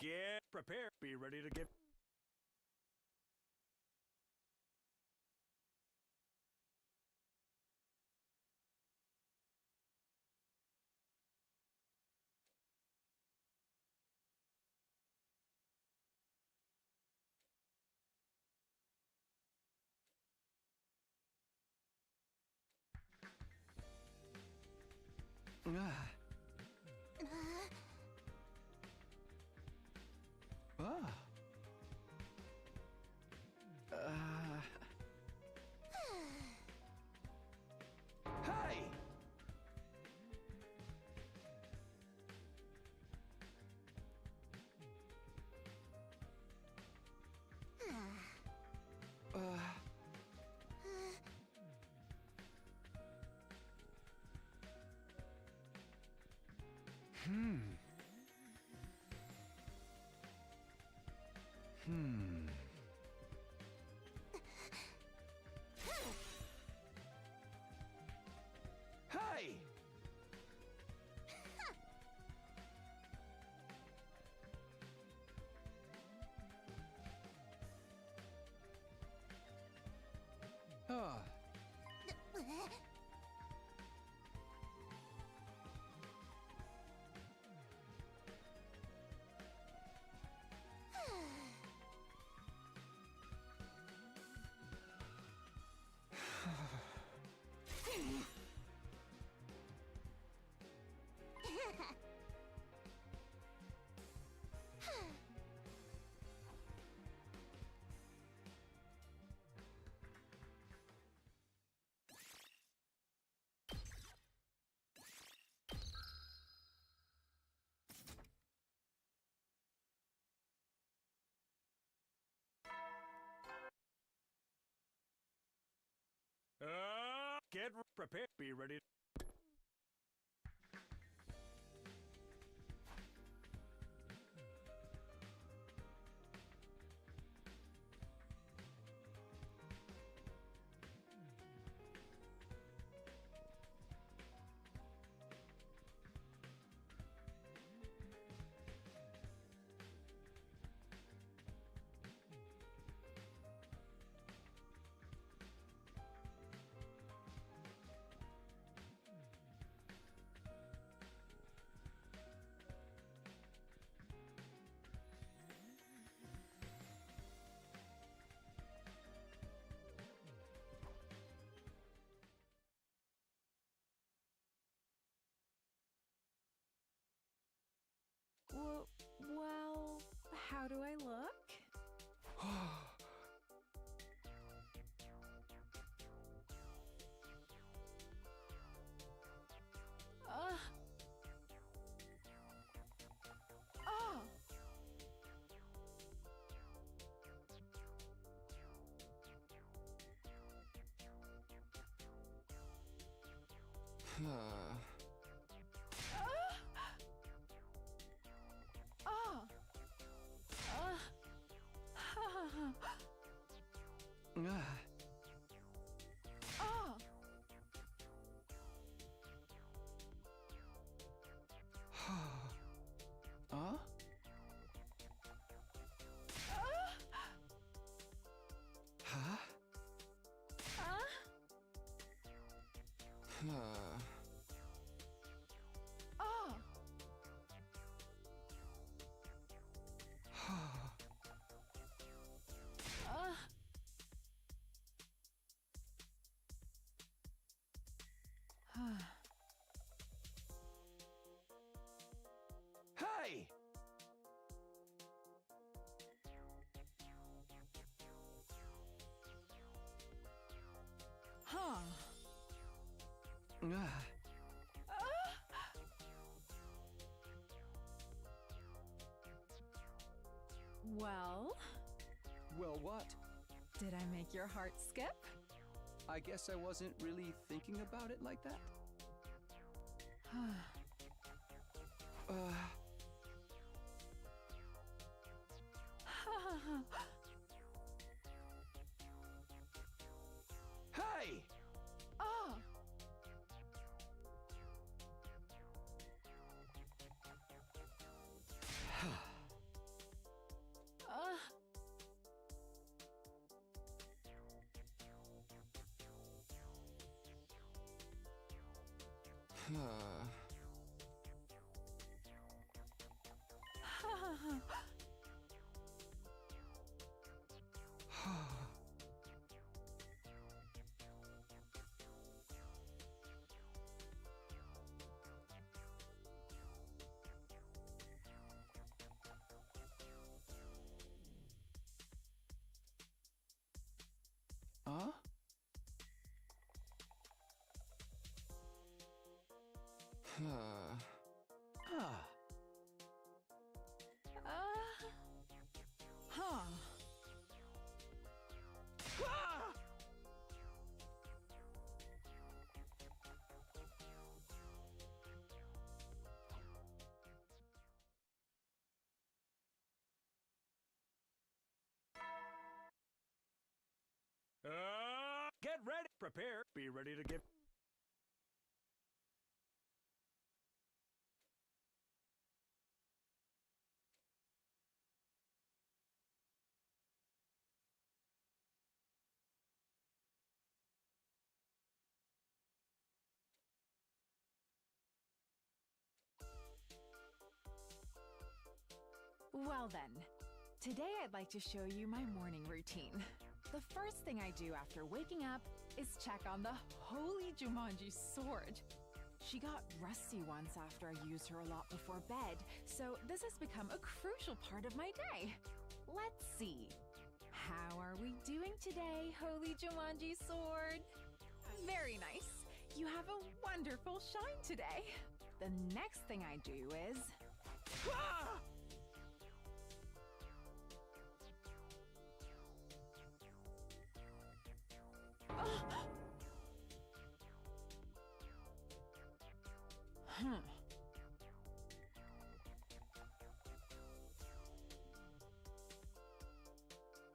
Get prepared. Be ready to get. Ah. Ah. Hey! Hmm. Hey! Ah. Get prepared. Be ready. Well, how do I look? Oh. Ah. Oh. Huh? Huh? Oh. Hey! Huh. Ah. Well, Well, what? did I make your heart skip? I guess I wasn't really thinking about it like that. Uh, hey! Oh. Huh? Ah. Huh. Ah! Get ready. Prepare. Be ready to give. Well then, today I'd like to show you my morning routine. The first thing I do after waking up is check on the holy Jumanji sword. She got rusty once after I used her a lot before bed, so this has become a crucial part of my day. Let's see. How are we doing today, holy Jumanji sword? Very nice. You have a wonderful shine today. The next thing I do is... Ah! Hmm.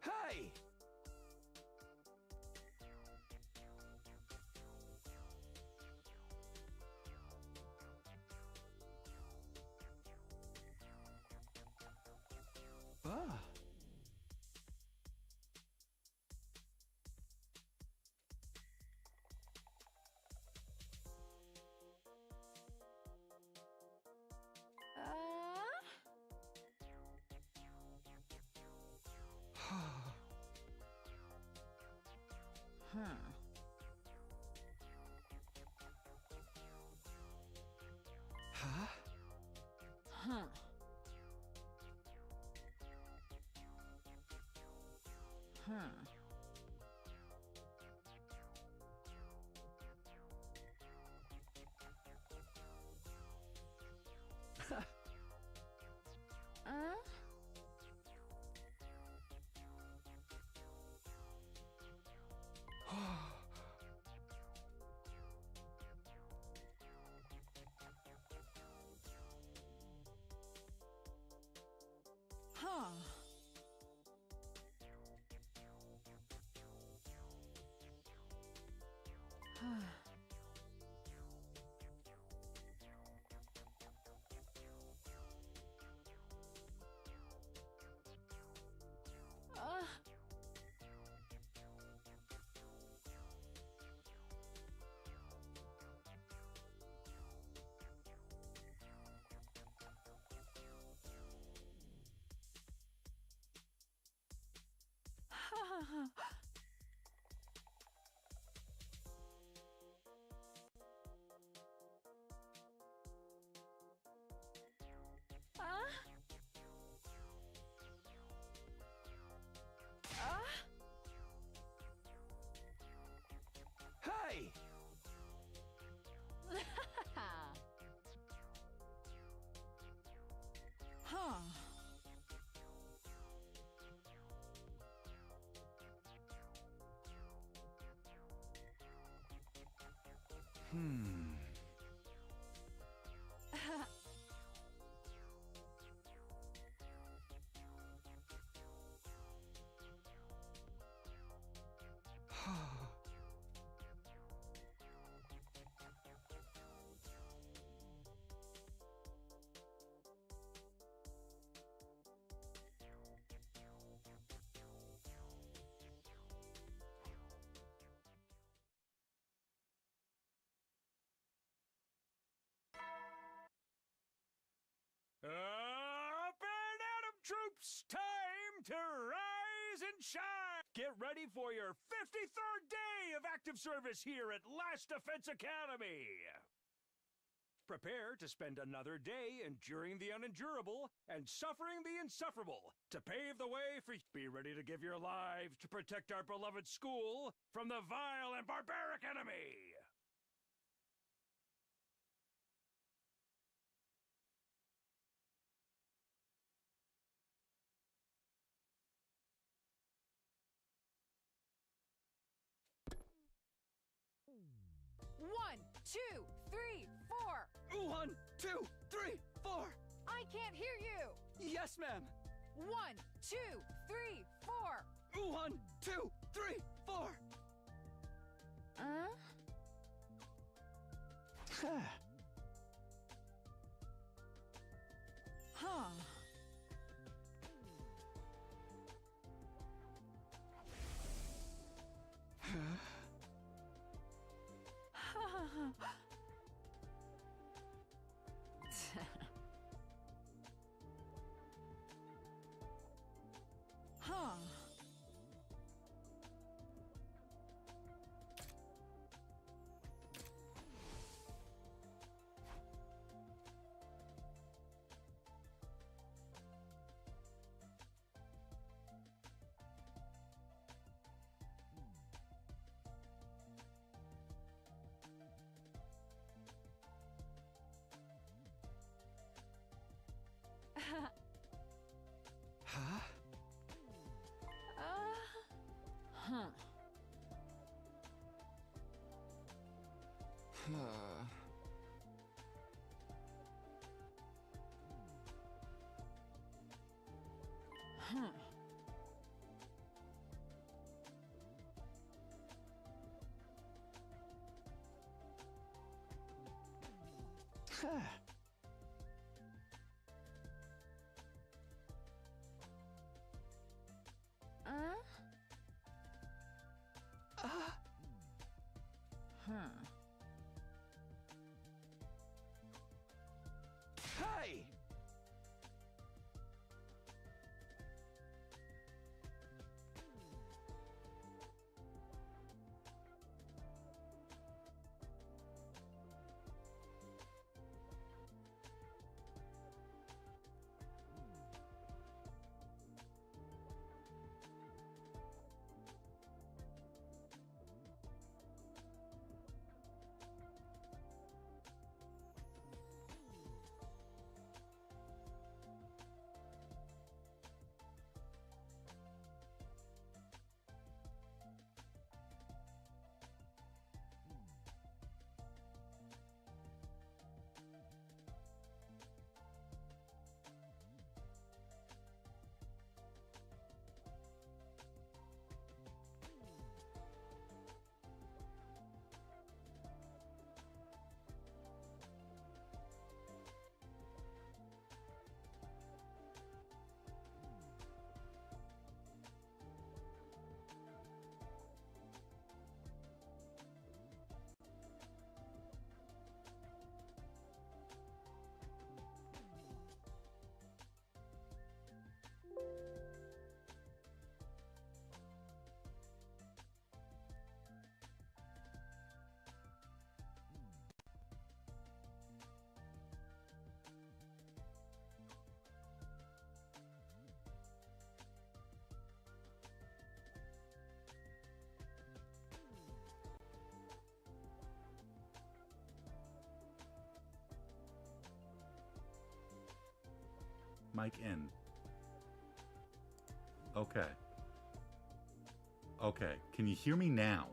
Hey! Ah. Hmm. Huh? Huh. Hmm. Uh? Huh. Hey! Huh. Hmm. Up and Atom troops, time to rise and shine! Get ready for your 53rd day of active service here at Last Defense Academy! Prepare to spend another day enduring the unendurable and suffering the insufferable to pave the way for... Be ready to give your lives to protect our beloved school from the vile and barbaric enemy! One, two, three, four. 1, 2, 3, 4. I can't hear you. Yes, ma'am. 1, 2, 3, 4. 1, 2, 3, 4. Huh. Huh. Huh? Huh. Huh. Huh. Hey! mic in. Okay. Okay. Can you hear me now?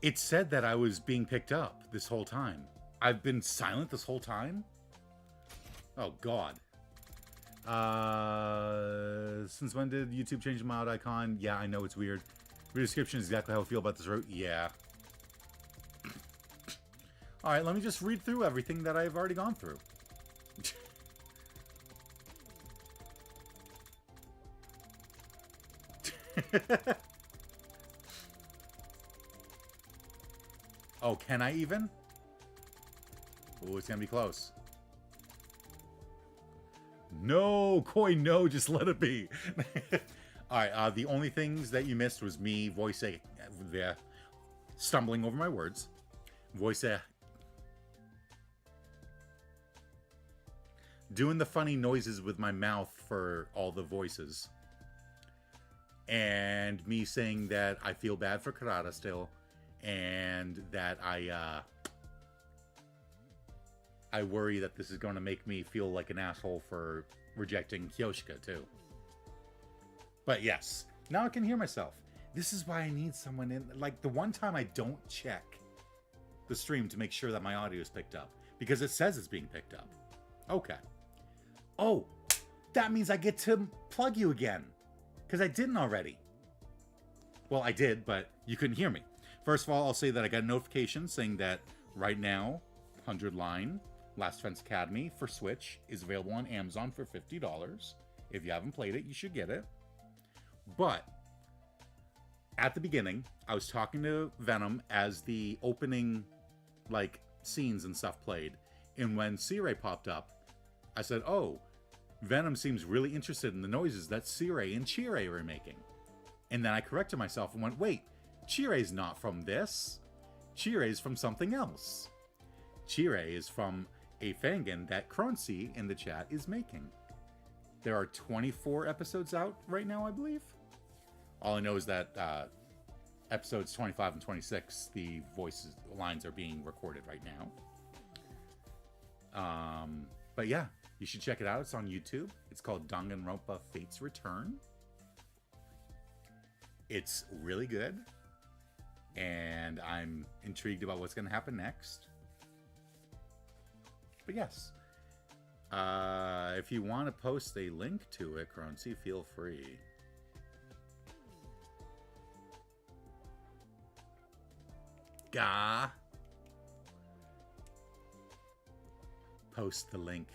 It said that I was being picked up this whole time. I've been silent this whole time? Oh, God. Since when did YouTube change the mod icon? Yeah, I know it's weird. Your description is exactly how I feel about this route. Yeah. Alright, let me just read through everything that I've already gone through. Oh, can I even? Oh, it's gonna be close. No, Koi, no, just let it be. Alright, the only things that you missed was me voicing, stumbling over my words. Doing the funny noises with my mouth for all the voices. And me saying that I feel bad for Karada still. And that I worry that this is going to make me feel like an asshole for rejecting Kyoshika, too. But yes, now I can hear myself. This is why I need someone in... Like, the one time I don't check the stream to make sure that my audio is picked up. Because it says it's being picked up. Okay. Oh, that means I get to plug you again. Because I didn't already. Well, I did, but you couldn't hear me. First of all, I'll say that I got a notification saying that right now, 100 Line, Last Defense Academy for Switch is available on Amazon for $50. If you haven't played it, you should get it. But at the beginning, I was talking to Venom as the opening, like, scenes and stuff played. And when Sirei popped up, I said, oh, Venom seems really interested in the noises that Sirei and Chirei were making. And then I corrected myself and went, wait, Chirei's not from this. Chirei's from something else. Chirei is from a fangin that Croncy in the chat is making. There are 24 episodes out right now, I believe. All I know is that episodes 25 and 26, the voices lines are being recorded right now. But yeah, you should check it out. It's on YouTube. It's called Danganronpa Fate's Return. It's really good. And I'm intrigued about what's going to happen next. But yes. If you want to post a link to it, Croncy, feel free. Gah. Post the link.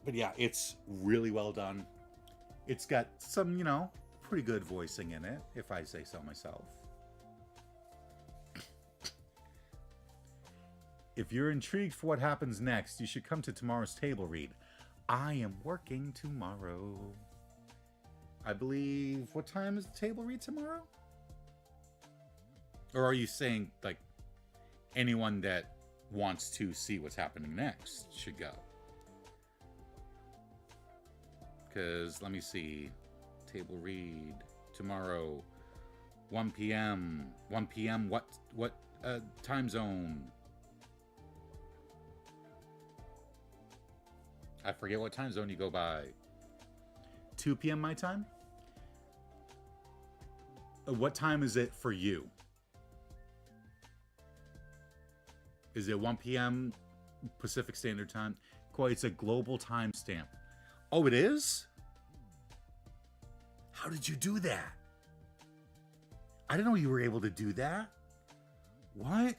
But yeah, it's really well done. It's got some, you know, pretty good voicing in it, if I say so myself. If you're intrigued for what happens next, you should come to tomorrow's table read. I am working tomorrow. I believe, what time is the table read tomorrow? Or are you saying, like, anyone that wants to see what's happening next should go? Because, let me see, table read tomorrow, 1 p.m. 1 p.m. What time zone? I forget what time zone you go by. 2 p.m. my time? What time is it for you? Is it 1 p.m. Pacific Standard Time? Quite, it's a global timestamp. Oh, it is? How did you do that? I didn't know you were able to do that. What?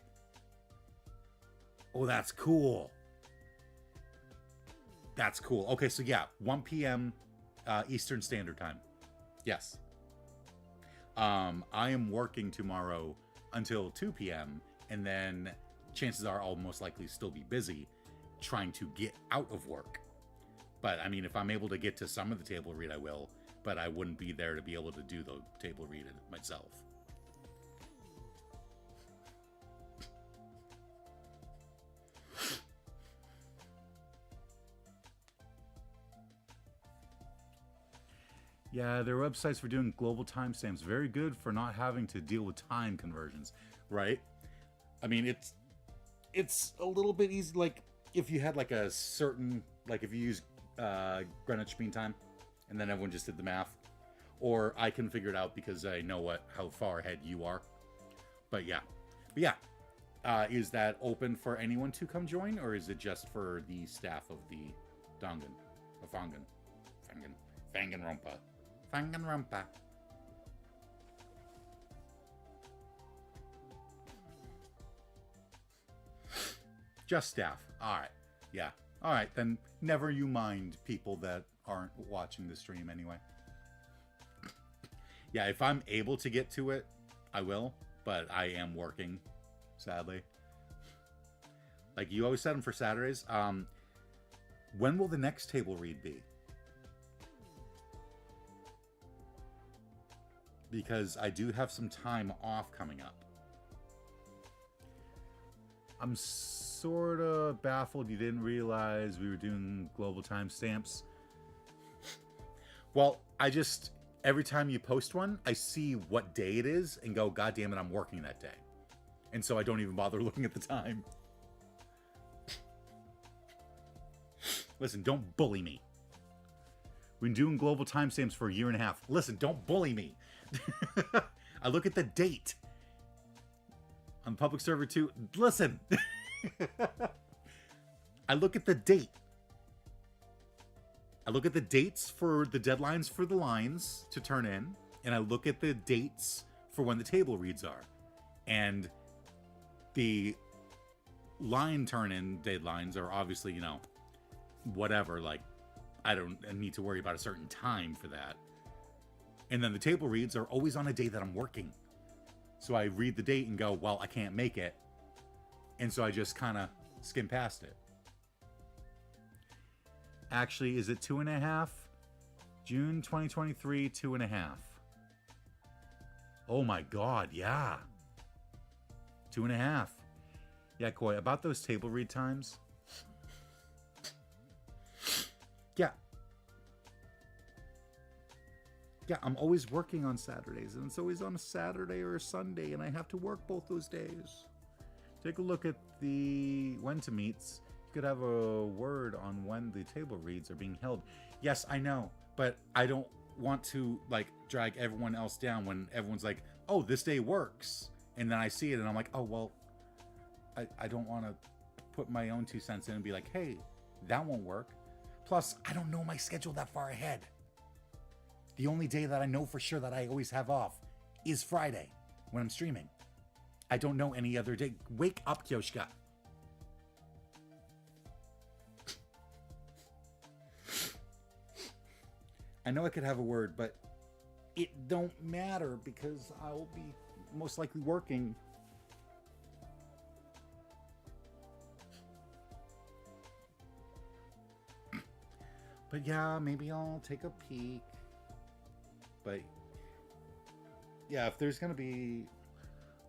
Oh, that's cool. That's cool. Okay, so yeah, 1 p.m. Eastern Standard Time. Yes. I am working tomorrow until 2 p.m. and then chances are I'll most likely still be busy trying to get out of work. But, I mean, if I'm able to get to some of the table read, I will. But I wouldn't be there to be able to do the table read myself. Yeah, their websites for doing global timestamps. Very good for not having to deal with time conversions, right? I mean, it's a little bit easy. Like if you had like a certain, like if you use Greenwich Mean Time, and then everyone just did the math, or I can figure it out because I know how far ahead you are. But yeah, is that open for anyone to come join, or is it just for the staff of the Dongan, or Fanganrumpa? Just staff. All right. Yeah. All right, then never you mind people that aren't watching the stream anyway. Yeah, if I'm able to get to it, I will, but I am working, sadly. Like you always set them for Saturdays. When will the next table read be? Because I do have some time off coming up. I'm sort of baffled you didn't realize we were doing global timestamps. Well, every time you post one, I see what day it is and go, God damn it, I'm working that day. And so I don't even bother looking at the time. Listen, don't bully me. We've been doing global timestamps for a year and a half. Listen, don't bully me. I look at the date on the public server too. Listen. I look at the date. I look at the dates for the deadlines for the lines to turn in, and I look at the dates for when the table reads are. And the line turn-in deadlines are obviously, you know, whatever, like, I don't need to worry about a certain time for that. And then the table reads are always on a day that I'm working. So I read the date and go, well, I can't make it. And so I just kind of skim past it. Actually, is it 2.5? June 2023, 2.5. Oh my God, yeah. 2.5. Yeah, Koi, about those table read times. Yeah, I'm always working on Saturdays, and it's always on a Saturday or a Sunday, and I have to work both those days. Take a look at the when to meets. You could have a word on when the table reads are being held. Yes, I know, but I don't want to like drag everyone else down when everyone's like, oh, this day works. And then I see it and I'm like, oh, well, I don't want to put my own 2 cents in and be like, hey, that won't work. Plus, I don't know my schedule that far ahead. The only day that I know for sure that I always have off is Friday when I'm streaming. I don't know any other day. Wake up, Kyoshka. I know I could have a word, but it don't matter because I'll be most likely working. But yeah, maybe I'll take a peek. But yeah, if there's going to be...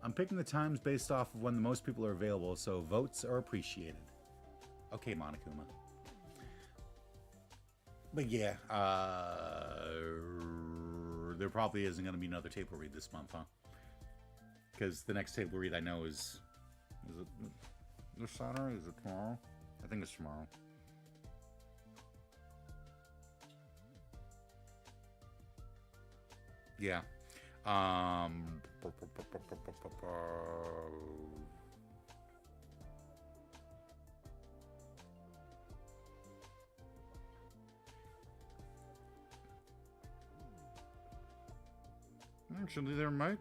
I'm picking the times based off of when the most people are available, so votes are appreciated. Okay, Monokuma. But yeah, there probably isn't going to be another table read this month, huh? Because the next table read I know is it this Saturday? Is it tomorrow? I think it's tomorrow. Yeah. Actually, there might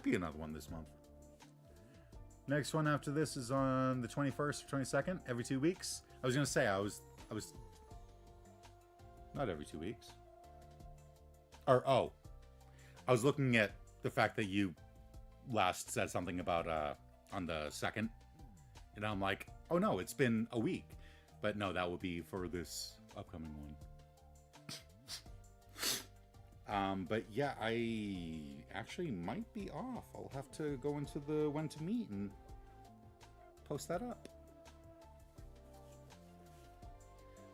be another one this month. Next one after this is on the 21st or 22nd, every 2 weeks. I was gonna say I was not every 2 weeks. Or I was looking at the fact that you last said something about on the 2nd, and I'm like, oh no, it's been a week. But no, that would be for this upcoming one. But yeah, I actually might be off. I'll have to go into the when to meet and post that up.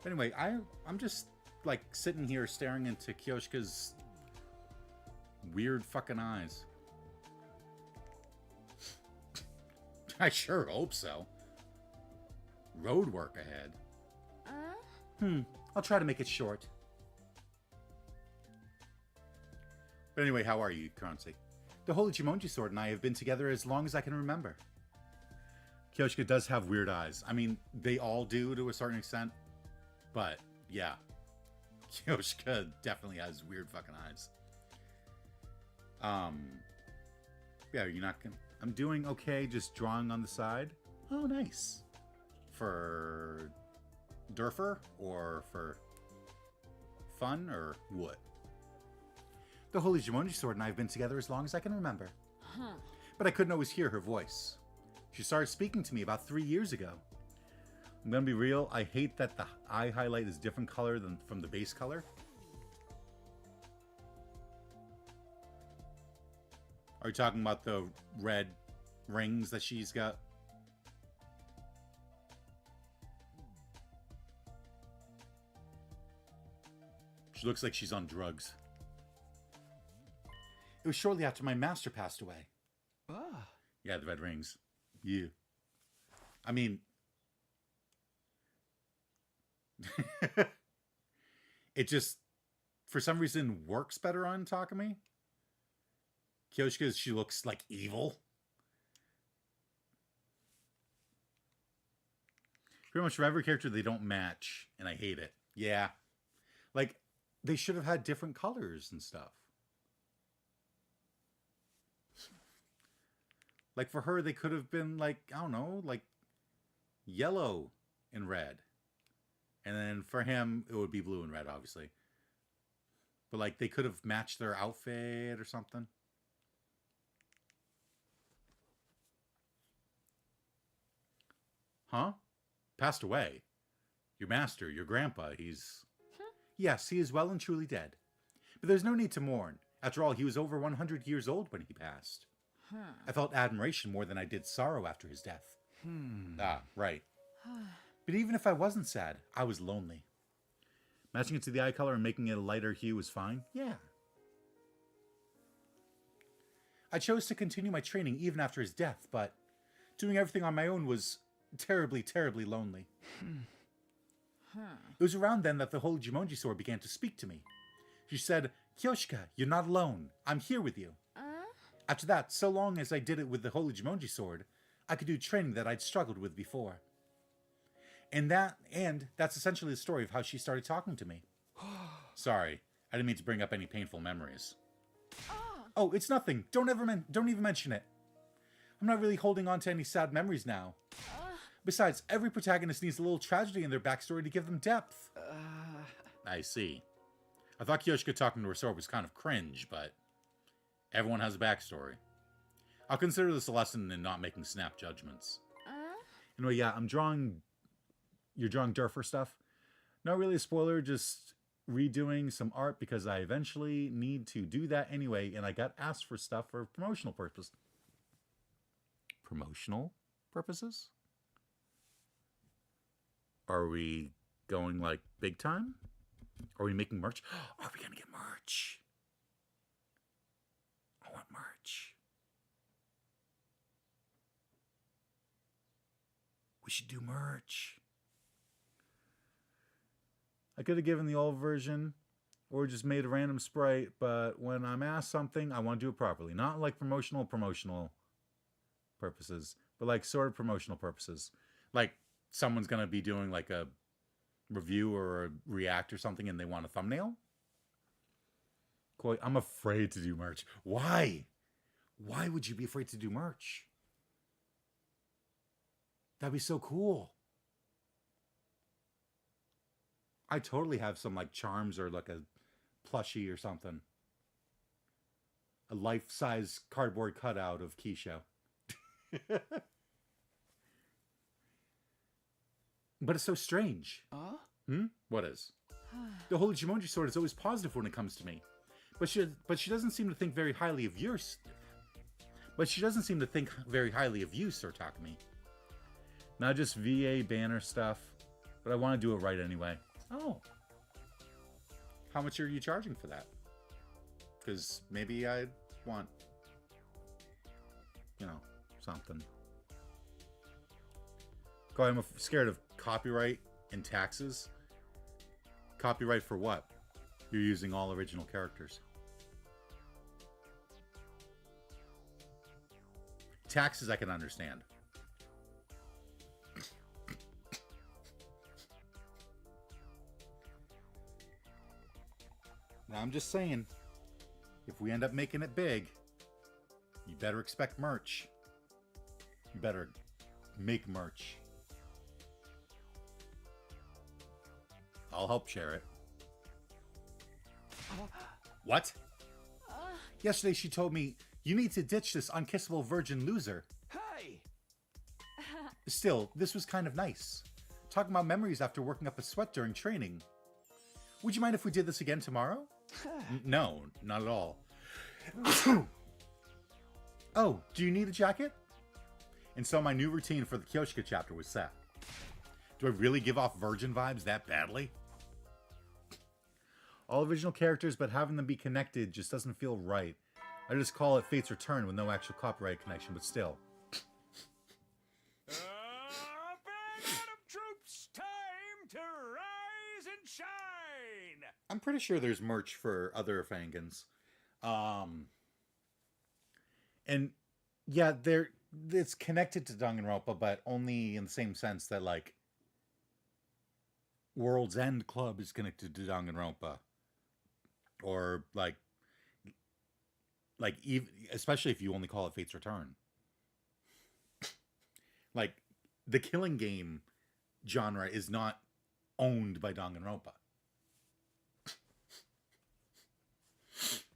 Anyway, I'm just like sitting here staring into Kyoshika's weird fucking eyes. I sure hope so. Road work ahead. I'll try to make it short. But anyway, how are you, Karanse? The Holy Jumonji Sword and I have been together as long as I can remember. Kyoshika does have weird eyes. I mean, they all do to a certain extent. But, yeah. Kyoshika definitely has weird fucking eyes. Yeah, you're not gonna... I'm doing okay just drawing on the side. Oh, nice. For... Durfer? Or for... fun? Or what? The Holy Jumonji Sword and I have been together as long as I can remember. But I couldn't always hear her voice. She started speaking to me about 3 years ago. I'm gonna be real, I hate that the eye highlight is different color than from the base color. Are you talking about the red rings that she's got? She looks like she's on drugs. It was shortly after my master passed away. Ah. Yeah, the red rings. Yeah. I mean... it just, for some reason, works better on Takumi. Kyoshika, she looks like evil. Pretty much for every character, they don't match, and I hate it. Yeah. Like, they should have had different colors and stuff. Like, for her, they could have been, like, I don't know, like, yellow and red. And then for him, it would be blue and red, obviously. But, like, they could have matched their outfit or something. Huh? Passed away? Your master, your grandpa, he's... Yes, he is well and truly dead. But there's no need to mourn. After all, he was over 100 years old when he passed. I felt admiration more than I did sorrow after his death. Ah, right. But even if I wasn't sad, I was lonely. Matching it to the eye color and making it a lighter hue was fine. Yeah. I chose to continue my training even after his death, but doing everything on my own was terribly, terribly lonely. It was around then that the Holy Jumonji Sword began to speak to me. She said, Kyoshika, you're not alone. I'm here with you. After that, so long as I did it with the Holy Jumonji Sword, I could do training that I'd struggled with before. And that's essentially the story of how she started talking to me. Sorry, I didn't mean to bring up any painful memories. Oh, it's nothing. Don't even mention it. I'm not really holding on to any sad memories now. Besides, every protagonist needs a little tragedy in their backstory to give them depth. I see. I thought Kyoshika talking to her sword was kind of cringe, but everyone has a backstory. I'll consider this a lesson in not making snap judgments. Anyway, yeah, you're drawing Durfer stuff. Not really a spoiler, just redoing some art because I eventually need to do that anyway, and I got asked for stuff for promotional purposes. Promotional purposes? Are we going, like, big time? Are we making merch? Are we gonna get merch? I want merch. We should do merch. I could have given the old version or just made a random sprite, but when I'm asked something, I want to do it properly. Not like promotional purposes, but like sort of promotional purposes. Like someone's going to be doing like a review or a react or something and they want a thumbnail. Cool. I'm afraid to do merch. Why? Why would you be afraid to do merch? That'd be so cool. I totally have some like charms or like a plushie or something. A life-size cardboard cutout of Keisha. But it's so strange. What is? The Holy Jumonji Sword is always positive when it comes to me. But she doesn't seem to think very highly of yours. But she doesn't seem to think very highly of you, Sir Takumi. Not just VA banner stuff, but I want to do it right anyway. Oh. how much are you charging for that? Because maybe I'd want, you know, something. Go, I'm scared of copyright and taxes. Copyright for what? You're using all original characters. Taxes I can understand. Now I'm just saying, if we end up making it big, you better expect merch. You better make merch. I'll help share it. What? Yesterday she told me, you need to ditch this unkissable virgin loser. Hey! Still, this was kind of nice. Talking about memories after working up a sweat during training. Would you mind if we did this again tomorrow? No, not at all. Oh, do you need a jacket? And so my new routine for the Kyoshika chapter was set. Do I really give off virgin vibes that badly? All original characters, but having them be connected just doesn't feel right. I just call it Fate's Return with no actual copyright connection, but still. Band of troops, time to rise and shine! I'm pretty sure there's merch for other Fangans. And yeah, it's connected to Danganronpa, but only in the same sense that, like, World's End Club is connected to Danganronpa. Or, even, especially if you only call it Fate's Return. Like, the killing game genre is not owned by Danganronpa.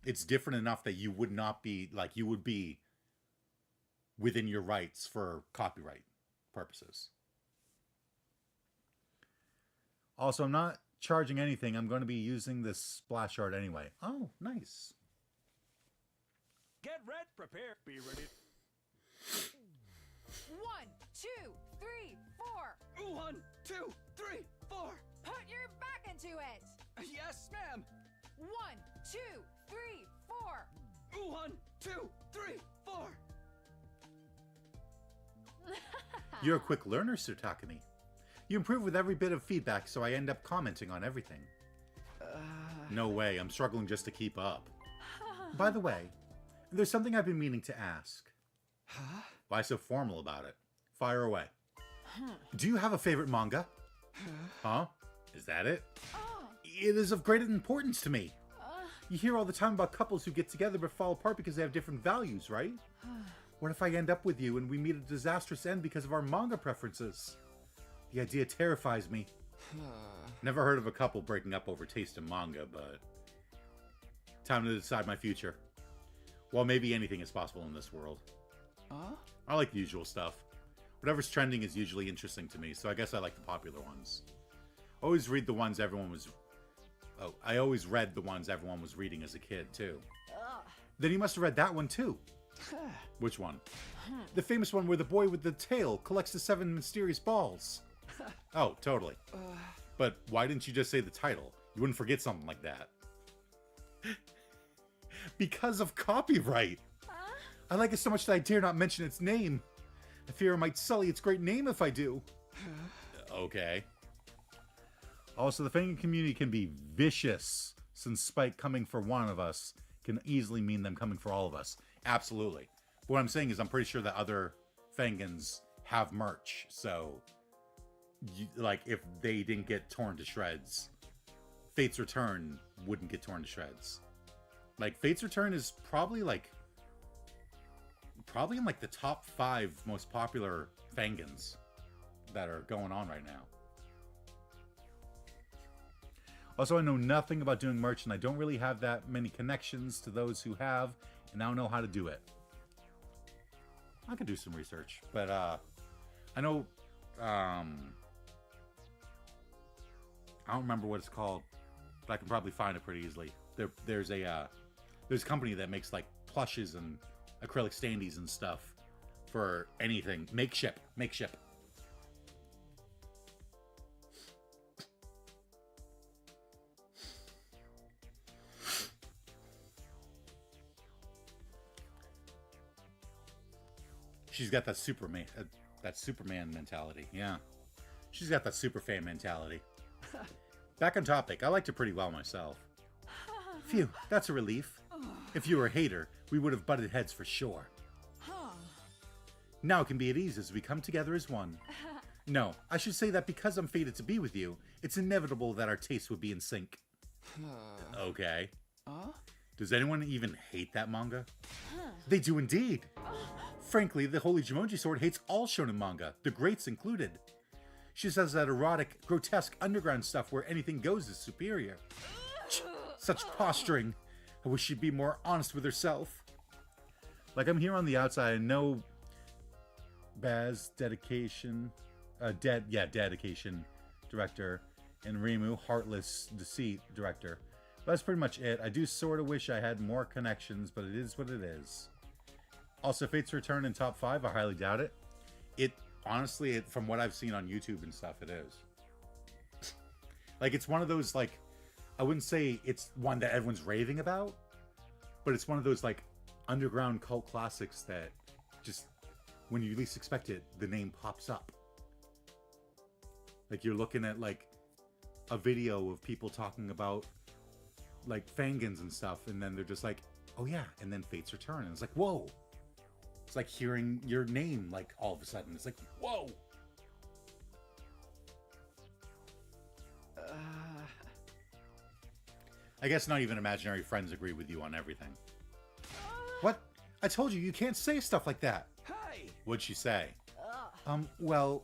It's different enough that you would not be, like, you would be within your rights for copyright purposes. Also, I'm not charging anything. I'm going to be using this splash art anyway. Oh, nice. Get ready, prepare, be ready. 1, 2, 3, 4. 1, 2, 3, 4. Put your back into it. Yes, ma'am. 1, 2, 3, 4. 1, 2, 3, 4. You're a quick learner, Sir Takumi. You improve with every bit of feedback, so I end up commenting on everything. No way, I'm struggling just to keep up. By the way, there's something I've been meaning to ask. Huh? Why so formal about it? Fire away. Do you have a favorite manga? Huh? Is that it? It is of great importance to me. You hear all the time about couples who get together but fall apart because they have different values, right? What if I end up with you and we meet a disastrous end because of our manga preferences? The idea terrifies me. Never heard of a couple breaking up over taste in manga, but time to decide my future. Well, maybe anything is possible in this world. I like the usual stuff. Whatever's trending is usually interesting to me, so I guess I like the popular ones. Always read the ones everyone was... Oh, I always read the ones everyone was reading as a kid, too. Then you must have read that one, too. Which one? The famous one where the boy with the tail collects the 7 mysterious balls. Oh, totally. But why didn't you just say the title? You wouldn't forget something like that. Because of copyright. I like it so much that I dare not mention its name. I fear it might sully its great name if I do. Okay. Also, the Fangin community can be vicious, since Spike coming for one of us can easily mean them coming for all of us. Absolutely. But what I'm saying is I'm pretty sure that other Fangins have merch, so like, if they didn't get torn to shreds, Fate's Return wouldn't get torn to shreds. Like, Fate's Return is probably in like the top 5 most popular Fangins that are going on right now. Also, I know nothing about doing merch, and I don't really have that many connections to those who have, and I don't know how to do it. I could do some research, but I know I don't remember what it's called, but I can probably find it pretty easily. There's a company that makes like plushes and acrylic standees and stuff for anything. Make ship. She's got that Superman mentality. Yeah. She's got that super fan mentality. Back on topic, I liked it pretty well myself. Phew, that's a relief. If you were a hater, we would have butted heads for sure. Now it can be at ease as we come together as one. No, I should say that because I'm fated to be with you, it's inevitable that our tastes would be in sync. Okay. Does anyone even hate that manga? They do indeed. Frankly, the Holy Jumonji Sword hates all shonen manga, the greats included. She says that erotic, grotesque underground stuff where anything goes is superior. Such posturing. I wish she'd be more honest with herself. Like, I'm here on the outside, I know Baz Dedication, Dedication director, and Reimu, Heartless Deceit director. But that's pretty much it. I do sort of wish I had more connections, but it is what it is. Also, Fate's Return in top 5, I highly doubt it. Honestly, from what I've seen on YouTube and stuff, it is. Like, it's one of those, like, I wouldn't say it's one that everyone's raving about, but it's one of those, like, underground cult classics that just, when you least expect it, the name pops up. Like, you're looking at, like, a video of people talking about, like, fangans and stuff, and then they're just like, oh yeah, and then Fate's Return, and it's like, whoa. It's like hearing your name, like, all of a sudden. It's like, whoa. I guess not even imaginary friends agree with you on everything. What? I told you, you can't say stuff like that. Hey! What'd she say? Well,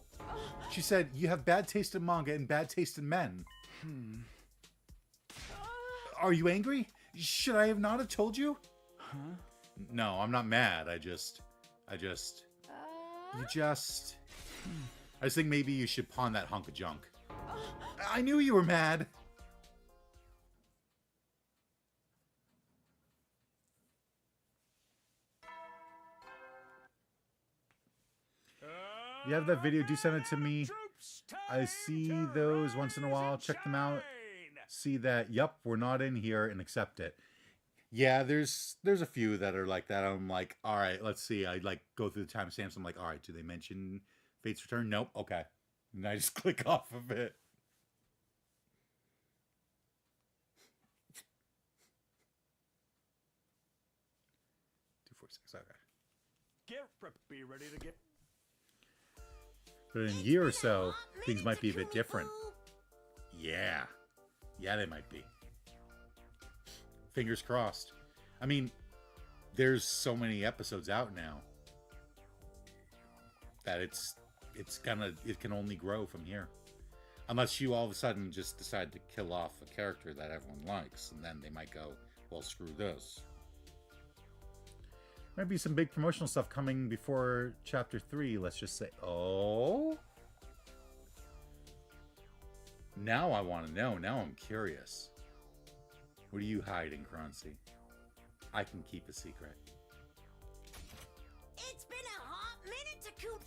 she said, you have bad taste in manga and bad taste in men. Are you angry? Should I have not have told you? Huh? No, I'm not mad. I just think maybe you should pawn that hunk of junk. I knew you were mad. You have that video, do send it to me. I see those once in a while, check them out. See that, yep, we're not in here, and accept it. Yeah, there's a few that are like that. I'm like, all right, let's see. I like go through the timestamps. I'm like, all right, do they mention Fate's Return? Nope. Okay. And I just click off of it. Okay. Be ready to get. But in a year or so, things might be a bit different. Yeah. Yeah, they might be. Fingers crossed. I mean, there's so many episodes out now that it can only grow from here. Unless you all of a sudden just decide to kill off a character that everyone likes, and then they might go, well, screw this. Might be some big promotional stuff coming before Chapter 3, let's just say. Oh? Now I want to know. Now I'm curious. What are you hiding, Kroncy? I can keep a secret. It's been a hot minute, Takumi.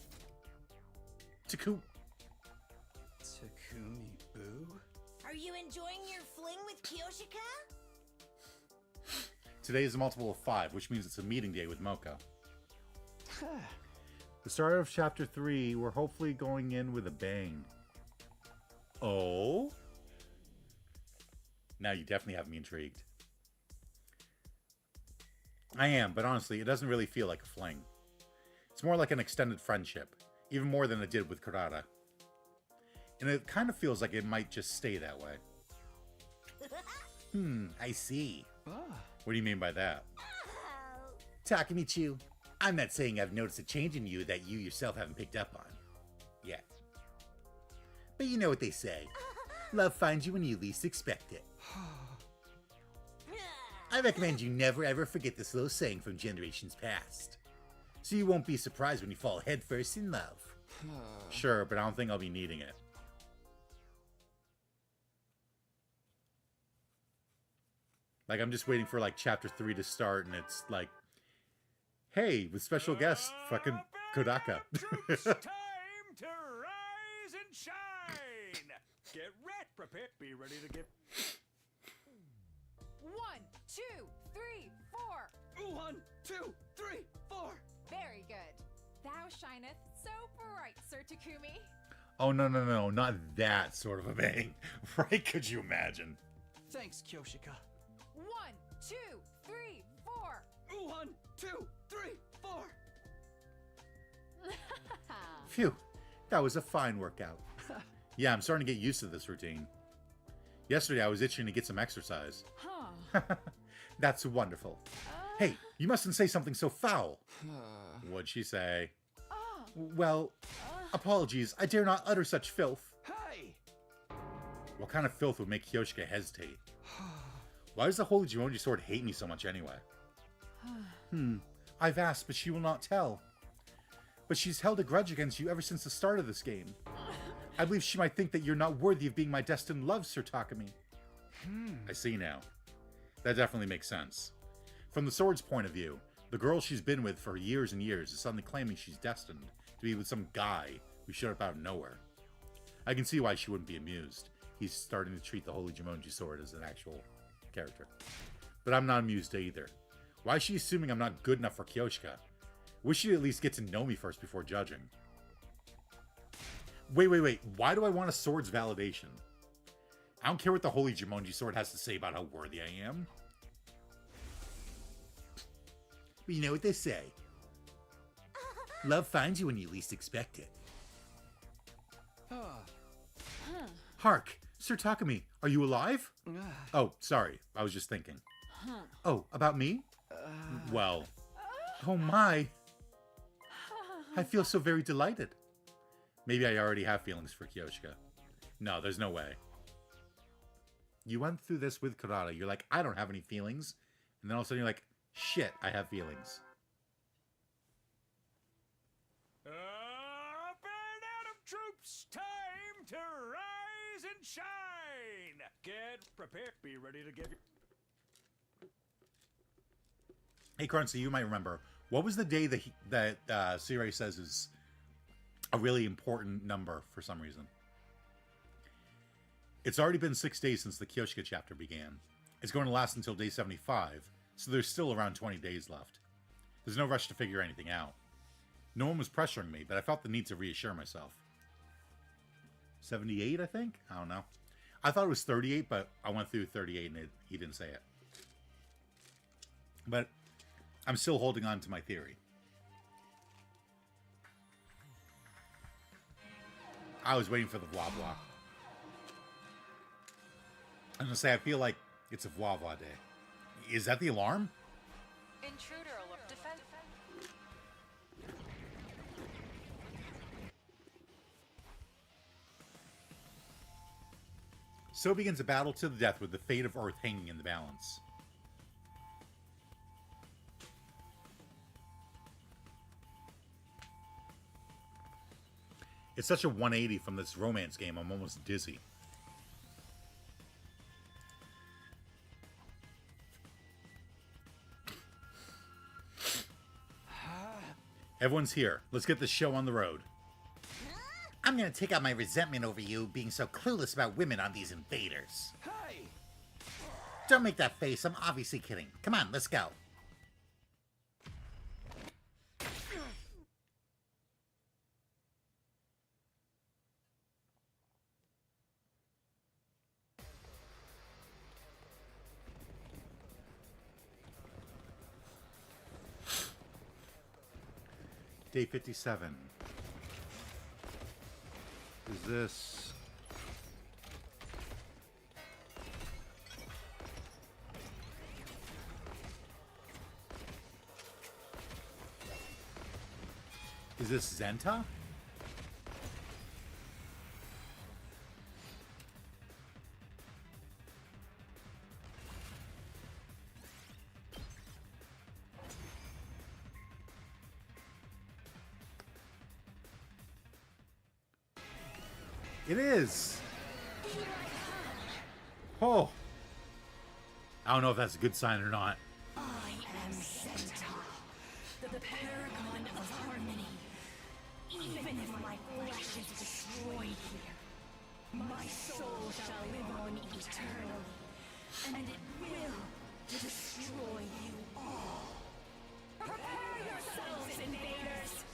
Takumi-boo? Are you enjoying your fling with Kyoshika? Today is a multiple of 5, which means it's a meeting day with Moko. The start of Chapter 3, we're hopefully going in with a bang. Oh? Now you definitely have me intrigued. I am, but honestly, it doesn't really feel like a fling. It's more like an extended friendship, even more than it did with Kurata. And it kind of feels like it might just stay that way. I see. What do you mean by that? Takemichi, I'm not saying I've noticed a change in you that you yourself haven't picked up on. Yet. But you know what they say. Love finds you when you least expect it. I recommend you never ever forget this little saying from generations past. So you won't be surprised when you fall headfirst in love. Sure, but I don't think I'll be needing it. Like, I'm just waiting for, like, Chapter 3 to start, and it's like, hey, with special guest, fucking Kodaka. Troops, time to rise and shine! Get ready, prepare, be ready to get... 1, 2, 3, 4. 1, 2, 3, 4. Very good. That shineth so bright, Sir Takumi. Oh, no, no, no, not that sort of a bang. Right? Could you imagine? Thanks, Kyoshika. 1, 2, 3, 4. 1, 2, 3, 4. Phew, that was a fine workout. Yeah, I'm starting to get used to this routine. Yesterday, I was itching to get some exercise. Huh. That's wonderful. Hey, you mustn't say something so foul. What'd she say? Well, apologies, I dare not utter such filth. Hey! What kind of filth would make Kyoshika hesitate? Why does the Holy Jumonji Sword hate me so much anyway? I've asked, but she will not tell. But she's held a grudge against you ever since the start of this game. I believe she might think that you're not worthy of being my destined love, Sir Takumi. I see now. That definitely makes sense. From the sword's point of view, the girl she's been with for years and years is suddenly claiming she's destined to be with some guy who showed up out of nowhere. I can see why she wouldn't be amused. He's starting to treat the Holy Jumonji Sword as an actual character. But I'm not amused either. Why is she assuming I'm not good enough for Kyoshika? Wish she'd at least get to know me first before judging. Wait. Why do I want a sword's validation? I don't care what the Holy Jumonji Sword has to say about how worthy I am. But you know what they say. Love finds you when you least expect it. Hark! Sir Takumi, are you alive? Oh, sorry. I was just thinking. Oh, about me? Well, oh my. I feel so very delighted. Maybe I already have feelings for Kyoshika. No, there's no way. You went through this with Kurata. You're like, I don't have any feelings. And then all of a sudden you're like, shit, I have feelings. Up and Atom troops, time to rise and shine. Get prepared, be ready to give you. Hey, Crunchy, you might remember. What was the day that Sirei says is a really important number for some reason? It's already been 6 days since the Kyoshika chapter began. It's going to last until day 75, so there's still around 20 days left. There's no rush to figure anything out. No one was pressuring me, but I felt the need to reassure myself. 78, I think? I don't know. I thought it was 38, but I went through 38 and he didn't say it. But I'm still holding on to my theory. I was waiting for the blah blah. I'm gonna say I feel like it's a blah blah day. Is that the alarm? Intruder alert. Defend. So begins a battle to the death with the fate of Earth hanging in the balance. It's such a 180 from this romance game, I'm almost dizzy. Everyone's here. Let's get this show on the road. I'm gonna take out my resentment over you being so clueless about women on these invaders. Hey! Don't make that face, I'm obviously kidding. Come on, let's go. Day 57. Is this... Is this Zenta? It is. Oh. I don't know if that's a good sign or not. I am Zenta, the paragon of harmony. Even if my flesh is destroyed here, my soul shall live on eternally, and it will destroy you all. Prepare yourselves, invaders!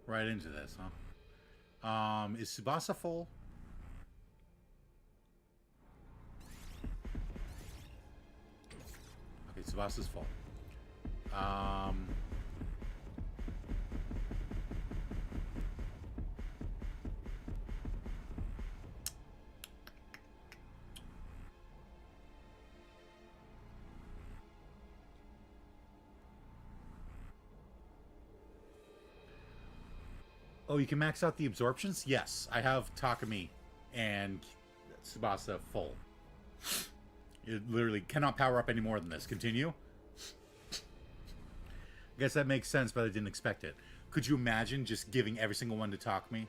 right into this, huh? Is Tsubasa full? Okay, Tsubasa's full. Oh, you can max out the absorptions? Yes, I have Takumi and Tsubasa full. It literally cannot power up any more than this. Continue. I guess that makes sense, but I didn't expect it. Could you imagine just giving every single one to Takumi,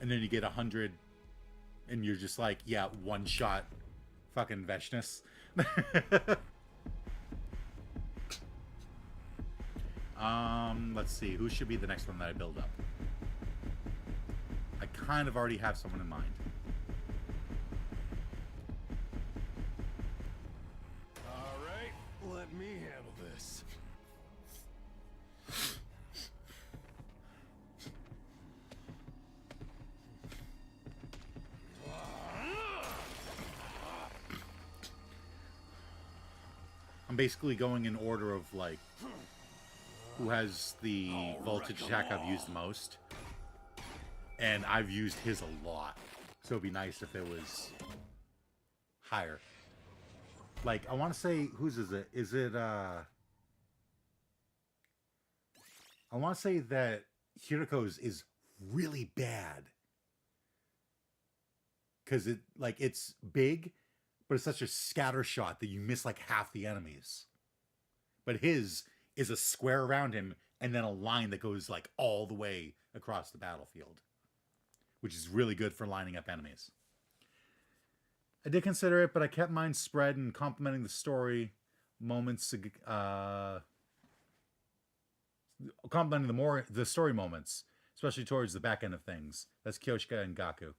and then you get 100, and you're just like, yeah, one shot, fucking Veshness. Let's see, who should be the next one that I build up? I kind of already have someone in mind. All right, let me handle this. I'm basically going in order of, like, who has the voltage attack I've used most. And I've used his a lot. So it'd be nice if it was higher. Like, I want to say, whose is it? Is it, I want to say that Hiriko's is really bad. Because it, like, it's big, but it's such a scatter shot that you miss, like, half the enemies. But his is a square around him, and then a line that goes, like, all the way across the battlefield. Which is really good for lining up enemies. I did consider it, but I kept mine spread and complementing the story moments, complementing the story moments, especially towards the back end of things. That's Kyoshika and Gaku.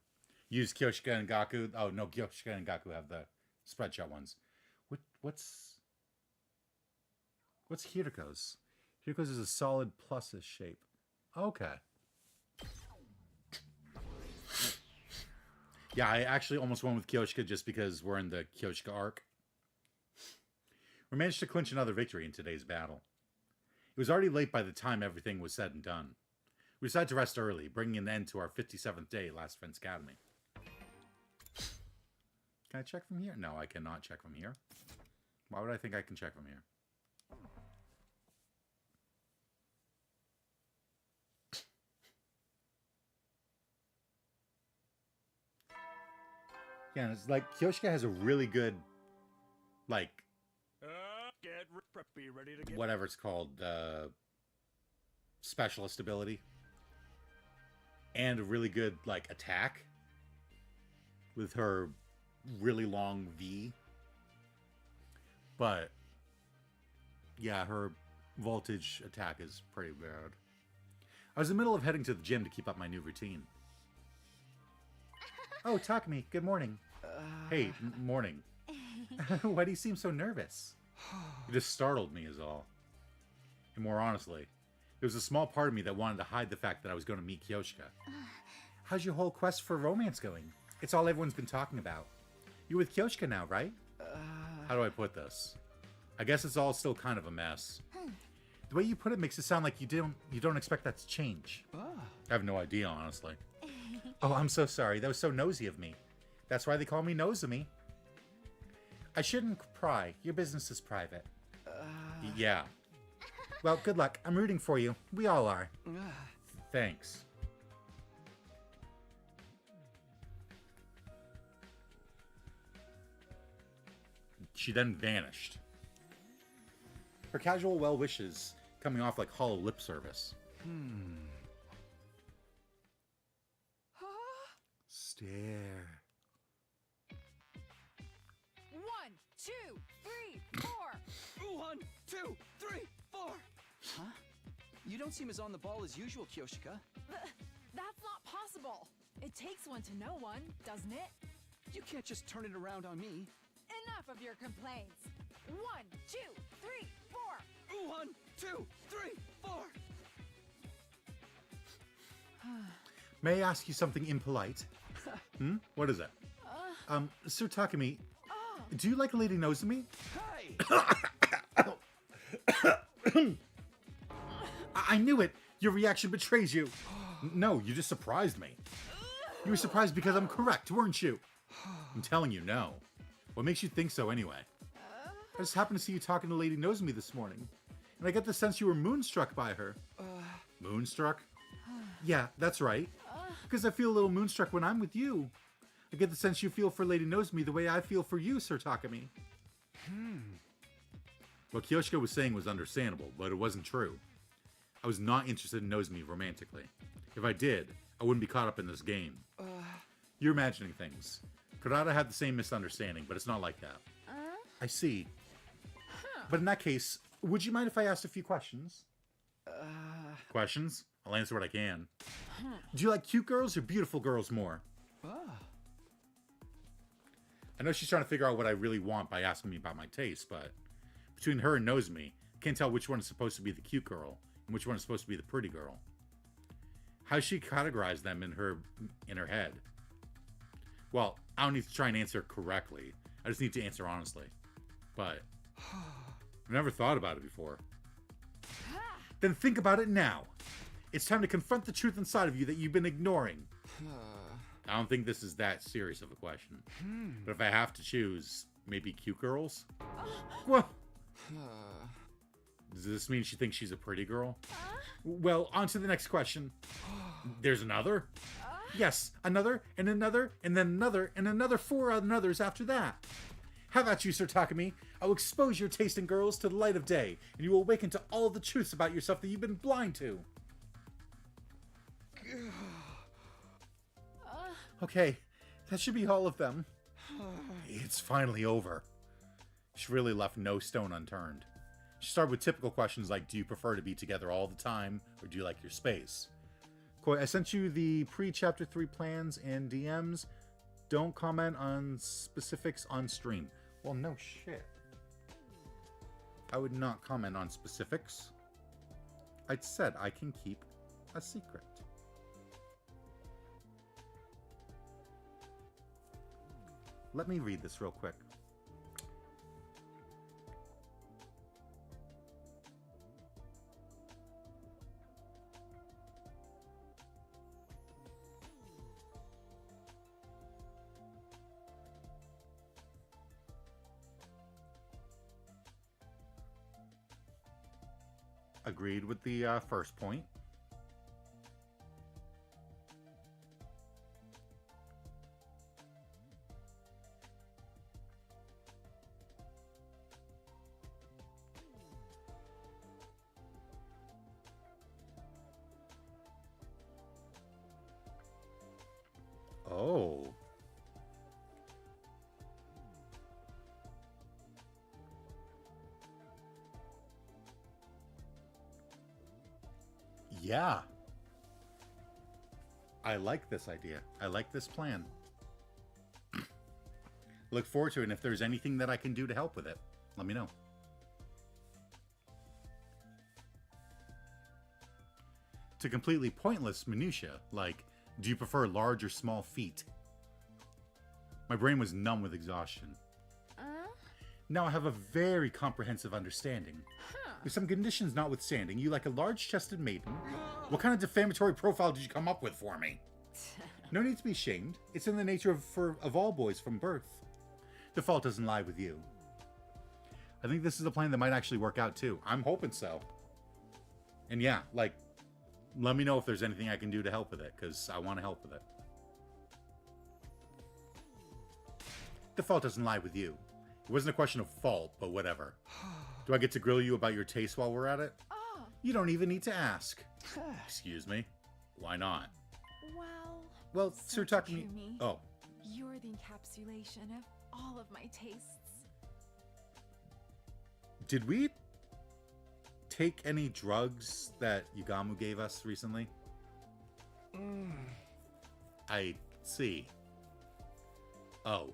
Use Kyoshika and Gaku. Oh no, Kyoshika and Gaku have the spread shot ones. What's Hiriko's? Hiriko's is a solid pluses shape. Okay. Yeah, I actually almost went with Kyoshika just because we're in the Kyoshika arc. We managed to clinch another victory in today's battle. It was already late by the time everything was said and done. We decided to rest early, bringing an end to our 57th day Last Defense Academy. Can I check from here? No, I cannot check from here. Why would I think I can check from here? Yeah, and it's like Kyoshika has a really good, like, Be ready to get whatever it's called, specialist ability, and a really good, like, attack with her really long V. But yeah, her voltage attack is pretty bad. I was in the middle of heading to the gym to keep up my new routine. Oh, Takumi, good morning. Hey, morning. Why do you seem so nervous? You just startled me is all. And more honestly, there was a small part of me that wanted to hide the fact that I was going to meet Kyoshika. How's your whole quest for romance going? It's all everyone's been talking about. You're with Kyoshika now, right? How do I put this? I guess it's all still kind of a mess. The way you put it makes it sound like you don't expect that to change. I have no idea, honestly. Oh, I'm so sorry. That was so nosy of me. That's why they call me Nozomi. I shouldn't pry. Your business is private. Yeah. Well, good luck. I'm rooting for you. We all are. Thanks. She then vanished. Her casual well wishes coming off like hollow lip service. Stare. 1, 2, 3, 4. 1, 2, 3, 4. Huh? You don't seem as on the ball as usual, Kyoshika. That's not possible. It takes one to know one, doesn't it? You can't just turn it around on me. Enough of your complaints. 1, 2, 3, 4. 1, 2, 3, 4. May I ask you something impolite? What is it? Sir Takumi, do you like Lady Nozomi? Hey! I knew it! Your reaction betrays you! No, you just surprised me. You were surprised because I'm correct, weren't you? I'm telling you, no. What makes you think so anyway? I just happened to see you talking to Lady Nozomi this morning, and I get the sense you were moonstruck by her. Moonstruck? Yeah, that's right. Because I feel a little moonstruck when I'm with you. I get the sense you feel for Lady Nozomi the way I feel for you, Sir Takumi. What Kyoshiko was saying was understandable, but it wasn't true. I was not interested in Nozomi romantically. If I did, I wouldn't be caught up in this game. You're imagining things. Kurata had the same misunderstanding, but it's not like that. I see. But in that case, would you mind if I asked a few questions? Questions? I'll answer what I can. Do you like cute girls or beautiful girls more? I know she's trying to figure out what I really want by asking me about my taste, but between her and Nozomi, I can't tell which one is supposed to be the cute girl and which one is supposed to be the pretty girl. How does she categorize them in her head? Well, I don't need to try and answer correctly. I just need to answer honestly. But I've never thought about it before. Then think about it now. It's time to confront the truth inside of you that you've been ignoring. I don't think this is that serious of a question. But if I have to choose, maybe cute girls? Well, does this mean she thinks she's a pretty girl? Well, on to the next question. There's another? Yes, another, and another, and then another, and another 4 others after that. How about you, Sir Takumi? I will expose your taste in girls to the light of day, and you will awaken to all the truths about yourself that you've been blind to. Okay, that should be all of them. It's finally over. She really left no stone unturned. She started with typical questions like, do you prefer to be together all the time, or do you like your space? Quote, I sent you the pre-chapter 3 plans and DMs. Don't comment on specifics on stream. Well, no shit. I would not comment on specifics. I said I can keep a secret. Let me read this real quick. Agreed with the first point. Oh. Yeah. I like this idea. I like this plan. Look forward to it, and if there's anything that I can do to help with it, let me know. To completely pointless minutia, like, do you prefer large or small feet? My brain was numb with exhaustion. Now I have a very comprehensive understanding. With some conditions notwithstanding, you like a large-chested maiden. What kind of defamatory profile did you come up with for me? No need to be ashamed. It's in the nature of all boys from birth. The fault doesn't lie with you. I think this is a plan that might actually work out too. I'm hoping so. And yeah, like, let me know if there's anything I can do to help with it, because I want to help with it. The fault doesn't lie with you. It wasn't a question of fault, but whatever. Do I get to grill you about your taste while we're at it? You don't even need to ask. Excuse me? Why not? Well, Sir Takumi... Oh. You're the encapsulation of all of my tastes. Did we take any drugs that Yugamu gave us recently? I see. Oh.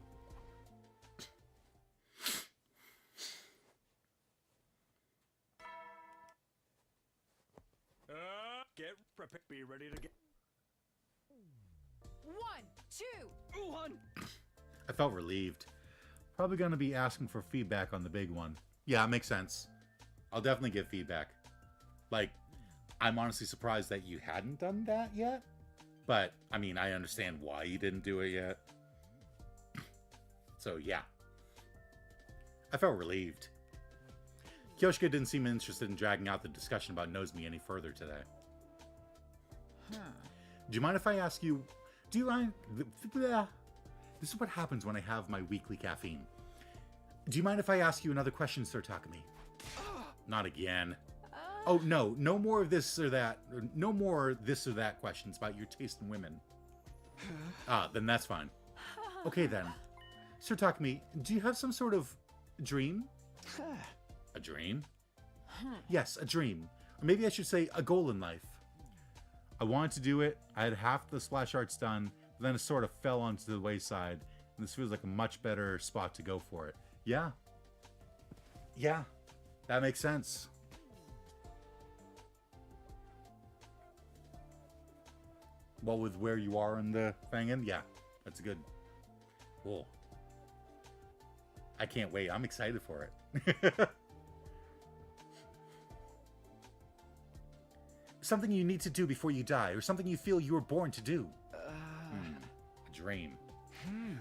Be ready to get... 1, 2. One. I felt relieved. Probably going to be asking for feedback on the big one. Yeah, it makes sense. I'll definitely give feedback. Like, I'm honestly surprised that you hadn't done that yet. But, I mean, I understand why you didn't do it yet. So, yeah. I felt relieved. Kyoshika didn't seem interested in dragging out the discussion about Nozomi any further today. Do you mind if I ask you... Do you mind... This is what happens when I have my weekly caffeine. Do you mind if I ask you another question, Sir Takumi? Not again. Oh, no. No more of this or that. No more this or that questions about your taste in women. Then that's fine. Okay, then. Sir Takumi, do you have some sort of dream? A dream? Yes, a dream. Or maybe I should say a goal in life. I wanted to do it. I had half the splash arts done, but then it sort of fell onto the wayside, and this feels like a much better spot to go for it. Yeah. Yeah, that makes sense. Well, with where you are in the thing, yeah, that's good. Cool. I can't wait. I'm excited for it. Something you need to do before you die, or something you feel you were born to do. A dream.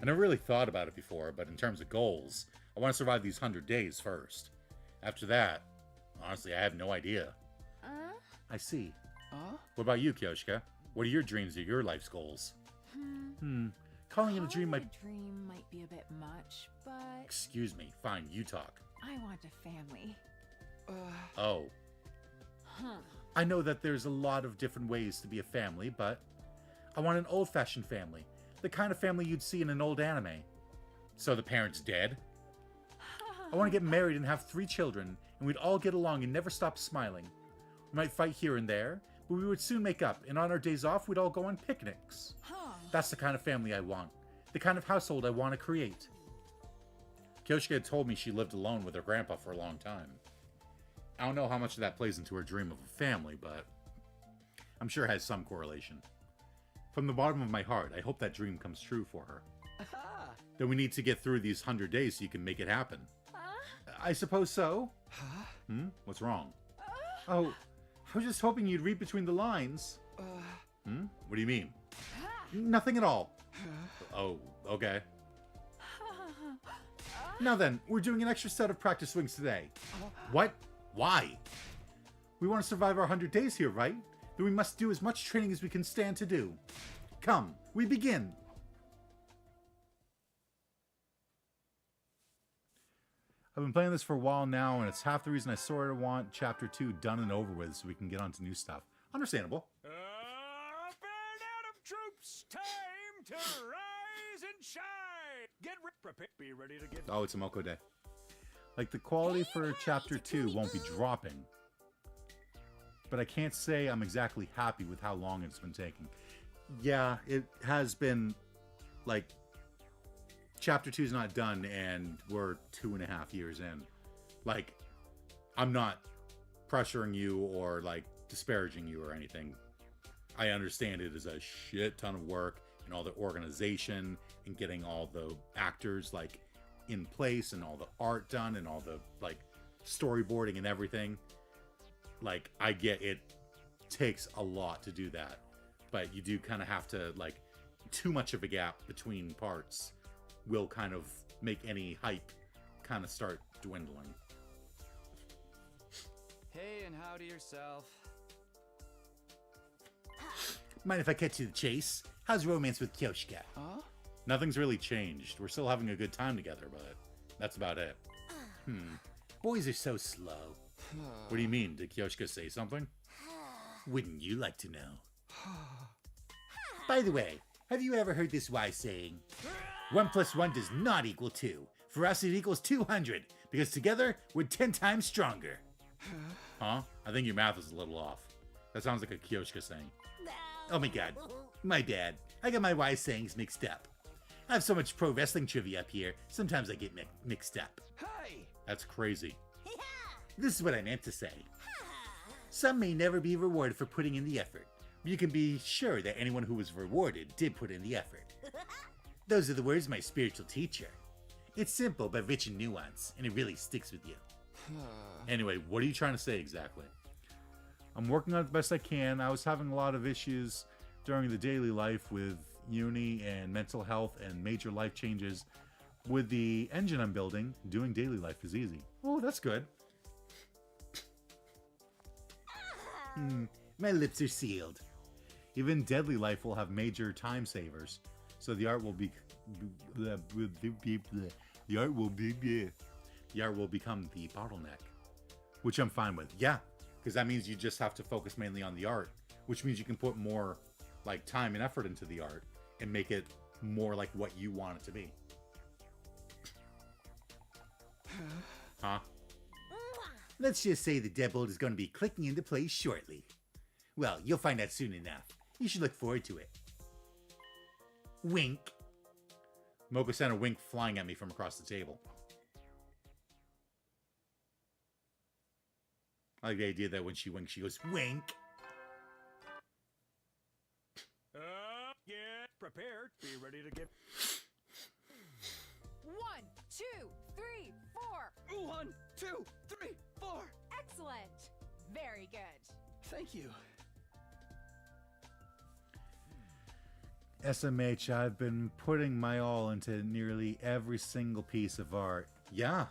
I never really thought about it before, but in terms of goals, I want to survive these 100 days first. After that, honestly, I have no idea. I see. What about you, Kyoshika? What are your dreams or your life's goals? Calling it a dream might... A dream might be a bit much, but... Excuse me. Fine, you talk. I want a family. Oh. I know that there's a lot of different ways to be a family, but I want an old-fashioned family. The kind of family you'd see in an old anime. So the parents dead? I want to get married and have 3 children, and we'd all get along and never stop smiling. We might fight here and there, but we would soon make up, and on our days off, we'd all go on picnics. That's the kind of family I want. The kind of household I want to create. Kyoshika had told me she lived alone with her grandpa for a long time. I don't know how much of that plays into her dream of a family, but I'm sure it has some correlation. From the bottom of my heart, I hope that dream comes true for her. Then we need to get through these 100 days so you can make it happen. I suppose so. What's wrong? Oh, I was just hoping you'd read between the lines. What do you mean? Nothing at all. Oh, okay. Now then, we're doing an extra set of practice swings today. What? Why? We want to survive our 100 days here, right? Then we must do as much training as we can stand to do. Come, we begin. I've been playing this for a while now, and it's half the reason I sort of want Chapter 2 done and over with so we can get on to new stuff. Understandable. Up and Adam troops, time to rise and shine. Get prepared, be ready to get... Oh, it's a Moko Day. Like, the quality for Chapter 2 won't be dropping. But I can't say I'm exactly happy with how long it's been taking. Yeah, it has been, like... Chapter 2 is not done, and we're 2.5 years in. Like, I'm not pressuring you or, like, disparaging you or anything. I understand it is a shit ton of work, and all the organization, and getting all the actors, like, in place, and all the art done, and all the, like, storyboarding and everything. Like, I get it takes a lot to do that. But you do kind of have to, like, too much of a gap between parts will kind of make any hype kind of start dwindling. Hey, and howdy yourself. Mind if I cut to the chase? How's romance with Kyoshika? Nothing's really changed. We're still having a good time together, but that's about it. Boys are so slow. What do you mean? Did Kyoshika say something? Wouldn't you like to know? By the way, have you ever heard this wise saying? 1 + 1 does not equal 2. For us, it equals 200, because together, we're 10 times stronger. Huh? I think your math is a little off. That sounds like a Kyoshika saying. Oh my god. My bad. I got my wise sayings mixed up. I have so much pro wrestling trivia up here, sometimes I get mixed up. Hey! That's crazy. This is what I meant to say. Some may never be rewarded for putting in the effort. You can be sure that anyone who was rewarded did put in the effort. Those are the words of my spiritual teacher. It's simple but rich in nuance, and it really sticks with you. Anyway, what are you trying to say exactly? I'm working on it the best I can. I was having a lot of issues during the daily life with uni and mental health and major life changes. With the engine I'm building, doing daily life is easy. Oh, that's good. My lips are sealed. Even deadly life will have major time savers, so the art will be the art will become the bottleneck, which I'm fine with. Yeah, because that means you just have to focus mainly on the art, which means you can put more like time and effort into the art and make it more like what you want it to be. Huh? Let's just say the deadbolt is going to be clicking into place shortly. Well, you'll find out soon enough. You should look forward to it. Wink. Moko sent a wink flying at me from across the table. I like the idea that when she winks, she goes, wink. Get prepared. Be ready to get... 1, 2, 3, 4. 1, 2, 3, 4. Excellent. Very good. Thank you. SMH, I've been putting my all into nearly every single piece of art. Yeah.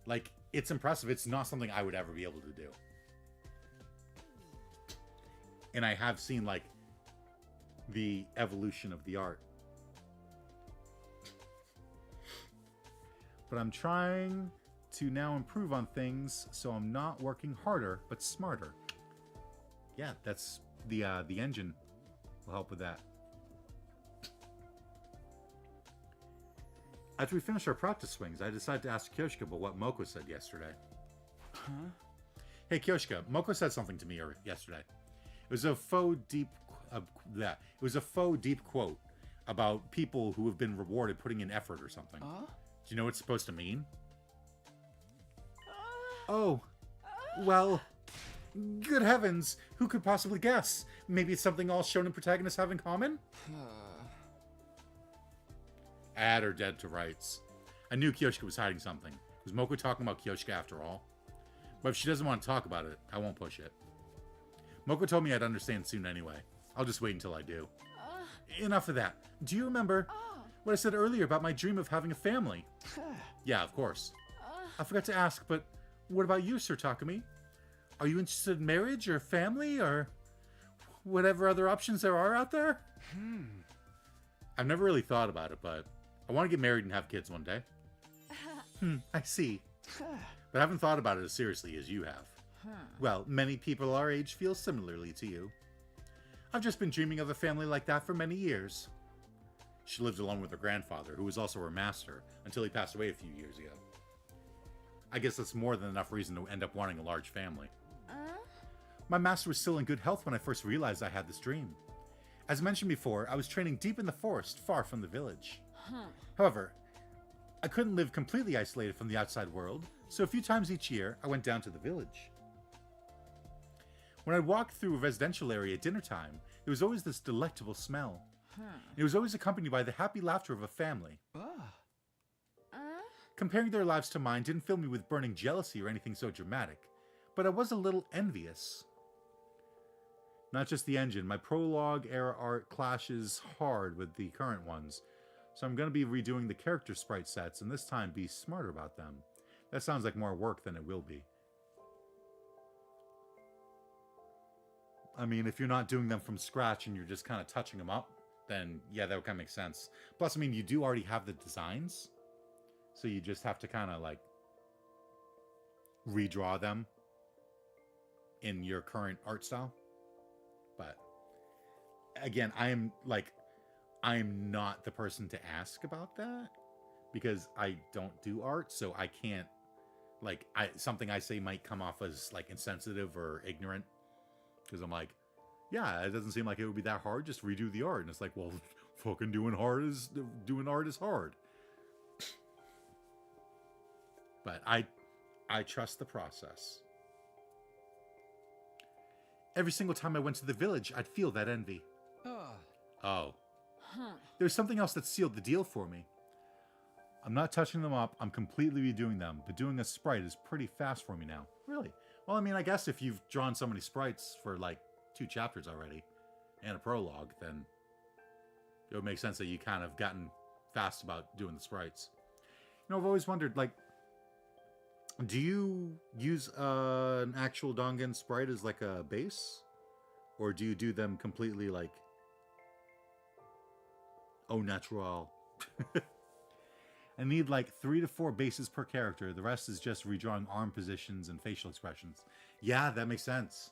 Like, it's impressive. It's not something I would ever be able to do. And I have seen, like, the evolution of the art. But I'm trying to now improve on things, so I'm not working harder, but smarter. Yeah, that's the engine will help with that. After we finish our practice swings, I decided to ask Kyoshika about what Moko said yesterday. Huh? Hey Kyoshika, Moko said something to me yesterday. It was a faux deep quote about people who have been rewarded putting in effort or something. Do you know what it's supposed to mean? Oh, well, good heavens, who could possibly guess? Maybe it's something all shonen protagonists have in common? Add or dead to rights. I knew Kyoshika was hiding something. Was Moko talking about Kyoshika after all? But if she doesn't want to talk about it, I won't push it. Moko told me I'd understand soon anyway. I'll just wait until I do. Enough of that. Do you remember what I said earlier about my dream of having a family? Yeah, of course. I forgot to ask, but what about you, Sir Takumi? Are you interested in marriage or family or whatever other options there are out there? I've never really thought about it, but I want to get married and have kids one day. I see. But I haven't thought about it as seriously as you have. Well, many people our age feel similarly to you. I've just been dreaming of a family like that for many years. She lived alone with her grandfather, who was also her master, until he passed away a few years ago. I guess that's more than enough reason to end up wanting a large family. My master was still in good health when I first realized I had this dream. As mentioned before, I was training deep in the forest, far from the village. However, I couldn't live completely isolated from the outside world, so a few times each year, I went down to the village. When I walked through a residential area at dinner time, there was always this delectable smell. It was always accompanied by the happy laughter of a family. Comparing their lives to mine didn't fill me with burning jealousy or anything so dramatic, but I was a little envious. Not just the engine, my prologue era art clashes hard with the current ones, so I'm going to be redoing the character sprite sets and this time be smarter about them. That sounds like more work than it will be. I mean, if you're not doing them from scratch and you're just kind of touching them up, then yeah, that would kind of make sense. Plus, I mean, you do already have the designs, so you just have to kind of like redraw them in your current art style. But again, I'm not the person to ask about that because I don't do art, so I can't something I say might come off as like insensitive or ignorant because I'm like, yeah, it doesn't seem like it would be that hard. Just redo the art, and it's like, well, fucking doing art is hard. But I trust the process. Every single time I went to the village, I'd feel that envy. Oh. There's something else that sealed the deal for me. I'm not touching them up. I'm completely redoing them. But doing a sprite is pretty fast for me now. Really? Well, I mean, I guess if you've drawn so many sprites for like 2 chapters already and a prologue, then it would make sense that you kind of gotten fast about doing the sprites. You know, I've always wondered, like, do you use an actual Dongan sprite as like a base? Or do you do them completely like au natural? I need like 3 to 4 bases per character. The rest is just redrawing arm positions and facial expressions. Yeah, that makes sense.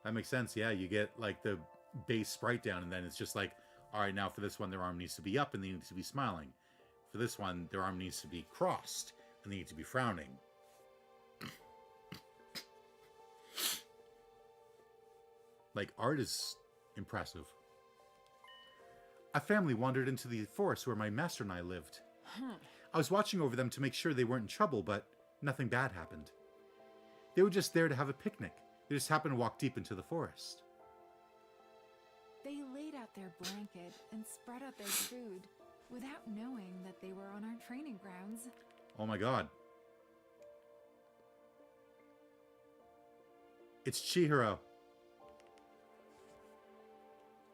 That makes sense. Yeah, you get like the base sprite down, and then it's just like, all right, now for this one, their arm needs to be up and they need to be smiling. For this one, their arm needs to be crossed and they need to be frowning. Like, art is impressive. A family wandered into the forest where my master and I lived. I was watching over them to make sure they weren't in trouble, but nothing bad happened. They were just there to have a picnic. They just happened to walk deep into the forest. They laid out their blanket and spread out their food without knowing that they were on our training grounds. Oh my god. It's Chihiro.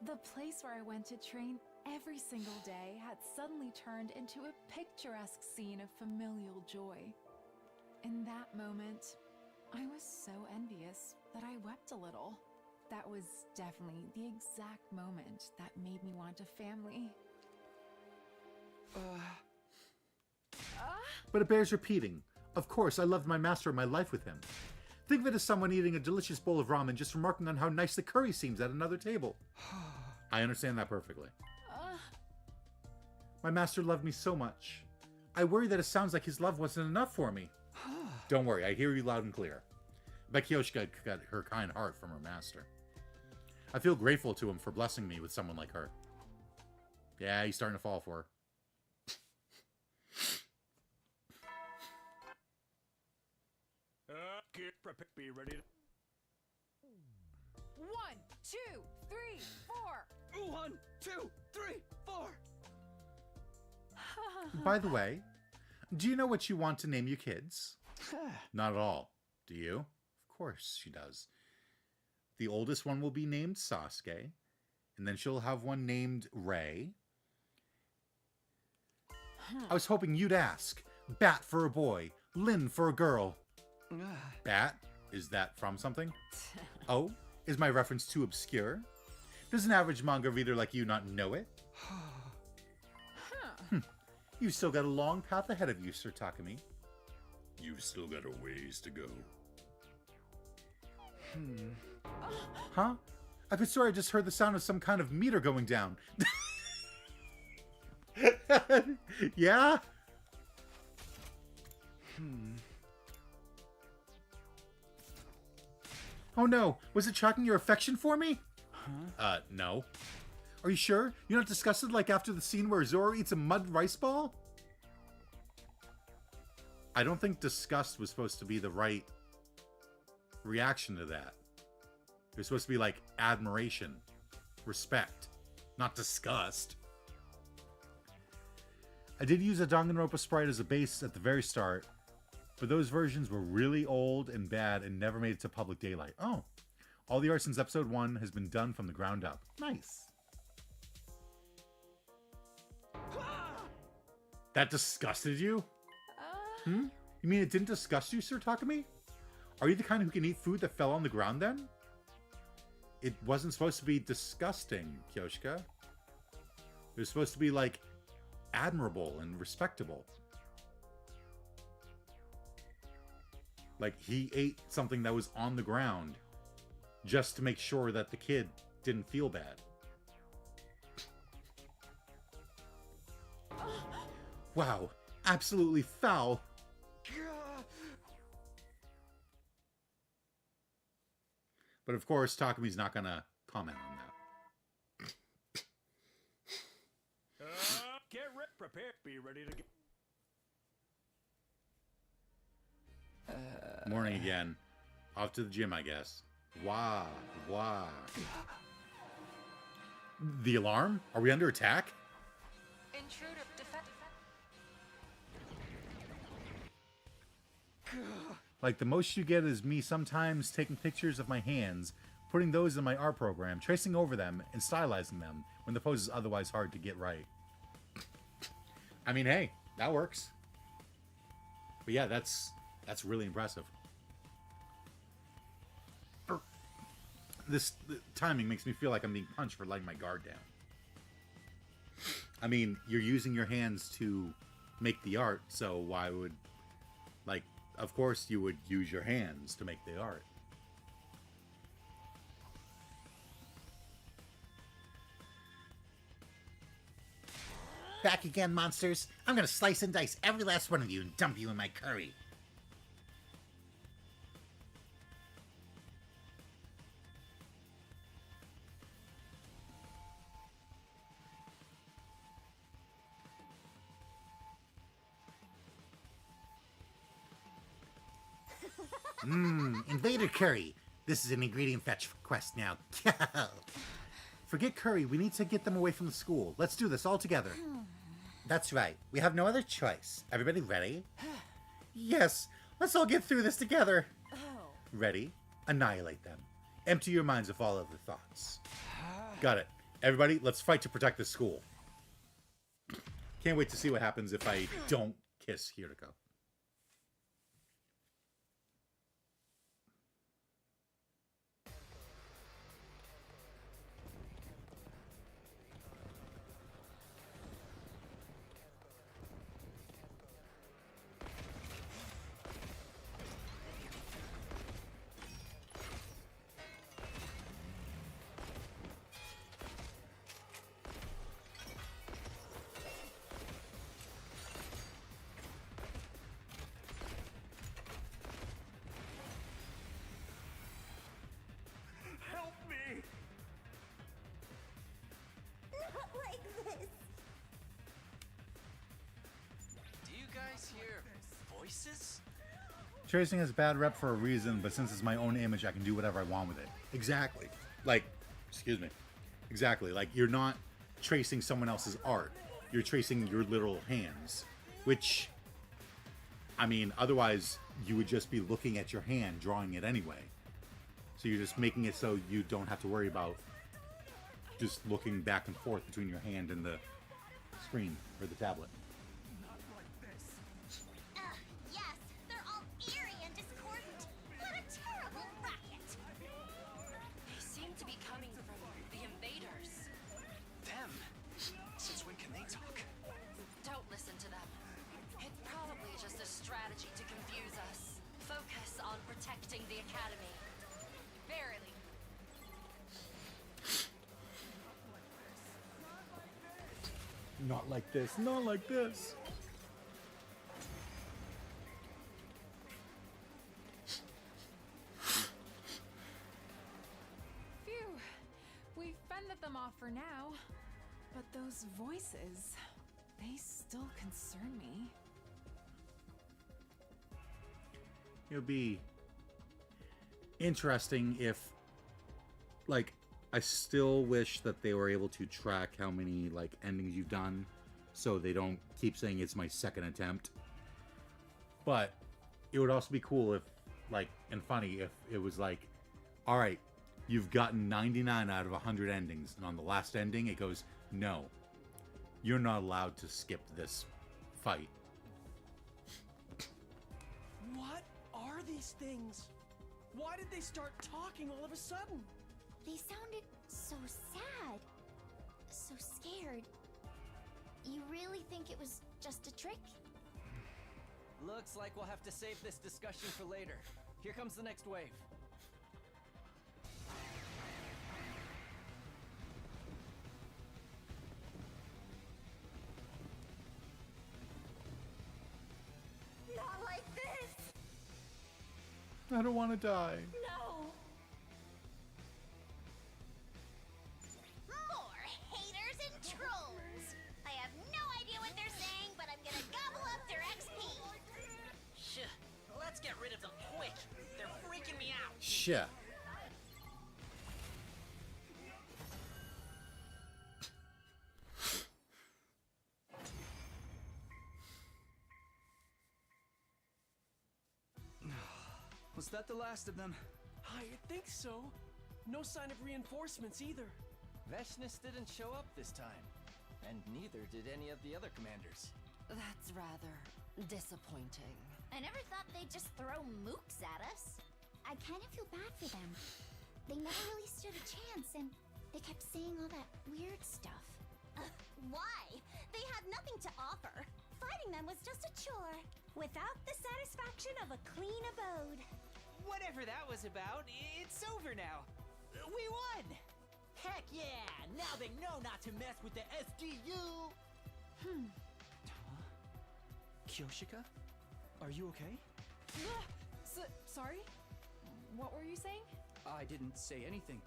The place where I went to train every single day had suddenly turned into a picturesque scene of familial joy. In that moment, I was so envious that I wept a little. That was definitely the exact moment that made me want a family. But it bears repeating. Of course, I loved my master and my life with him. Think of it as someone eating a delicious bowl of ramen just remarking on how nice the curry seems at another table. I understand that perfectly. My master loved me so much. I worry that it sounds like his love wasn't enough for me. Don't worry, I hear you loud and clear. I bet Kyoshika got her kind heart from her master. I feel grateful to him for blessing me with someone like her. Yeah, he's starting to fall for her. Get prepared. Be ready to... 1, 2, 3, 4. 1, 2, 3, 4. By the way, do you know what you want to name your kids? Not at all. Do you? Of course she does. The oldest one will be named Sasuke, and then she'll have one named Rei. I was hoping you'd ask. Bat for a boy, Lin for a girl. Bat? Is that from something? Oh? Is my reference too obscure? Does an average manga reader like you not know it? You've still got a long path ahead of you, Sir Takumi. You've still got a ways to go. Huh? I could swear I just heard the sound of some kind of meter going down. Yeah? Oh no, was it tracking your affection for me? No. Are you sure? You're not disgusted like after the scene where Zoro eats a mud rice ball? I don't think disgust was supposed to be the right reaction to that. It was supposed to be like admiration, respect, not disgust. I did use a Danganronpa sprite as a base at the very start, but those versions were really old and bad and never made it to public daylight. Oh, all the art since episode 1 has been done from the ground up. Nice. That disgusted you? You mean it didn't disgust you, Sir Takumi? Are you the kind who can eat food that fell on the ground then? It wasn't supposed to be disgusting, Kyoshika. It was supposed to be, like, admirable and respectable. Like, he ate something that was on the ground just to make sure that the kid didn't feel bad. Wow, absolutely foul. But of course, Takumi's not gonna comment on that. Get ready, prepare, be ready to get... Morning again. Off to the gym, I guess. Wah, wah. The alarm? Are we under attack? Intruder defend. Like, the most you get is me sometimes taking pictures of my hands, putting those in my art program, tracing over them, and stylizing them when the pose is otherwise hard to get right. I mean, hey, that works. But yeah, that's really impressive. This timing makes me feel like I'm being punched for letting my guard down. I mean, you're using your hands to make the art, so why would... Like, of course you would use your hands to make the art. Back again, monsters. I'm gonna slice and dice every last one of you and dump you in my curry. Invader curry. This is an ingredient fetch quest now. Forget curry, we need to get them away from the school. Let's do this all together. That's right. We have no other choice. Everybody ready? Yes, let's all get through this together. Ready? Annihilate them. Empty your minds of all other thoughts. Got it. Everybody, let's fight to protect the school. Can't wait to see what happens if I don't kiss Hiriko. Help me! Not like this. Do you guys hear voices? Tracing has bad rep for a reason, but since it's my own image, I can do whatever I want with it. Exactly. Like, excuse me. Exactly. Like, you're not tracing someone else's art. You're tracing your literal hands. Which, I mean, otherwise, you would just be looking at your hand, drawing it anyway. So you're just making it so you don't have to worry about just looking back and forth between your hand and the screen or the tablet. Yes, they're all eerie and discordant. What a terrible racket. They seem to be coming from the invaders. Them? Since when can they talk? Don't listen to them. It's probably just a strategy to confuse us. Focus on protecting the academy. Verily. Not like this. Not like this. Phew. We've fended them off for now. But those voices, they still concern me. It would be interesting if, like, I still wish that they were able to track how many, like, endings you've done, so they don't keep saying it's my second attempt. But it would also be cool if, like, and funny if it was like, all right, you've gotten 99 out of 100 endings, and on the last ending it goes, no, you're not allowed to skip this fight. What are these things? Why did they start talking all of a sudden? They sounded so sad. So scared. You really think it was just a trick? Looks like we'll have to save this discussion for later. Here comes the next wave. Not like this! I don't want to die. No! More haters and trolls! I have no idea what they're saying, but I'm gonna gobble up their XP! Shh. Let's get rid of them quick. They're freaking me out. Gotcha. Was that the last of them? I think so. No sign of reinforcements either. Veshnus didn't show up this time. And neither did any of the other commanders. That's rather disappointing. I never thought they'd just throw mooks at us. I kind of feel bad for them. They never really stood a chance, and they kept saying all that weird stuff. Why? They had nothing to offer. Fighting them was just a chore, without the satisfaction of a clean abode. Whatever that was about, it's over now. We won! Heck yeah! Now they know not to mess with the SGU! Kyoshika? Are you okay? Sorry? What were you saying? I didn't say anything.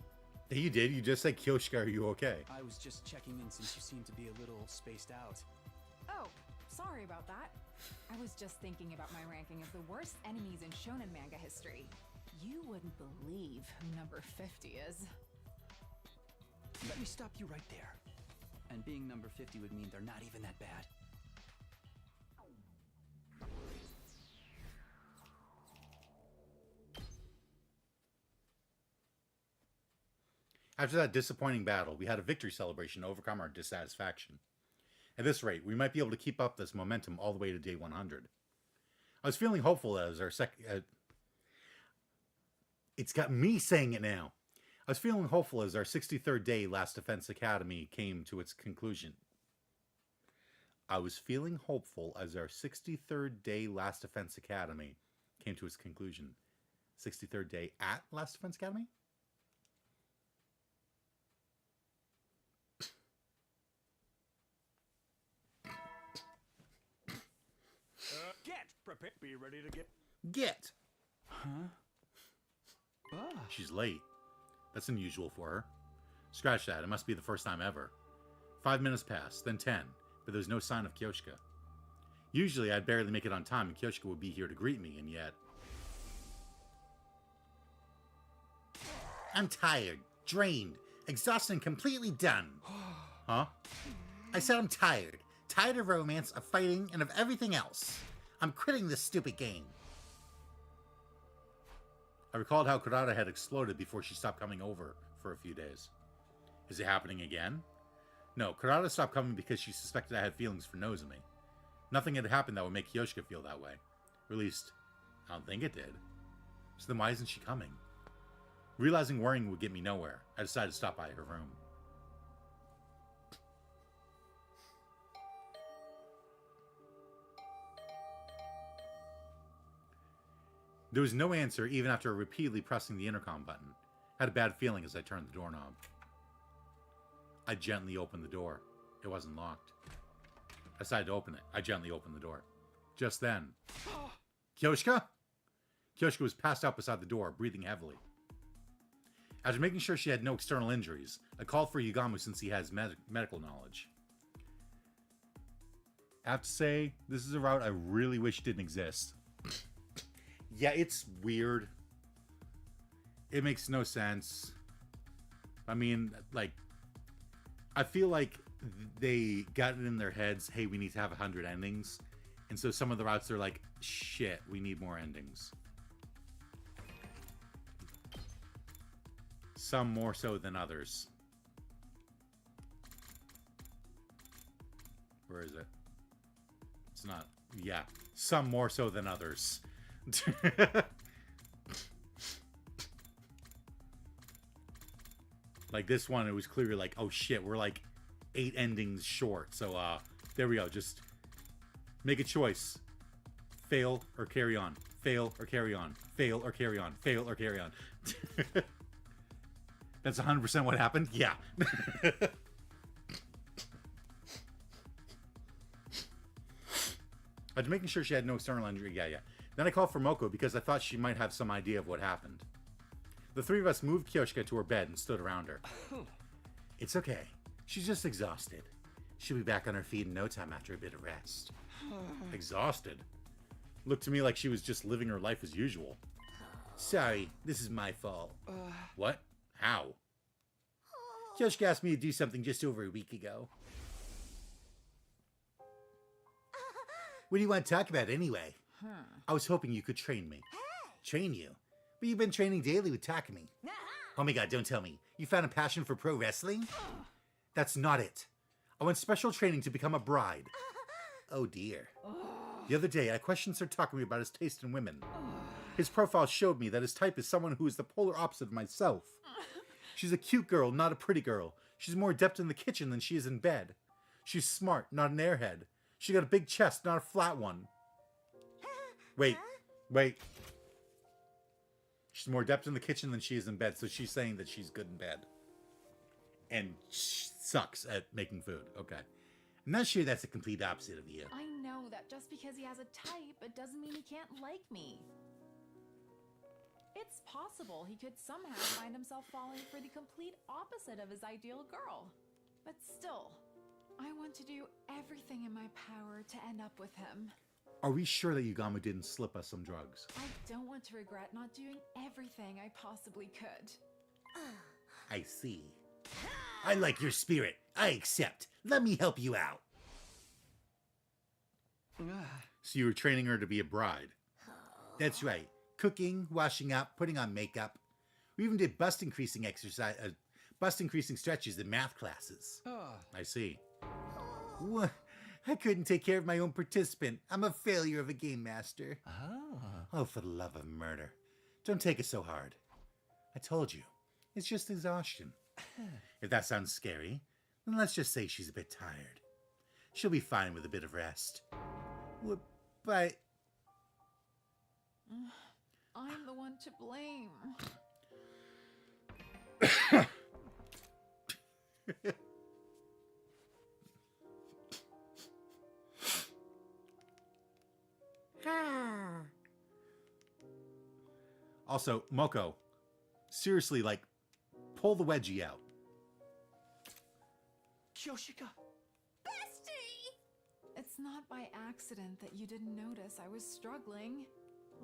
You did. You just said, Kyoshika, are you okay? I was just checking in since you seem to be a little spaced out. Oh, sorry about that. I was just thinking about my ranking of the worst enemies in shonen manga history. You wouldn't believe who number 50 is. Let me stop you right there. And being number 50 would mean they're not even that bad. After that disappointing battle, we had a victory celebration to overcome our dissatisfaction. At this rate, we might be able to keep up this momentum all the way to day 100. I was feeling hopeful as our it's got me saying it now. I was feeling hopeful as our 63rd day Last Defense Academy came to its conclusion. I was feeling hopeful as our 63rd day Last Defense Academy came to its conclusion. 63rd day at Last Defense Academy? Get prepared. Be ready to get. Get! Huh? Ah. She's late. That's unusual for her. Scratch that. It must be the first time ever. 5 minutes passed, then 10, but there was no sign of Kyoshika. Usually, I'd barely make it on time and Kyoshika would be here to greet me, and yet... I'm tired, drained, exhausted, and completely done. Huh? I said I'm tired. Tired of romance, of fighting, and of everything else. I'm quitting this stupid game. I recalled how Kurata had exploded before she stopped coming over for a few days. Is it happening again? No, Kurata stopped coming because she suspected I had feelings for Nozomi. Nothing had happened that would make Kyoshika feel that way. Or at least, I don't think it did. So then why isn't she coming? Realizing worrying would get me nowhere, I decided to stop by her room. There was no answer even after repeatedly pressing the intercom button. I had a bad feeling as I turned the doorknob. I gently opened the door. It wasn't locked. I decided to open it. I gently opened the door. Just then... Kyoshika? Kyoshika was passed out beside the door, breathing heavily. After making sure she had no external injuries, I called for Yugamu since he has medical knowledge. I have to say, this is a route I really wish didn't exist. Yeah, it's weird. It makes no sense. I mean, like, I feel like they got it in their heads, hey, we need to have 100 endings. And so some of the routes are like, shit, we need more endings. Some more so than others. Where is it? It's not. Yeah. Some more so than others. Like this one, it was clearly like, oh shit, we're like 8 endings short. So there we go. Just make a choice. Fail or carry on. Fail or carry on. Fail or carry on. Fail or carry on. That's 100% what happened? Yeah. I was making sure she had no external injury. Yeah. Then I called for Moko because I thought she might have some idea of what happened. The three of us moved Kyoshika to her bed and stood around her. It's okay. She's just exhausted. She'll be back on her feet in no time after a bit of rest. Exhausted? Looked to me like she was just living her life as usual. Sorry, this is my fault. What? How? Kyoshika asked me to do something just over a week ago. What do you want to talk about anyway? I was hoping you could train me. Train you? But you've been training daily with Takumi. Oh my god, don't tell me. You found a passion for pro wrestling? That's not it. I want special training to become a bride. Oh dear. The other day, I questioned Sir Takumi about his taste in women. His profile showed me that his type is someone who is the polar opposite of myself. She's a cute girl, not a pretty girl. She's more adept in the kitchen than she is in bed. She's smart, not an airhead. She got a big chest, not a flat one. Wait. She's more adept in the kitchen than she is in bed, so she's saying that she's good in bed. And sucks at making food. Okay. I'm not sure that's the complete opposite of you. I know that just because he has a type, it doesn't mean he can't like me. It's possible he could somehow find himself falling for the complete opposite of his ideal girl. But still, I want to do everything in my power to end up with him. Are we sure that Yugamo didn't slip us some drugs? I don't want to regret not doing everything I possibly could. I see. I like your spirit. I accept. Let me help you out. So you were training her to be a bride? That's right. Cooking, washing up, putting on makeup. We even did bust increasing stretches in math classes. I see. What? I couldn't take care of my own participant. I'm a failure of a game master. Oh, for the love of murder. Don't take it so hard. I told you. It's just exhaustion. If that sounds scary, then let's just say she's a bit tired. She'll be fine with a bit of rest. But... I'm the one to blame. Also, Moko, seriously, like, pull the wedgie out. Kyoshika! It's not by accident that you didn't notice I was struggling.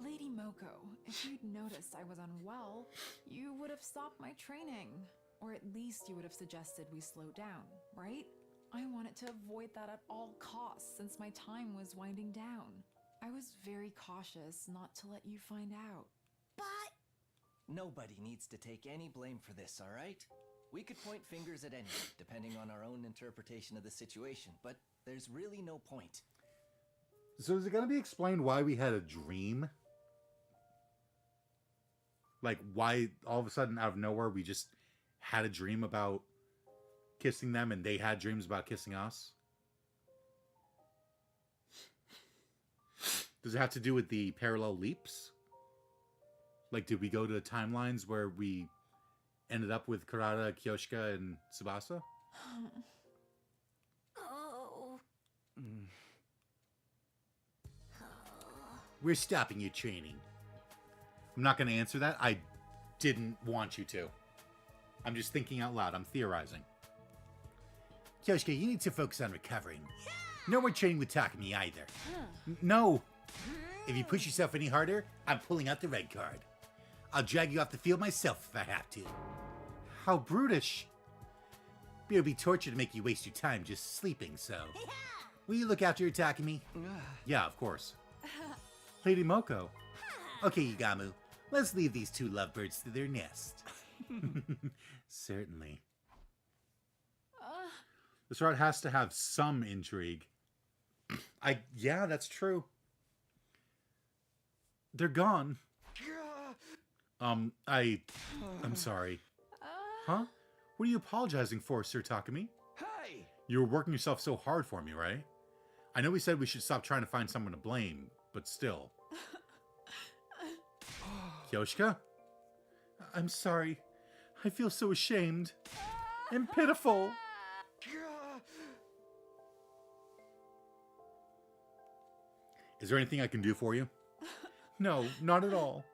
Lady Moko, if you'd noticed I was unwell, you would have stopped my training. Or at least you would have suggested we slow down, right? I wanted to avoid that at all costs since my time was winding down. I was very cautious not to let you find out. Nobody needs to take any blame for this, all right? We could point fingers at anyone, depending on our own interpretation of the situation, but there's really no point. So is it going to be explained why we had a dream? Like, why all of a sudden, out of nowhere, we just had a dream about kissing them and they had dreams about kissing us? Does it have to do with the parallel leaps? Like, did we go to timelines where we ended up with Karada, Kyoshika, and Tsubasa? We're stopping your training. I'm not going to answer that. I didn't want you to. I'm just thinking out loud. I'm theorizing. Kyoshika, you need to focus on recovering. No more training with Takumi either. No. If you push yourself any harder, I'm pulling out the red card. I'll drag you off the field myself if I have to. How brutish. It'll be torture to make you waste your time just sleeping, so... Will you look after your Takumi? Yeah, of course. Lady Moko. Okay, Yugamu. Let's leave these two lovebirds to their nest. Certainly. This route has to have some intrigue. Yeah, that's true. They're gone. I'm sorry. Huh? What are you apologizing for, Sir Takumi? Hey! You were working yourself so hard for me, right? I know we said we should stop trying to find someone to blame, but still. Kyoshika? I'm sorry. I feel so ashamed and pitiful. Is there anything I can do for you? No, not at all.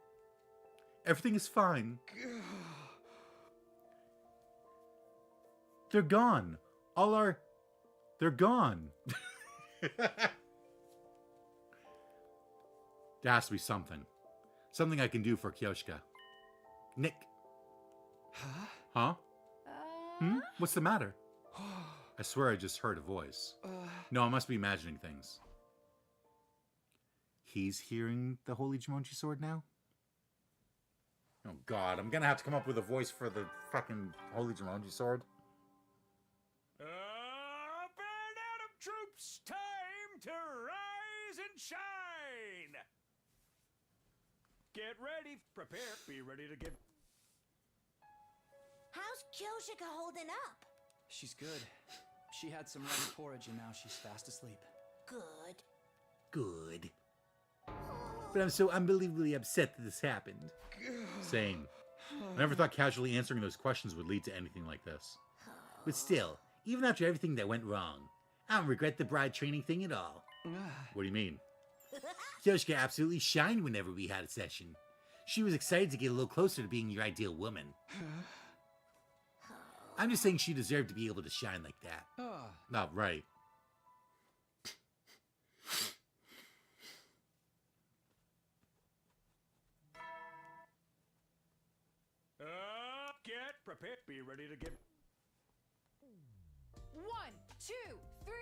Everything is fine. They're gone. They're gone. There has to be something. Something I can do for Kyoshka. Nick. Huh? What's the matter? I swear I just heard a voice. No, I must be imagining things. He's hearing the Holy Jumonji Sword now? Oh god, I'm gonna have to come up with a voice for the fucking Holy Jumonji Sword. Up and Atom troops, time to rise and shine! Get ready, prepare, be ready to give... How's Kyoshika holding up? She's good. She had some runny porridge and now she's fast asleep. Good. Good. But I'm so unbelievably upset that this happened. Same. I never thought casually answering those questions would lead to anything like this. But still, even after everything that went wrong, I don't regret the bride training thing at all. What do you mean? Kyoshika absolutely shined whenever we had a session. She was excited to get a little closer to being your ideal woman. I'm just saying she deserved to be able to shine like that. Oh, right. Get prepared, be ready to give... 1, 2, 3,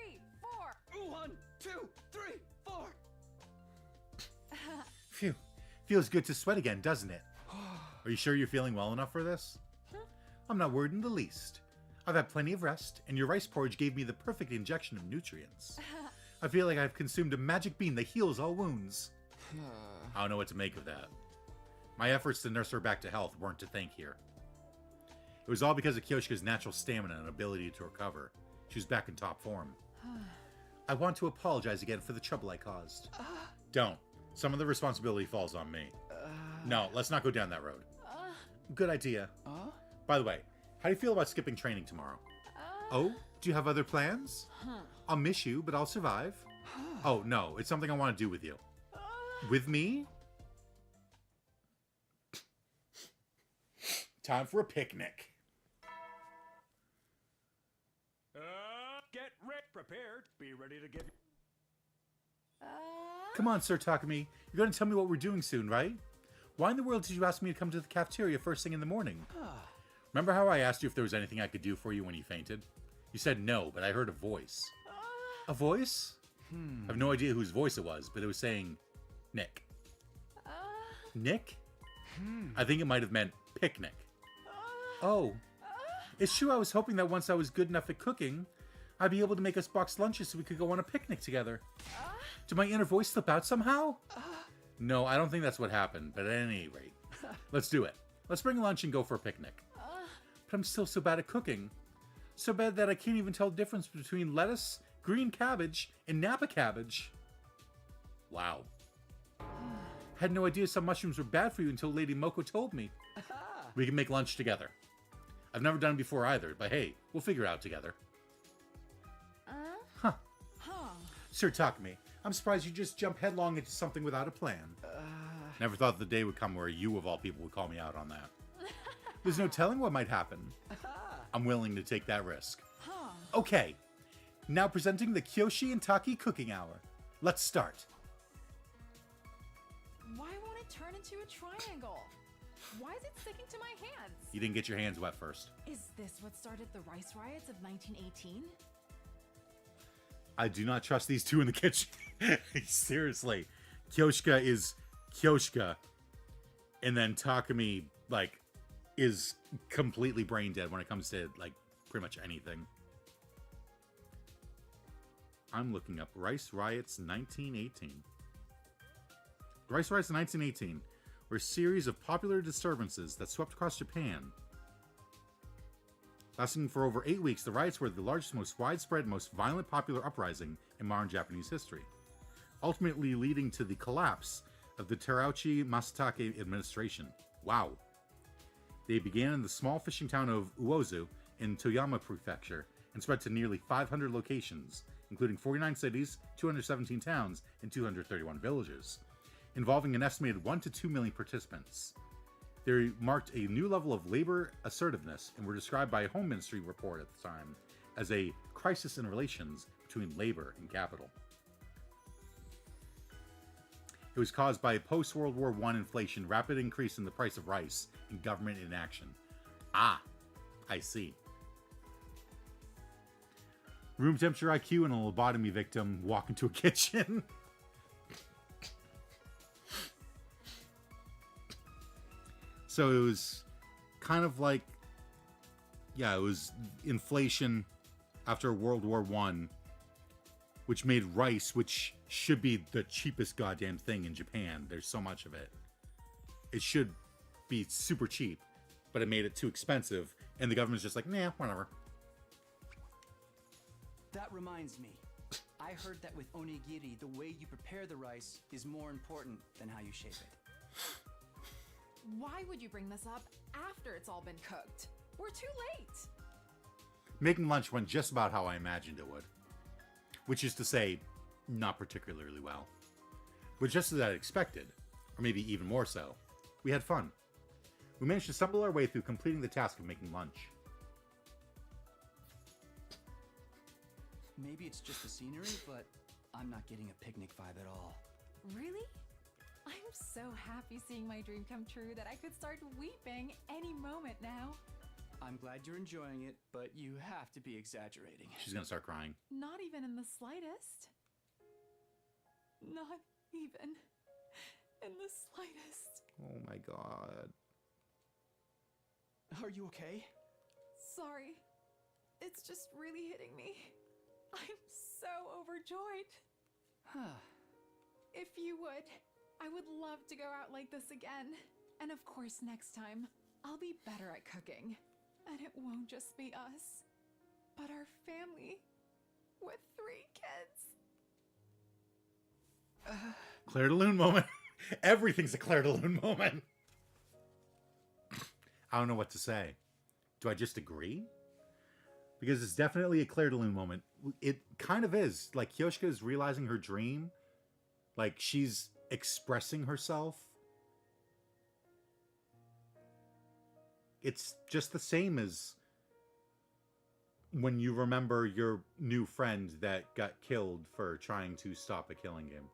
4. 1, 2, 3, 4. Phew. Feels good to sweat again, doesn't it? Are you sure you're feeling well enough for this? I'm not worried in the least. I've had plenty of rest, and your rice porridge gave me the perfect injection of nutrients. I feel like I've consumed a magic bean that heals all wounds. I don't know what to make of that. My efforts to nurse her back to health weren't to thank here. It was all because of Kyoshika's natural stamina and ability to recover. She was back in top form. I want to apologize again for the trouble I caused. Don't. Some of the responsibility falls on me. No, let's not go down that road. Good idea. By the way, how do you feel about skipping training tomorrow? Oh, do you have other plans? I'll miss you, but I'll survive. Oh, no, it's something I want to do with you. With me? Time for a picnic. Get ready, prepared, be ready to give... Come on, Sir Takumi. You're going to tell me what we're doing soon, right? Why in the world did you ask me to come to the cafeteria first thing in the morning? Remember how I asked you if there was anything I could do for you when you fainted? You said no, but I heard a voice. A voice? I have no idea whose voice it was, but it was saying, Nick. Nick? I think it might have meant picnic. Oh. It's true I was hoping that once I was good enough at cooking, I'd be able to make us boxed lunches so we could go on a picnic together. Did my inner voice slip out somehow? No, I don't think that's what happened, but at any rate, let's do it. Let's bring lunch and go for a picnic. But I'm still so bad at cooking. So bad that I can't even tell the difference between lettuce, green cabbage, and Napa cabbage. Wow. Had no idea some mushrooms were bad for you until Lady Moko told me. We can make lunch together. I've never done it before either, but hey, we'll figure it out together. Sir Takumi, I'm surprised you just jump headlong into something without a plan. Never thought the day would come where you, of all people, would call me out on that. There's no telling what might happen. I'm willing to take that risk. Okay, now presenting the Kyoshi and Taki cooking hour. Let's start. Why won't it turn into a triangle? Why is it sticking to my hands? You didn't get your hands wet first. Is this what started the rice riots of 1918? I do not trust these two in the kitchen. Seriously. Kyoshika is Kyoshika. And then Takumi, like, is completely brain dead when it comes to, like, pretty much anything. I'm looking up Rice Riots 1918. The Rice Riots 1918 were a series of popular disturbances that swept across Japan. Lasting for over 8 weeks, the riots were the largest, most widespread, most violent popular uprising in modern Japanese history, ultimately leading to the collapse of the Terauchi Masatake administration. Wow. They began in the small fishing town of Uozu in Toyama Prefecture and spread to nearly 500 locations, including 49 cities, 217 towns, and 231 villages, involving an estimated 1 to 2 million participants. They marked a new level of labor assertiveness and were described by a Home Ministry report at the time as a crisis in relations between labor and capital. It was caused by post-World War I inflation, rapid increase in the price of rice, and government inaction. Ah, I see. Room temperature IQ and a lobotomy victim walk into a kitchen. So it was kind of like, yeah, it was inflation after World War I, which made rice, which should be the cheapest goddamn thing in Japan. There's so much of it. It should be super cheap, but it made it too expensive, and the government's just like, nah, whatever. That reminds me. I heard that with onigiri, the way you prepare the rice is more important than how you shape it. Why would you bring this up after it's all been cooked? We're too late. Making lunch went just about how I imagined it would. Which is to say, not particularly well. But just as I expected, or maybe even more so, we had fun. We managed to stumble our way through completing the task of making lunch. Maybe it's just the scenery, but I'm not getting a picnic vibe at all. Really? I'm so happy seeing my dream come true that I could start weeping any moment now. I'm glad you're enjoying it, but you have to be exaggerating. She's gonna start crying. Not even in the slightest. Not even in the slightest. Oh my god. Are you okay? Sorry. It's just really hitting me. I'm so overjoyed. Huh. If you would, I would love to go out like this again. And of course, next time, I'll be better at cooking. And it won't just be us, but our family with 3 kids. Claire de Lune moment. Everything's a Claire de Lune moment. I don't know what to say. Do I just agree? Because it's definitely a Claire de Lune moment. It kind of is. Like, Kyoshka is realizing her dream. Like, she's expressing herself. It's just the same as when you remember your new friend that got killed for trying to stop a killing game.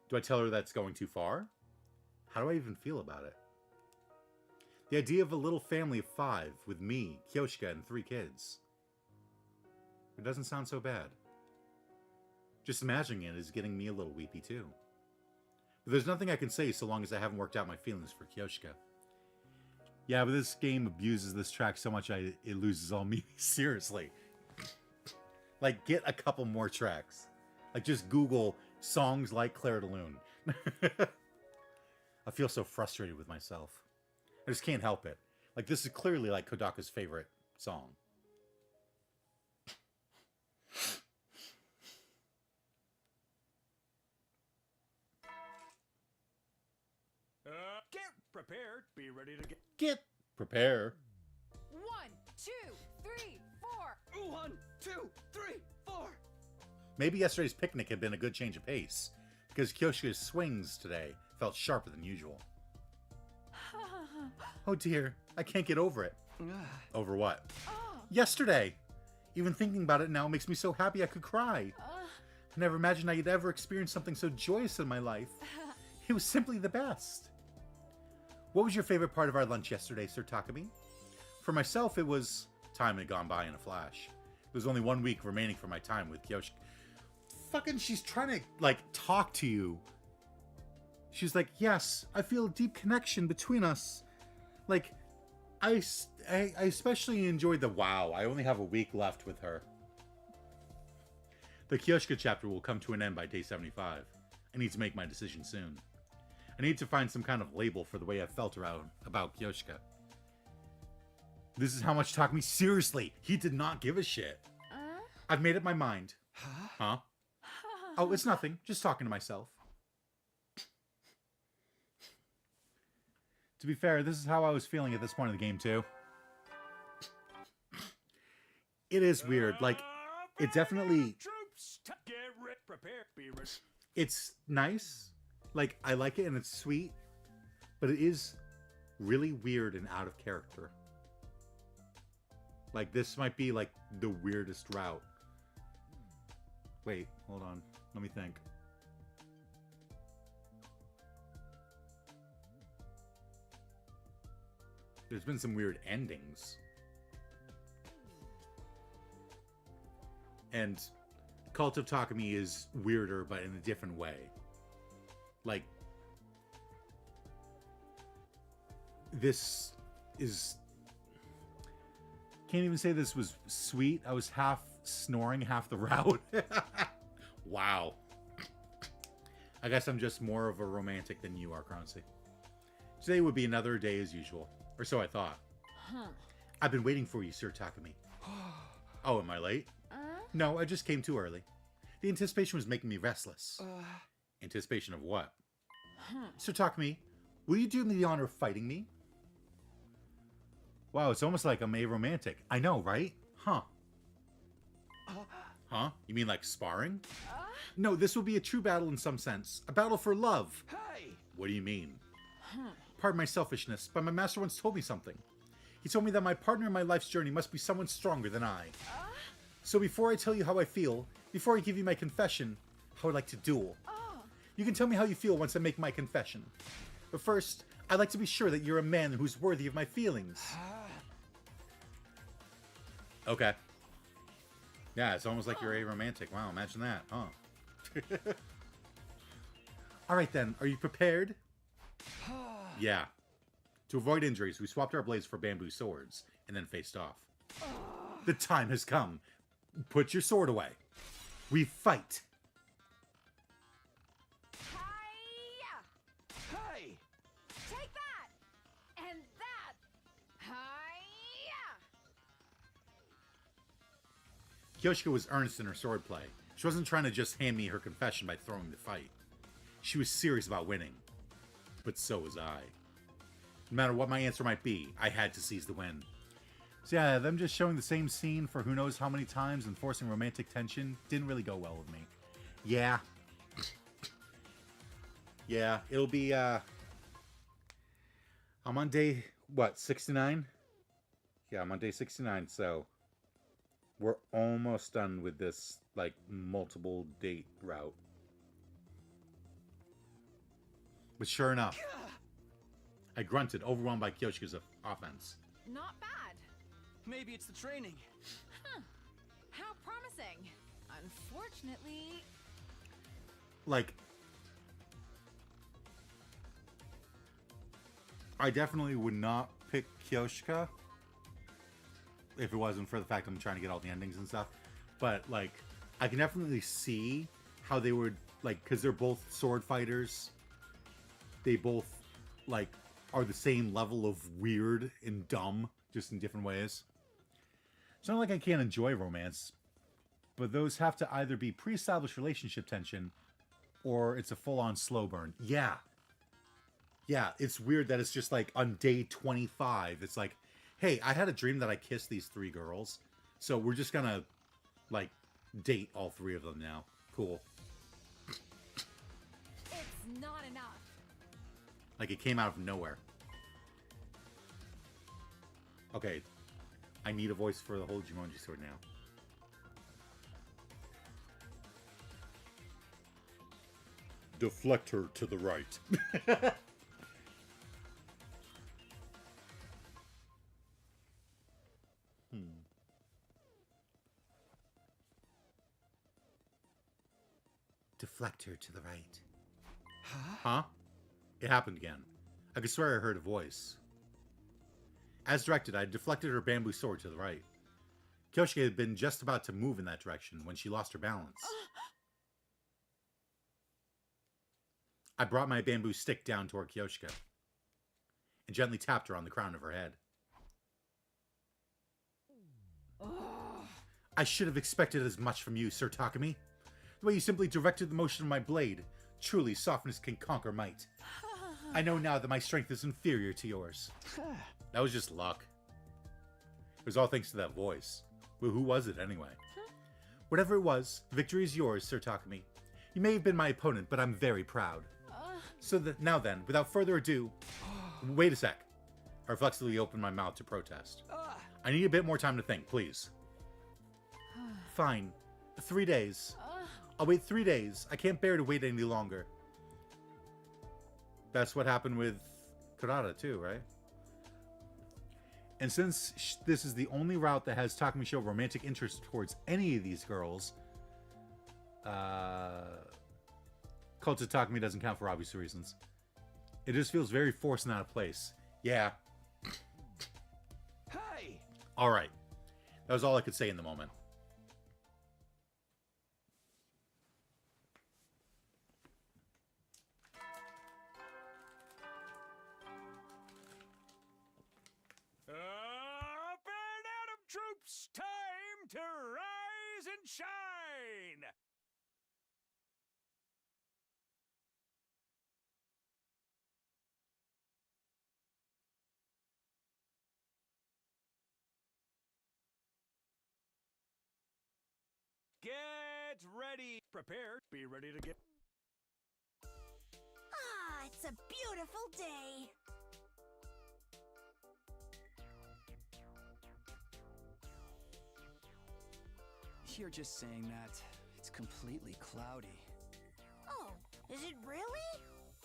Do I tell her that's going too far? How do I even feel about it? The idea of a little family of 5 with me, Kyoshka, and 3 kids. It doesn't sound so bad. Just imagining it is getting me a little weepy too. But there's nothing I can say so long as I haven't worked out my feelings for Kyoshka. Yeah, but this game abuses this track so much it loses all meaning. Seriously. Like, get a couple more tracks. Like, just Google songs like Claire de Lune. I feel so frustrated with myself. I just can't help it. Like, this is clearly like Kodaka's favorite song. Get prepared. Be ready to Get prepare. 1, 2, 3, 4. 1, 2, 3, 4. Maybe yesterday's picnic had been a good change of pace, because Kyoshka's swings today felt sharper than usual. Oh dear, I can't get over it. Over what? Yesterday! Even thinking about it now makes me so happy I could cry. I never imagined I'd ever experience something so joyous in my life. It was simply the best. What was your favorite part of our lunch yesterday, Sir Takumi? For myself, it was... Time had gone by in a flash. There was only 1 week remaining for my time with Kyoshka. Fucking, she's trying to, like, talk to you. She's like, yes, I feel a deep connection between us. Like, I especially enjoyed the wow, I only have a week left with her. The Kyoshka chapter will come to an end by day 75. I need to make my decision soon. I need to find some kind of label for the way I felt about Kyoshka. This is how much Takumi... Seriously, he did not give a shit. I've made up my mind. Huh? Oh, it's nothing. Just talking to myself. To be fair, this is how I was feeling at this point in the game, too. It is weird. Like, it definitely... Troops, get prepared. Be ready. It's nice. Like, I like it and it's sweet. But it is really weird and out of character. Like, this might be, like, the weirdest route. Wait, hold on. Let me think. There's been some weird endings. And Cult of Takumi is weirder, but in a different way. Like, this is... Can't even say this was sweet. I was half snoring half the route. Wow. I guess I'm just more of a romantic than you are, Croncy. Today would be another day as usual. Or so I thought. I've been waiting for you, Sir Takumi. Oh, am I late? No, I just came too early. The anticipation was making me restless. Anticipation of what? Sir Takumi, will you do me the honor of fighting me? Wow, it's almost like I'm aromantic. I know, right? Huh? Huh? You mean like sparring? No, this will be a true battle in some sense. A battle for love. Hey! What do you mean? Pardon my selfishness, but my master once told me something. He told me that my partner in my life's journey must be someone stronger than I. So before I tell you how I feel, before I give you my confession, I would like to duel. You can tell me how you feel once I make my confession. But first, I'd like to be sure that you're a man who's worthy of my feelings. Okay. Yeah, it's almost like you're aromantic. Wow, imagine that, huh? Alright then, are you prepared? Yeah. To avoid injuries, we swapped our blades for bamboo swords, and then faced off. The time has come. Put your sword away. We fight. Hey! Take that! And that! Hi-ya! Kyoshika was earnest in her swordplay. She wasn't trying to just hand me her confession by throwing the fight. She was serious about winning. But so was I. No matter what my answer might be, I had to seize the win. So yeah, them just showing the same scene for who knows how many times and forcing romantic tension didn't really go well with me. Yeah. Yeah, it'll be, I'm on day, what, 69? Yeah, I'm on day 69, so we're almost done with this, like, multiple date route. But sure enough, I grunted, overwhelmed by Kyoshika's offense. Not bad. Maybe it's the training. How promising. Unfortunately... Like, I definitely would not pick Kyoshika if it wasn't for the fact I'm trying to get all the endings and stuff. But, like, I can definitely see how they would, like, because they're both sword fighters. They both, like, are the same level of weird and dumb, just in different ways. It's not like I can't enjoy romance, but those have to either be pre-established relationship tension or it's a full-on slow burn. Yeah. Yeah, it's weird that it's just like on day 25, it's like, hey, I had a dream that I kissed these 3 girls, so we're just gonna, like, date all 3 of them now. Cool. It's not enough. Like, it came out of nowhere. Okay. I need a voice for the whole Jumonji sword now. Deflect her to the right. Deflect her to the right. Huh? It happened again. I could swear I heard a voice. As directed, I deflected her bamboo sword to the right. Kyoshika had been just about to move in that direction when she lost her balance. I brought my bamboo stick down toward Kyoshika and gently tapped her on the crown of her head. I should have expected as much from you, Sir Takumi. The way you simply directed the motion of my blade. Truly, softness can conquer might. I know now that my strength is inferior to yours. That was just luck. It was all thanks to that voice. Well, who was it anyway? Whatever it was, victory is yours, Sir Takumi. You may have been my opponent, but I'm very proud. So that now then, without further ado... Wait a sec. I reflexively opened my mouth to protest. I need a bit more time to think, please. Fine. 3 days. I'll wait 3 days. I can't bear to wait any longer. That's what happened with Kurata too, right? And since this is the only route that has Takumi show romantic interest towards any of these girls, Cult of Takumi doesn't count for obvious reasons. It just feels very forced and out of place. Yeah. Hey! Alright. That was all I could say in the moment. Up and Atom troops! Time to rise and shine! Get ready. Prepare. Be ready to get... Ah, it's a beautiful day. You're just saying that. It's completely cloudy. Oh, is it really?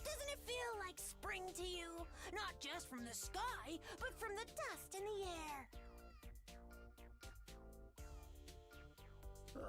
Doesn't it feel like spring to you? Not just from the sky, but from the dust in the air. Ah.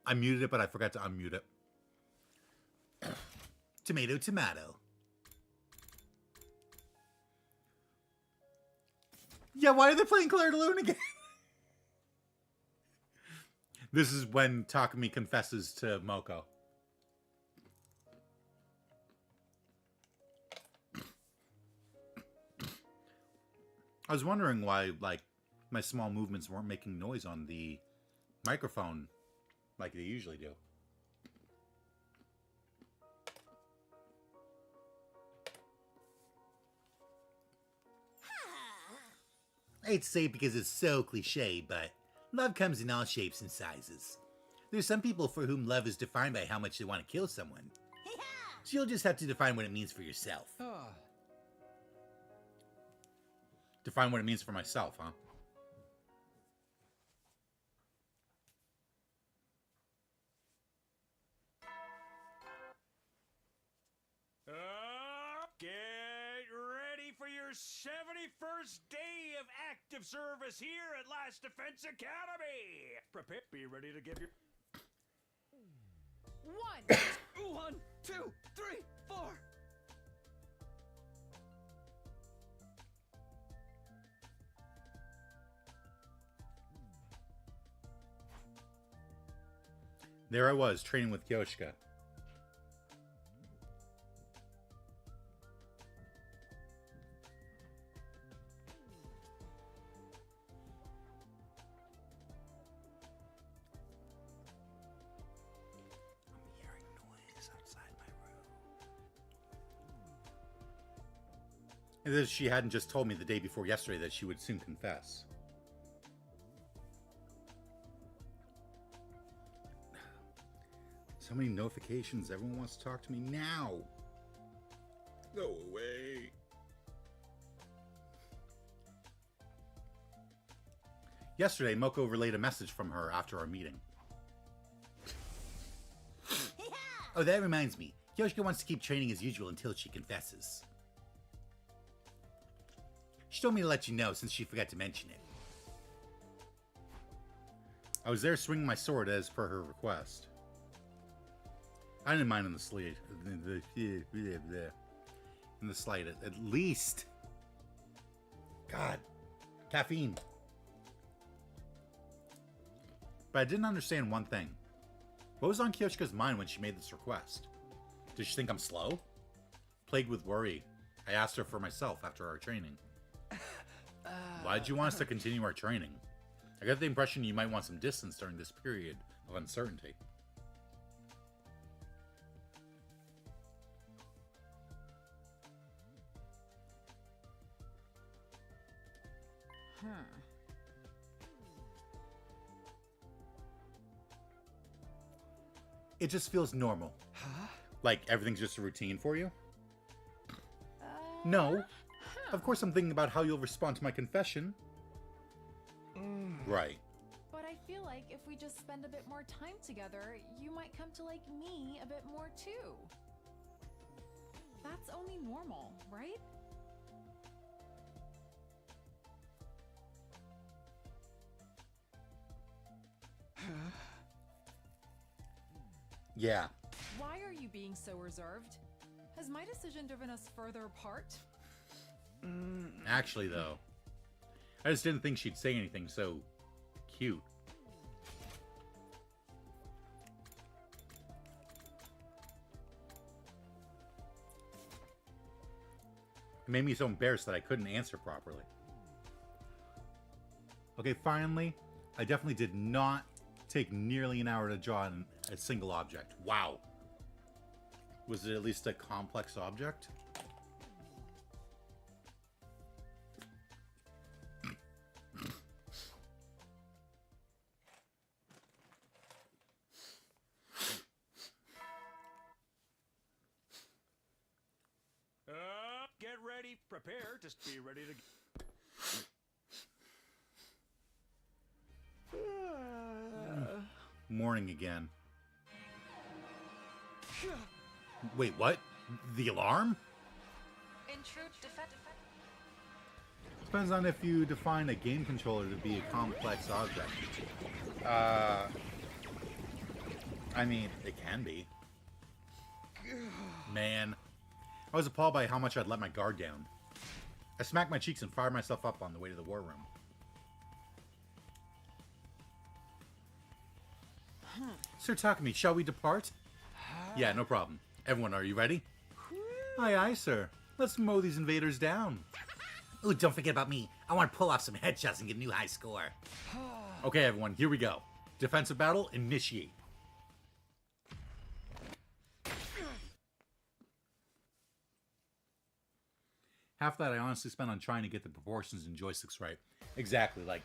I muted it, but I forgot to unmute it. Tomato, tomato. Yeah, why are they playing Claire de Lune again? This is when Takumi confesses to Moko. I was wondering why, like, my small movements weren't making noise on the microphone like they usually do. I hate to say it because it's so cliche, but love comes in all shapes and sizes. There's some people for whom love is defined by how much they want to kill someone. So you'll just have to define what it means for yourself. Define what it means for myself, huh? Get ready for your 71st day of active service here at Last Defense Academy. Prepare. Be ready to give your... 1, 2, 3, 4. There I was, training with Kyoshika. And that she hadn't just told me the day before yesterday that she would soon confess. So many notifications. Everyone wants to talk to me now. Go away. Yesterday, Moko relayed a message from her after our meeting. Oh, that reminds me. Yoshika wants to keep training as usual until she confesses. She told me to let you know since she forgot to mention it. I was there swinging my sword as per her request. I didn't mind in the slate. In the slight, at least. God. Caffeine. but I didn't understand one thing. What was on Kyoshika's mind when she made this request? Did she think I'm slow? Plagued with worry, I asked her for myself after our training. Why did you want us to continue our training? I got the impression you might want some distance during this period of uncertainty. It just feels normal. Huh? Like everything's just a routine for you? No. Of course I'm thinking about how you'll respond to my confession. Right. But I feel like if we just spend a bit more time together, you might come to like me a bit more too. That's only normal, right? Yeah. Why are you being so reserved? Has my decision driven us further apart? Actually, though, I just didn't think she'd say anything so cute. It made me so embarrassed that I couldn't answer properly. Okay, finally, I definitely did not take nearly an hour to draw a single object. Wow. Was it at least a complex object? Get ready, prepare, just be ready to... Morning again. Wait, what? The alarm? Intrude defect. Depends on if you define a game controller to be a complex object. I mean, it can be. Man, I was appalled by how much I'd let my guard down. I smacked my cheeks and fired myself up on the way to the war room. Sir Takumi, shall we depart? Yeah, no problem. Everyone, are you ready? Aye, aye, sir. Let's mow these invaders down. Ooh, don't forget about me. I want to pull off some headshots and get a new high score. Okay, everyone, here we go. Defensive battle, initiate. Half that I honestly spent on trying to get the proportions and joysticks right. Exactly, like...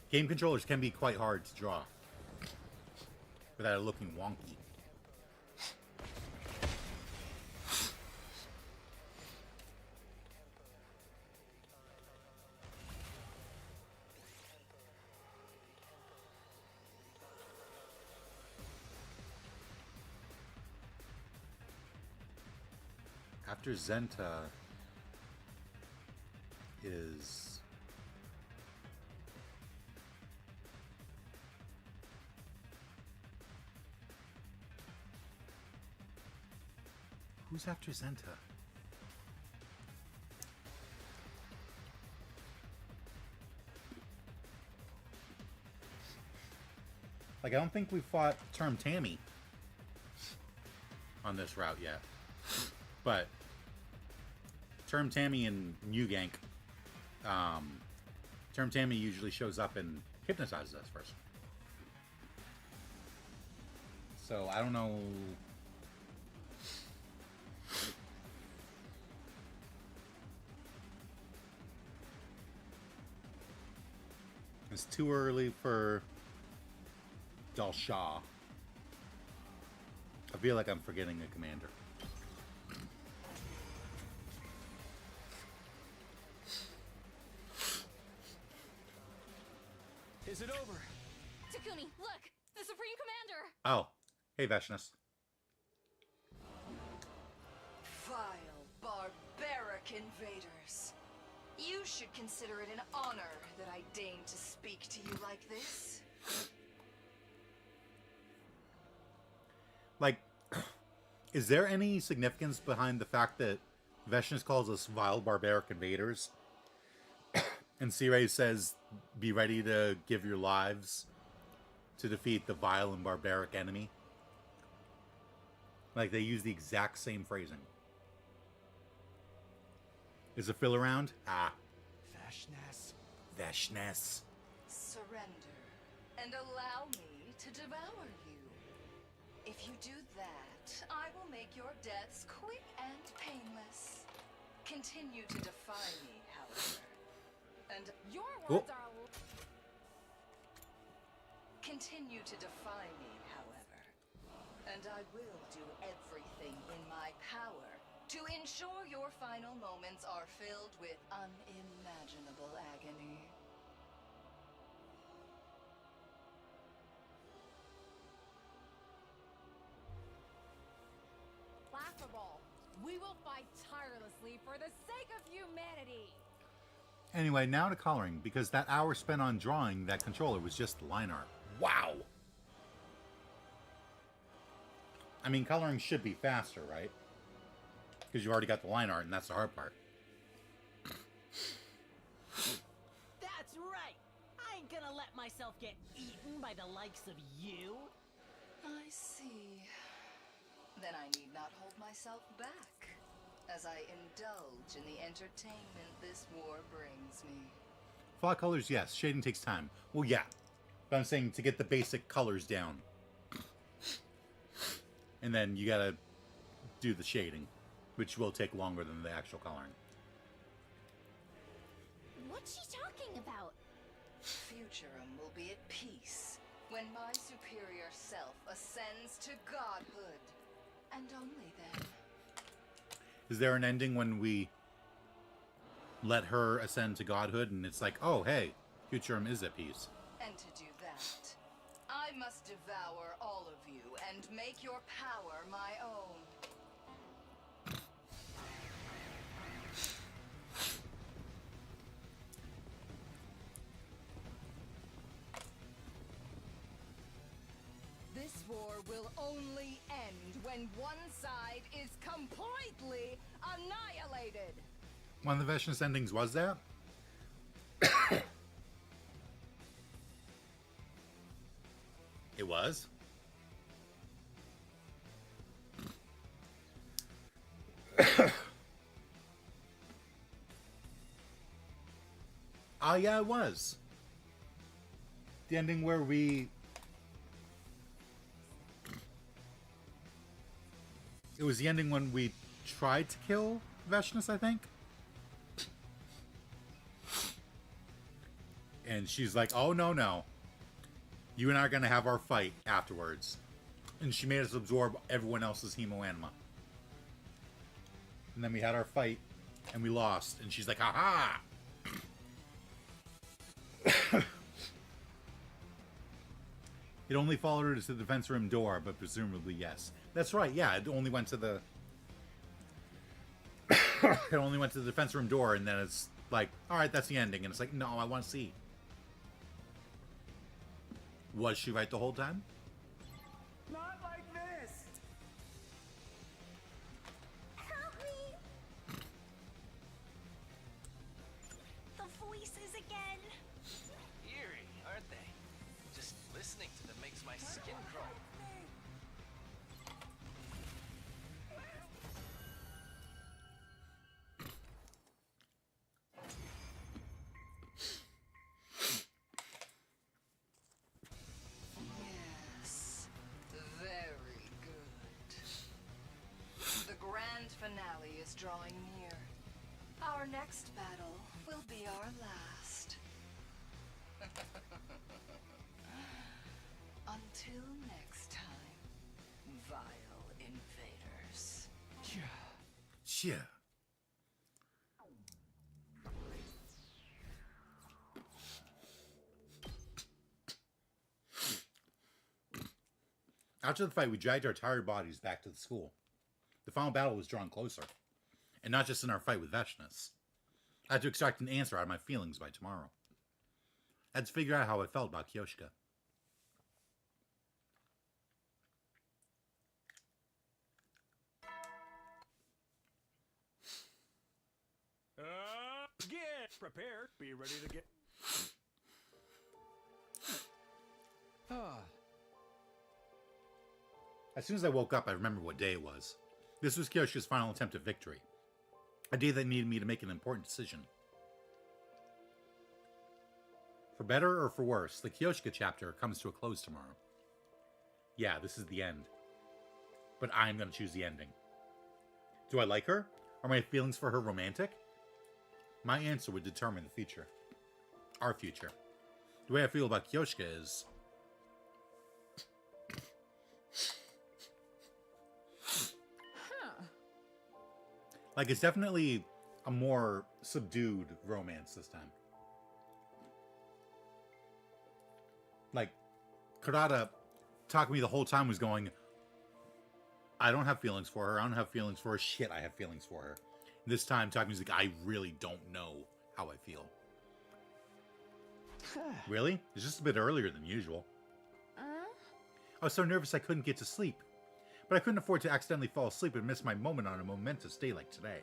Game controllers can be quite hard to draw without it looking wonky. After Zenta is... Who's after Zenta? Like, I don't think we fought Term Tammy on this route yet. But Term Tammy and Mugank, Term Tammy usually shows up and hypnotizes us first. So I don't know. It's too early for Dalsha. I feel like I'm forgetting a commander. Is it over? Takumi, look! The Supreme Commander! Oh. Hey, Veshnus. Vile, barbaric invaders. You should consider it an honor that I deign to speak to you like this. Like, is there any significance behind the fact that Veshnus calls us vile, barbaric invaders? And C-Ray says, be ready to give your lives to defeat the vile and barbaric enemy. Like, they use the exact same phrasing. Is a fill around? Ah. Vashnas. Vashnas. Surrender and allow me to devour you. If you do that, I will make your deaths quick and painless. Continue to defy me, however. And Your Oh. words are. continue to defy me, however. And I will do everything in my power to ensure your final moments are filled with unimaginable agony. Laughable. We will fight tirelessly for the sake of humanity. Anyway, now to coloring, because that hour spent on drawing that controller was just line art. Wow! I mean, coloring should be faster, right? Because you already got the line art, and that's the hard part. That's right. I ain't gonna let myself get eaten by the likes of you. I see. Then I need not hold myself back, as I indulge in the entertainment this war brings me. Flat colors, yes. Shading takes time. Well, yeah. But I'm saying to get the basic colors down. And then you gotta do the shading, which will take longer than the actual coloring. What's she talking about? Futurum will be at peace when my superior self ascends to godhood. And only then. Is there an ending when we let her ascend to godhood and it's like, oh, hey, Futurum is at peace? And to do that, I must devour all of you and make your power my own. This war will only end when one side is completely annihilated. One of the Vashnas endings was that? It was? Yeah, it was. The ending where we... It was the ending when we tried to kill Vashnas, I think. And she's like, oh, no, no. You and I are going to have our fight afterwards. And she made us absorb everyone else's hemoanima. And then we had our fight, and we lost. And she's like, ha-ha! It only followed her to the defense room door, but presumably yes. That's right, yeah, it only went to the... it only went to the defense room door, and then it's like, alright, that's the ending. And it's like, no, I want to see. Was she right the whole time? Not like this. Help me! The voices again. Eerie, aren't they? Just listening to them makes my skin crawl. Yes, very good. The grand finale is drawing near. Our next battle will be our last. Until next time, vile invaders. Yeah. After the fight, we dragged our tired bodies back to the school. The final battle was drawing closer. And not just in our fight with Vashnas. I had to extract an answer out of my feelings by tomorrow. I had to figure out how I felt about Kyoshka. Again. Prepare. Be ready to get... As soon as I woke up, I remembered what day it was. This was Kyoshika's final attempt at victory. A day that needed me to make an important decision. For better or for worse, the Kyoshika chapter comes to a close tomorrow. Yeah, this is the end. But I'm going to choose the ending. Do I like her? Are my feelings for her romantic? My answer would determine the future. Our future. The way I feel about Kyoshika is... like, it's definitely a more subdued romance this time. Like, Kurata, Takumi the whole time was going, I don't have feelings for her. I don't have feelings for her. Shit, I have feelings for her. This time, Takumi's like, I really don't know how I feel. Really? It's just a bit earlier than usual. I was so nervous I couldn't get to sleep. But I couldn't afford to accidentally fall asleep and miss my moment on a momentous day like today.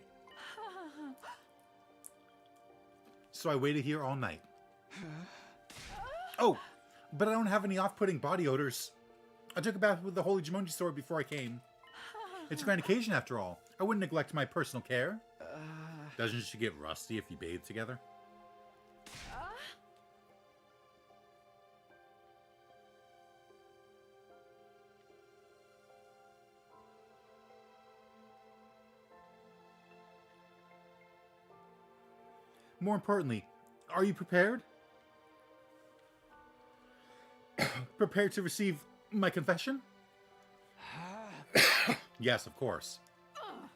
So I waited here all night. Oh, but I don't have any off-putting body odors. I took a bath with the Holy Jumonji sword before I came. It's a grand occasion after all. I wouldn't neglect my personal care. Doesn't she get rusty if you bathe together? More importantly, are you prepared? Prepared to receive my confession? Yes, of course.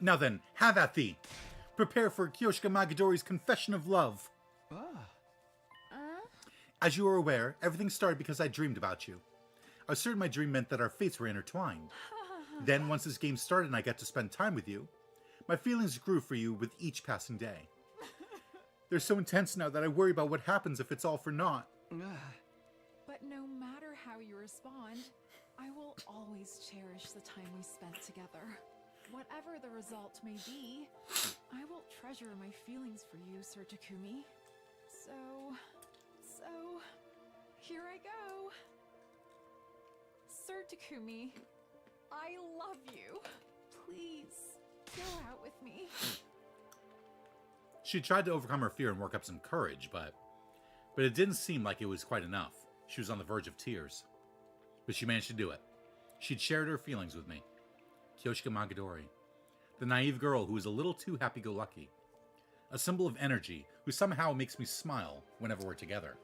Now then, have at thee. Prepare for Kyoshika Magadori's confession of love. As you are aware, everything started because I dreamed about you. I was certain my dream meant that our fates were intertwined. Then, once this game started and I got to spend time with you, my feelings grew for you with each passing day. They're so intense now that I worry about what happens if it's all for naught. But no matter how you respond, I will always cherish the time we spent together. Whatever the result may be, I will treasure my feelings for you, Sir Takumi. So, here I go. Sir Takumi, I love you. Please, go out with me. She tried to overcome her fear and work up some courage, but it didn't seem like it was quite enough. She was on the verge of tears. But she managed to do it. She'd shared her feelings with me. Kyoshika Magadori, the naive girl who is a little too happy-go-lucky. A symbol of energy who somehow makes me smile whenever we're together.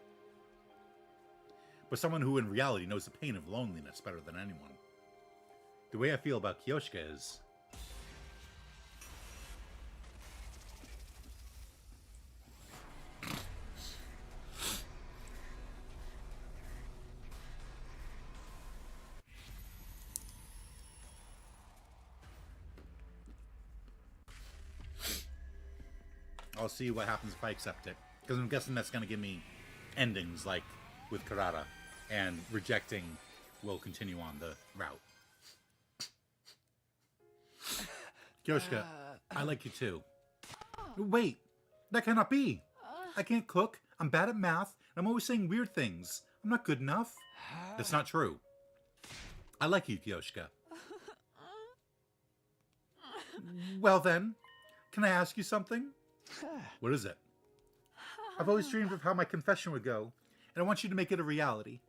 But someone who in reality knows the pain of loneliness better than anyone. The way I feel about Kyoshika is... I'll see what happens if I accept it. Because I'm guessing that's going to give me endings like with Kurata. And rejecting will continue on the route. Kyoshika, I like you too. Wait, that cannot be. I can't cook, I'm bad at math, and I'm always saying weird things. I'm not good enough. That's not true. I like you, Kyoshika. Well then, can I ask you something? What is it? I've always dreamed of how my confession would go, and I want you to make it a reality.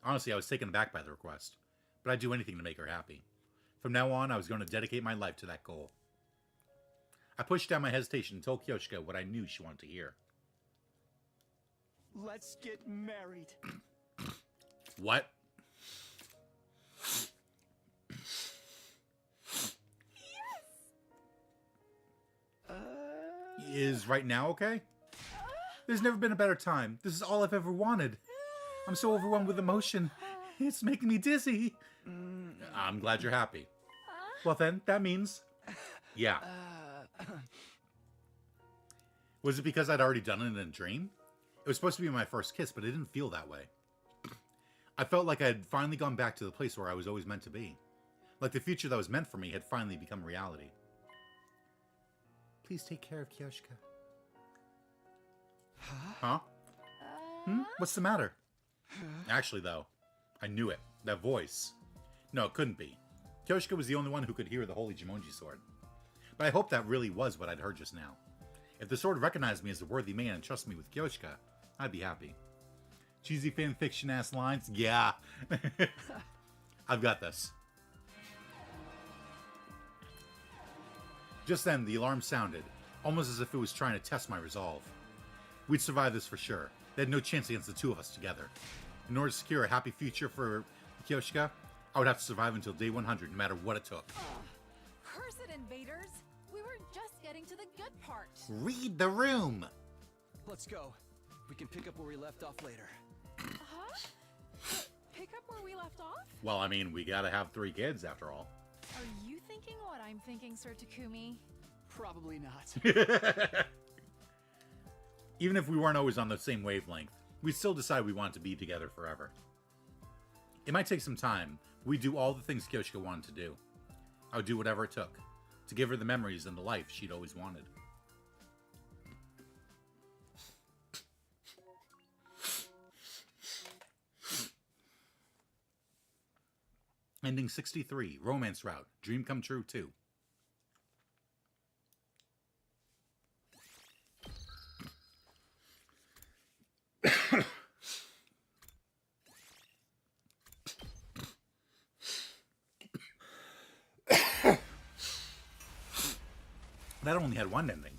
Honestly, I was taken aback by the request, but I'd do anything to make her happy. From now on, I was going to dedicate my life to that goal. I pushed down my hesitation and told Kyoshika what I knew she wanted to hear. Let's get married. What? Is right now okay? There's never been a better time. This is all I've ever wanted. I'm so overwhelmed with emotion. It's making me dizzy. I'm glad you're happy. Well then, that means... Yeah. Was it because I'd already done it in a dream? It was supposed to be my first kiss, but it didn't feel that way. I felt like I had finally gone back to the place where I was always meant to be. Like the future that was meant for me had finally become reality. please take care of Kyoshka? Huh? What's the matter? Actually, though, I knew it. That voice. No, it couldn't be. Kyoshka was the only one who could hear the Holy Jumonji sword. But I hope that really was what I'd heard just now. If the sword recognized me as a worthy man and trusted me with Kyoshka, I'd be happy. Cheesy fanfiction-ass lines? Yeah. I've got this. Just then, the alarm sounded, almost as if it was trying to test my resolve. We'd survive this for sure. They had no chance against the two of us together. In order to secure a happy future for Kyoshka, I would have to survive until day 100, no matter what it took. Curse it, invaders! We were just getting to the good part. Read the room! Let's go. We can pick up where we left off later. Huh? Pick up where we left off? Well, I mean, we gotta have 3 kids, after all. Are you thinking what I'm thinking, Sir Takumi? Probably not. Even if we weren't always on the same wavelength, we'd still decide we wanted to be together forever. It might take some time. We'd do all the things Kyoshka wanted to do. I would do whatever it took to give her the memories and the life she'd always wanted. Ending 63, Romance Route, Dream Come True 2. That only had one ending.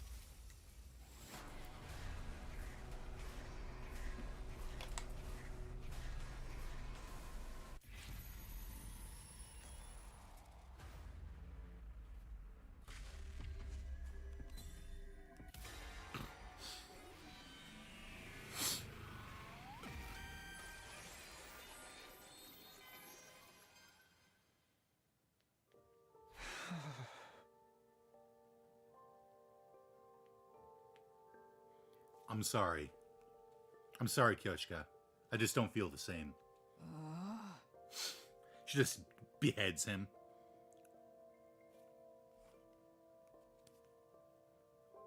I'm sorry. I'm sorry, Kyoshka. I just don't feel the same. She just beheads him.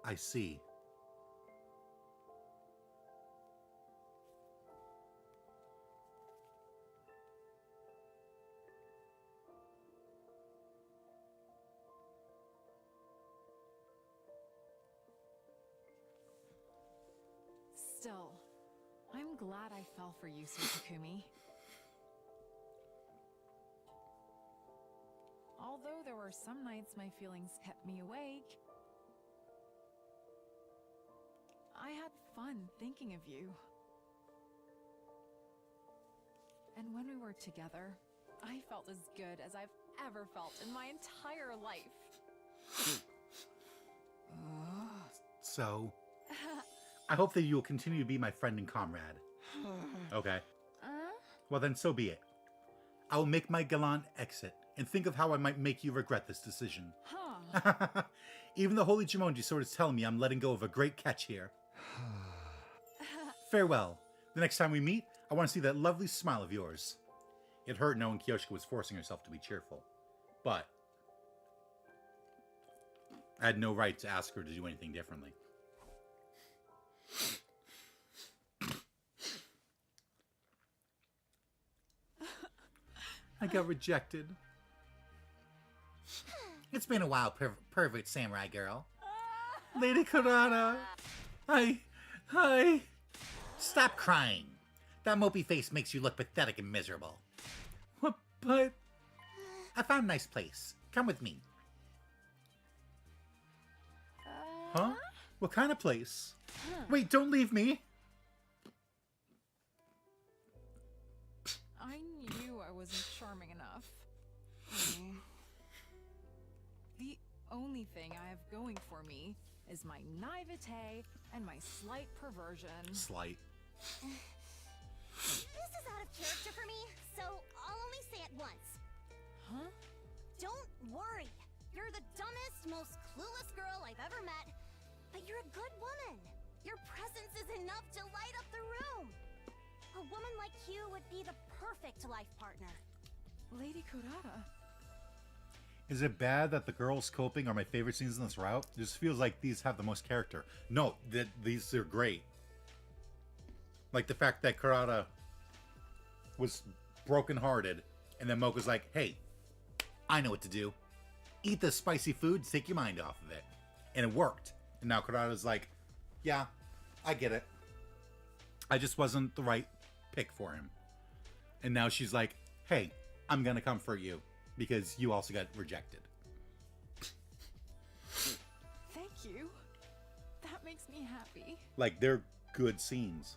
I see. Still, I'm glad I fell for you, Sir Takumi. Although there were some nights my feelings kept me awake, I had fun thinking of you. And when we were together, I felt as good as I've ever felt in my entire life. So, I hope that you'll continue to be my friend and comrade. Okay. Well then, so be it. I will make my gallant exit and think of how I might make you regret this decision. Huh. Even the Holy Jumonji sword is telling me I'm letting go of a great catch here. Farewell. The next time we meet, I want to see that lovely smile of yours. It hurt knowing Kyoshka was forcing herself to be cheerful. But I had no right to ask her to do anything differently. I got rejected. It's been a while, pervert samurai girl. Lady Kurata, I... Stop crying. That mopey face makes you look pathetic and miserable. What, but... I found a nice place. Come with me. Huh? What kind of place? Wait, don't leave me! I knew I wasn't charming enough. The only thing I have going for me is my naivete and my slight perversion. Slight. This is out of character for me, so I'll only say it once. Huh? Don't worry. You're the dumbest, most clueless girl I've ever met, but you're a good woman. Your presence is enough to light up the room. A woman like you would be the perfect life partner. Lady Kurata. Is it bad that the girls coping are my favorite scenes in this route? It just feels like these have the most character. No, these are great. Like the fact that Kurata was brokenhearted, and then Mocha's like, hey, I know what to do. Eat this spicy food to take your mind off of it. And it worked. And now Kurata's like, yeah, I get it. I just wasn't the right pick for him. And now she's like, hey, I'm gonna comfort you because you also got rejected. Thank you. That makes me happy. Like, they're good scenes.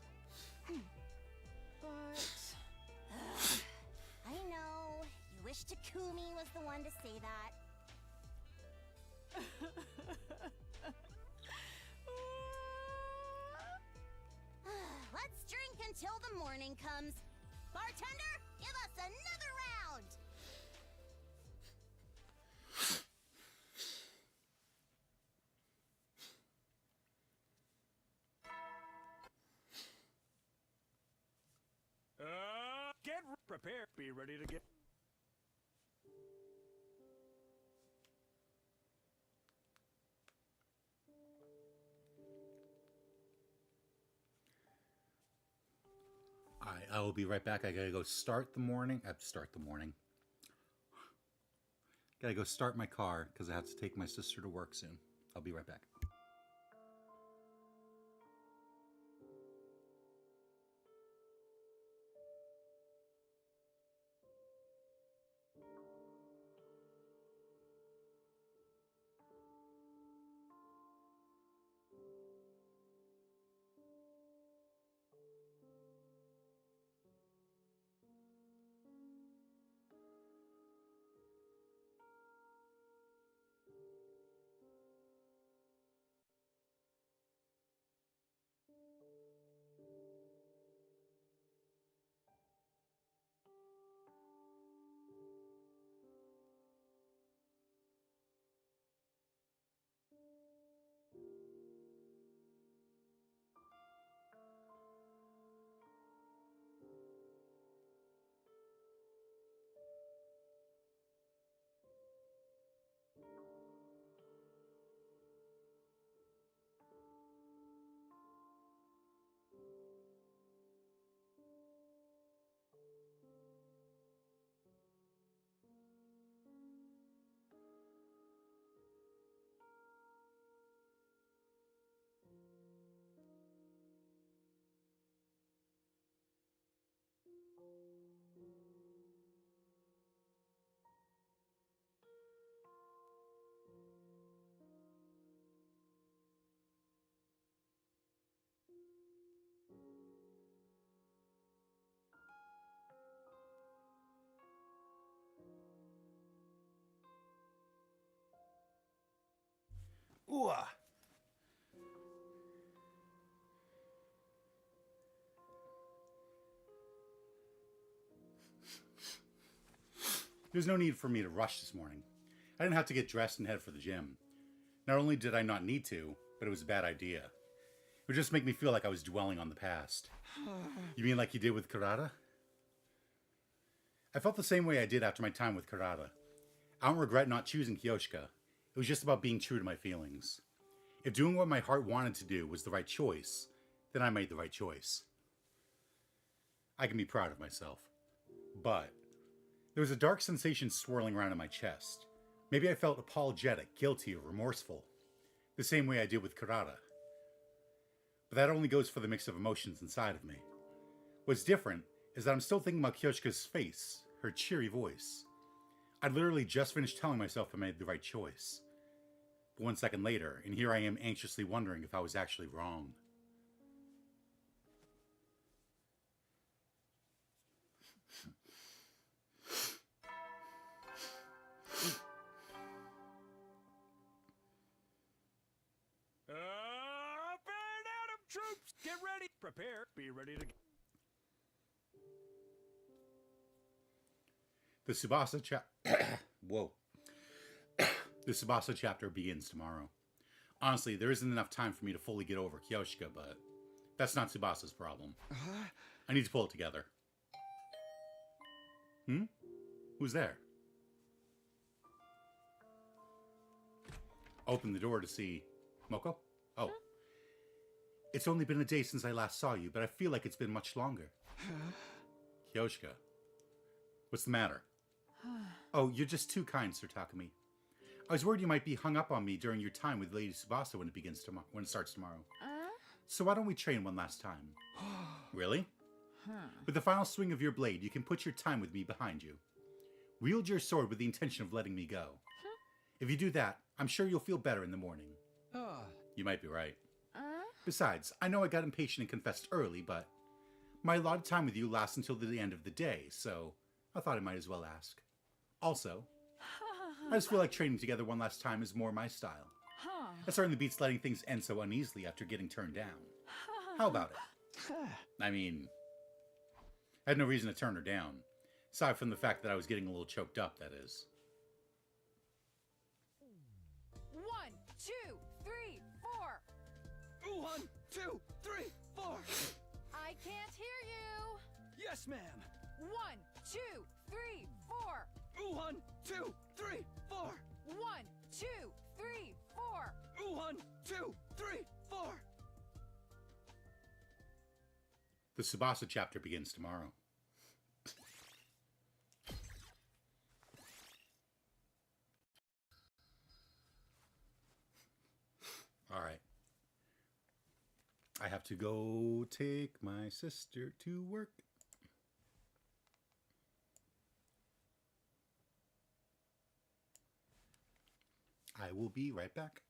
But I know. You wish Takumi was the one to say that. Let's drink until the morning comes. Bartender, give us another round! Get prepared. Be ready to get. I will be right back. I gotta go start the morning. Gotta go start my car because I have to take my sister to work soon. I'll be right back. Ooh. There's no need for me to rush this morning. I didn't have to get dressed and head for the gym. Not only did I not need to, but it was a bad idea. It would just make me feel like I was dwelling on the past. You mean like you did with Kurata? I felt the same way I did after my time with Kurata. I don't regret not choosing Kyoshika. It was just about being true to my feelings. If doing what my heart wanted to do was the right choice, then I made the right choice. I can be proud of myself. But there was a dark sensation swirling around in my chest. Maybe I felt apologetic, guilty, or remorseful. The same way I did with Kurata. But that only goes for the mix of emotions inside of me. What's different is that I'm still thinking about Kyoshika's face, her cheery voice. I'd literally just finished telling myself I made the right choice. But 1 second later, and here I am anxiously wondering if I was actually wrong. Fan Adam troops, get ready. Prepare. Be ready to. The Tsubasa Whoa. The Tsubasa chapter begins tomorrow. Honestly, there isn't enough time for me to fully get over Kyoshika, but that's not Tsubasa's problem. I need to pull it together. Who's there? open the door to see Moko. Oh. It's only been a day since I last saw you, but I feel like it's been much longer. Kyoshka. What's the matter? Oh, you're just too kind, Sir Takumi. I was worried you might be hung up on me during your time with Lady Tsubasa when it starts tomorrow. So why don't we train one last time? Really? With the final swing of your blade, you can put your time with me behind you. Wield your sword with the intention of letting me go. If you do that, I'm sure you'll feel better in the morning. You might be right. Besides, I know I got impatient and confessed early, but my allotted time with you lasts until the end of the day, so I thought I might as well ask. Also, I just feel like training together one last time is more my style. It certainly beats letting things end so uneasily after getting turned down. How about it? I mean, I had no reason to turn her down, aside from the fact that I was getting a little choked up, that is. 1, 2, 3, 4. 1, 2, 3, 4. I can't hear you. Yes, ma'am. 1, 2, 3, 4. 1, 2, 3, 4. 1, 2, 3, 4. 1, 2, 3, 4. The Tsubasa chapter begins tomorrow. All right. I have to go take my sister to work. I will be right back.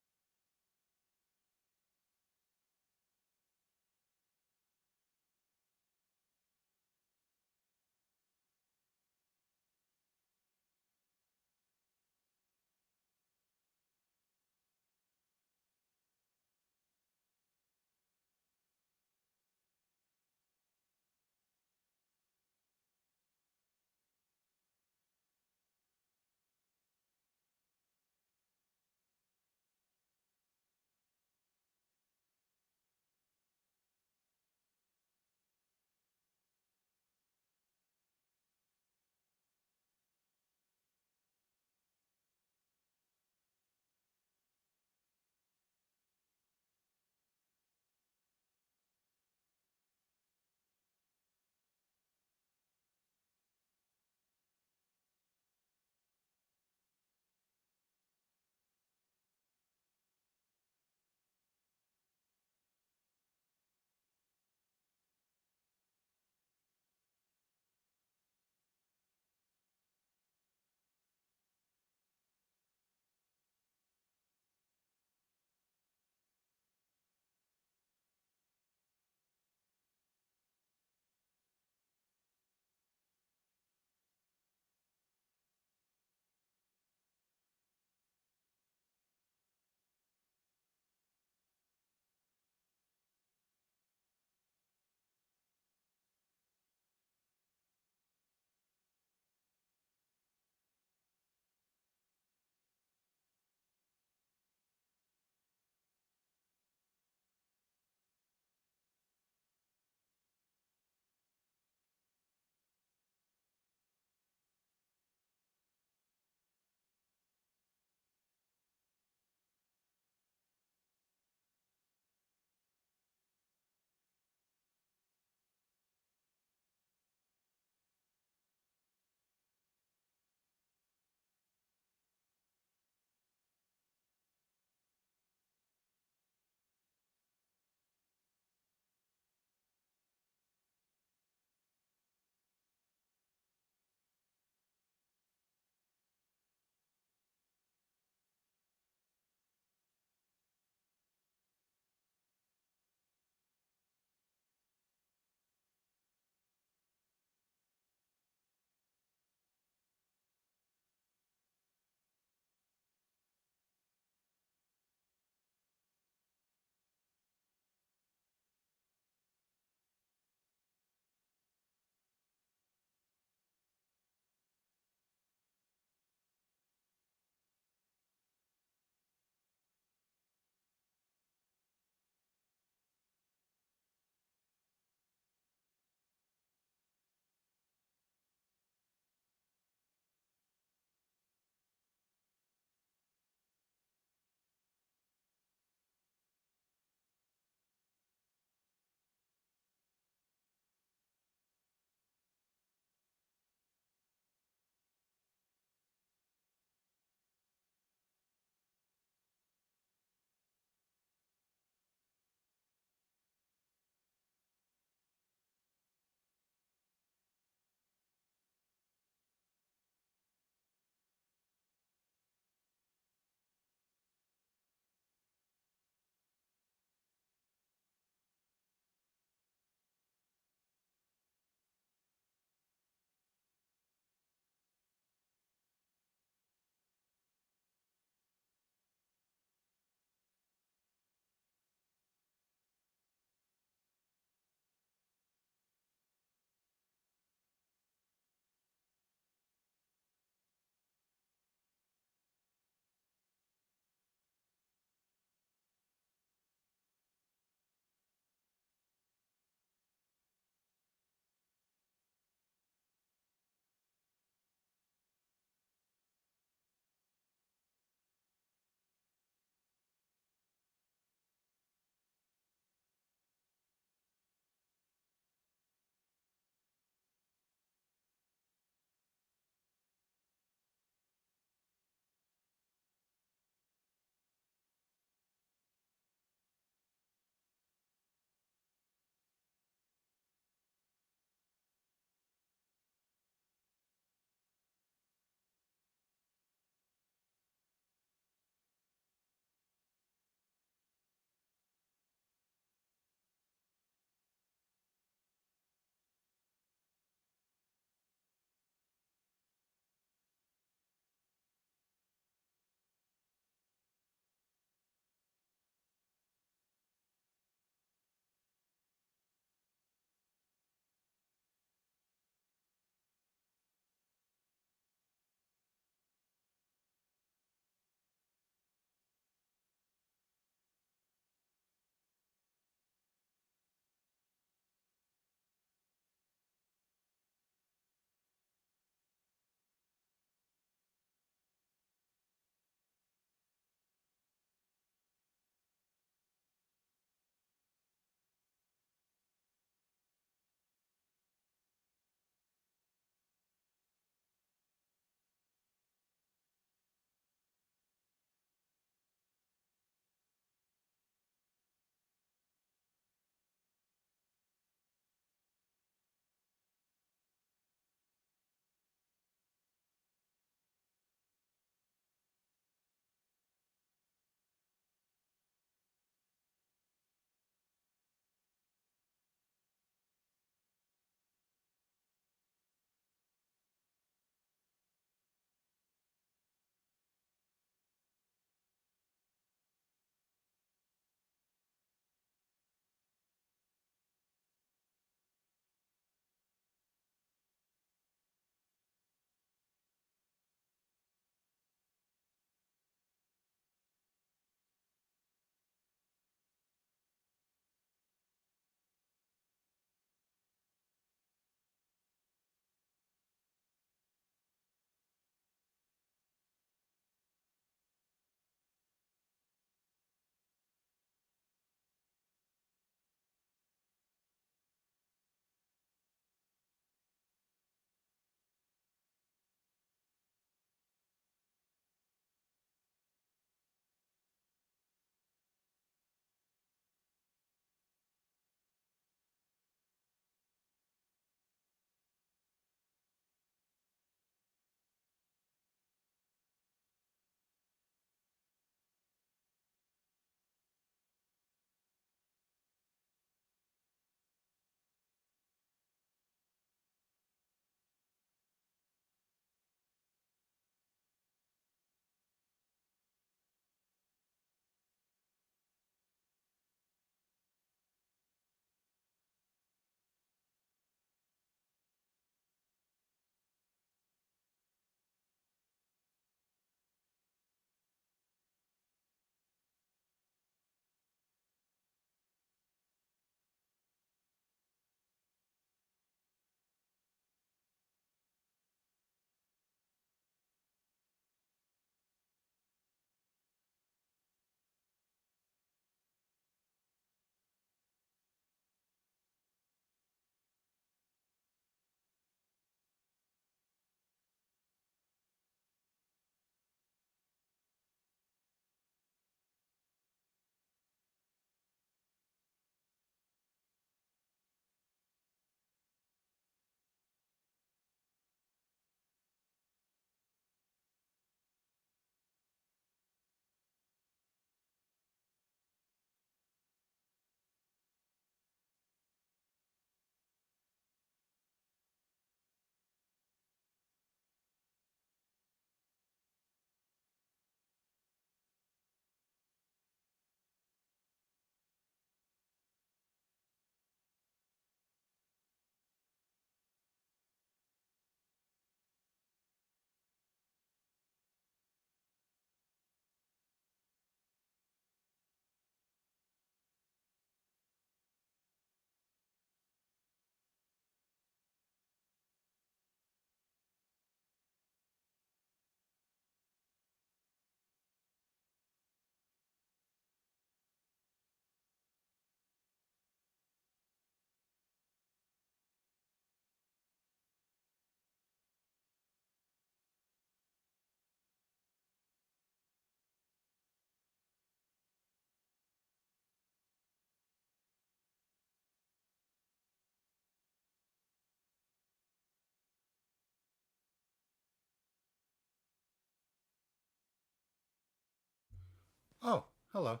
Oh, hello.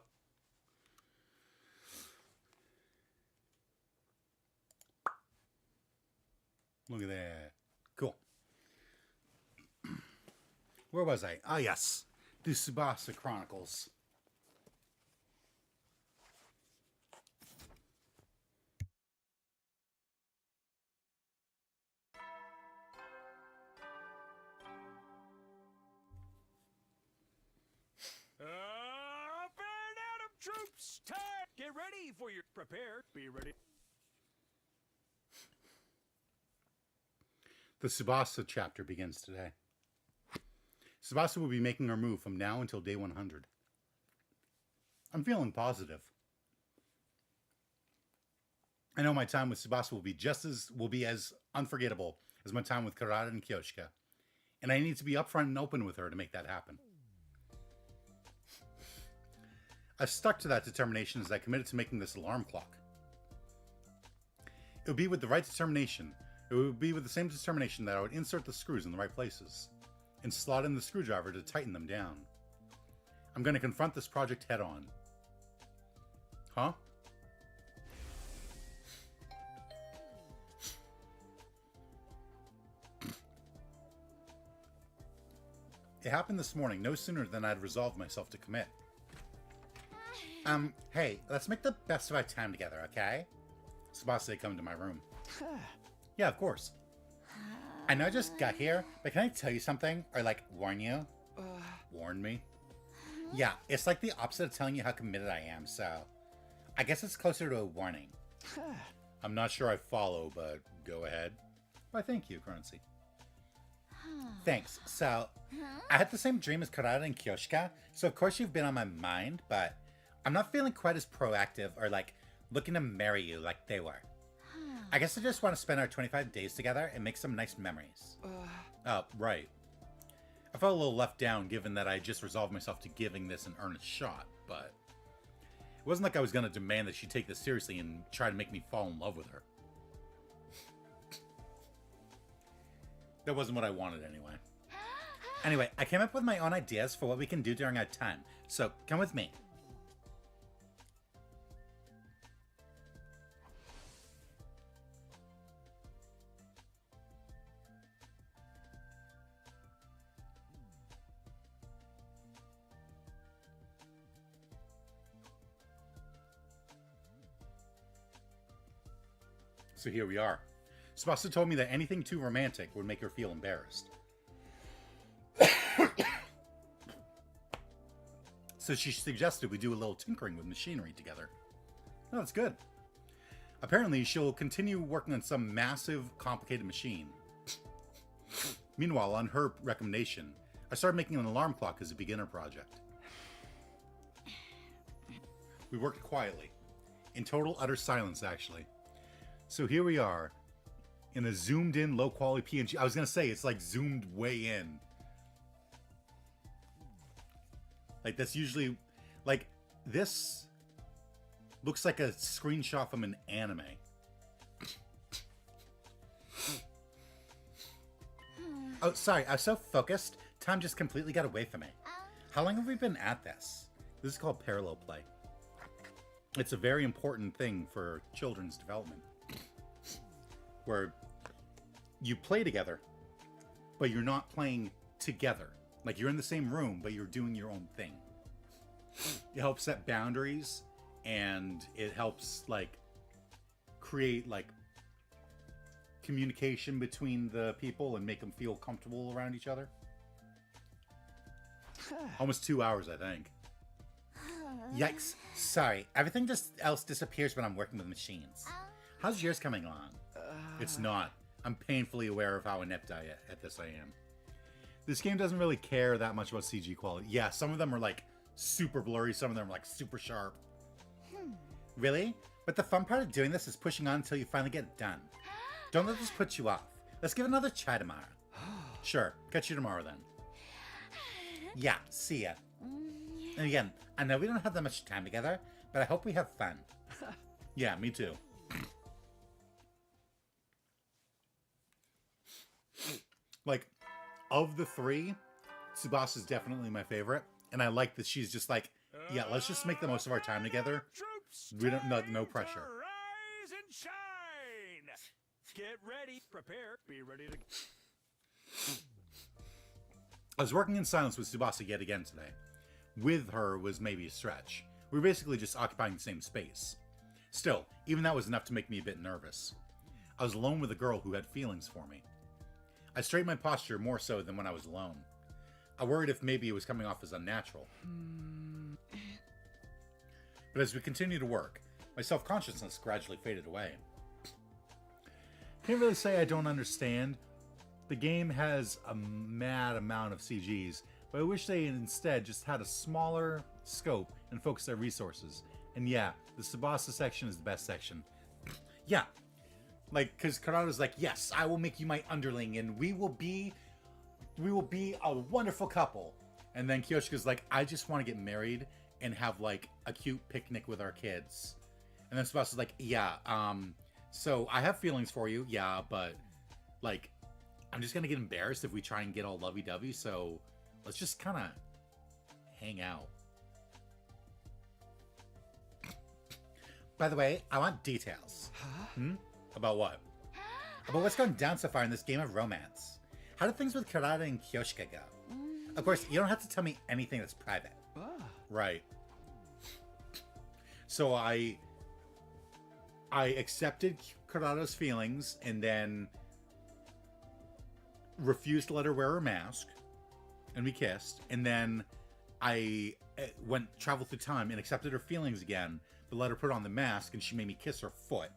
Look at that. Cool. Where was I? Ah, yes. The Tsubasa Chronicles. Up and out of troops! Time! Get ready for your... Prepare. Be ready. The Tsubasa chapter begins today. Tsubasa will be making our move from now until day 100. I'm feeling positive. I know my time with Tsubasa will be as unforgettable as my time with Karada and Kyoshika, and I need to be upfront and open with her to make that happen. I've stuck to that determination as I committed to making this alarm clock. It would be with the right determination. It would be with the same determination that I would insert the screws in the right places and slot in the screwdriver to tighten them down. I'm going to confront this project head on. Huh? It happened this morning, no sooner than I'd resolved myself to commit. Hey, let's make the best of our time together, okay? Tsubasa come to my room. Yeah, of course. I know I just got here, but can I tell you something? Or, like, warn you? Warn me? Yeah, it's like the opposite of telling you how committed I am, so... I guess it's closer to a warning. I'm not sure I follow, but go ahead. Why, thank you, Currency. Thanks. So, I had the same dream as Karada and Kyoshika, so of course you've been on my mind, but I'm not feeling quite as proactive or, like, looking to marry you like they were. I guess I just want to spend our 25 days together and make some nice memories. Oh, right. I felt a little left down given that I just resolved myself to giving this an earnest shot, but it wasn't like I was going to demand that she take this seriously and try to make me fall in love with her. That wasn't what I wanted anyway. Anyway, I came up with my own ideas for what we can do during our time, so come with me. So here we are. Tsubasa told me that anything too romantic would make her feel embarrassed. So she suggested we do a little tinkering with machinery together. Oh, that's good. Apparently, she'll continue working on some massive, complicated machine. Meanwhile, on her recommendation, I started making an alarm clock as a beginner project. We worked quietly. In total, utter silence, actually. So here we are, in a zoomed-in, low-quality PNG. I was going to say, it's like zoomed way in. Like, that's usually... Like, this looks like a screenshot from an anime. Oh, sorry, I was so focused, time just completely got away from me. How long have we been at this? This is called parallel play. It's a very important thing for children's development. Where you play together, but you're not playing together. Like, you're in the same room, but you're doing your own thing. It helps set boundaries, and it helps, like, create, like, communication between the people and make them feel comfortable around each other. Almost 2 hours, I think. Yikes. Sorry, everything just else disappears when I'm working with machines. How's yours coming along? It's not. I'm painfully aware of how inept at this I am. This game doesn't really care that much about CG quality. Yeah, some of them are like super blurry, some of them are like super sharp. Really? But the fun part of doing this is pushing on until you finally get it done. Don't let this put you off. Let's give it another try tomorrow. Sure, catch you tomorrow then. Yeah, see ya. And again, I know we don't have that much time together, but I hope we have fun. Yeah, me too. Like, of the three, Tsubasa's definitely my favorite, and I like that she's just like, yeah, let's just make the most of our time together. Troops, We don't no time pressure. to rise and shine. Get ready, prepare, be ready to. I was working in silence with Tsubasa yet again today. With her was maybe a stretch. We were basically just occupying the same space. Still, even that was enough to make me a bit nervous. I was alone with a girl who had feelings for me. I straightened my posture more so than when I was alone. I worried if maybe it was coming off as unnatural. But as we continued to work, my self-consciousness gradually faded away. Can't really say I don't understand. The game has a mad amount of CGs, but I wish they instead just had a smaller scope and focused their resources. And yeah, the Tsubasa section is the best section. Yeah. Like, because Karada's like, yes, I will make you my underling, and we will be a wonderful couple. And then Kyoshika's like, I just want to get married and have, like, a cute picnic with our kids. And then Tsubasa's like, yeah, so I have feelings for you, yeah, but, like, I'm just gonna get embarrassed if we try and get all lovey-dovey, so let's just kind of hang out. By the way, I want details. About what? About what's going down so far in this game of romance. How did things with Karada and Kyoshika go? Of course, you don't have to tell me anything that's private. Right. So I accepted Karada's feelings and then refused to let her wear her mask, and we kissed, and then I traveled through time and accepted her feelings again, but let her put on the mask, and she made me kiss her foot.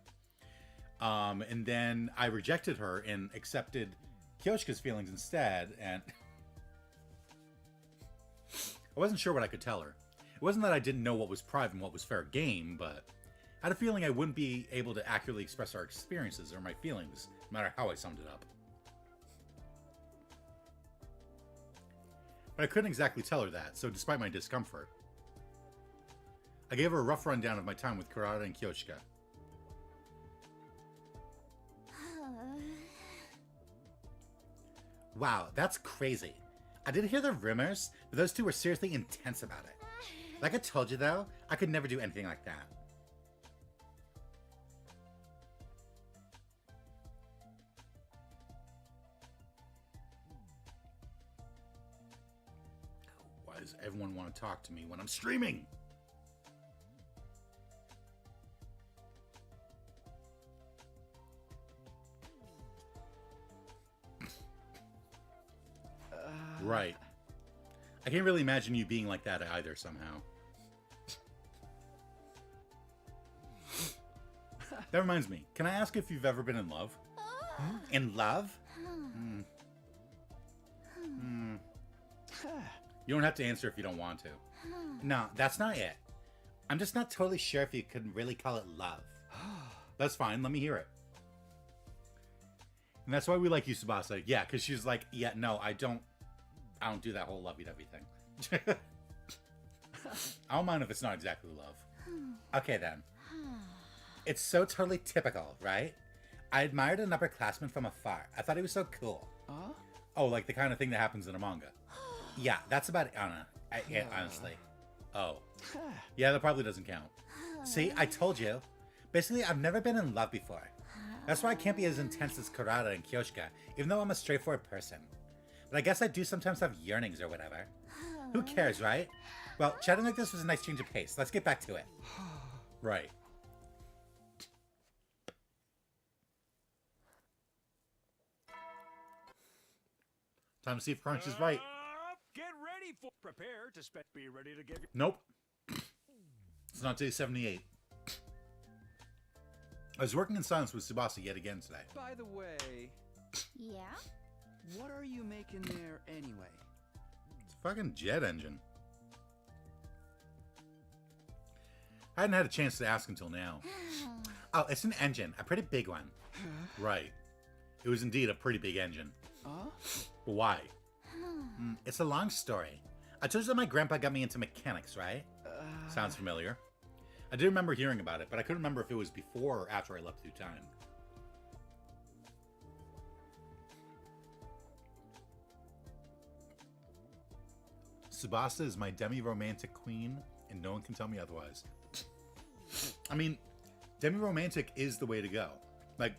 And then I rejected her and accepted Kyoshika's feelings instead, and I wasn't sure what I could tell her. It wasn't that I didn't know what was private and what was fair game, but I had a feeling I wouldn't be able to accurately express our experiences or my feelings, no matter how I summed it up. But I couldn't exactly tell her that, so despite my discomfort, I gave her a rough rundown of my time with Karada and Kyoshika. Wow, that's crazy. I did hear the rumors, but those two were seriously intense about it. Like I told you though, I could never do anything like that. Why does everyone want to talk to me when I'm streaming? Right. I can't really imagine you being like that either somehow. That reminds me. Can I ask if you've ever been in love? In love? You don't have to answer if you don't want to. No, that's not it. I'm just not totally sure if you could really call it love. That's fine. Let me hear it. And that's why we like you, Tsubasa. Yeah, because she's like, yeah, no, I don't do that whole lovey-dovey thing. I don't mind if it's not exactly love. Okay, then. It's so totally typical, right? I admired an upperclassman from afar. I thought he was so cool. Oh, like the kind of thing that happens in a manga. Yeah, that's about it, Anna. Honestly. Oh. Yeah, that probably doesn't count. See, I told you. Basically, I've never been in love before. That's why I can't be as intense as Karada and Kyoshika, even though I'm a straightforward person. But I guess I do sometimes have yearnings or whatever. Who cares, right? Well, chatting like this was a nice change of pace. Let's get back to it. Right. Time to see if Crunch is right. Get ready for prepare to be ready to give you. Nope. It's not day 78. I was working in silence with Tsubasa yet again today. By the way... Yeah? What are you making there anyway? It's a fucking jet engine. I hadn't had a chance to ask until now. Oh, it's an engine. A pretty big one. Right. It was indeed a pretty big engine. But why? It's a long story. I told you that my grandpa got me into mechanics, right? Sounds familiar. I did remember hearing about it, but I couldn't remember if it was before or after I left through time. Tsubasa is my demi-romantic queen and no one can tell me otherwise. I mean, demi-romantic is the way to go. Like,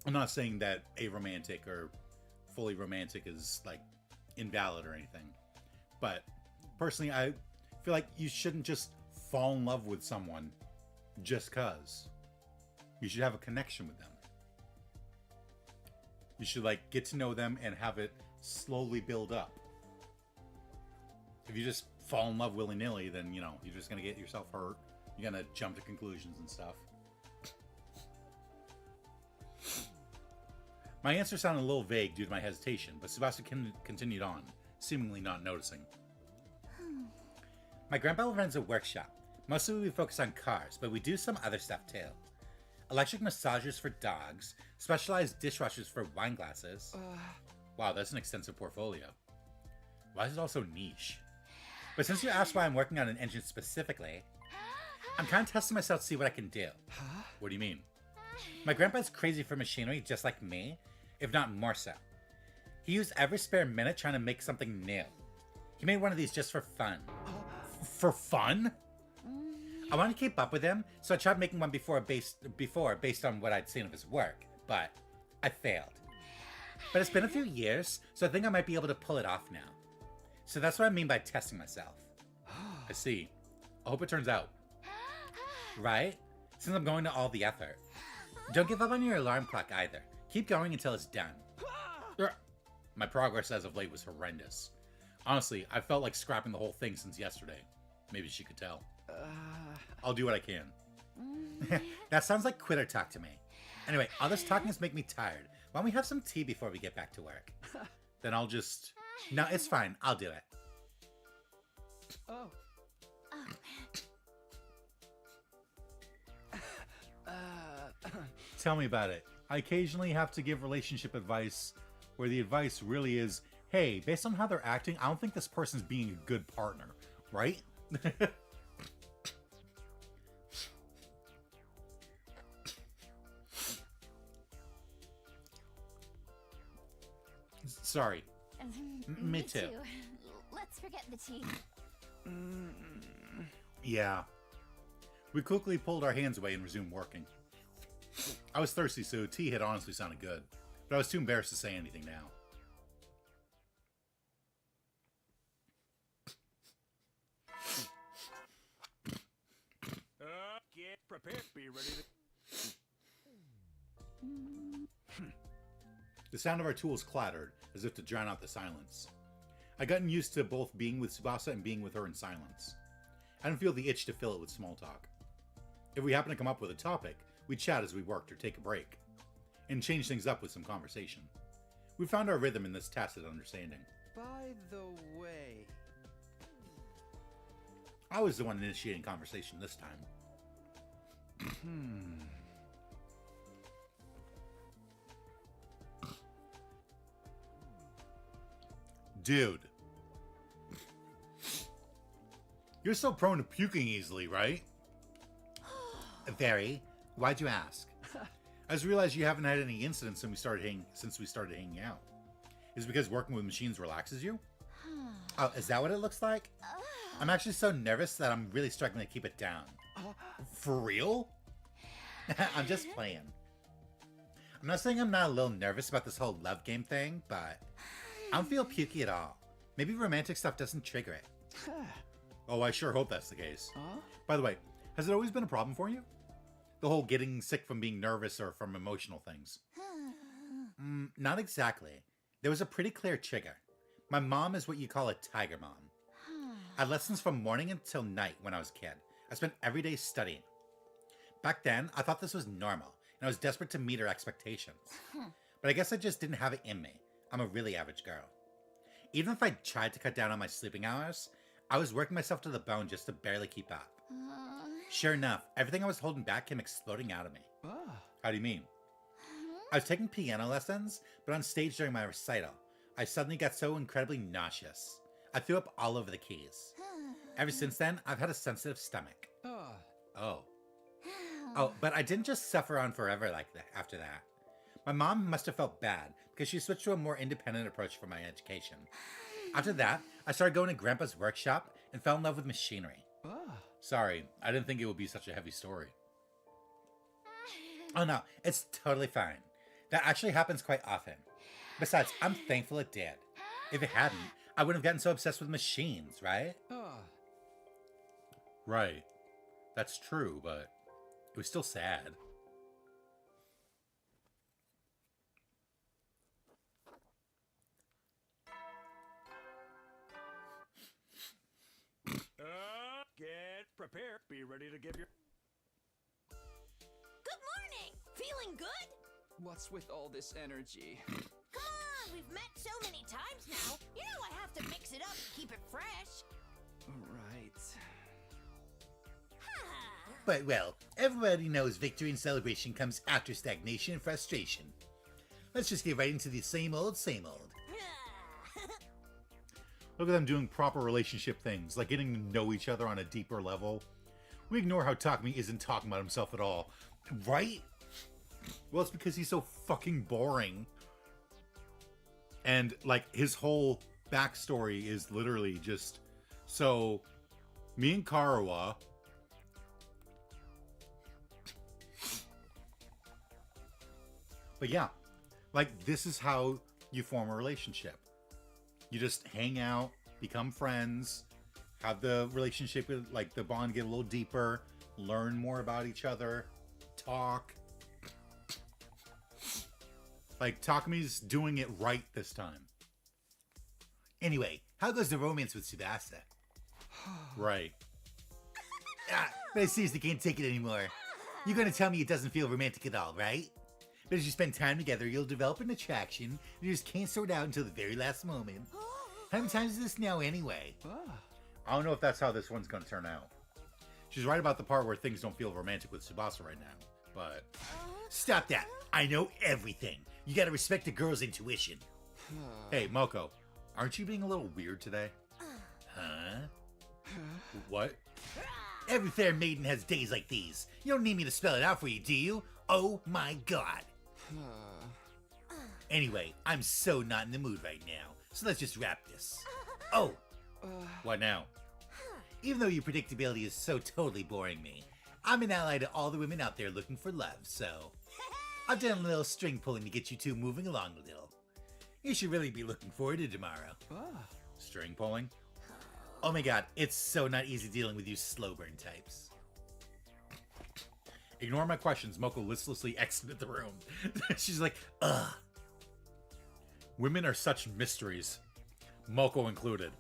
I'm not saying that aromantic or fully romantic is, like, invalid or anything. But, personally, I feel like you shouldn't just fall in love with someone just cause. You should have a connection with them. You should, like, get to know them and have it slowly build up. If you just fall in love willy-nilly, then, you know, you're just going to get yourself hurt. You're going to jump to conclusions and stuff. My answer sounded a little vague due to my hesitation, but Tsubasa continued on, seemingly not noticing. My grandpa runs a workshop. Mostly we focus on cars, but we do some other stuff too. Electric massagers for dogs, specialized dishwashers for wine glasses. Wow, that's an extensive portfolio. Why is it also niche? But since you asked why I'm working on an engine specifically, I'm kind of testing myself to see what I can do. What do you mean? My grandpa's crazy for machinery just like me, if not more so. He used every spare minute trying to make something new. He made one of these just for fun. For fun? I wanted to keep up with him, so I tried making one before based on what I'd seen of his work, but I failed. But it's been a few years, so I think I might be able to pull it off now. So that's what I mean by testing myself. I see. I hope it turns out. Right? Since I'm going to all the effort. Don't give up on your alarm clock either. Keep going until it's done. My progress as of late was horrendous. Honestly, I felt like scrapping the whole thing since yesterday. Maybe she could tell. I'll do what I can. That sounds like quitter talk to me. Anyway, all this talking is making me tired. Why don't we have some tea before we get back to work? Then I'll just... No, it's fine. I'll do it. Oh. Tell me about it. I occasionally have to give relationship advice where the advice really is, hey, based on how they're acting, I don't think this person's being a good partner, right? Sorry. Me too. Let's forget the tea. Yeah. We quickly pulled our hands away and resumed working. I was thirsty, so tea had honestly sounded good, but I was too embarrassed to say anything now. Get prepared. Be ready to... The sound of our tools clattered, as if to drown out the silence. I'd gotten used to both being with Tsubasa and being with her in silence. I didn't feel the itch to fill it with small talk. If we happened to come up with a topic, we'd chat as we worked or take a break, and change things up with some conversation. We found our rhythm in this tacit understanding. By the way... I was the one initiating conversation this time. Dude. You're so prone to puking easily, right? Very. Why'd you ask? I just realized you haven't had any incidents since we started hanging out. Is it because working with machines relaxes you? Oh, is that what it looks like? I'm actually so nervous that I'm really struggling to keep it down. For real? I'm just playing. I'm not saying I'm not a little nervous about this whole love game thing, but I don't feel pukey at all. Maybe romantic stuff doesn't trigger it. Oh, I sure hope that's the case. By the way, has it always been a problem for you? The whole getting sick from being nervous or from emotional things? Not exactly. There was a pretty clear trigger. My mom is what you call a tiger mom. I had lessons from morning until night when I was a kid. I spent every day studying. Back then, I thought this was normal, and I was desperate to meet her expectations. But I guess I just didn't have it in me. I'm a really average girl. Even if I tried to cut down on my sleeping hours, I was working myself to the bone just to barely keep up. Sure enough, everything I was holding back came exploding out of me. How do you mean? I was taking piano lessons, but on stage during my recital, I suddenly got so incredibly nauseous. I threw up all over the keys. Ever since then, I've had a sensitive stomach. Oh, but I didn't just suffer on forever like that after that. My mom must have felt bad because she switched to a more independent approach for my education. After that, I started going to Grandpa's workshop and fell in love with machinery. Sorry, I didn't think it would be such a heavy story. Oh no, it's totally fine. That actually happens quite often. Besides, I'm thankful it did. If it hadn't, I wouldn't have gotten so obsessed with machines, right? Right. That's true, but it was still sad. Get prepared. Be ready to give your... Good morning! Feeling good? What's with all this energy? Come on, we've met so many times now. You know I have to mix it up to keep it fresh. Right. But well, everybody knows victory and celebration comes after stagnation and frustration. Let's just get right into the same old, same old. Look at them doing proper relationship things, like getting to know each other on a deeper level. We ignore how Takumi isn't talking about himself at all. Right? Well, it's because he's so fucking boring. And, like, his whole backstory is literally just... So, me and Karawa... But yeah, like, this is how you form a relationship. You just hang out, become friends, have the relationship, like, the bond get a little deeper, learn more about each other, talk. Like, Takumi's doing it right this time. Anyway, how goes the romance with Tsubasa? Right. But I seriously can't take it anymore. You're gonna tell me it doesn't feel romantic at all, right? But as you spend time together, you'll develop an attraction you just can't sort out until the very last moment. How many times is this now anyway? I don't know if that's how this one's gonna turn out. She's right about the part where things don't feel romantic with Tsubasa right now, but... Stop that! I know everything! You gotta respect a girl's intuition. Hey, Moko, aren't you being a little weird today? Huh? What? Every fair maiden has days like these. You don't need me to spell it out for you, do you? Oh my god. Anyway, I'm so not in the mood right now, so let's just wrap this. Oh, What now? even though your predictability is so totally boring me, I'm an ally to all the women out there looking for love, so... I've done a little string pulling to get you two moving along a little. You should really be looking forward to tomorrow. String pulling? Oh my god, it's so not easy dealing with you slow burn types. Ignore my questions. Moko listlessly exited the room. She's like, ugh. Women are such mysteries. Moko included.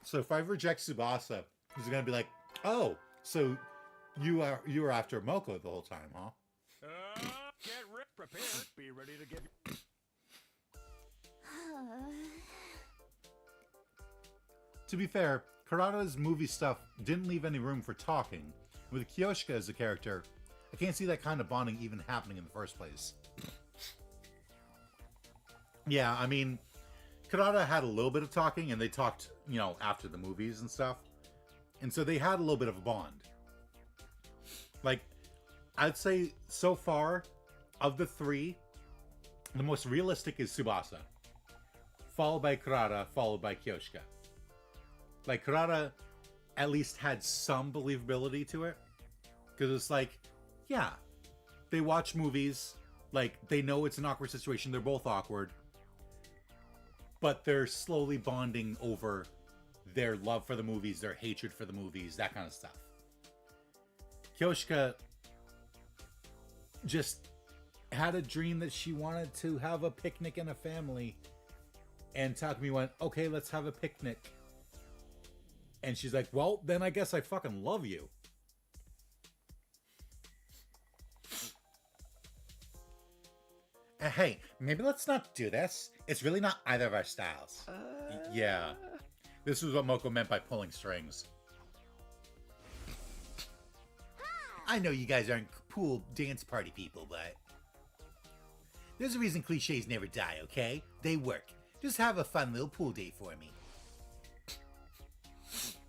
So if I reject Tsubasa, he's gonna be like, oh, so you were after Moko the whole time, huh? Get prepared. Be ready to give your... To be fair, Karada's movie stuff didn't leave any room for talking. With Kyoshika as a character, I can't see that kind of bonding even happening in the first place. Yeah, I mean, Karada had a little bit of talking, and they talked, you know, after the movies and stuff. And so they had a little bit of a bond. Like, I'd say so far, of the three, the most realistic is Tsubasa. Followed by Karada, followed by Kyoshika. Like, Karada at least had some believability to it. Because it's like, yeah, they watch movies, like, they know it's an awkward situation, they're both awkward. But they're slowly bonding over their love for the movies, their hatred for the movies, that kind of stuff. Kyoshika just had a dream that she wanted to have a picnic and a family. And Takumi went, okay, let's have a picnic. And she's like, well, then I guess I fucking love you. Hey, maybe let's not do this. It's really not either of our styles. Yeah. This is what Moko meant by pulling strings. I know you guys aren't pool dance party people, but... There's a reason cliches never die, okay? They work. Just have a fun little pool date for me.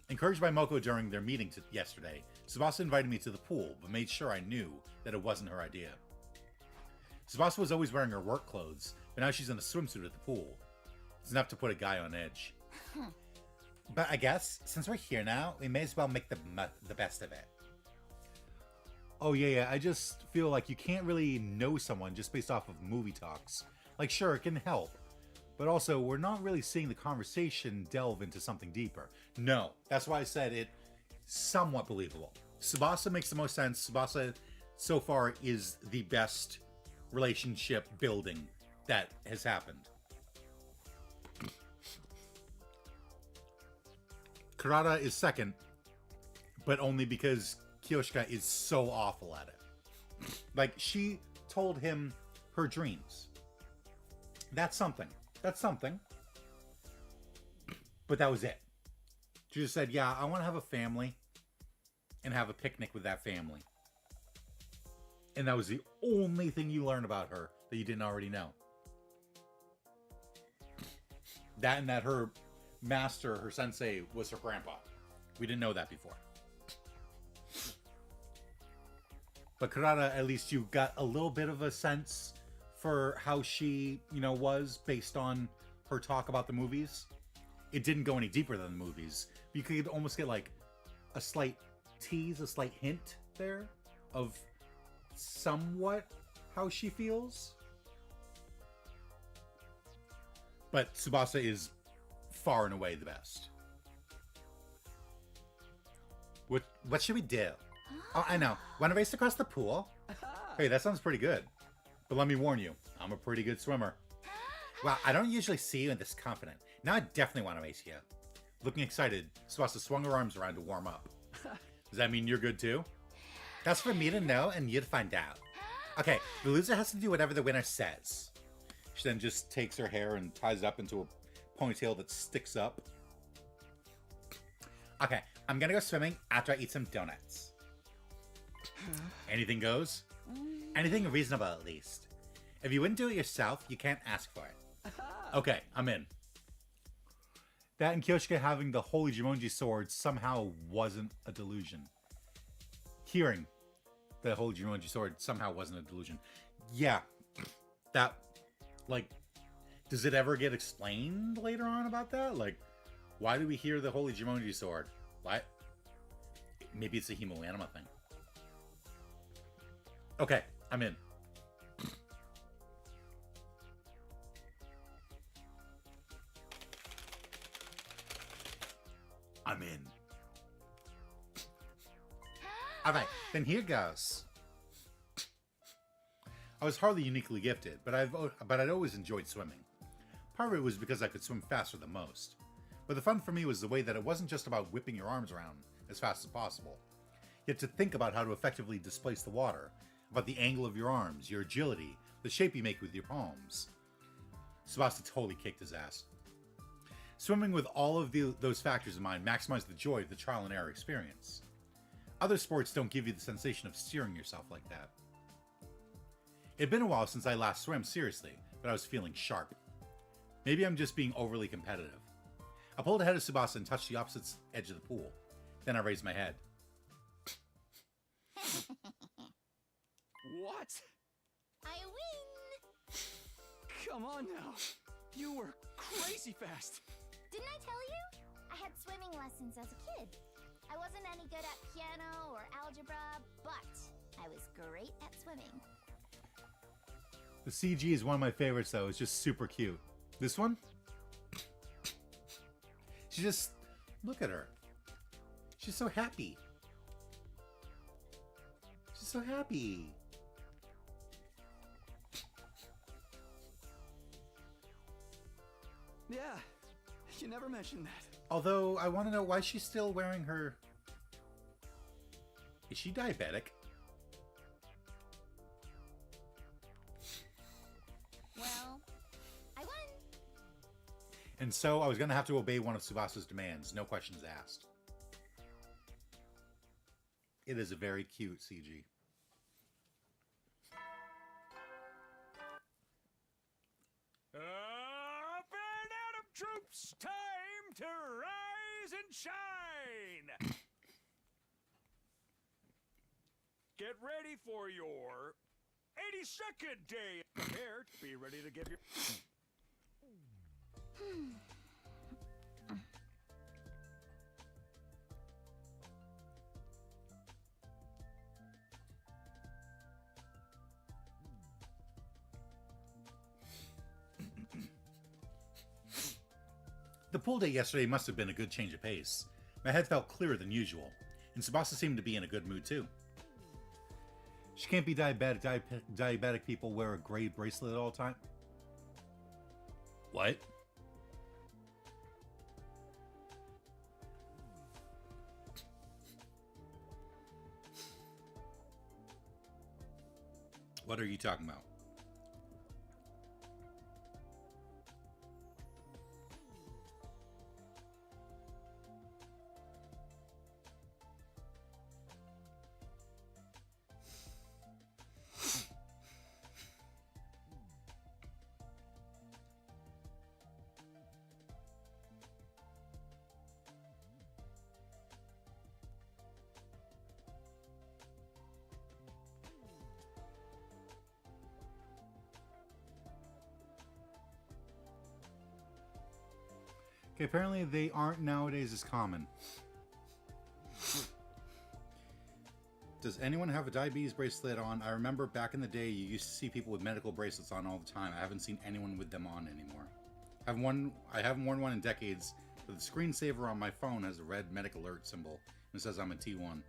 Encouraged by Moko during their meeting yesterday, Tsubasa invited me to the pool, but made sure I knew that it wasn't her idea. Tsubasa was always wearing her work clothes, but now she's in a swimsuit at the pool. It's enough to put a guy on edge. But I guess, since we're here now, we may as well make the best of it. Oh, yeah. I just feel like you can't really know someone just based off of movie talks. Like, sure, it can help. But also, we're not really seeing the conversation delve into something deeper. No, that's why I said it somewhat believable. Tsubasa makes the most sense. Tsubasa, so far, is the best relationship building that has happened. Kurata is second, but only because Kyoshika is so awful at it. Like, she told him her dreams. That's something. That's something. But that was it. She just said, yeah, I want to have a family and have a picnic with that family. And that was the only thing you learned about her that you didn't already know. That and that her master, her sensei, was her grandpa. We didn't know that before. But Kurata, at least you got a little bit of a sense for how she, was based on her talk about the movies. It didn't go any deeper than the movies. You could almost get like a slight tease, a slight hint there of somewhat how she feels. But Tsubasa is far and away the best. What should we do? Oh, I know. Want to race across the pool? Hey, that sounds pretty good. But let me warn you, I'm a pretty good swimmer. Well, I don't usually see you this confident. Now I definitely want to race you. Looking excited, Tsubasa swung her arms around to warm up. Does that mean you're good too? That's for me to know and you to find out. Okay, the loser has to do whatever the winner says. She then just takes her hair and ties it up into a ponytail that sticks up. Okay, I'm gonna go swimming after I eat some donuts. Anything goes? Anything reasonable, at least. If you wouldn't do it yourself, you can't ask for it. Okay, I'm in. That and Kyoshika having the Holy Jumonji sword somehow wasn't a delusion. Hearing the Holy Jumonji sword somehow wasn't a delusion. Yeah, that, like, does it ever get explained later on about that? Like, why do we hear the Holy Jumonji sword? What? Maybe it's a Hemoanima thing. Okay, I'm in. I'm in. All right, then here goes. I was hardly uniquely gifted, but I'd always enjoyed swimming. Part of it was because I could swim faster than most. But the fun for me was the way that it wasn't just about whipping your arms around as fast as possible. You had to think about how to effectively displace the water, about the angle of your arms, your agility, the shape you make with your palms. Tsubasa totally kicked his ass. Swimming with all of those factors in mind maximized the joy of the trial and error experience. Other sports don't give you the sensation of steering yourself like that. It had been a while since I last swam seriously, but I was feeling sharp. Maybe I'm just being overly competitive. I pulled ahead of Tsubasa and touched the opposite edge of the pool. Then I raised my head. What? I win! Come on now. You were crazy fast. Didn't I tell you? I had swimming lessons as a kid. I wasn't any good at piano or algebra, but I was great at swimming. The CG is one of my favorites, though. It's just super cute. This one? She just... Look at her. She's so happy. She's so happy. Yeah, you never mentioned that. Although, I want to know why she's still wearing her... Is she diabetic? Well, I won. And so, I was going to have to obey one of Tsubasa's demands. No questions asked. It is a very cute CG. Up and out of troops! Time to rise and shine! Get ready for your 82nd day. Prepare to be ready to give your... The pool day yesterday must have been a good change of pace. My head felt clearer than usual, and Tsubasa seemed to be in a good mood too. She can't be diabetic. Diabetic people wear a gray bracelet at all time. What? What are you talking about? Okay, apparently they aren't nowadays as common. Does anyone have a diabetes bracelet on? I remember back in the day you used to see people with medical bracelets on all the time. I haven't seen anyone with them on anymore. I haven't worn one in decades, but the screensaver on my phone has a red medical alert symbol and says I'm a T1.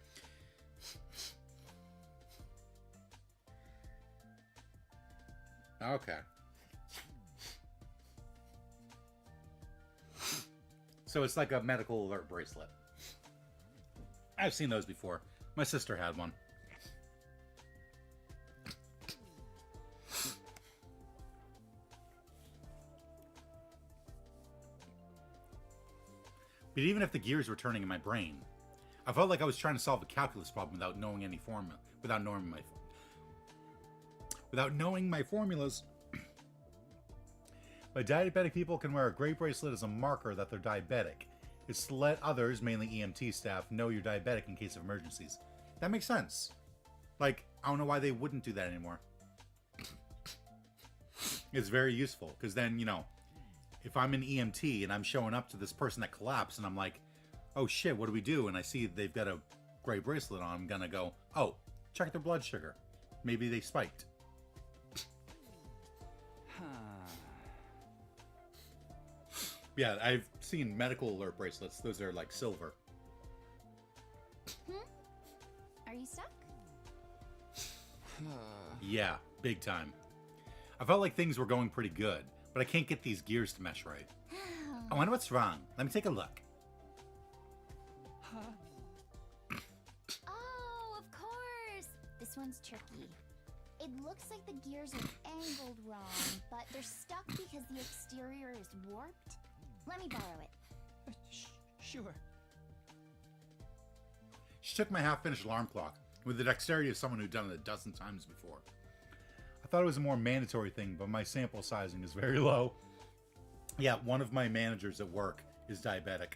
Okay. So it's like a medical alert bracelet. I've seen those before. My sister had one. But even if the gears were turning in my brain, I felt like I was trying to solve a calculus problem without knowing any formula, without knowing my formulas. But diabetic people can wear a gray bracelet as a marker that they're diabetic. It's to let others, mainly EMT staff, know you're diabetic in case of emergencies. That makes sense. Like, I don't know why they wouldn't do that anymore. It's very useful, because then, you know, if I'm an EMT and I'm showing up to this person that collapsed and I'm like, oh shit, what do we do? And I see they've got a gray bracelet on, I'm gonna go, oh, check their blood sugar. Maybe they spiked. Yeah, I've seen medical alert bracelets. Those are like silver. Are you stuck? Yeah, big time. I felt like things were going pretty good, but I can't get these gears to mesh right. I wonder what's wrong. Let me take a look. Oh, of course. This one's tricky. It looks like the gears are angled wrong, but they're stuck because the exterior is warped. Let me borrow it. Sure. She took my half-finished alarm clock with the dexterity of someone who'd done it a dozen times before. I thought it was a more mandatory thing, but my sample sizing is very low. Yeah, one of my managers at work is diabetic.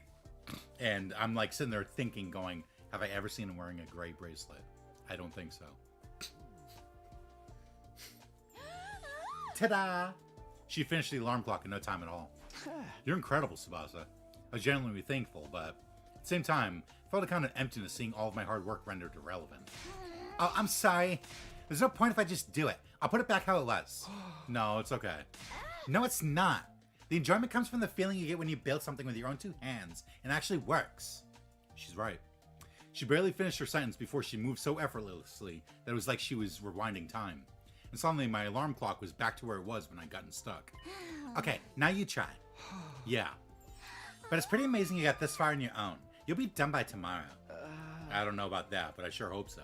And I'm like sitting there thinking, going, have I ever seen him wearing a gray bracelet? I don't think so. Ta-da! She finished the alarm clock in no time at all. You're incredible, Tsubasa. I was genuinely thankful, but at the same time, I felt a kind of emptiness seeing all of my hard work rendered irrelevant. Oh, I'm sorry. There's no point if I just do it. I'll put it back how it was. No, it's okay. No, it's not. The enjoyment comes from the feeling you get when you build something with your own two hands and it actually works. She's right. She barely finished her sentence before she moved so effortlessly that it was like she was rewinding time. And suddenly my alarm clock was back to where it was when I'd gotten stuck. Okay, now you try. Yeah. But it's pretty amazing you got this far on your own. You'll be done by tomorrow. I don't know about that, but I sure hope so.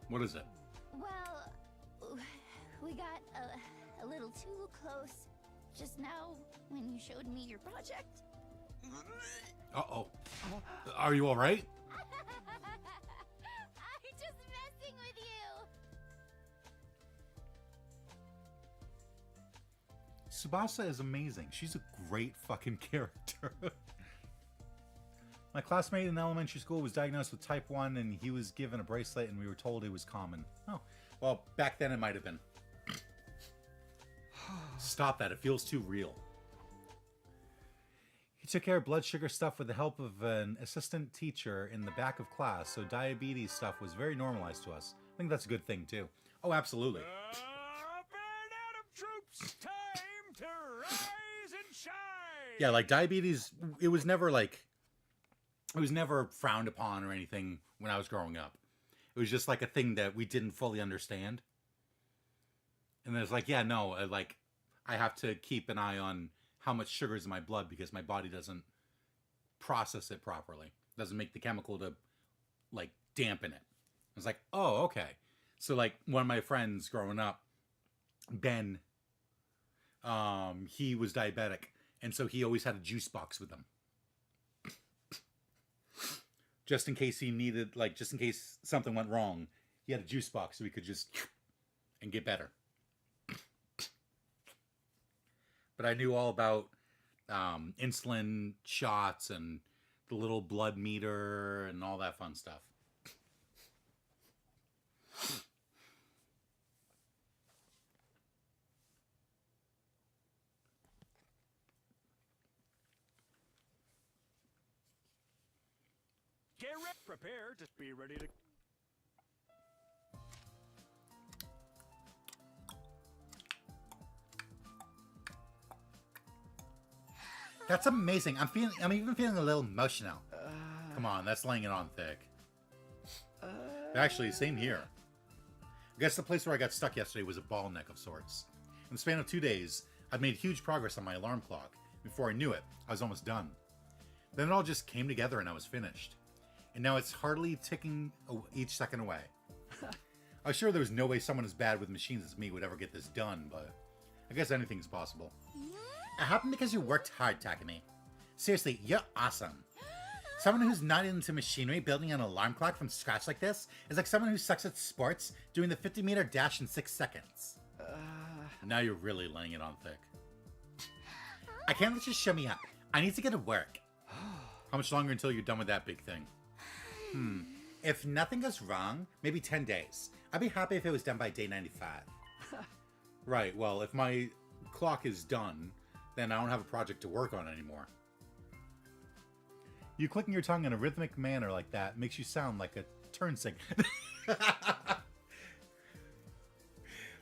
What is it? Well, we got a little too close just now when you showed me your project. Uh-oh. Are you alright? I'm just messing with you. Tsubasa is amazing. She's a great fucking character. My classmate in elementary school was diagnosed with type 1 and he was given a bracelet and we were told it was common. Oh, well, back then it might have been. Stop that. It feels too real. He took care of blood sugar stuff with the help of an assistant teacher in the back of class, so diabetes stuff was very normalized to us. I think that's a good thing, too. Oh, absolutely. Up and out of troops, time to rise and Yeah, like diabetes, it was never frowned upon or anything when I was growing up. It was just like a thing that we didn't fully understand. And there's like, yeah, no, I have to keep an eye on how much sugar is in my blood because my body doesn't process it properly. Doesn't make the chemical to like dampen it. I was like, oh, okay. So like one of my friends growing up, Ben, he was diabetic, and so he always had a juice box with him. Just in case he needed, like, just in case something went wrong, he had a juice box so he could just and get better. But I knew all about insulin shots and the little blood meter and all that fun stuff. Get ready, prepare to be ready to. That's amazing. I'm even feeling a little emotional. Come on, that's laying it on thick. Actually, same here. I guess the place where I got stuck yesterday was a ball neck of sorts. In the span of 2 days, I'd made huge progress on my alarm clock. Before I knew it, I was almost done. Then it all just came together and I was finished. And now it's hardly ticking each second away. I was sure there was no way someone as bad with machines as me would ever get this done, but I guess anything's possible. It happened because you worked hard, Takumi. Seriously, you're awesome. Someone who's not into machinery building an alarm clock from scratch like this is like someone who sucks at sports doing the 50-meter dash in 6 seconds. Now you're really laying it on thick. I can't let you show me up. I need to get to work. How much longer until you're done with that big thing? If nothing goes wrong, maybe 10 days. I'd be happy if it was done by day 95. Right, well, if my clock is done, then I don't have a project to work on anymore. You clicking your tongue in a rhythmic manner like that makes you sound like a turn singer.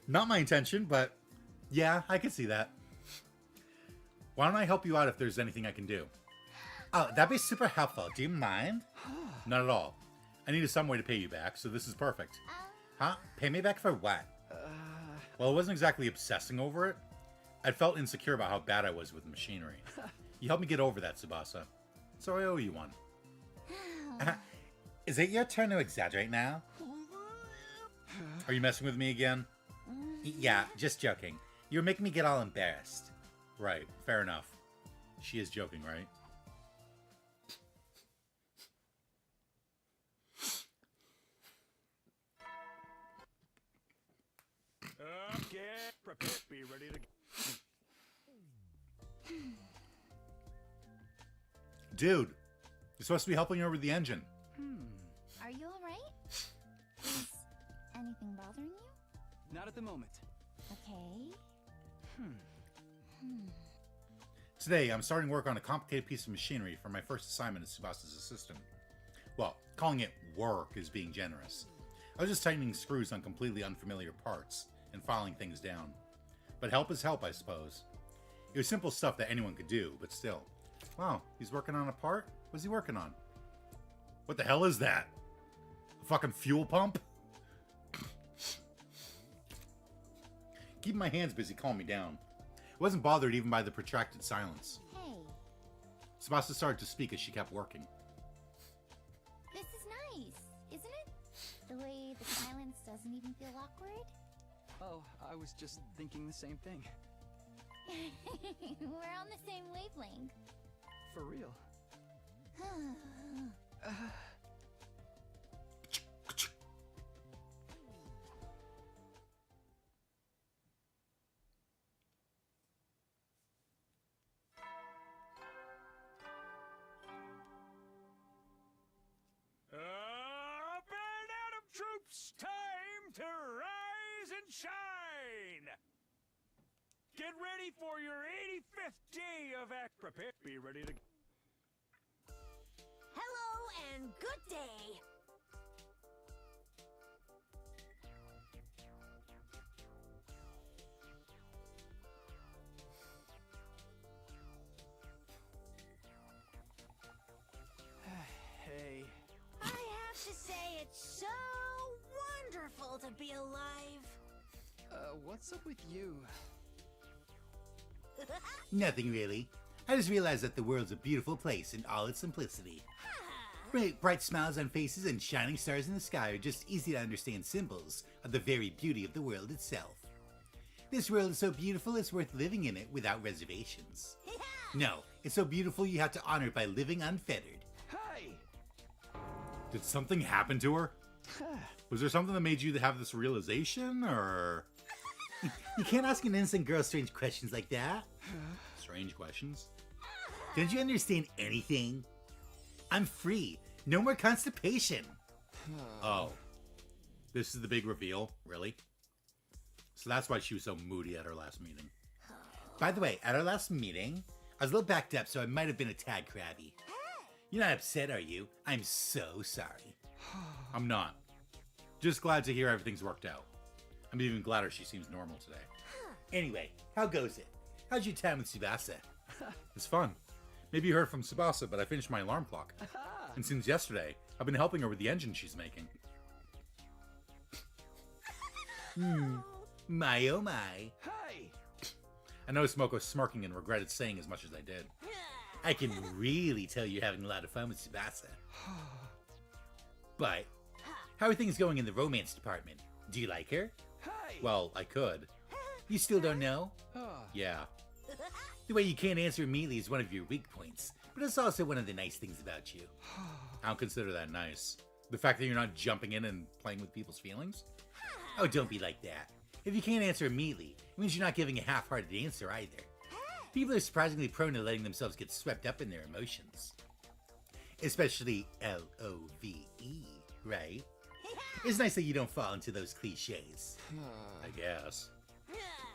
Not my intention, but yeah, I can see that. Why don't I help you out if there's anything I can do? Oh, that'd be super helpful. Do you mind? Not at all. I needed some way to pay you back, so this is perfect. Huh? Pay me back for what? Well, I wasn't exactly obsessing over it. I felt insecure about how bad I was with machinery. You helped me get over that, Tsubasa. So I owe you one. Is it your turn to exaggerate now? Are you messing with me again? Yeah, just joking. You're making me get all embarrassed. Right, fair enough. She is joking, right? Get prepared, be ready to. Dude, you're supposed to be helping her with the engine. Are you alright? Is anything bothering you? Not at the moment. Okay. Today, I'm starting work on a complicated piece of machinery for my first assignment as Tsubasa's assistant. Well, calling it work is being generous. I was just tightening screws on completely unfamiliar parts and filing things down. But help is help, I suppose. It was simple stuff that anyone could do, but still. Wow, he's working on a part? What's he working on? What the hell is that? A fucking fuel pump? Keeping my hands busy calmed me down. I wasn't bothered even by the protracted silence. Hey, Tsubasa started to speak as she kept working. this is nice, isn't it? The way the silence doesn't even feel awkward. Oh, I was just thinking the same thing. We're on the same wavelength. For real. Up and Adam troops, time to rise and shine. Get ready for your 85th day of act. Prepare, be ready to. Hello and good day. incredible to be alive. What's up with you? Nothing really. I just realized that the world's a beautiful place in all its simplicity. Bright smiles on faces and shining stars in the sky are just easy to understand symbols of the very beauty of the world itself. This world is so beautiful it's worth living in it without reservations. No, it's so beautiful you have to honor it by living unfettered. Hey! Did something happen to her? Was there something that made you have this realization, or? You can't ask an innocent girl strange questions like that. Strange questions? Don't you understand anything? I'm free. No more constipation. Oh. This is the big reveal? Really? So that's why she was so moody at our last meeting. By the way, at our last meeting, I was a little backed up, so I might have been a tad crabby. You're not upset, are you? I'm so sorry. I'm not. Just glad to hear everything's worked out. I'm even gladder she seems normal today. Anyway, how goes it? How's your time with Tsubasa? It's fun. Maybe you heard from Tsubasa, but I finished my alarm clock. And since yesterday, I've been helping her with the engine she's making. My oh my. Hey! I noticed Smoko smirking and regretted saying as much as I did. I can really tell you're having a lot of fun with Tsubasa. But, how are things going in the romance department? Do you like her? Hey! Well, I could. You still don't know? Yeah. The way you can't answer immediately is one of your weak points, but it's also one of the nice things about you. I don't consider that nice. The fact that you're not jumping in and playing with people's feelings? Oh, don't be like that. If you can't answer immediately, it means you're not giving a half-hearted answer either. People are surprisingly prone to letting themselves get swept up in their emotions. Especially L-O-V-E, right? It's nice that you don't fall into those cliches. I guess.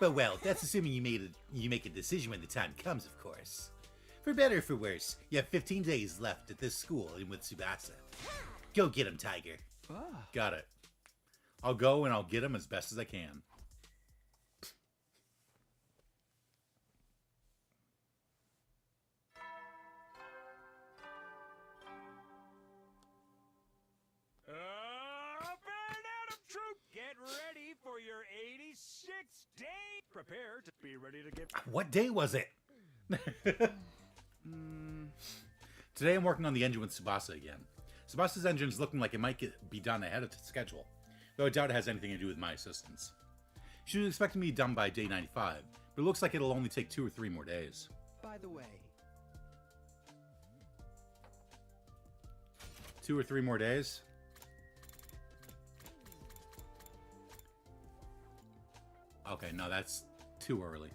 But well, that's assuming you make a decision when the time comes, of course. For better or for worse, you have 15 days left at this school and with Tsubasa. Go get him, Tiger. Got it. I'll go and I'll get him as best as I can. Troop, get ready for your 86th day. Prepare to be ready to give. What day was it? Today I'm working on the engine with Tsubasa again. Tsubasa's engine's looking like it might be done ahead of schedule, though I doubt it has anything to do with my assistance. She was expecting me done by day 95, but it looks like it'll only take 2 or 3 more days. By the way, 2 or 3 more days? Okay, no, that's too early.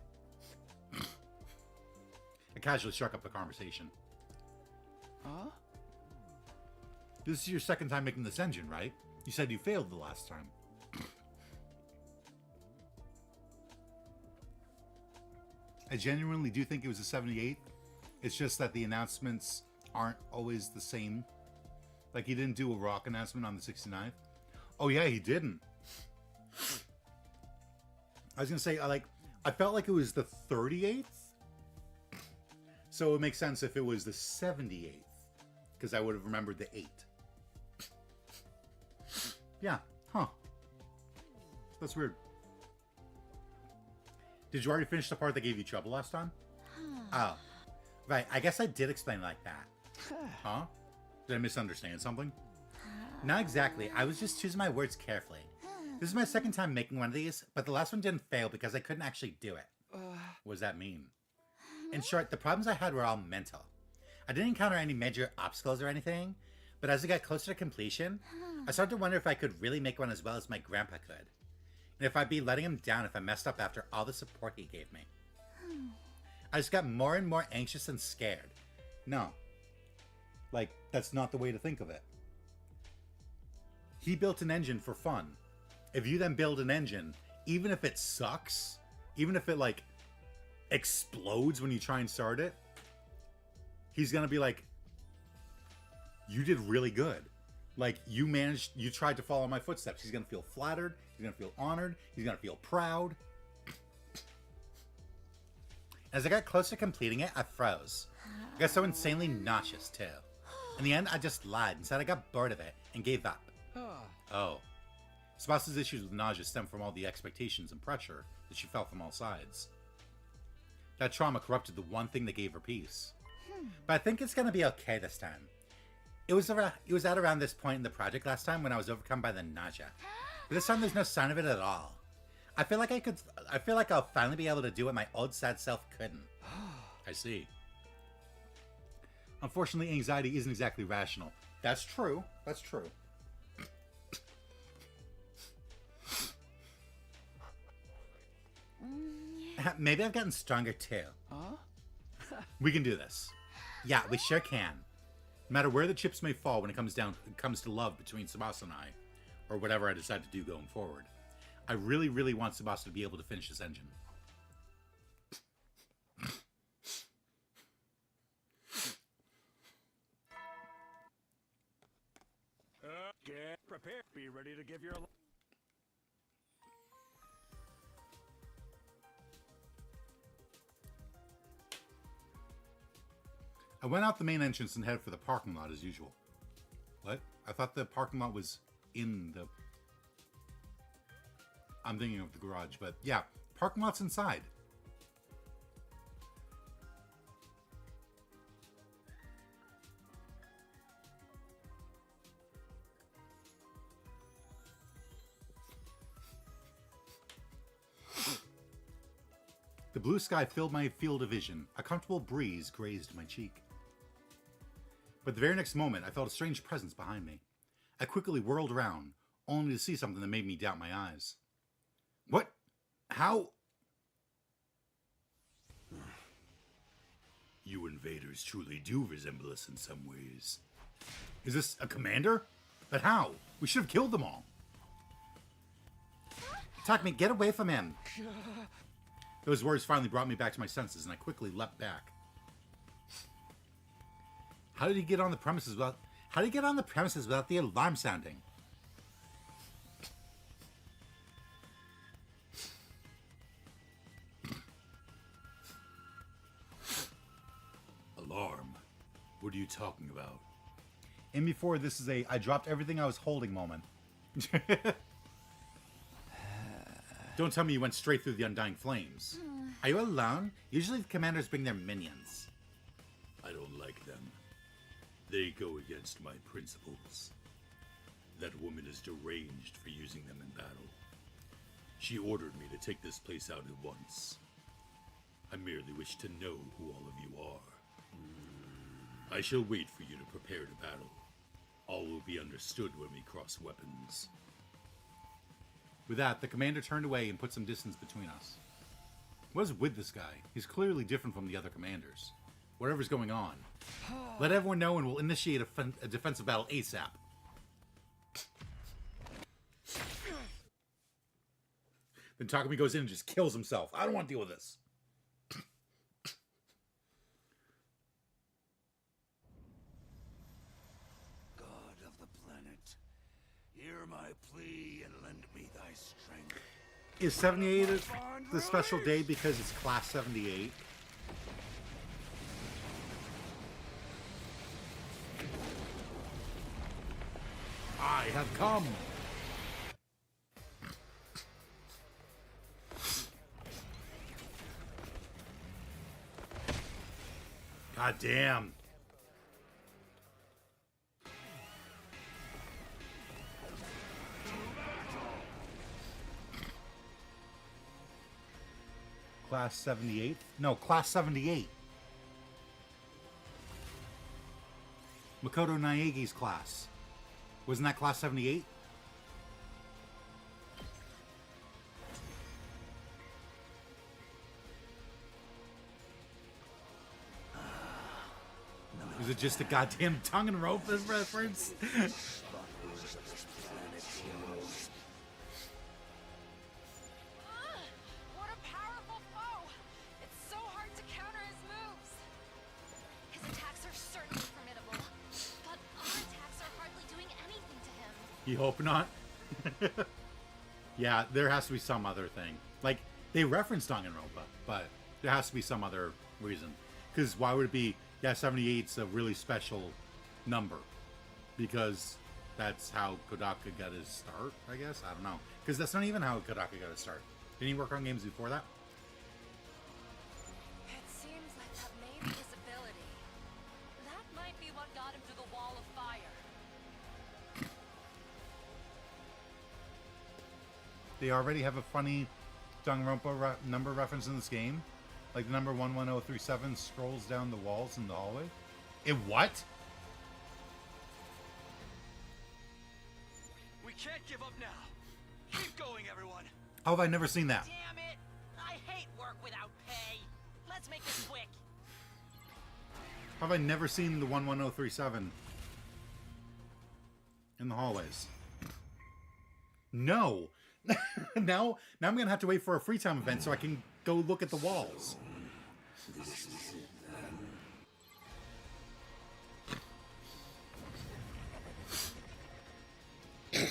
I casually struck up the conversation. huh? This is your second time making this engine, right? You said you failed the last time. I genuinely do think it was the 78th. It's just that the announcements aren't always the same. Like, he didn't do a rock announcement on the 69th. Oh yeah, he didn't. I was gonna say, I felt like it was the 38th. So it makes sense if it was the 78th. Because I would have remembered the 8. Yeah, huh. That's weird. Did you already finish the part that gave you trouble last time? Oh, right. I guess I did explain it like that. Huh? Did I misunderstand something? Not exactly. I was just choosing my words carefully. This is my second time making one of these, but the last one didn't fail because I couldn't actually do it. What does that mean? In short, the problems I had were all mental. I didn't encounter any major obstacles or anything, but as I got closer to completion, I started to wonder if I could really make one as well as my grandpa could. And if I'd be letting him down if I messed up after all the support he gave me. I just got more and more anxious and scared. No. Like, that's not the way to think of it. He built an engine for fun. If you then build an engine, even if it sucks, even if it, like, explodes when you try and start it, he's gonna be like, you did really good. Like, you tried to follow my footsteps. He's gonna feel flattered, he's gonna feel honored, he's gonna feel proud. As I got close to completing it, I froze. I got so insanely nauseous, too. In the end, I just lied and said I got bored of it and gave up. Oh. Tsubasa's issues with nausea stem from all the expectations and pressure that she felt from all sides. That trauma corrupted the one thing that gave her peace. But I think it's going to be okay this time. It was at around this point in the project last time when I was overcome by the nausea. But this time there's no sign of it at all. I feel like I'll finally be able to do what my old sad self couldn't. I see. Unfortunately, anxiety isn't exactly rational. That's true. That's true. Maybe I've gotten stronger too. We can do this. Yeah, we sure can. No matter where the chips may fall when it comes to love between Tsubasa and I, or whatever I decide to do going forward, I really, really want Tsubasa to be able to finish this engine. Get prepared. Be ready to give your... I went out the main entrance and headed for the parking lot as usual. What? I thought the parking lot was in the... I'm thinking of the garage, but yeah, parking lot's inside. The blue sky filled my field of vision. A comfortable breeze grazed my cheek. But the very next moment, I felt a strange presence behind me. I quickly whirled around, only to see something that made me doubt my eyes. What? How? You invaders truly do resemble us in some ways. Is this a commander? But how? We should have killed them all. Takumi, get away from him. Those words finally brought me back to my senses, and I quickly leapt back. How did he get on the premises without the alarm sounding? Alarm? What are you talking about? And before, this is a I dropped everything I was holding moment. Don't tell me you went straight through the undying flames. Are you alone? Usually the commanders bring their minions. I don't like them. They go against my principles. That woman is deranged for using them in battle. She ordered me to take this place out at once. I merely wish to know who all of you are. I shall wait for you to prepare to battle. All will be understood when we cross weapons. With that, the commander turned away and put some distance between us. What is with this guy? He's clearly different from the other commanders. Whatever's going on, let everyone know and we'll initiate a defensive battle ASAP. Then Takumi goes in and just kills himself. I don't want to deal with this. God of the planet, hear my plea and lend me thy strength. Is 78 the special day because it's class 78? I have come. God damn. Class 78? No, class 78. Makoto Naegi's class. Wasn't that class 78? Is it just a goddamn tongue and rope reference? What a powerful foe! It's so hard to counter his moves. His attacks are certainly formidable, but our attacks are hardly doing anything to him. You hope not. Yeah, there has to be some other thing. Like, they referenced Danganronpa, but there has to be some other reason. Because why would it be, yeah, 78's a really special number? Because that's how Kodaka got his start, I guess? I don't know. Because that's not even how Kodaka got his start. Didn't he work on games before that? It seems like that may be his ability. That might be what got him to the wall of fire. They already have a funny Danganronpa number reference in this game. Like the number 11037 scrolls down the walls in the hallway. It what? We can't give up now. Keep going, everyone. How have I never seen that? Damn it! I hate work without pay. Let's make this quick. How have I never seen the 11037 in the hallways? No. now I'm gonna have to wait for a free time event so I can go look at the walls. This is it, then.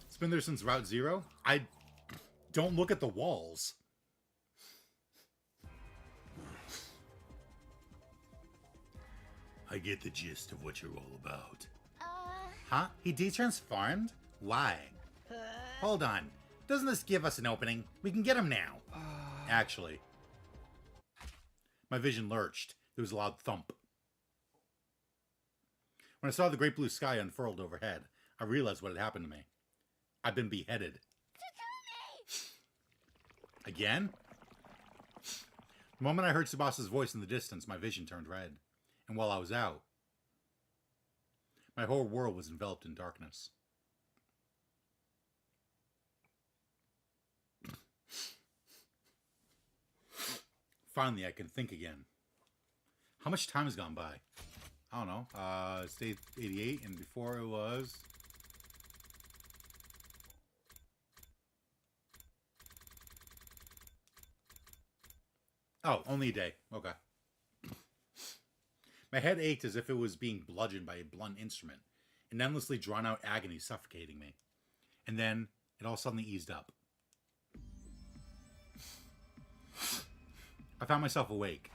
It's been there since Route Zero. I don't look at the walls. I get the gist of what you're all about. Huh? He de-transformed? Why? Hold on. Doesn't this give us an opening? We can get him now. Actually. My vision lurched. There was a loud thump. When I saw the great blue sky unfurled overhead, I realized what had happened to me. I've been beheaded. Again? The moment I heard Tsubasa's voice in the distance, my vision turned red. And while I was out, my whole world was enveloped in darkness. Finally, I can think again. How much time has gone by? I don't know. It's day 88, and before it was... Oh, only a day. Okay. My head ached as if it was being bludgeoned by a blunt instrument, an endlessly drawn-out agony suffocating me. And then, it all suddenly eased up. I found myself awake.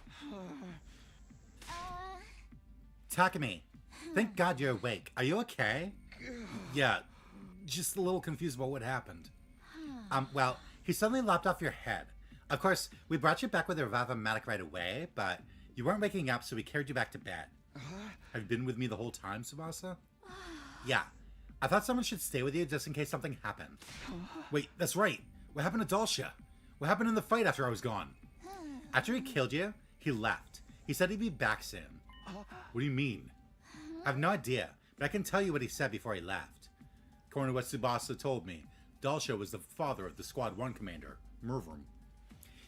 Takumi, thank God you're awake. Are you okay? Yeah, just a little confused about what happened. Well, he suddenly lopped off your head. Of course, we brought you back with a Revive-O-Matic right away, but you weren't waking up, so we carried you back to bed. Have you been with me the whole time, Tsubasa? Yeah. I thought someone should stay with you just in case something happened. Wait, that's right. What happened to Dalsha? What happened in the fight after I was gone? After he killed you, he left. He said he'd be back soon. What do you mean? I have no idea, but I can tell you what he said before he left. According to what Tsubasa told me, Dalsha was the father of the Squad 1 commander, Mervrim.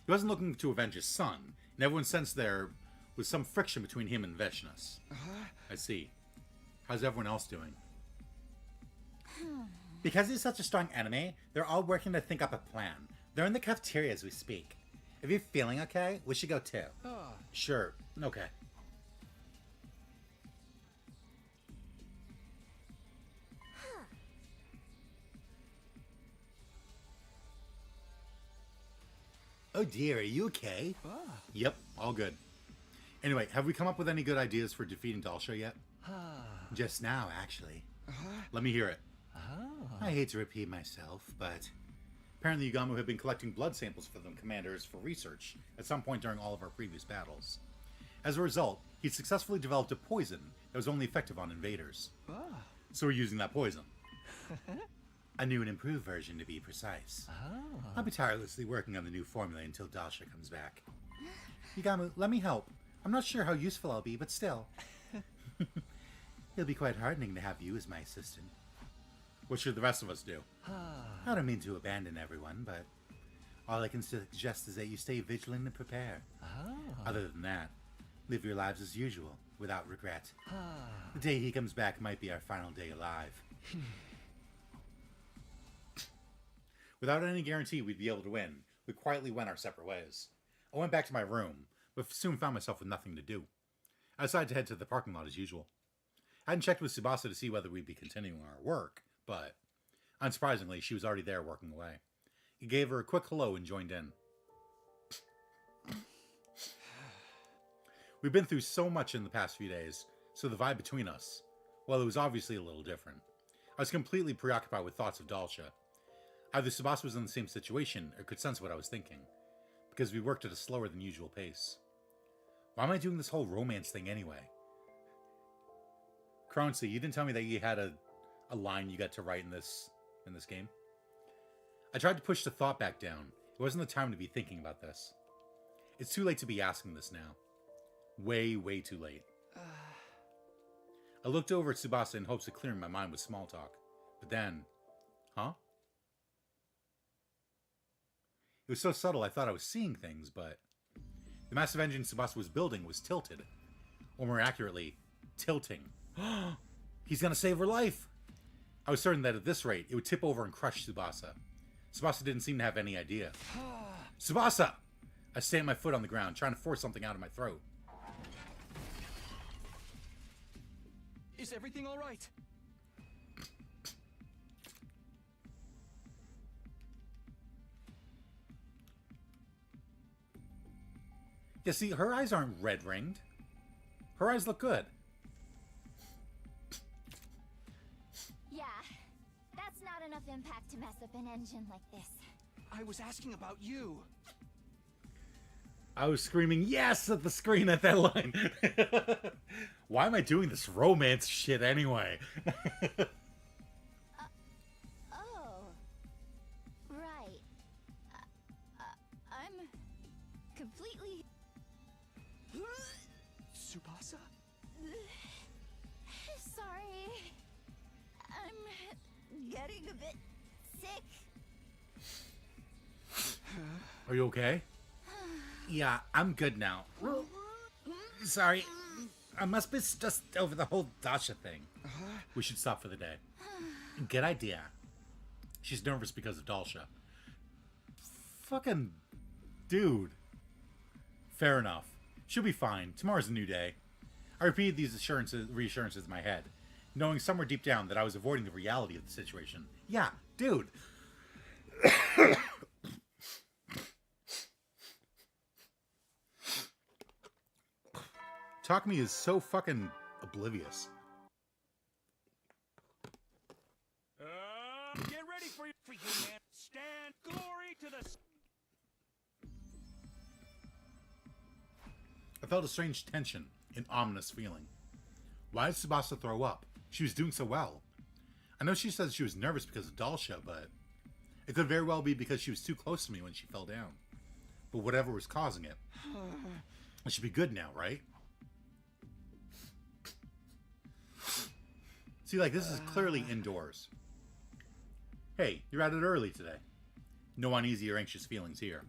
He wasn't looking to avenge his son, and everyone sensed there was some friction between him and Veshnas. I see. How's everyone else doing? Because he's such a strong enemy, they're all working to think up a plan. They're in the cafeteria as we speak. If you're feeling okay, we should go too. Sure. Okay. Oh dear, are you okay? Yep, all good. Anyway, have we come up with any good ideas for defeating Dalsha yet? Just now, actually. Let me hear it. I hate to repeat myself, but apparently Yugamu had been collecting blood samples for them commanders for research at some point during all of our previous battles. As a result, he successfully developed a poison that was only effective on invaders. So we're using that poison. A new and improved version, to be precise. I'll be tirelessly working on the new formula until Dalsha comes back. Yugamu, let me help. I'm not sure how useful I'll be, but still. It'll be quite heartening to have you as my assistant. What should the rest of us do? I don't mean to abandon everyone, but all I can suggest is that you stay vigilant and prepare. Other than that, live your lives as usual, without regret. The day he comes back might be our final day alive. Without any guarantee we'd be able to win, we quietly went our separate ways. I went back to my room, but soon found myself with nothing to do. I decided to head to the parking lot as usual. I hadn't checked with Tsubasa to see whether we'd be continuing our work, but unsurprisingly, she was already there working away. He gave her a quick hello and joined in. We've been through so much in the past few days, so the vibe between us Well, it was obviously a little different. I was completely preoccupied with thoughts of Dalsha. Either Tsubasa was in the same situation or could sense what I was thinking, because we worked at a slower than usual pace. Why am I doing this whole romance thing anyway? Croncy, you didn't tell me that you had a line you got to write in this game. I tried to push the thought back down. It wasn't the time to be thinking about this. It's too late to be asking this now. Way, way too late. I looked over at Tsubasa in hopes of clearing my mind with small talk. But then... Huh? It was so subtle I thought I was seeing things, but... The massive engine Tsubasa was building was tilted. Or more accurately, tilting. He's gonna save her life! I was certain that at this rate, it would tip over and crush Tsubasa. Tsubasa didn't seem to have any idea. Tsubasa! I stamped my foot on the ground, trying to force something out of my throat. Is everything all right? Yeah, see, her eyes aren't red-ringed. Her eyes look good. Yeah, that's not enough impact to mess up an engine like this. I was asking about you. I was screaming yes at the screen at that line. Why am I doing this romance shit anyway? Oh. Right. I'm completely... Tsubasa? Sorry. I'm getting a bit sick. Are you okay? Yeah, I'm good now. Sorry, I must be just over the whole Dasha thing. We should stop for the day. Good idea. She's nervous because of Dalsha. Fucking dude. Fair enough. She'll be fine. Tomorrow's a new day. I repeated these reassurances in my head, knowing somewhere deep down that I was avoiding the reality of the situation. Yeah, dude. Takumi is so fucking oblivious. Get ready for you, man. Stand glory to the... I felt a strange tension, an ominous feeling. Why did Tsubasa throw up? She was doing so well. I know she said she was nervous because of Dalsha, but it could very well be because she was too close to me when she fell down. But whatever was causing it, it should be good now, right? See, like, this is clearly indoors. Hey, you're at it early today. No uneasy or anxious feelings here.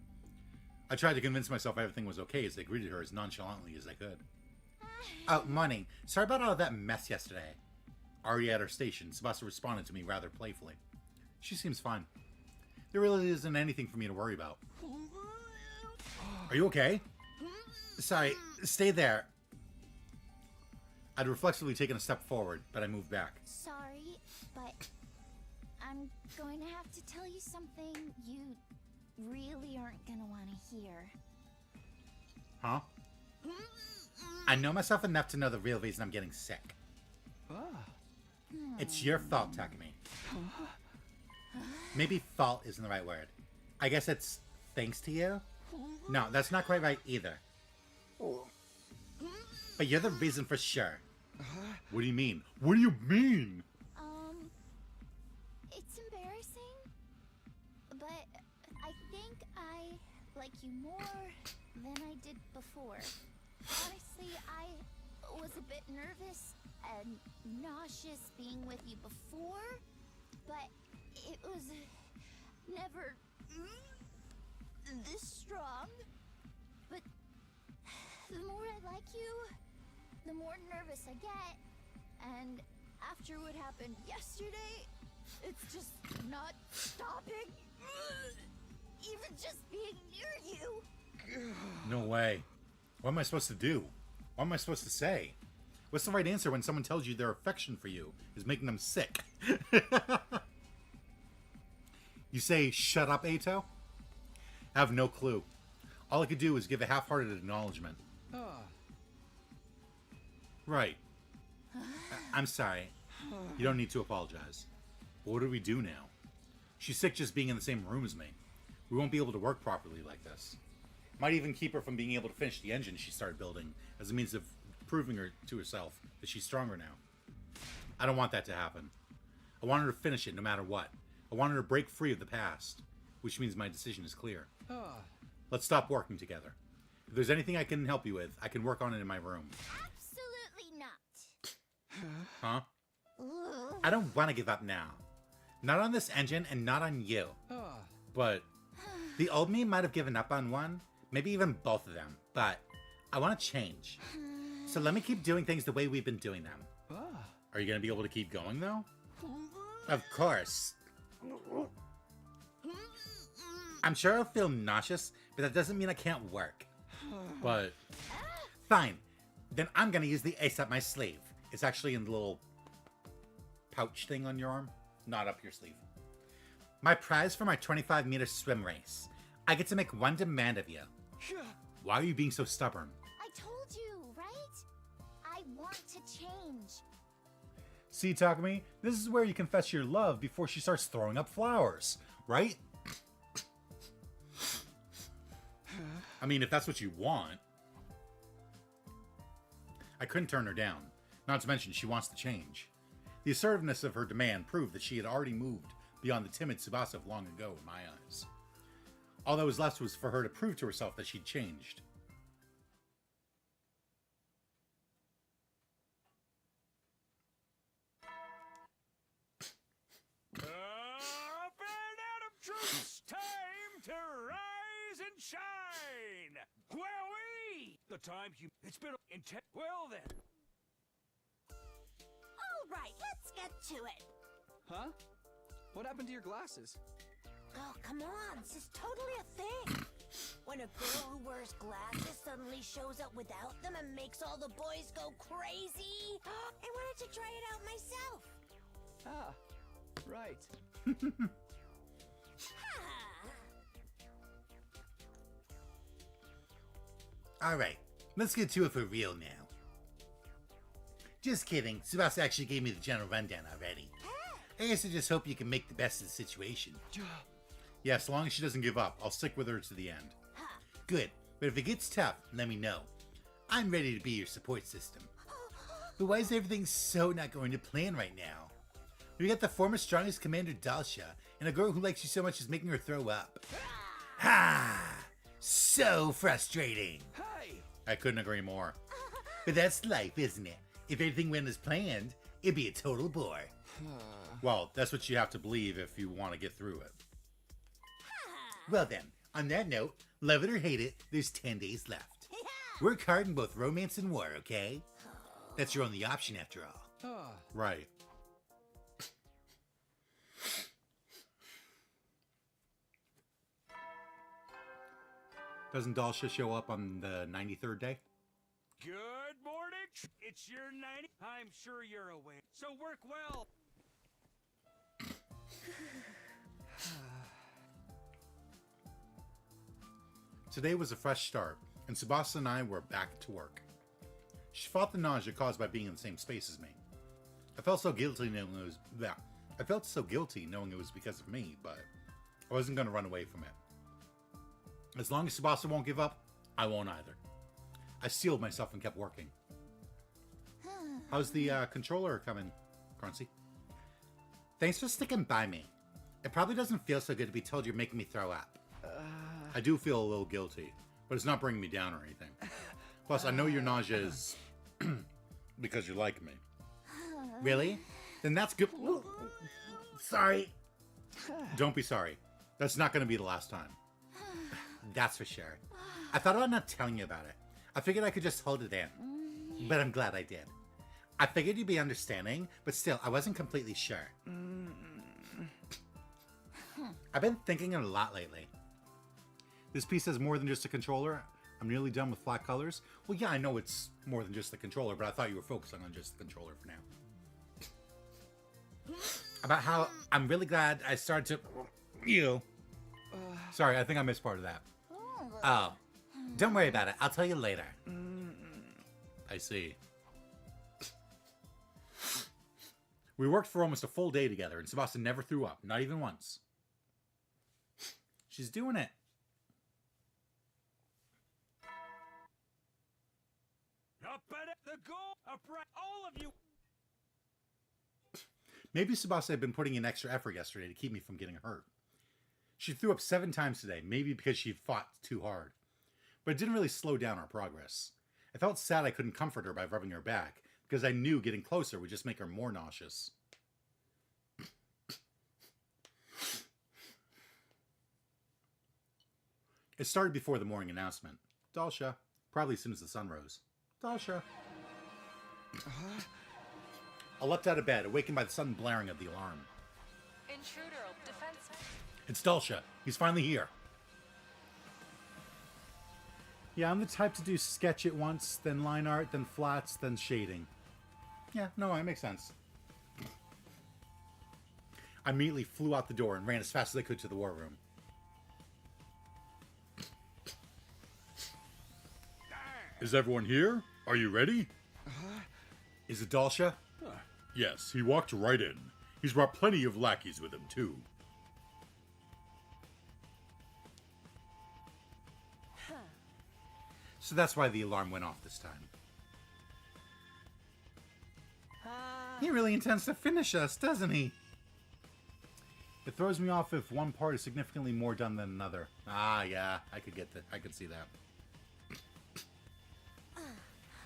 I tried to convince myself everything was okay as I greeted her as nonchalantly as I could. Oh, morning. Sorry about all that mess yesterday. Already at her station, Tsubasa responded to me rather playfully. She seems fine. There really isn't anything for me to worry about. Are you okay? Sorry, stay there. I'd reflexively taken a step forward, but I moved back. Sorry, but I'm going to have to tell you something you really aren't gonna want to hear. Huh? I know myself enough to know the real reason I'm getting sick. It's your fault, Takumi. Maybe fault isn't the right word. I guess it's thanks to you? No, that's not quite right either. But you're the reason for sure. What do you mean? What do you mean? It's embarrassing, but I think I like you more than I did before. Honestly, I was a bit nervous and nauseous being with you before, but it was never this strong. But the more I like you, the more nervous I get. And after what happened yesterday, it's just not stopping. Even just being near you. No way. What am I supposed to do? What am I supposed to say? What's the right answer when someone tells you their affection for you is making them sick? You say, shut up, Eito? I have no clue. All I could do is give a half-hearted acknowledgement. Right. I'm sorry. You don't need to apologize. But what do we do now? She's sick just being in the same room as me. We won't be able to work properly like this. Might even keep her from being able to finish the engine she started building as a means of proving her to herself that she's stronger now. I don't want that to happen. I want her to finish it no matter what. I want her to break free of the past, which means my decision is clear. Let's stop working together. If there's anything I can help you with, I can work on it in my room. Absolutely not. Huh? I don't want to give up now. Not on this engine and not on you. But the old me might have given up on one, maybe even both of them, but I want to change. So let me keep doing things the way we've been doing them. Are you going to be able to keep going, though? Of course. I'm sure I'll feel nauseous, but that doesn't mean I can't work. But fine. Then I'm going to use the ace up my sleeve. It's actually in the little pouch thing on your arm, not up your sleeve. My prize for my 25-meter swim race. I get to make one demand of you. Why are you being so stubborn? I told you, right? I want to change. See, Takumi, this is where you confess your love before she starts throwing up flowers, right? I mean, if that's what you want. I couldn't turn her down, not to mention she wants to change. The assertiveness of her demand proved that she had already moved beyond the timid Tsubasa of long ago in my eyes. All that was left was for her to prove to herself that she'd changed. Up and out of troops! Time to rise and shine! Wowee! The time it's been intense. Well then. All right, let's get to it. Huh? What happened to your glasses? Oh, come on. This is totally a thing. When a girl who wears glasses suddenly shows up without them and makes all the boys go crazy. I wanted to try it out myself. Ah, right. Alright, let's get to it for real now. Just kidding, Tsubasa actually gave me the general rundown already. I guess I just hope you can make the best of the situation. Yeah, as long as she doesn't give up, I'll stick with her to the end. Good, but if it gets tough, let me know. I'm ready to be your support system. But why is everything so not going to plan right now? We got the former strongest commander Dalsha, and a girl who likes you so much is making her throw up. Ha! So frustrating. Hey! I couldn't agree more. But that's life, isn't it? If everything went as planned, it'd be a total bore. Well, that's what you have to believe if you want to get through it. Well then, on that note, love it or hate it, there's 10 days left. Work hard in both romance and war, okay? That's your only option after all. Right. Doesn't Dalsha show up on the 93rd day? Good morning. It's your 90. I'm sure you're awake. So work well. Today was a fresh start, and Tsubasa and I were back to work. She fought the nausea caused by being in the same space as me. I felt so guilty knowing it was because of me, but I wasn't going to run away from it. As long as Tsubasa won't give up, I won't either. I steeled myself and kept working. How's the controller coming, Crunchy? Thanks for sticking by me. It probably doesn't feel so good to be told you're making me throw up. I do feel a little guilty, but it's not bringing me down or anything. Plus, I know your nausea is because you like me. Really? Then that's good. Sorry. Don't be sorry. That's not going to be the last time. That's for sure. I thought about not telling you about it. I figured I could just hold it in. But I'm glad I did. I figured you'd be understanding, but still, I wasn't completely sure. I've been thinking a lot lately. This piece has more than just a controller. I'm nearly done with flat colors. Well, yeah, I know it's more than just the controller, but I thought you were focusing on just the controller for now. About how I'm really glad I started to... Sorry, I think I missed part of that. Oh. Don't worry about it. I'll tell you later. I see. We worked for almost a full day together, and Sebastian never threw up, not even once. She's doing it. Up at the goal, all of you. Maybe Sebastian had been putting in extra effort yesterday to keep me from getting hurt. She threw up 7 times today, maybe because she fought too hard. But it didn't really slow down our progress. I felt sad I couldn't comfort her by rubbing her back, because I knew getting closer would just make her more nauseous. It started before the morning announcement. Dalsha. Probably as soon as the sun rose. Dalsha. I leapt out of bed, awakened by the sudden blaring of the alarm. Intruder, defense. It's Dalsha. He's finally here. Yeah, I'm the type to do sketch at once, then line art, then flats, then shading. Yeah, no, it makes sense. I immediately flew out the door and ran as fast as I could to the war room. Is everyone here? Are you ready? Is it Dalsha? Yes, he walked right in. He's brought plenty of lackeys with him, too. So that's why the alarm went off this time. He really intends to finish us, doesn't he? It throws me off if one part is significantly more done than another. Ah, yeah, I could see that.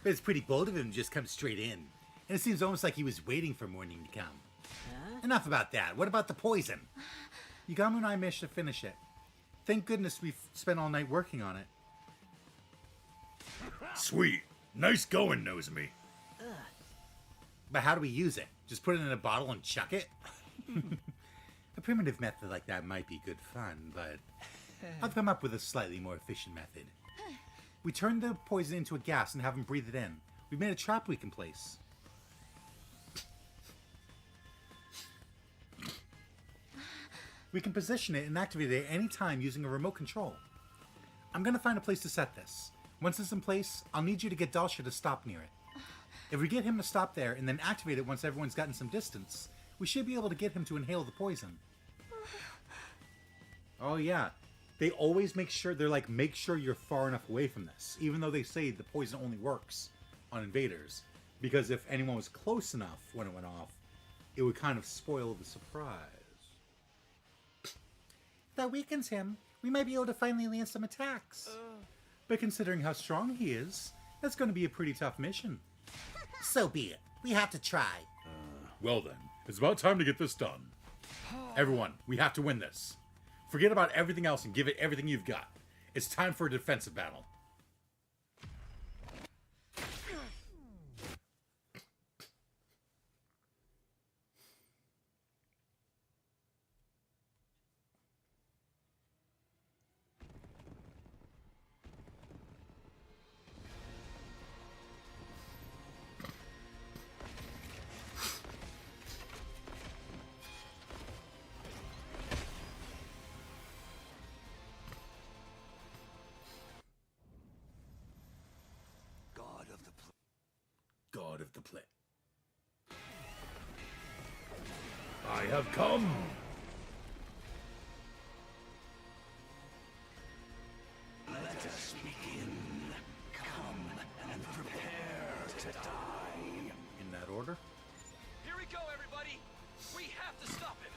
But it's pretty bold of him to just come straight in. And it seems almost like he was waiting for morning to come. Enough about that. What about the poison? Yugamu and I managed to finish it. Thank goodness we spent all night working on it. Sweet. Nice going, Nozomi. But how do we use it? Just put it in a bottle and chuck it? A primitive method like that might be good fun, but I've come up with a slightly more efficient method. We turn the poison into a gas and have him breathe it in. We've made a trap we can place. We can position it and activate it at any time using a remote control. I'm going to find a place to set this. Once it's in place, I'll need you to get Dalsha to stop near it. If we get him to stop there and then activate it once everyone's gotten some distance, we should be able to get him to inhale the poison. Oh yeah. They always make sure, they're like, make sure you're far enough away from this. Even though they say the poison only works on invaders. Because if anyone was close enough when it went off, it would kind of spoil the surprise. If that weakens him, we might be able to finally land some attacks. But considering how strong he is, that's going to be a pretty tough mission. So be it. We have to try. Well then, it's about time to get this done. Everyone, we have to win this. Forget about everything else and give it everything you've got. It's time for a defensive battle. God of the play. I have come. Let us begin. Come and prepare to die. In that order? Here we go, everybody. We have to stop it.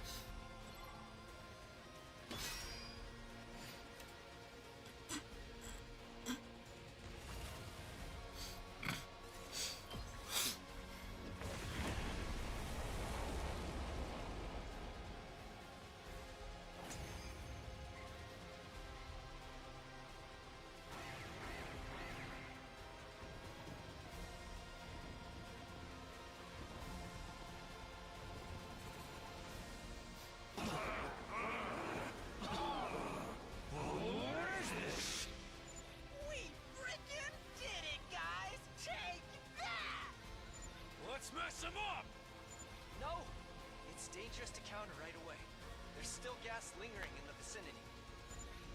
Mess him up! No! It's dangerous to counter right away. There's still gas lingering in the vicinity.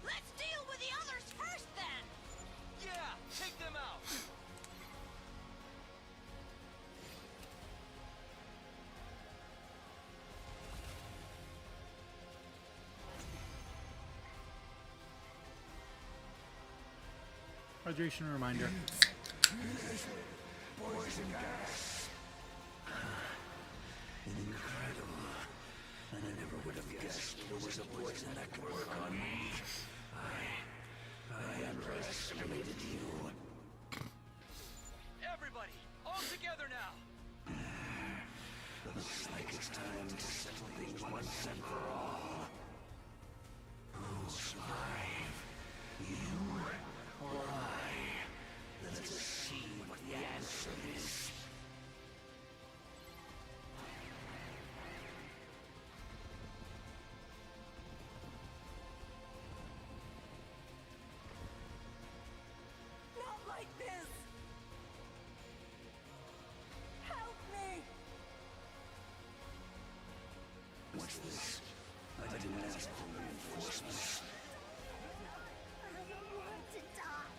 Let's deal with the others first, then! Yeah! Take them out! Hydration reminder. Poison gas. Incredible. And I never would have guessed there was a poison that could work on me. I underestimated you. Everybody, all together now. Looks like it's time to settle things once and for all. Who'll survive? You or I? Let's see what the answer is. Not like this! Help me! What's this? I didn't ask for reinforcements. I don't want to die.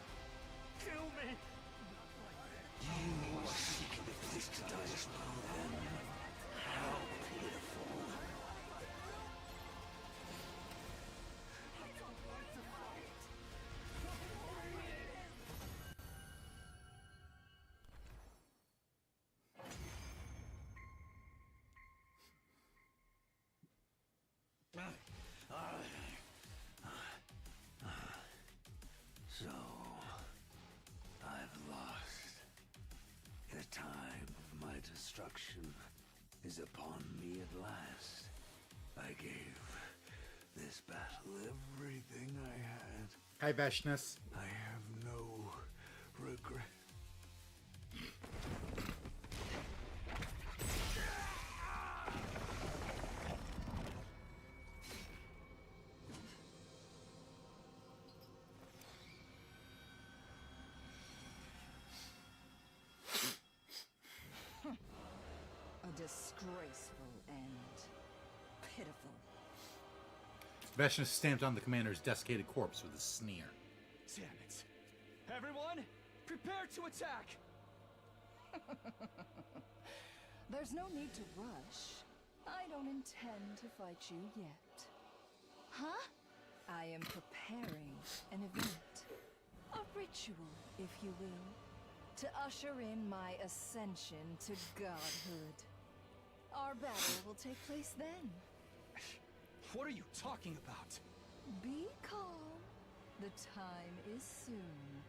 Kill me! You are seeking a place to die as well, then. How pitiful. So, I've lost. The time of my destruction is upon me at last. I gave this battle everything I had. Hi, Veshness. I have no regret. A disgraceful end. Pitiful. Veshness stamped on the commander's desiccated corpse with a sneer. Damn it. Everyone, prepare to attack! There's no need to rush. I don't intend to fight you yet. Huh? I am preparing an event. A ritual, if you will. To usher in my ascension to godhood. Our battle will take place then. What are you talking about? Be calm. The time is soon.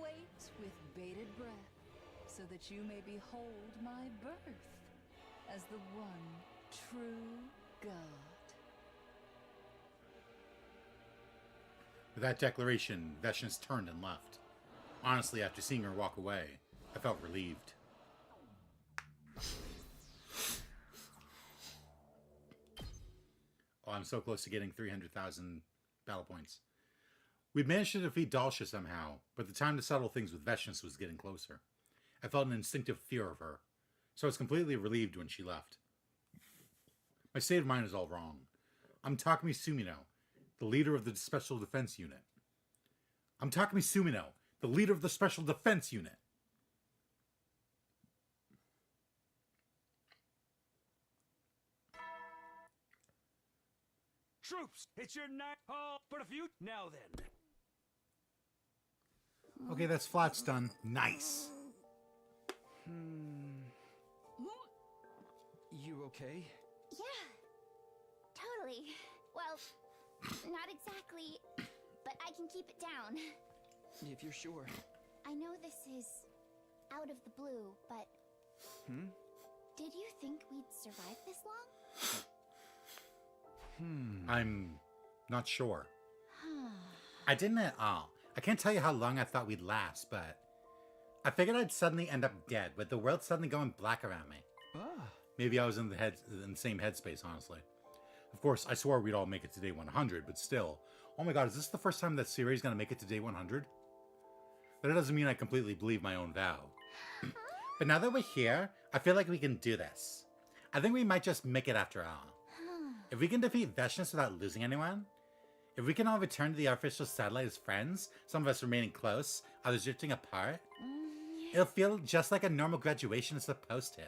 Wait with bated breath, so that you may behold my birth as the one true God. With that declaration, Veshness turned and left. Honestly, after seeing her walk away, I felt relieved. Oh, I'm so close to getting 300,000 battle points. We'd managed to defeat Dalsha somehow, but the time to settle things with Veshness was getting closer. I felt an instinctive fear of her, so I was completely relieved when she left. My state of mind is all wrong. I'm Takumi Sumino, the leader of the Special Defense Unit. I'm Takumi Sumino, the leader of the Special Defense Unit. Troops, it's your night call. But if you now then. Okay, that's Flat's done. Nice. You okay? Yeah. Totally. Well, not exactly, but I can keep it down. If you're sure. I know this is out of the blue, but did you think we'd survive this long? I'm not sure. I didn't at all. I can't tell you how long I thought we'd last, but I figured I'd suddenly end up dead, with the world suddenly going black around me. Maybe I was in the same headspace, honestly. Of course, I swore we'd all make it to day 100, but still. Oh my god, is this the first time that Siri's gonna make it to day 100? But it doesn't mean I completely believe my own vow. But now that we're here, I feel like we can do this. I think we might just make it after all. If we can defeat Veshness without losing anyone, if we can all return to the artificial satellite as friends, some of us remaining close, others drifting apart, it'll feel just like a normal graduation is supposed to.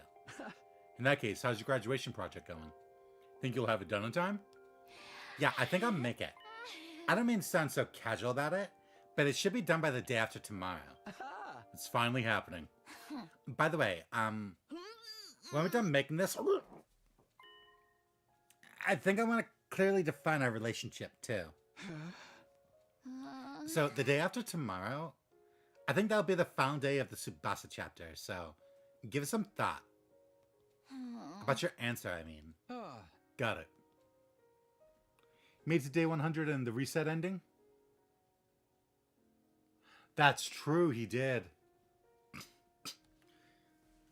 In that case, how's your graduation project going? Think you'll have it done in time? Yeah, I think I'll make it. I don't mean to sound so casual about it, But it should be done by the day after tomorrow. It's finally happening. By the way, when we're done making this, I think I want to clearly define our relationship too. So the day after tomorrow, I think that'll be the final day of the Tsubasa chapter. So give it some thought. About your answer, I mean. Got it. Made it to day 100 and the reset ending? That's true, he did.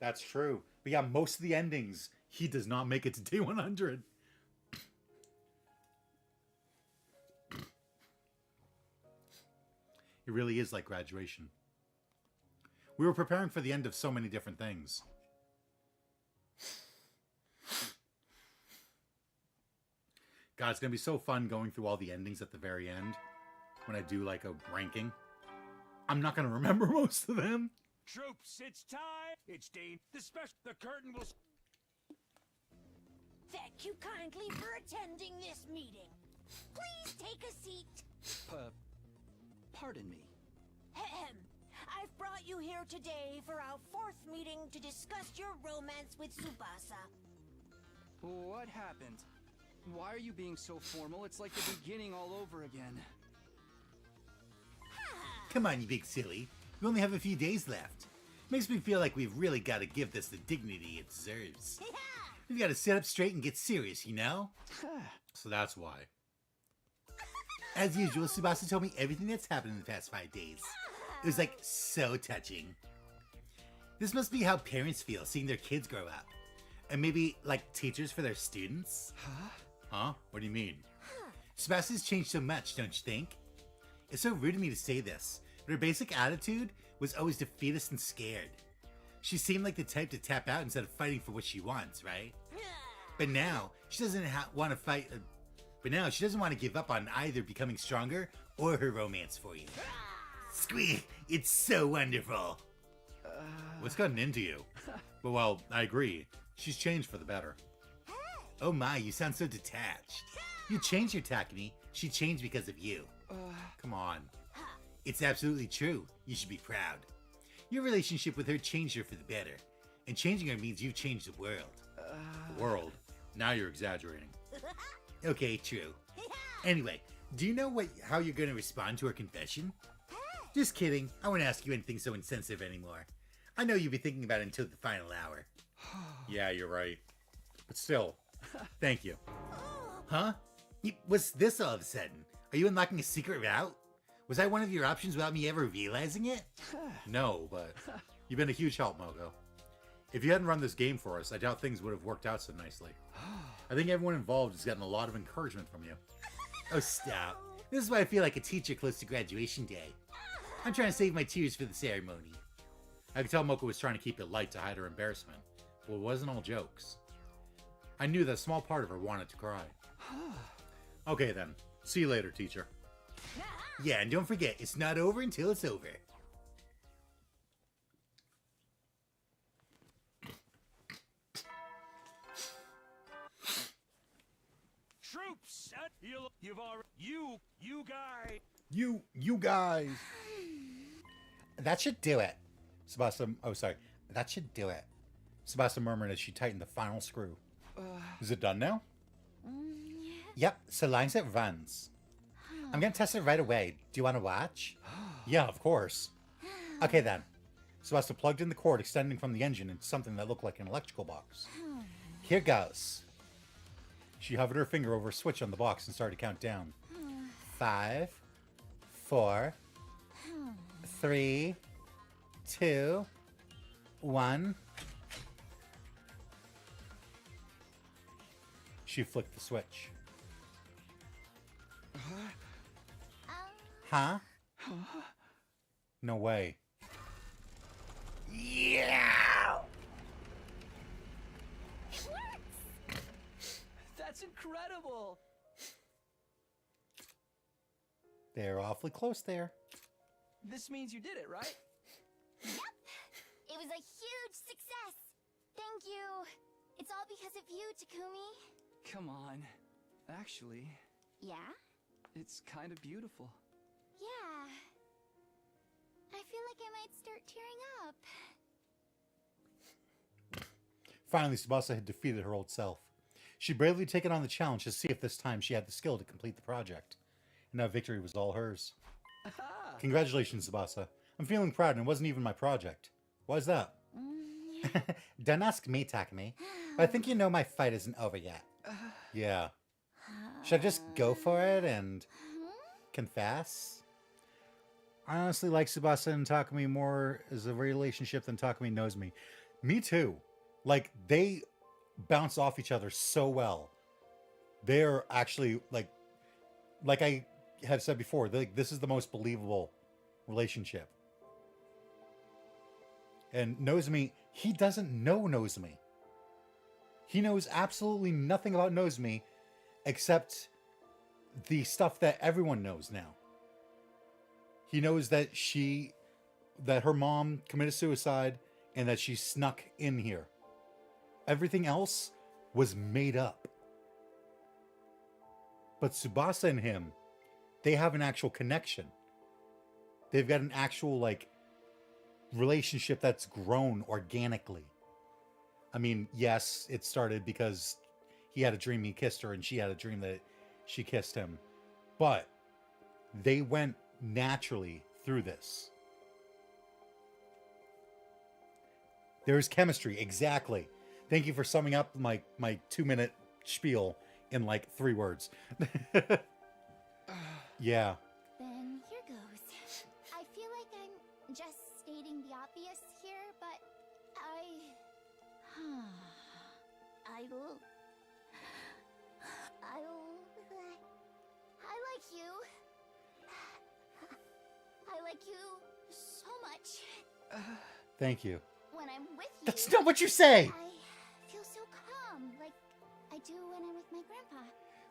That's true. But yeah, most of the endings, he does not make it to day 100. It really is like graduation. We were preparing for the end of so many different things. God, it's going to be so fun going through all the endings at the very end when I do like a ranking. I'm not going to remember most of them. Troops, it's time. It's day. The curtain will. Thank you kindly for attending this meeting. Please take a seat. Pardon me. Ahem. I've brought you here today for our 4th meeting to discuss your romance with Tsubasa. What happened? Why are you being so formal? It's like the beginning all over again. Come on, you big silly. We only have a few days left. Makes me feel like we've really got to give this the dignity it deserves. We've got to sit up straight and get serious, you know? So that's why. As usual, Tsubasa told me everything that's happened in the past 5 days. It was like so touching. This must be how parents feel seeing their kids grow up. And maybe like teachers for their students? Huh? What do you mean? Tsubasa's changed so much, don't you think? It's so rude of me to say this, but her basic attitude was always defeatist and scared. She seemed like the type to tap out instead of fighting for what she wants, right? But now, she doesn't want to fight... But now, she doesn't want to give up on either becoming stronger or her romance for you. Squeak! It's so wonderful! What's gotten into you? But well, I agree. She's changed for the better. Oh my, you sound so detached. You changed your Takumi. She changed because of you. Come on. It's absolutely true. You should be proud. Your relationship with her changed her for the better. And changing her means you've changed the world. The world? Now you're exaggerating. Okay, true. Anyway, do you know how you're going to respond to her confession? Just kidding. I won't ask you anything so insensitive anymore. I know you'll be thinking about it until the final hour. Yeah, you're right. But still, thank you. Huh? What's this all of a sudden? Are you unlocking a secret route? Was I one of your options without me ever realizing it? No, but you've been a huge help, Mogo. If you hadn't run this game for us, I doubt things would have worked out so nicely. I think everyone involved has gotten a lot of encouragement from you. Oh, stop. This is why I feel like a teacher close to graduation day. I'm trying to save my tears for the ceremony. I could tell Moko was trying to keep it light to hide her embarrassment, but it wasn't all jokes. I knew that a small part of her wanted to cry. Okay then. See you later, teacher. Yeah, and don't forget, it's not over until it's over. Troops, you've already you guys. You guys. That should do it. Tsubasa, oh sorry, that should do it. Tsubasa murmured as she tightened the final screw. Is it done now? Yep, so long as it runs. I'm gonna test it right away. Do you want to watch? Yeah, of course. Okay then. Tsubasa plugged in the cord extending from the engine into something that looked like an electrical box. Here goes. She hovered her finger over a switch on the box and started to count down. 5, 4, 3, 2, 1. She flicked the switch. Huh? No way. Yeah! That's incredible! They're awfully close there. This means you did it, right? Yep! It was a huge success! Thank you! It's all because of you, Takumi. Come on. Actually... Yeah? It's kind of beautiful. Yeah. feel like I might start tearing up. Finally, Tsubasa had defeated her old self. She'd bravely taken on the challenge to see if this time she had the skill to complete the project. And that victory was all hers. Congratulations, Tsubasa. I'm feeling proud, and it wasn't even my project. Why's that? Don't ask me, Takumi. But I think you know my fight isn't over yet. Yeah. Should I just go for it and confess? I honestly like Tsubasa and Takumi more as a relationship than Takumi knows me. Me too. Like, they bounce off each other so well. They're actually, like I have said before, this is the most believable relationship. And Nozomi, he doesn't know Nozomi. He knows absolutely nothing about Nozomi except the stuff that everyone knows now. He knows that her mom committed suicide and that she snuck in here. Everything else was made up. But Tsubasa and him, they have an actual connection. They've got an actual, like, relationship that's grown organically. I mean, yes, it started because he had a dream he kissed her and she had a dream that she kissed him. But they went naturally through this. There's chemistry, exactly. Thank you for summing up my 2-minute spiel in like 3 words. Yeah. Then here goes. I feel like I'm just stating the obvious here, but I like you. I like you so much. Thank you. When I'm with you, That's not what you say! I feel so calm, like I do when I'm with my grandpa.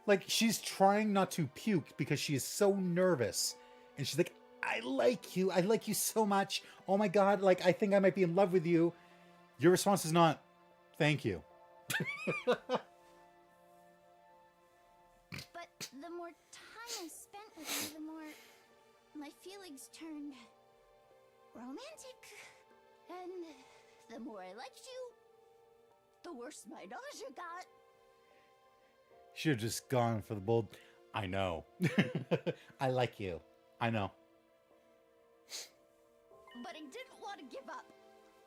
Like, she's trying not to puke because she is so nervous. And she's like, I like you. I like you so much. Oh my god, like, I think I might be in love with you. Your response is not, thank you. But the more time I spent with you, the more my feelings turned romantic. And the more I liked you, the worse my nausea got. Should have just gone for the bold, I know. I like you. I know. But I didn't want to give up.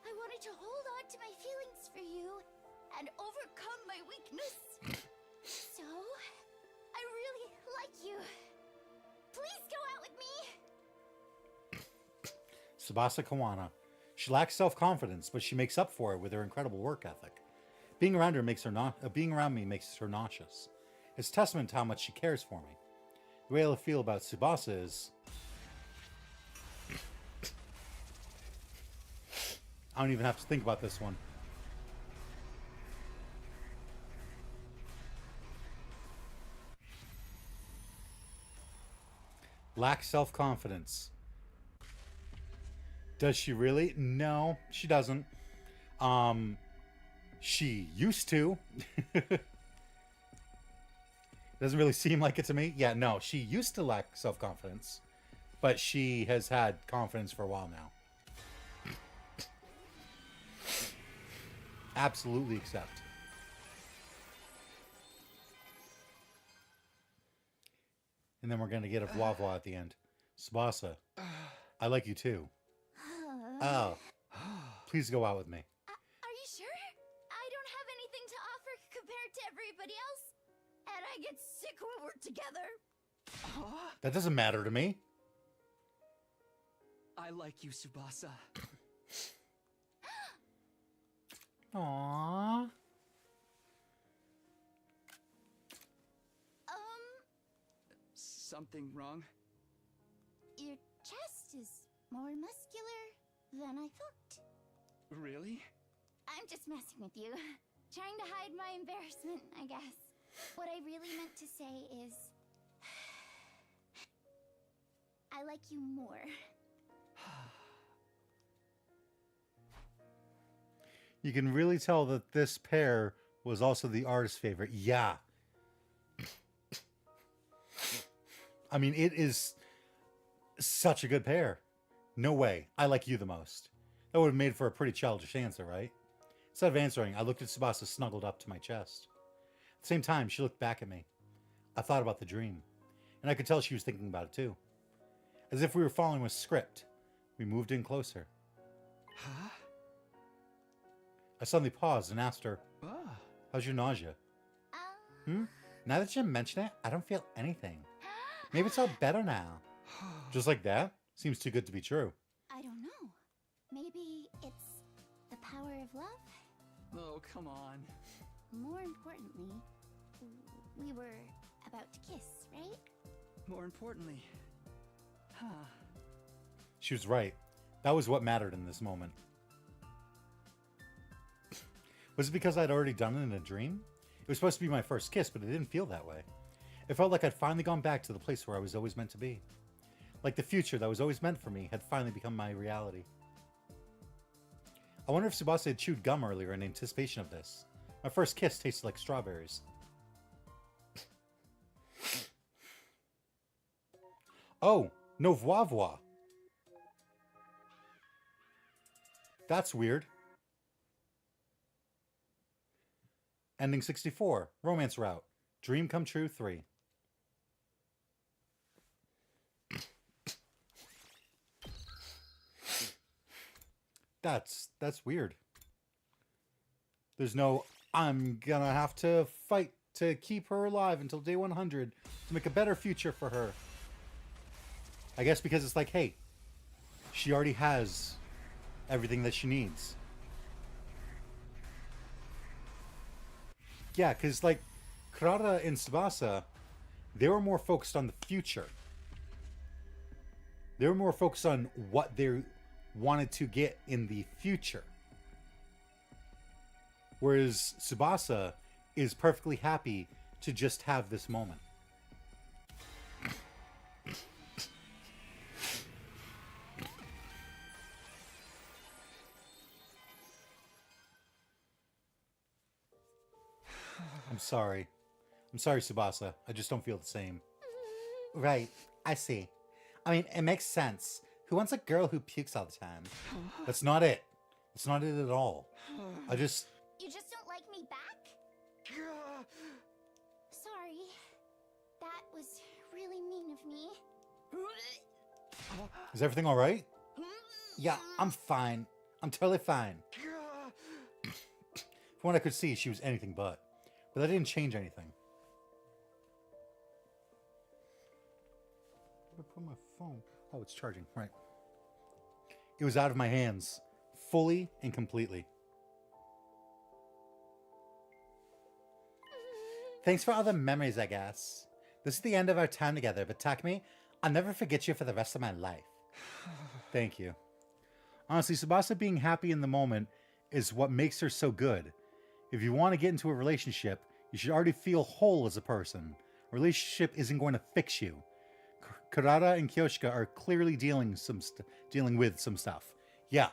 I wanted to hold on to my feelings for you and overcome my weakness. So, I really like you. Please go out with me. Tsubasa Kawana. She lacks self-confidence, but she makes up for it with her incredible work ethic. Being around her makes her being around me makes her nauseous. It's testament to how much she cares for me. The way I feel about Tsubasa is, I don't even have to think about this one. Lacks self-confidence. Does she really? No, she doesn't. She used to. Doesn't really seem like it to me. Yeah, no, she used to lack self-confidence, but she has had confidence for a while now. Absolutely accept. And then we're going to get a Vwa at the end. Tsubasa, I like you too. Oh, please go out with me. Are you sure? I don't have anything to offer compared to everybody else. And I get sick when we're together. That doesn't matter to me. I like you, Tsubasa. Aww. Something wrong? Your chest is more muscular than I thought. Really? I'm just messing with you. Trying to hide my embarrassment, I guess. What I really meant to say is, I like you more. You can really tell that this pair was also the artist's favorite. Yeah. I mean, it is such a good pair. No way. I like you the most. That would have made for a pretty childish answer, right? Instead of answering, I looked at Tsubasa snuggled up to my chest. At the same time, she looked back at me. I thought about the dream, and I could tell she was thinking about it too. As if we were following a script, we moved in closer. Huh? I suddenly paused and asked her, Oh. How's your nausea? Now that you mention it, I don't feel anything. Maybe it's all better now. Just like that? Seems too good to be true. I don't know. Maybe it's the power of love? Oh, come on. More importantly, we were about to kiss, right? More importantly. Huh. She was right. That was what mattered in this moment. Was it because I'd already done it in a dream? It was supposed to be my first kiss, but it didn't feel that way. It felt like I'd finally gone back to the place where I was always meant to be. Like the future that was always meant for me had finally become my reality. I wonder if Tsubasa had chewed gum earlier in anticipation of this. My first kiss tasted like strawberries. Oh, no voix voix. That's weird. Ending 64. Romance Route. Dream Come True 3. That's weird. There's no, I'm gonna have to fight to keep her alive until day 100 to make a better future for her. I guess because it's like, hey, she already has everything that she needs. Yeah, because like Kurata and Tsubasa, they were more focused on the future. They were more focused on what they wanted to get in the future. Whereas Tsubasa is perfectly happy to just have this moment. I'm sorry. I'm sorry, Tsubasa. I just don't feel the same. Right. I see. I mean, it makes sense. Who wants a girl who pukes all the time? That's not it. That's not it at all. I just... You just don't like me back? Sorry. That was really mean of me. Is everything all right? Yeah, I'm fine. I'm totally fine. From what I could see, she was anything but. But that didn't change anything. Where did I put my phone? Oh, it's charging. Right. It was out of my hands. Fully and completely. Thanks for all the memories, I guess. This is the end of our time together, but Takumi, I'll never forget you for the rest of my life. Thank you. Honestly, Tsubasa being happy in the moment is what makes her so good. If you want to get into a relationship, you should already feel whole as a person. A relationship isn't going to fix you. Kurata and Kyoshika are clearly dealing with some stuff. Yeah.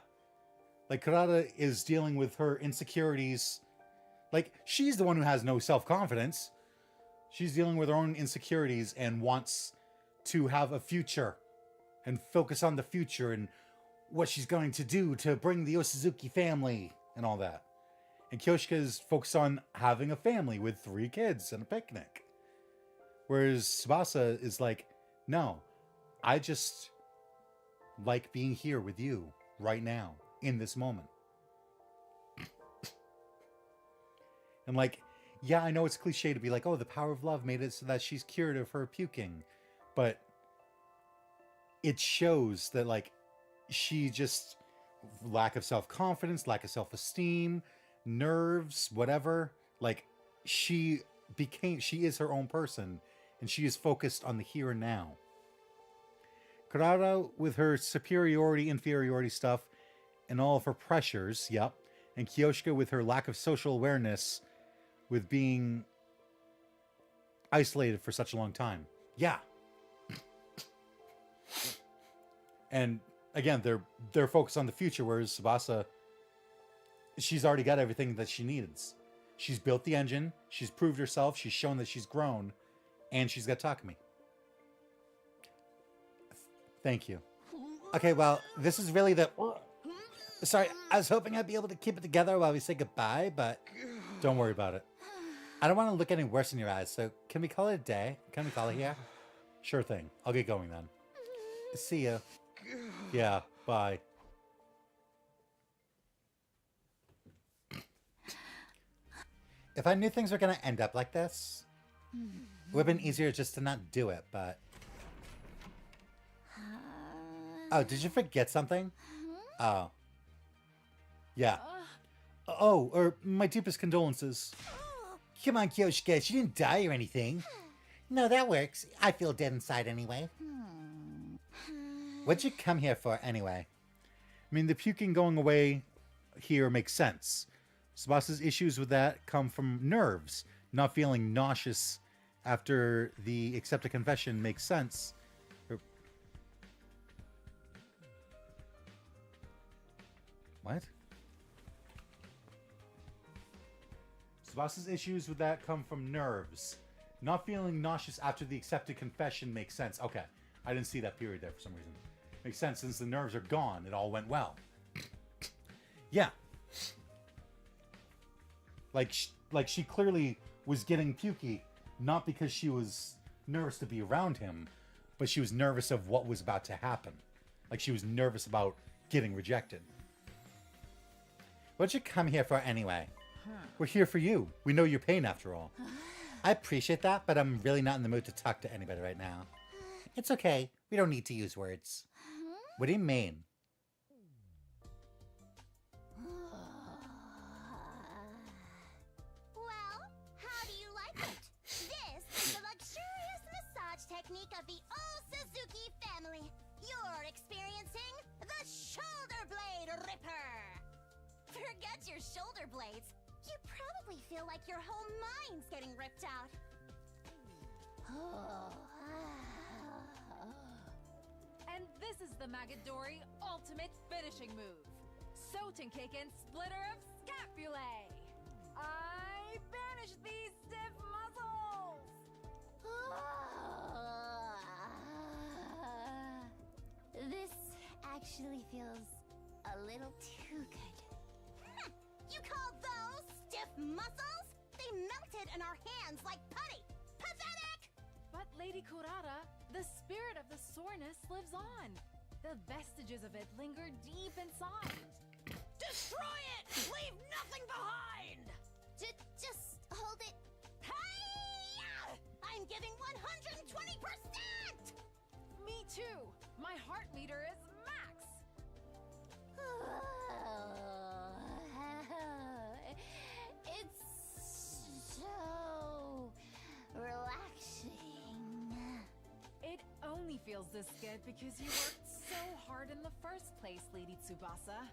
Like, Kurata is dealing with her insecurities. Like, she's the one who has no self-confidence. She's dealing with her own insecurities and wants to have a future and focus on the future and what she's going to do to bring the Osazuki family and all that. And Kyoshika is focused on having a family with 3 kids and a picnic. Whereas Tsubasa is like, no, I just like being here with you right now, in this moment. And like, yeah, I know it's cliche to be like, oh, the power of love made it so that she's cured of her puking. But it shows that like, she just, lack of self-confidence, lack of self-esteem, nerves, whatever, like she is her own person and she is focused on the here and now. Kurata with her superiority, inferiority stuff and all of her pressures, yep, and Kyoshika with her lack of social awareness with being isolated for such a long time. Yeah. And again, they're focused on the future, whereas Tsubasa, she's already got everything that she needs. She's built the engine, she's proved herself, she's shown that she's grown, and she's got Takumi. Thank you. Okay, well, this is really the... Sorry, I was hoping I'd be able to keep it together while we say goodbye, but don't worry about it. I don't want to look any worse in your eyes, so can we call it a day? Can we call it here? Sure thing. I'll get going then. See you. Yeah, bye. If I knew things were going to end up like this, it would have been easier just to not do it, but... Oh, did you forget something? Oh. Yeah. Oh, or my deepest condolences. Come on, Kyoshika, she didn't die or anything. No, that works. I feel dead inside anyway. What'd you come here for anyway? I mean, the puking going away here makes sense. Tsubasa's issues with that come from nerves. Not feeling nauseous after the accepted confession makes sense. What? Tsubasa's issues with that come from nerves. Not feeling nauseous after the accepted confession makes sense. Okay, I didn't see that period there for some reason. Makes sense since the nerves are gone. It all went well. Yeah. Like she clearly was getting pukey, not because she was nervous to be around him, but she was nervous of what was about to happen. Like she was nervous about getting rejected. What'd you come here for anyway? We're here for you. We know your pain after all. I appreciate that, but I'm really not in the mood to talk to anybody right now. It's okay. We don't need to use words. What do you mean? Well, how do you like it? This is the luxurious massage technique of the Suzuki family. You're experiencing the Shoulder Blade Ripper. Forget your shoulder blades. You probably feel like your whole mind's getting ripped out. And this is the Magadori ultimate finishing move. Sotenkeiken Splitter of Scapulae. I banish these stiff muscles. This actually feels a little too good. You call those stiff muscles? They melted in our hands like putty. Pathetic! But Lady Kurata, the spirit of the soreness lives on. The vestiges of it linger deep inside. Destroy it! Leave nothing behind! Just hold it. Hi-ya! I'm giving 120%! Me too. My heart meter is max. It's so relaxing. It only feels this good because you worked so hard in the first place, Lady Tsubasa.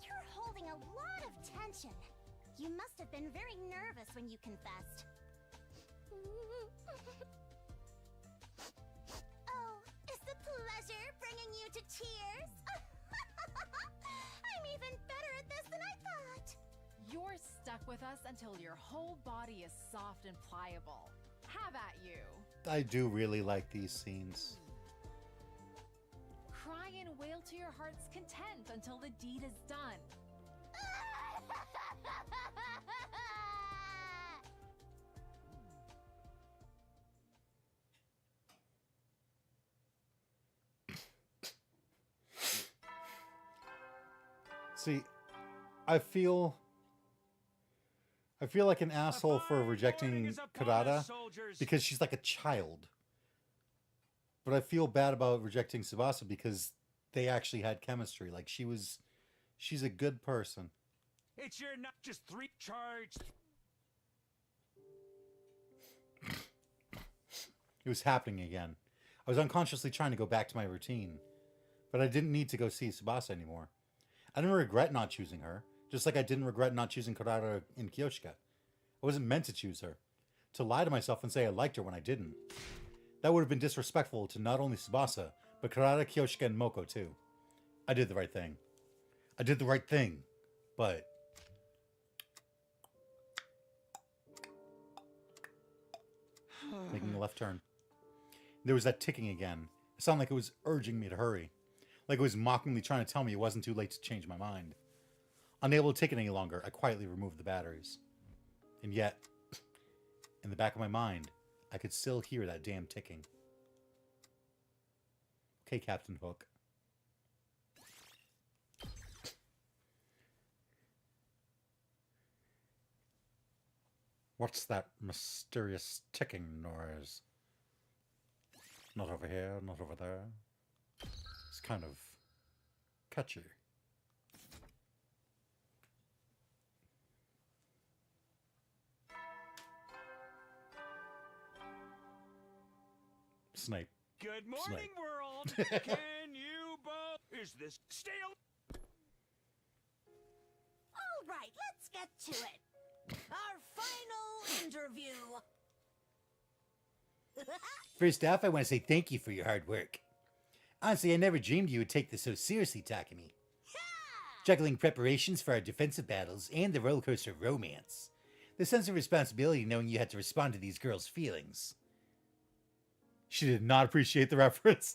You're holding a lot of tension. You must have been very nervous when you confessed. Oh, is the pleasure bringing you to tears? I'm even better at this than I thought. You're stuck with us until your whole body is soft and pliable. Have at you. I do really like these scenes. Cry and wail to your heart's content until the deed is done. See, I feel like an asshole for rejecting Kurata because she's like a child. But I feel bad about rejecting Tsubasa because they actually had chemistry. Like she's a good person. It's your not just 3 charged. It was happening again. I was unconsciously trying to go back to my routine, but I didn't need to go see Tsubasa anymore. I didn't regret not choosing her, just like I didn't regret not choosing Kurata in Kyoshika. I wasn't meant to choose her. To lie to myself and say I liked her when I didn't. That would have been disrespectful to not only Tsubasa, but Kurata, Kyoshika, and Moko too. I did the right thing. I did the right thing, but... Making a left turn. There was that ticking again. It sounded like it was urging me to hurry. like it was mockingly trying to tell me it wasn't too late to change my mind. Unable to take it any longer, I quietly removed the batteries. And yet, in the back of my mind, I could still hear that damn ticking. Okay, Captain Hook. What's that mysterious ticking noise? Not over here, not over there. It's kind of catchy. Snape. Good morning, Snape. world. Can you both? Is this stale? All right, let's get to it. Our final interview. First off, I want to say thank you for your hard work. Honestly, I never dreamed you would take this so seriously, Takumi. Juggling preparations for our defensive battles and the roller coaster of romance. The sense of responsibility knowing you had to respond to these girls' feelings. She did not appreciate the reference.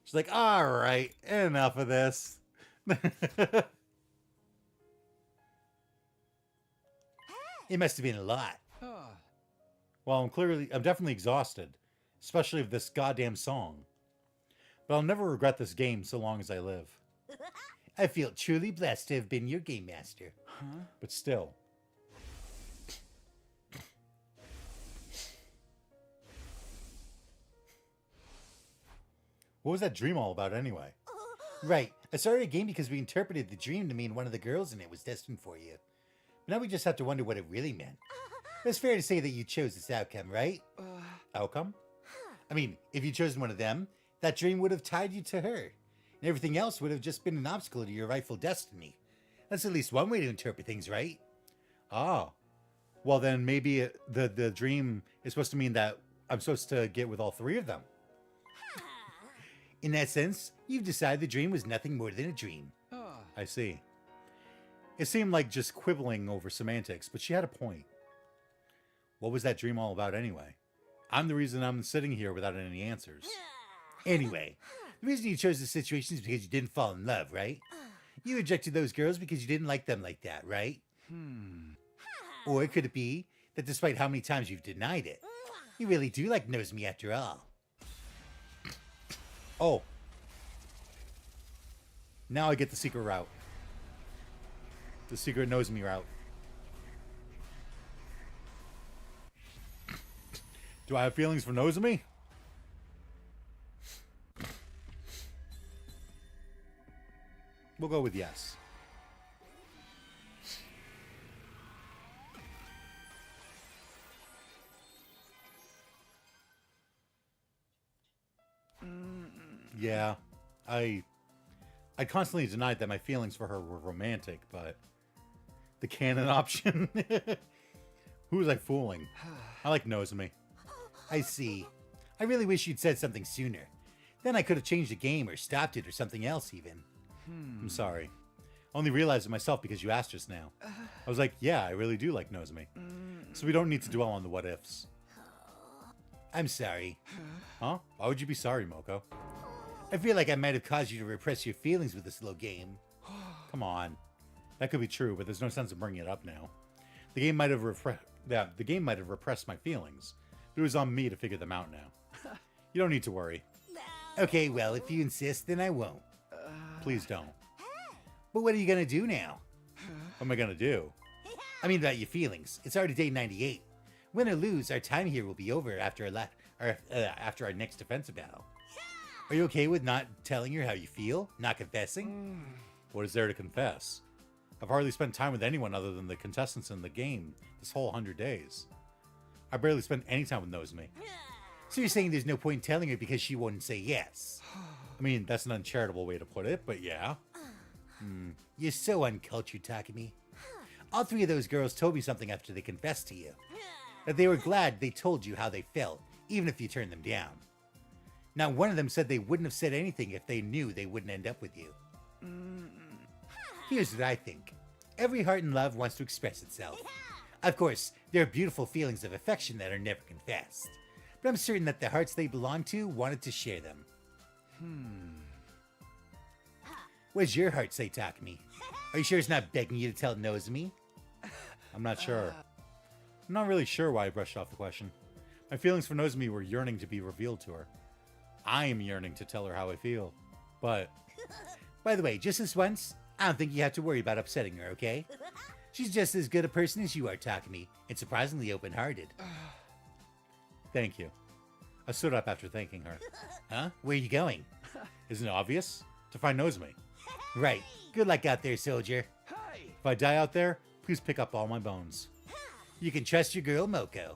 She's like, all right, enough of this. It must have been a lot. Well, I'm definitely exhausted, especially of this goddamn song. But I'll never regret this game so long as I live. I feel truly blessed to have been your game master. But still. What was that dream all about anyway? Right. I started a game because we interpreted the dream to mean one of the girls in it was destined for you. But now we just have to wonder what it really meant. It's fair to say that you chose this outcome, right? Outcome? I mean, if you'd chosen one of them, that dream would have tied you to her. And everything else would have just been an obstacle to your rightful destiny. That's at least one way to interpret things, right? Ah. Well, then maybe the dream is supposed to mean that I'm supposed to get with all three of them. In that sense, you've decided the dream was nothing more than a dream. I see. It seemed like just quibbling over semantics, but she had a point. What was that dream all about anyway? I'm the reason I'm sitting here without any answers. Anyway, the reason you chose this situation is because you didn't fall in love, right? You rejected those girls because you didn't like them like that, right? Or could it be that despite how many times you've denied it, you really do like Nozomi after all? Oh. Now I get the secret route. The secret Nozomi route. Do I have feelings for Nozomi? We'll go with yes. Yeah, I constantly denied that my feelings for her were romantic, but the canon option. Who was I fooling? I like Nozomi. I see. I really wish you'd said something sooner. Then I could have changed the game or stopped it or something else even. I'm sorry. I only realized it myself because you asked just now. I was like, yeah, I really do like Nozomi. So we don't need to dwell on the what ifs. I'm sorry. Huh? Why would you be sorry, Moko? I feel like I might have caused you to repress your feelings with this little game. Come on. That could be true, but there's no sense in bringing it up now. The game might have repressed my feelings. But it was on me to figure them out now. You don't need to worry. Okay, well, if you insist, then I won't. Please don't. But what are you gonna do now? What am I gonna do? I mean about your feelings. It's already day 98. Win or lose, our time here will be over after our next defensive battle. Are you okay with not telling her how you feel? Not confessing? What is there to confess? I've hardly spent time with anyone other than the contestants in the game this whole 100 days. I barely spent any time with Nozomi. So you're saying there's no point in telling her because she wouldn't say yes? I mean, that's an uncharitable way to put it, but yeah. You're so uncultured, Takumi. All three of those girls told me something after they confessed to you. That they were glad they told you how they felt, even if you turned them down. Now, one of them said they wouldn't have said anything if they knew they wouldn't end up with you. Here's what I think. Every heart in love wants to express itself. Of course, there are beautiful feelings of affection that are never confessed. But I'm certain that the hearts they belong to wanted to share them. What does your heart say, Takumi? Are you sure it's not begging you to tell Nozomi? I'm not sure. I'm not really sure why I brushed off the question. My feelings for Nozomi were yearning to be revealed to her. I am yearning to tell her how I feel. But By the way, just this once, I don't think you have to worry about upsetting her, okay? She's just as good a person as you are, Takumi, and surprisingly open-hearted. thank you. I stood up after thanking her. Huh? Where are you going? Isn't it obvious? To find Nozomi. Right. Good luck out there, soldier. If I die out there, please pick up all my bones. You can trust your girl, Moko.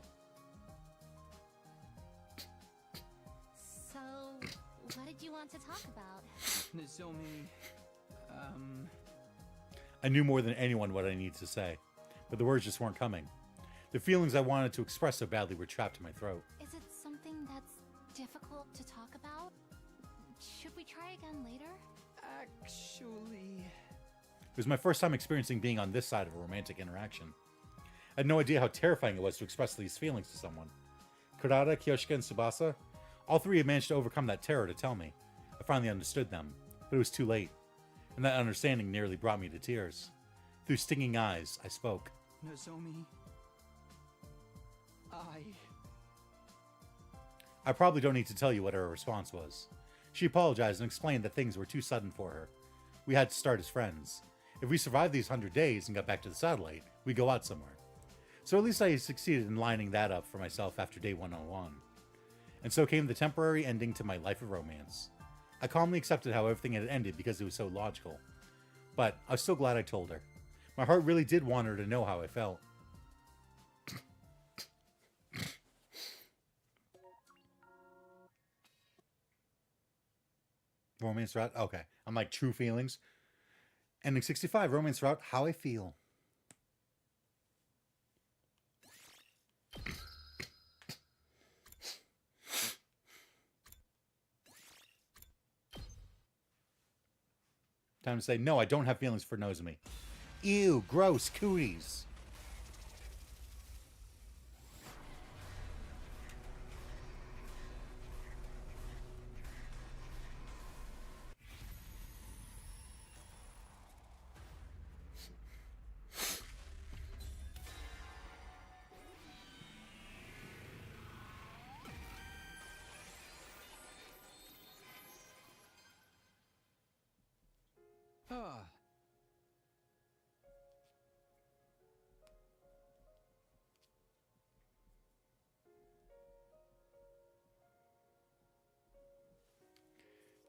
So, what did you want to talk about? Nozomi, I knew more than anyone what I needed to say, but the words just weren't coming. The feelings I wanted to express so badly were trapped in my throat. Is it something that's difficult to talk about? Should we try again later? actually... It was my first time experiencing being on this side of a romantic interaction. I had no idea how terrifying it was to express these feelings to someone. Kurata, Kyoshika, and Tsubasa, all three had managed to overcome that terror to tell me. I finally understood them, but it was too late, and that understanding nearly brought me to tears. Through stinging eyes, I spoke. Nozomi... I probably don't need to tell you what her response was. She apologized and explained that things were too sudden for her. We had to start as friends. If we survived these 100 days and got back to the satellite, we'd go out somewhere. So at least I succeeded in lining that up for myself after day 101. And so came the temporary ending to my life of romance. I calmly accepted how everything had ended because it was so logical. But I was still glad I told her. My heart really did want her to know how I felt. Romance route? Okay. I'm like true feelings. Ending 65, romance route, how I feel. Time to say, no, I don't have feelings for Nozomi. Ew, gross, cooties.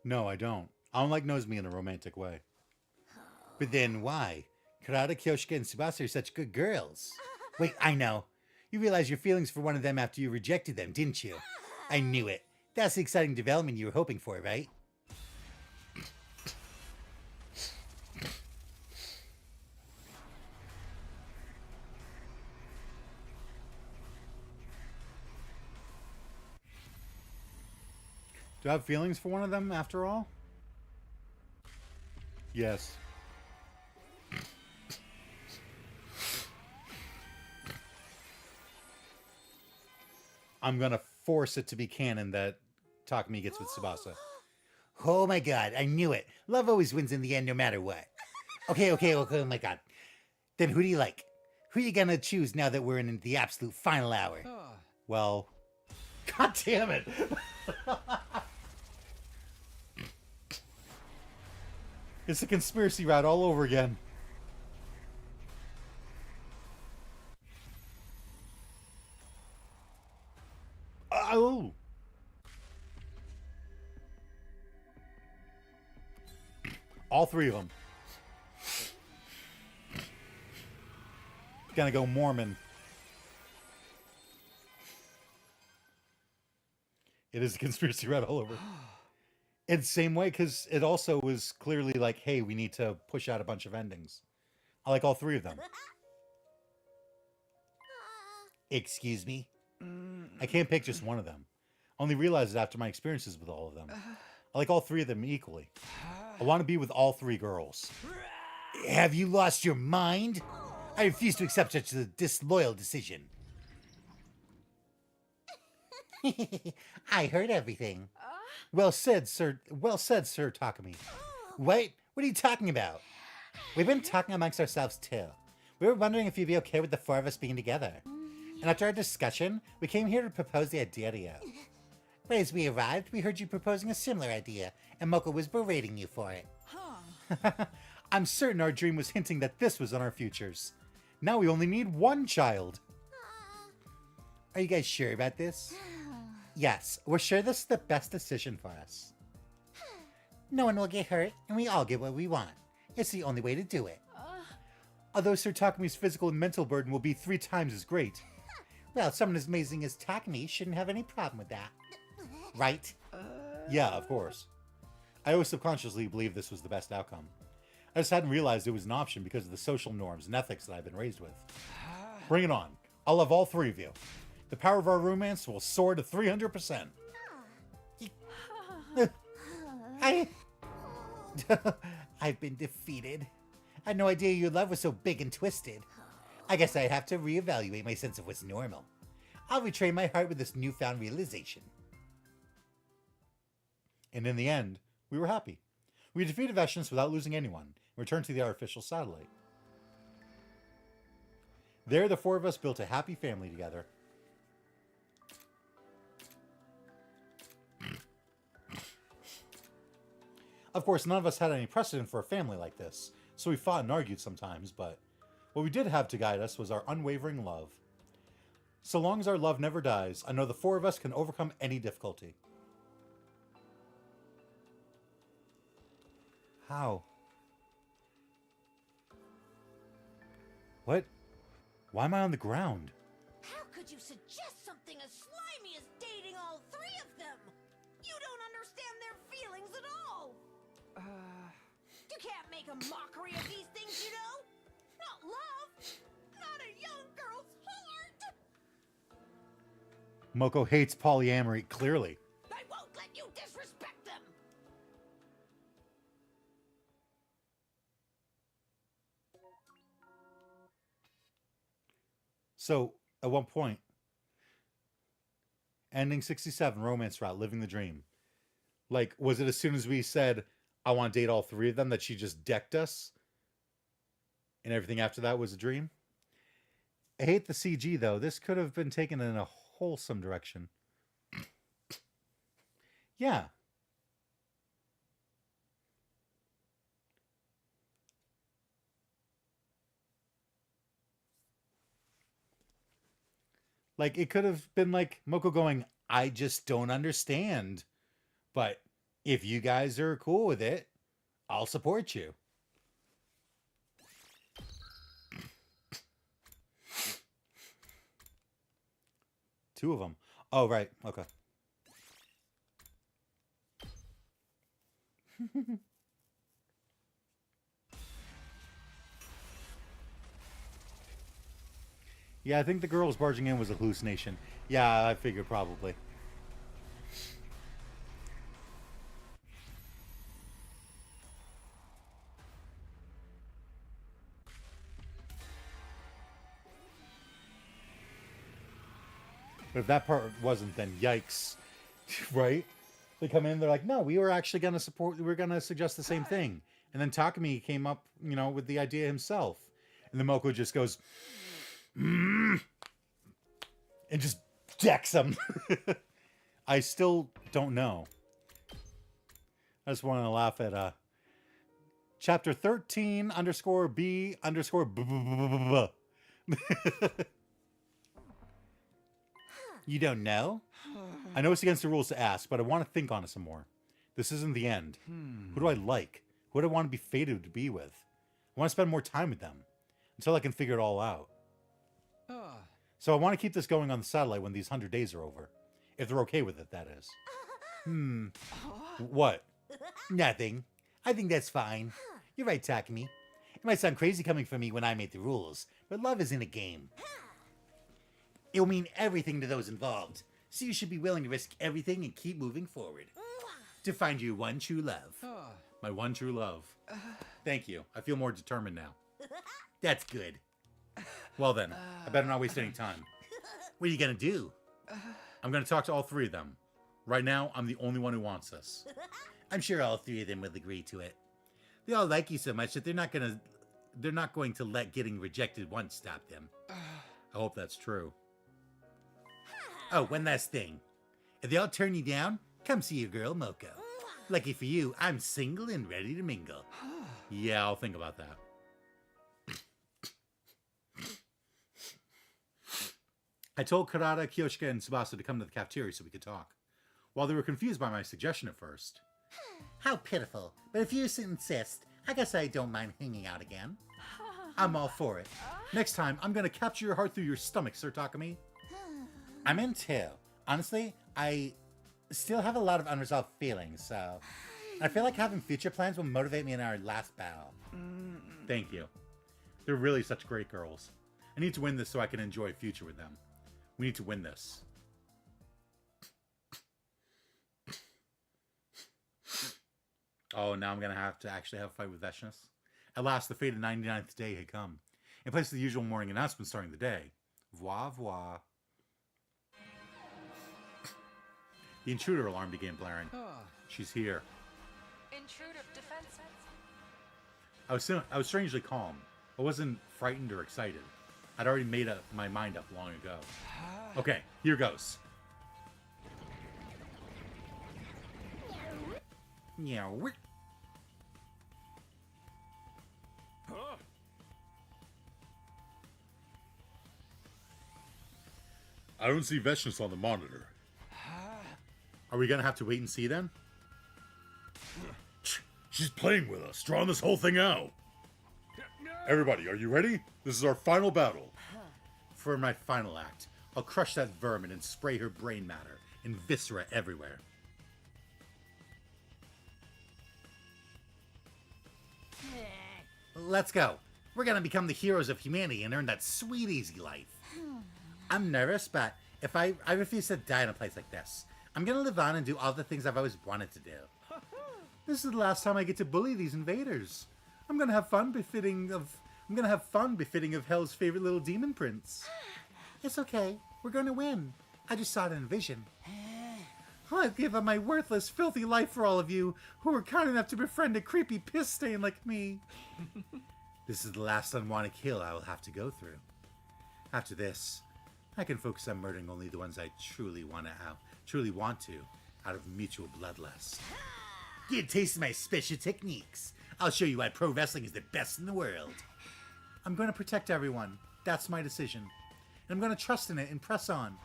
No, I don't. I don't like Nozomi in a romantic way. But then why? Kurata, Kyoshika, and Tsubasa are such good girls. Wait, I know. You realized your feelings for one of them after you rejected them, didn't you? I knew it. That's the exciting development you were hoping for, right? Do I have feelings for one of them after all? Yes. I'm gonna force it to be canon that Takumi gets with Tsubasa. Oh my god, I knew it. Love always wins in the end no matter what. Okay, oh my god. Then who do you like? Who you gonna choose now that we're in the absolute final hour? Well, god damn it. It's a conspiracy route all over again. Oh. All three of them. Gonna go Mormon. It is a conspiracy route all over. In the same way, because it also was clearly like, hey, we need to push out a bunch of endings. I like all three of them. Excuse me? I can't pick just one of them. I only realized it after my experiences with all of them. I like all three of them equally. I want to be with all three girls. Have you lost your mind? I refuse to accept such a disloyal decision. I heard everything. Well said, Sir. Well said, Sir Takumi. Wait, what are you talking about? We've been talking amongst ourselves too. We were wondering if you'd be okay with the four of us being together. And after our discussion, we came here to propose the idea to you. But as we arrived, we heard you proposing a similar idea, and Moko was berating you for it. I'm certain our dream was hinting that this was in our futures. Now we only need one child. Are you guys sure about this? Yes, we're sure this is the best decision for us. No one will get hurt, and we all get what we want. It's the only way to do it. Although Sir Takumi's physical and mental burden will be 3 times as great. Well, someone as amazing as Takumi shouldn't have any problem with that. Right? Yeah, of course. I always subconsciously believed this was the best outcome. I just hadn't realized it was an option because of the social norms and ethics that I've been raised with. Bring it on. I'll love all 3 of you. The power of our romance will soar to 300%. I've been defeated. I had no idea your love was so big and twisted. I guess I have to reevaluate my sense of what's normal. I'll retrain my heart with this newfound realization. And in the end, we were happy. We defeated Veshnius without losing anyone and returned to the artificial satellite. There, the 4 of us built a happy family together. Of course, none of us had any precedent for a family like this, so we fought and argued sometimes, but what we did have to guide us was our unwavering love. So long as our love never dies, I know the 4 of us can overcome any difficulty. How? What? Why am I on the ground? How could you suggest something as slimy as dating all 3 of them? You don't understand their feelings at all. You can't make a mockery of these things, you know? Not love. Not a young girl's heart. Moko hates polyamory, clearly. I won't let you disrespect them. So, at one point, ending 67, romance route, living the dream. Like, was it as soon as we said, I want to date all 3 of them, that she just decked us? And everything after that was a dream? I hate the CG, though. This could have been taken in a wholesome direction. Yeah. Like, it could have been like Moko going, I just don't understand. But if you guys are cool with it, I'll support you. Two of them. Oh, right. Okay. Yeah, I think the girls barging in was a hallucination. Yeah, I figured probably. But if that part wasn't, then yikes. Right? They come in, they're like, no, we were actually going to support, we were going to suggest the same thing. And then Takumi came up, you know, with the idea himself. And then Moko just goes, and just decks him. I still don't know. I just want to laugh at chapter 13 _ B _ You don't know? I know it's against the rules to ask, but I want to think on it some more. This isn't the end. Who do I like? Who do I want to be fated to be with? I want to spend more time with them until I can figure it all out. So I want to keep this going on the satellite when these 100 days are over. If they're okay with it, that is. What? Nothing. I think that's fine. You're right, Takumi. It might sound crazy coming from me when I made the rules, but love isn't a game. It will mean everything to those involved, so you should be willing to risk everything and keep moving forward. To find your one true love. My one true love. Thank you. I feel more determined now. That's good. Well then, I better not waste any time. What are you gonna do? I'm gonna talk to all 3 of them. Right now, I'm the only one who wants this. I'm sure all three of them will agree to it. They all like you so much that they're not going to let getting rejected once stop them. I hope that's true. Oh, one last thing. If they all turn you down, come see your girl, Moko. Lucky for you, I'm single and ready to mingle. Yeah, I'll think about that. I told Karada, Kyoshika, and Tsubasa to come to the cafeteria so we could talk. While they were confused by my suggestion at first. How pitiful. But if you insist, I guess I don't mind hanging out again. I'm all for it. Next time, I'm gonna capture your heart through your stomach, Sir Takumi. I'm in too. Honestly, I still have a lot of unresolved feelings, so I feel like having future plans will motivate me in our last battle. Thank you. They're really such great girls. I need to win this so I can enjoy a future with them. We need to win this. Oh, now I'm going to have to actually have a fight with Veshness. At last, the fated 99th day had come. In place of the usual morning announcement starting the day. Voix, voix. The intruder alarm began blaring. She's here. Intruder defense. I was strangely calm. I wasn't frightened or excited. I'd already made up my mind up long ago. Okay, here goes. Meow. I don't see Veshness on the monitor. Are we gonna have to wait and see then? She's playing with us, drawing this whole thing out. Everybody, are you ready? This is our final battle. For my final act, I'll crush that vermin and spray her brain matter and viscera everywhere. Let's go. We're gonna become the heroes of humanity and earn that sweet, easy life. I'm nervous, but if I refuse to die in a place like this. I'm gonna live on and do all the things I've always wanted to do. This is the last time I get to bully these invaders. I'm gonna have fun befitting of Hell's favorite little demon prince. It's okay. We're gonna win. I just saw it in vision. I'd give up my worthless, filthy life for all of you who were kind enough to befriend a creepy piss stain like me. This is the last unwanted kill I will have to go through. After this, I can focus on murdering only the ones I truly want to, out of mutual bloodlust. Get a taste of my special techniques. I'll show you why pro wrestling is the best in the world. I'm going to protect everyone. That's my decision. And I'm going to trust in it and press on.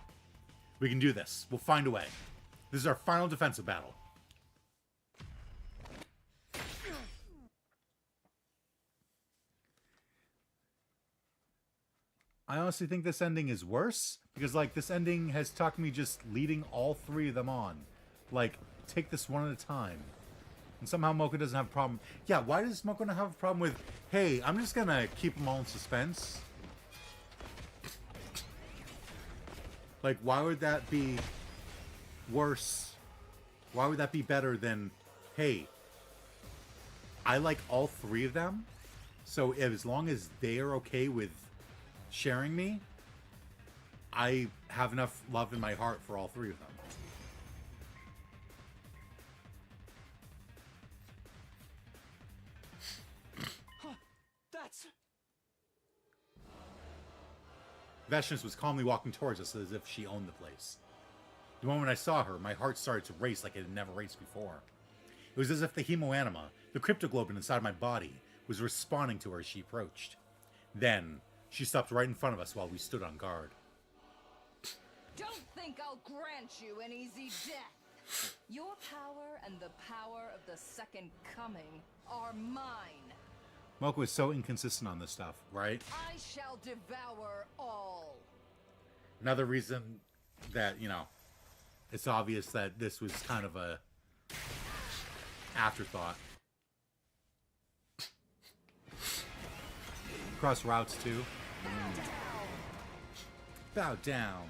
We can do this. We'll find a way. This is our final defensive battle. I honestly think this ending is worse because, like, this ending has Takumi just leading all three of them on. Like, take this one at a time. And somehow Moko doesn't have a problem. Yeah, why does Moko not have a problem with, hey, I'm just gonna keep them all in suspense? Like, why would that be worse? Why would that be better than, hey, I like all three of them, so as long as they are okay with sharing me, I have enough love in my heart for all three of them. That's... Veshness was calmly walking towards us as if she owned the place. The moment I saw her, my heart started to race like it had never raced before. It was as if the hemoanima, the cryptoglobin inside my body, was responding to her as she approached. Then, she stopped right in front of us while we stood on guard. Don't think I'll grant you an easy death. Your power and the power of the Second Coming are mine. Moko is so inconsistent on this stuff, right? I shall devour all. Another reason that, you know, it's obvious that this was kind of a afterthought. Cross routes too. Bow down.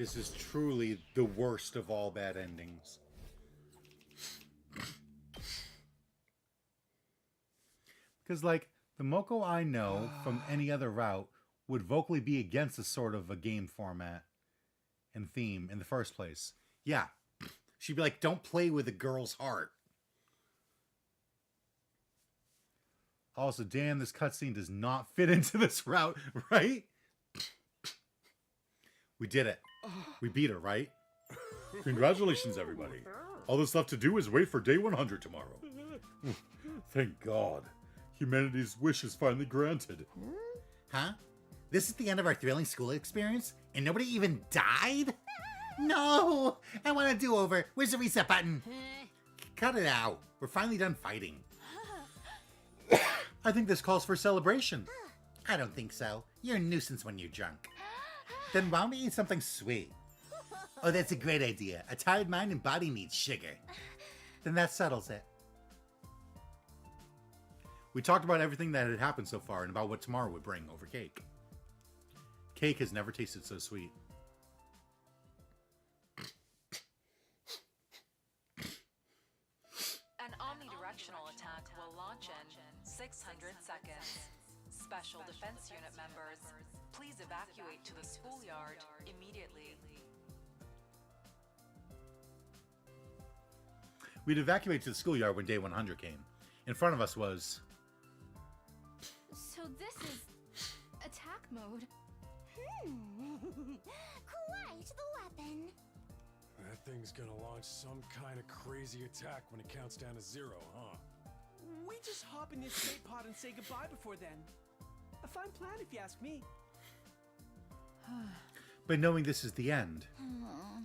This is truly the worst of all bad endings. Because, like, the Moko I know from any other route would vocally be against this sort of a game format and theme in the first place. Yeah. She'd be like, don't play with a girl's heart. Also, damn, this cutscene does not fit into this route, right? We did it. We beat her, right? Congratulations, everybody. All that's left to do is wait for day 100 tomorrow. Thank God. Humanity's wish is finally granted. Huh? This is the end of our thrilling school experience? And nobody even died? No! I want a do-over. Where's the reset button? Cut it out. We're finally done fighting. I think this calls for celebration. I don't think so. You're a nuisance when you're drunk. Then why don't we eat something sweet? Oh, that's a great idea. A tired mind and body needs sugar. Then that settles it. We talked about everything that had happened so far and about what tomorrow would bring over cake. Cake has never tasted so sweet. An omnidirectional attack will launch in 600 seconds. Special Defense Unit members, please evacuate to the schoolyard immediately. We'd evacuate to the schoolyard when day 100 came. In front of us was... So this is attack mode. Quite the weapon. That thing's gonna launch some kind of crazy attack when it counts down to 0, huh? We just hop in the escape pod and say goodbye before then. A fine plan if you ask me. But knowing this is the end...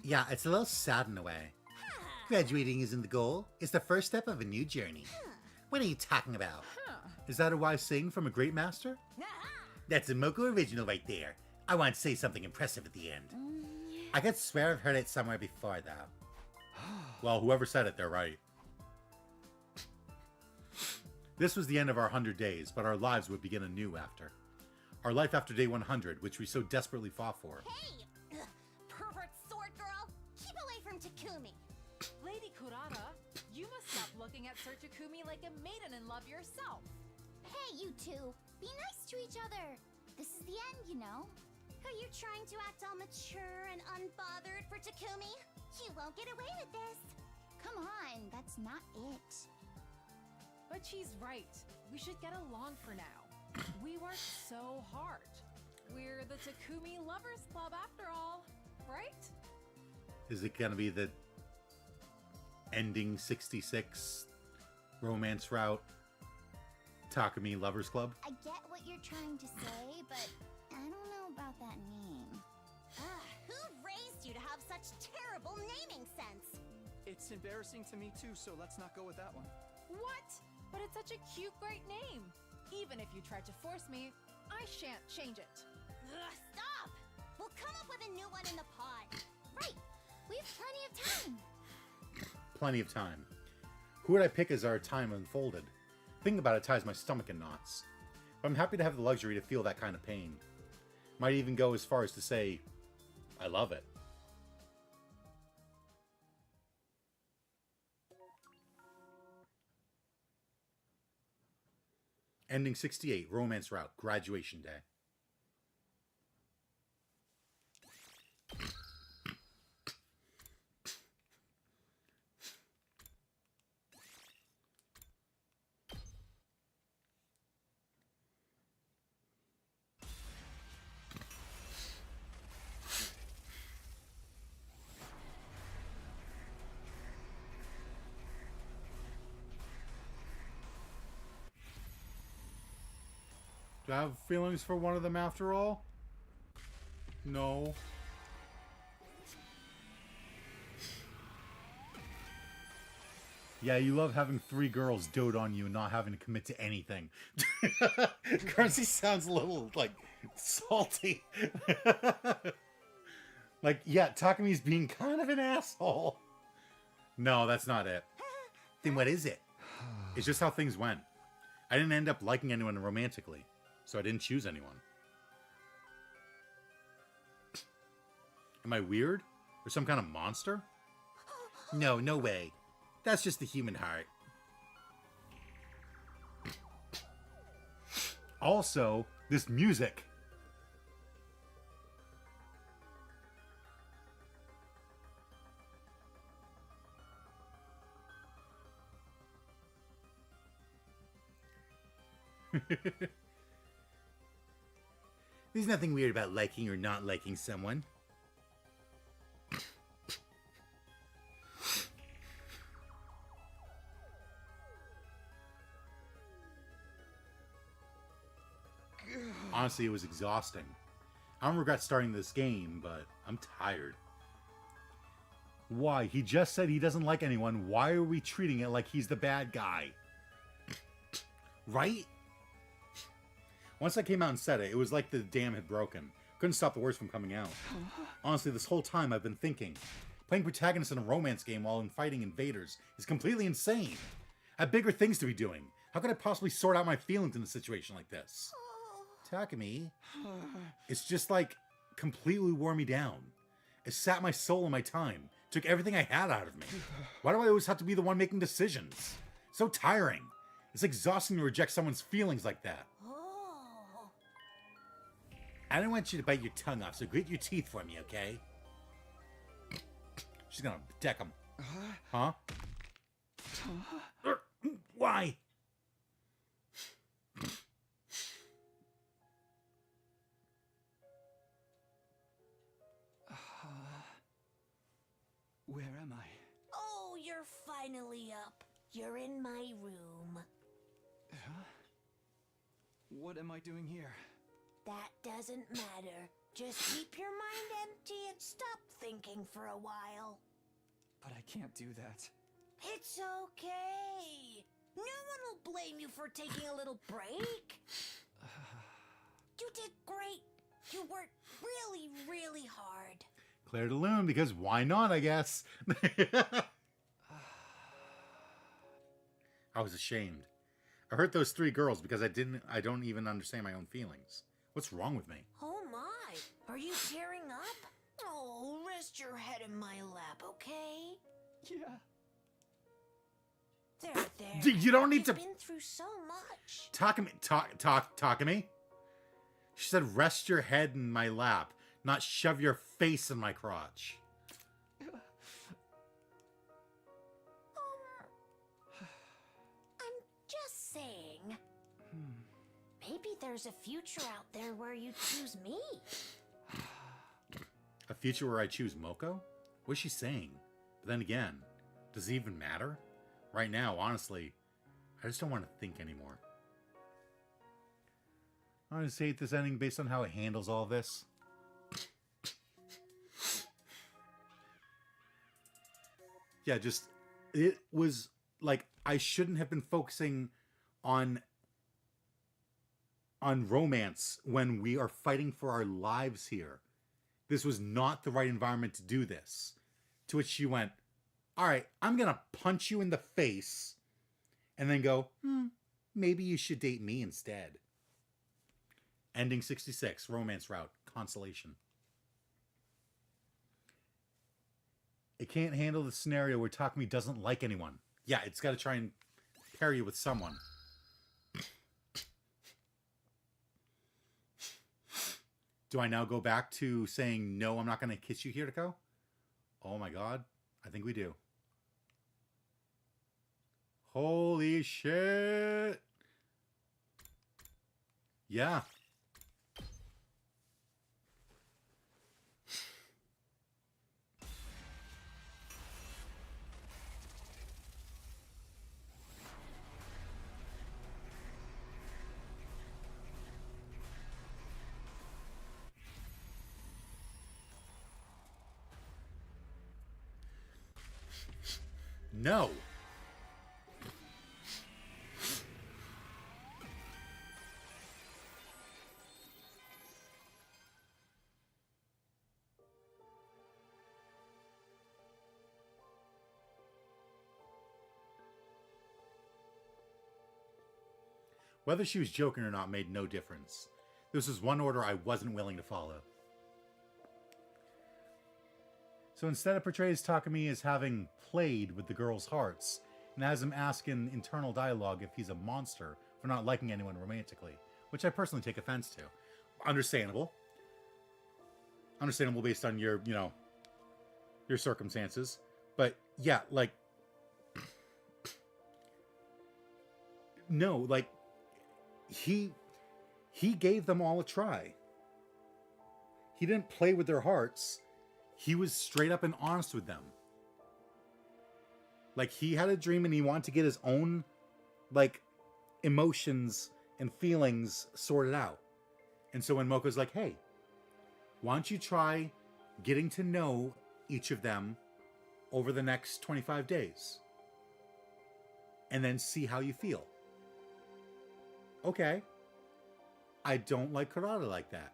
Yeah, it's a little sad in a way. Graduating isn't the goal. It's the first step of a new journey. What are you talking about? Is that a wise saying from a great master? That's a Moko original right there. I want to say something impressive at the end. I could swear I've heard it somewhere before, though. Well, whoever said it, they're right. This was the end of our 100 days, but our lives would begin anew after. Our life after day 100, which we so desperately fought for. Hey! Pervert sword girl! Keep away from Takumi! Lady Kurata, you must stop looking at Sir Takumi like a maiden in love yourself. Hey, you two! Be nice to each other! This is the end, you know? Are you trying to act all mature and unbothered for Takumi? You won't get away with this! Come on, that's not it. But she's right. We should get along for now. We work so hard. We're the Takumi Lovers Club after all, right? Is it gonna be the ending 66 romance route Takumi Lovers Club? I get what you're trying to say, but I don't know about that name. Who raised you to have such terrible naming sense? It's embarrassing to me too, so let's not go with that one. What? But it's such a cute, great name. Even if you tried to force me, I shan't change it. Stop! We'll come up with a new one in the pod. Right, we have plenty of time. Plenty of time. Who would I pick as our time unfolded? Thinking about it ties my stomach in knots. But I'm happy to have the luxury to feel that kind of pain. Might even go as far as to say, I love it. Ending 68, Romance Route, Graduation Day. Do I have feelings for one of them after all? No. Yeah, you love having 3 girls dote on you and not having to commit to anything. Currency sounds a little, like, salty. Like, yeah, Takumi's being kind of an asshole. No, that's not it. Then what is it? It's just how things went. I didn't end up liking anyone romantically, so I didn't choose anyone. Am I weird? Or some kind of monster? No, no way. That's just the human heart. Also, this music. There's nothing weird about liking or not liking someone. Honestly, it was exhausting. I don't regret starting this game, but I'm tired. Why? He just said he doesn't like anyone. Why are we treating it like he's the bad guy? Right? Once I came out and said it, it was like the dam had broken. Couldn't stop the words from coming out. Honestly, this whole time I've been thinking, playing protagonist in a romance game while fighting invaders is completely insane. I have bigger things to be doing. How could I possibly sort out my feelings in a situation like this? Takumi. It's just like completely wore me down. It sat my soul and my time. Took everything I had out of me. Why do I always have to be the one making decisions? So tiring. It's exhausting to reject someone's feelings like that. I don't want you to bite your tongue off, so grit your teeth for me, okay? She's gonna deck him. Huh? Why? Where am I? Oh, you're finally up. You're in my room. Huh? What am I doing here? That doesn't matter. Just keep your mind empty and stop thinking for a while. But I can't do that. It's okay. No one will blame you for taking a little break. You did great. You worked really, really hard. Claire de Lune, because why not, I guess. I was ashamed. I hurt those 3 girls because I don't even understand my own feelings. What's wrong with me? Oh my, are you tearing up? Oh, rest your head in my lap, okay? Yeah. There. You don't need You've to... been through so much. Takumi? She said, rest your head in my lap, not shove your face in my crotch. I'm just saying. Maybe there's a future out there where you choose me. A future where I choose Moko? What's she saying? But then again, does it even matter? Right now, honestly, I just don't want to think anymore. I just hate this ending based on how it handles all this. Yeah, just, it was like, I shouldn't have been focusing on romance when we are fighting for our lives here. This was not the right environment to do this. To which she went, all right, I'm going to punch you in the face and then go, maybe you should date me instead. Ending 66, romance route, consolation. It can't handle the scenario where Takumi doesn't like anyone. Yeah, it's got to try and pair you with someone. Do I now go back to saying, no, I'm not going to kiss you, Hiriko? Oh my god, I think we do. Holy shit! Yeah. No. Whether she was joking or not made no difference. This was one order I wasn't willing to follow. So instead it portrays Takumi as having played with the girls' hearts, and has him ask in internal dialogue if he's a monster for not liking anyone romantically, which I personally take offense to. Understandable. Understandable based on your, you know, your circumstances. But yeah, like, no, like, he gave them all a try. He didn't play with their hearts. He was straight up and honest with them. Like, he had a dream and he wanted to get his own, like, emotions and feelings sorted out. And so when Moko's like, hey, why don't you try getting to know each of them over the next 25 days? And then see how you feel. Okay. I don't like Kurata like that.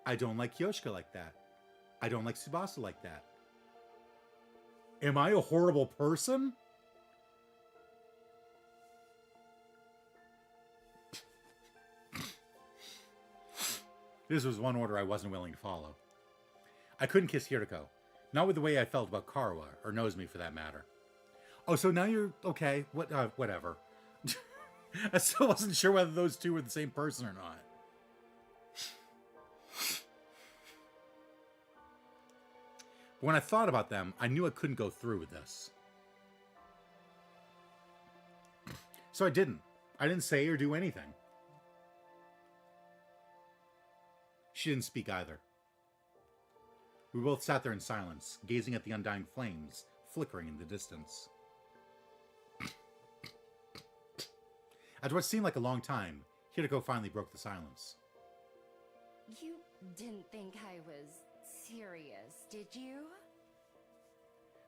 I don't like Kyoshika like that. I don't like Tsubasa like that. Am I a horrible person? This was one order I wasn't willing to follow. I couldn't kiss Hiriko. Not with the way I felt about Karuha, or Nozomi for that matter. Oh, so now you're... Okay, whatever. I still wasn't sure whether those two were the same person or not. But when I thought about them, I knew I couldn't go through with this. So I didn't. I didn't say or do anything. She didn't speak either. We both sat there in silence, gazing at the undying flames flickering in the distance. After what seemed like a long time, Hiriko finally broke the silence. You didn't think I was serious, did you?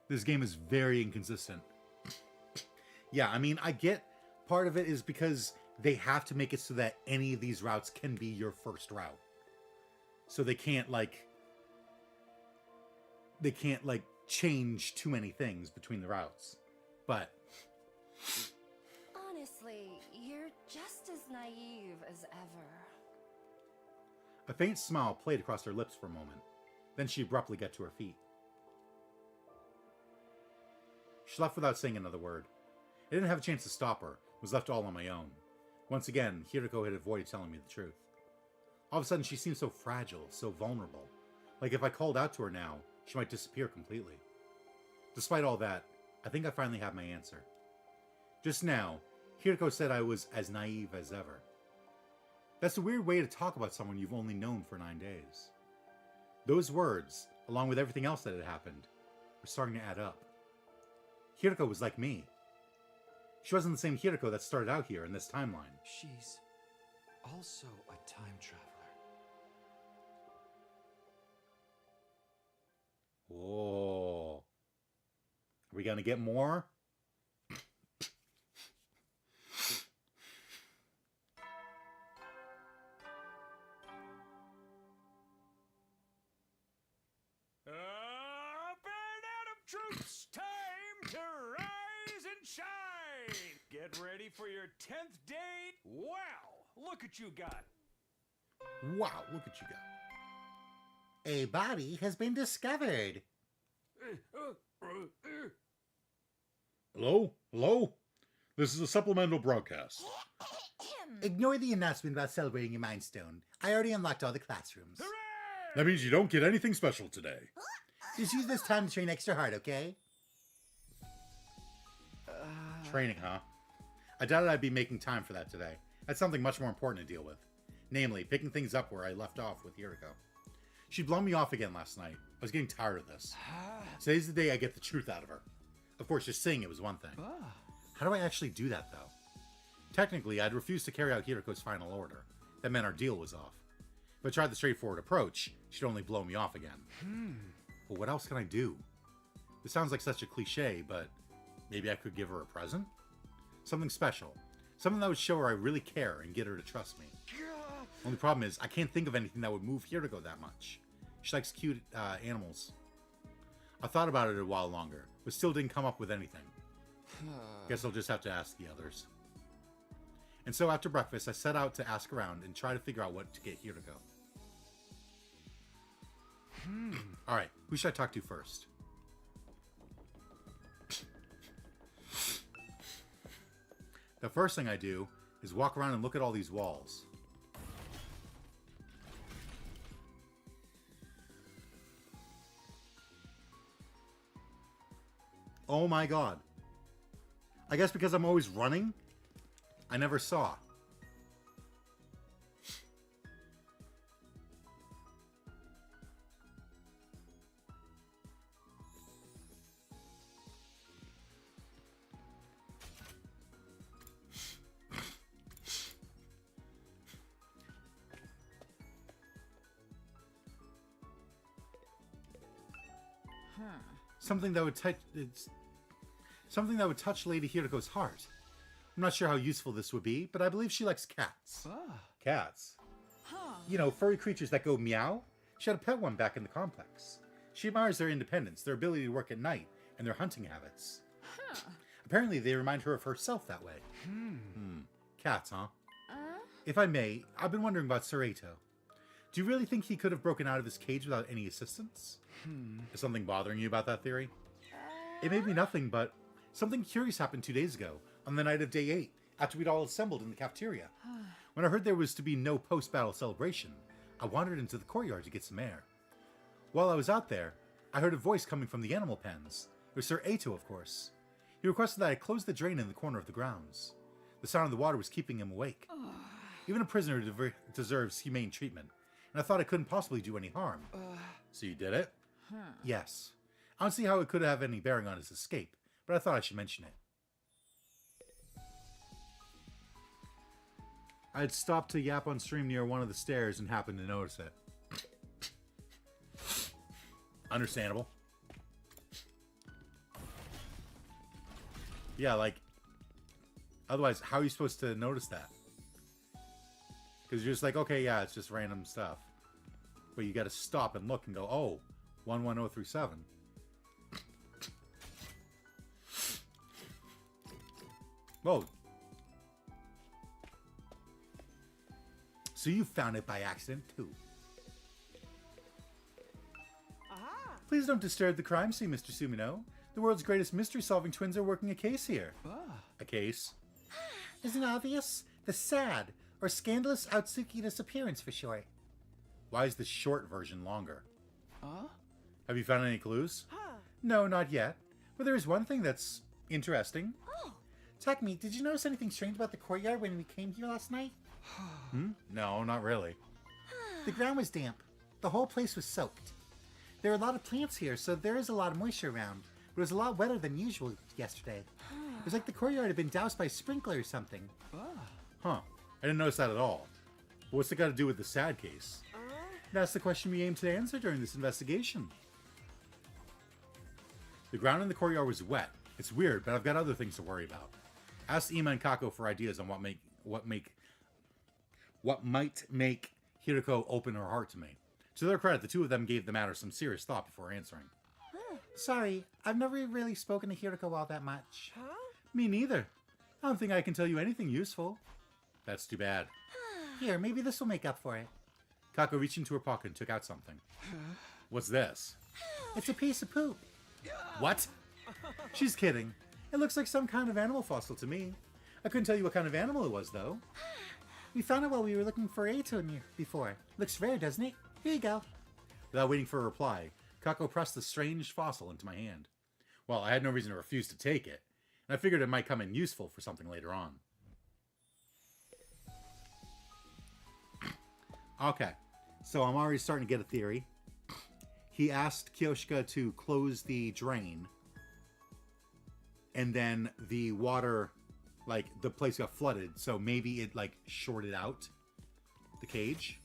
This game is very inconsistent. Yeah, I mean, I get part of it is because they have to make it so that any of these routes can be your first route. So they can't, like, change too many things between the routes. But honestly, you're just as naive as ever. a faint smile played across her lips for a moment. Then she abruptly got to her feet. She left without saying another word. I didn't have a chance to stop her. Was left all on my own. Once again, Hiriko had avoided telling me the truth. All of a sudden, she seemed so fragile, so vulnerable. Like if I called out to her now, she might disappear completely. Despite all that, I think I finally have my answer. Just now, Hiriko said I was as naive as ever. That's a weird way to talk about someone you've only known for 9 days. Those words, along with everything else that had happened, were starting to add up. Hiriko was like me. She wasn't the same Hiriko that started out here in this timeline. She's also a time traveler. Oh. Are we gonna get more? Troops, time to rise and shine! Get ready for your 10th date. Wow, look at you got. Wow, look at you got. A body has been discovered. Hello? Hello? This is a supplemental broadcast. Ignore the announcement about celebrating your Mind Stone. I already unlocked all the classrooms. That means you don't get anything special today. Just use this time to train extra hard, okay? Training, huh? I doubted I'd be making time for that today. That's something much more important to deal with. Namely, picking things up where I left off with Hiriko. She'd blown me off again last night. I was getting tired of this. Today's the day I get the truth out of her. Of course, just saying it was one thing. How do I actually do that, though? Technically, I'd refused to carry out Hiriko's final order. That meant our deal was off. If I tried the straightforward approach, she'd only blow me off again. But what else can I do? This sounds like such a cliche, but maybe I could give her a present? Something special. Something that would show her I really care and get her to trust me. Only problem is, I can't think of anything that would move Hiriko that much. She likes cute animals. I thought about it a while longer, but still didn't come up with anything. Guess I'll just have to ask the others. And so after breakfast, I set out to ask around and try to figure out what to get Hiriko. All right, who should I talk to first? The first thing I do is walk around and look at all these walls. Oh my god. I guess because I'm always running, I never saw. Something that would touch Lady Hiriko's heart. I'm not sure how useful this would be, but I believe she likes cats. Cats? You know, furry creatures that go meow? She had a pet one back in the complex. She admires their independence, their ability to work at night, and their hunting habits. Apparently, they remind her of herself that way. Cats, huh? If I may, I've been wondering about Sir Eito. Do you really think he could have broken out of his cage without any assistance? Is something bothering you about that theory? It may be nothing, but something curious happened 2 days ago, on the night of day 8, after we'd all assembled in the cafeteria. When I heard there was to be no post-battle celebration, I wandered into the courtyard to get some air. While I was out there, I heard a voice coming from the animal pens. It was Sir Eito, of course. He requested that I close the drain in the corner of the grounds. The sound of the water was keeping him awake. Even a prisoner deserves humane treatment, and I thought it couldn't possibly do any harm. So you did it? Yes. I don't see how it could have any bearing on his escape, but I thought I should mention it. I had stopped to yap on stream near one of the stairs and happened to notice it. Understandable. Yeah, like, otherwise, how are you supposed to notice that? Because you're just like, okay, yeah, it's just random stuff. But you got to stop and look and go, oh, 11037. Whoa. So you found it by accident, too. Please don't disturb the crime scene, Mr. Sumino. The world's greatest mystery-solving twins are working a case here. A case? Isn't it obvious? The sad, or scandalous Otsuki disappearance, for short. Why is the short version longer? Have you found any clues? No, not yet. But there is one thing that's interesting. Takumi, did you notice anything strange about the courtyard when we came here last night? No, not really. The ground was damp. The whole place was soaked. There are a lot of plants here, so there is a lot of moisture around. But it was a lot wetter than usual yesterday. It was like the courtyard had been doused by a sprinkler or something. Huh. I didn't notice that at all. But what's it got to do with the sad case? That's the question we aim to answer during this investigation. The ground in the courtyard was wet. It's weird, but I've got other things to worry about. Ask Ima and Kako for ideas on what might make Hiriko open her heart to me. To their credit, the two of them gave the matter some serious thought before answering. Sorry, I've never really spoken to Hiriko all that much. Me neither. I don't think I can tell you anything useful. That's too bad. Here, maybe this will make up for it. Kako reached into her pocket and took out something. What's this? It's a piece of poop. What? She's kidding. It looks like some kind of animal fossil to me. I couldn't tell you what kind of animal it was, though. We found it while we were looking for Eito before. Looks rare, doesn't it? Here you go. Without waiting for a reply, Kako pressed the strange fossil into my hand. Well, I had no reason to refuse to take it, and I figured it might come in useful for something later on. Okay, so I'm already starting to get a theory. He asked Kyoshika to close the drain, and then the water, like, the place got flooded, so maybe it, like, shorted out the cage.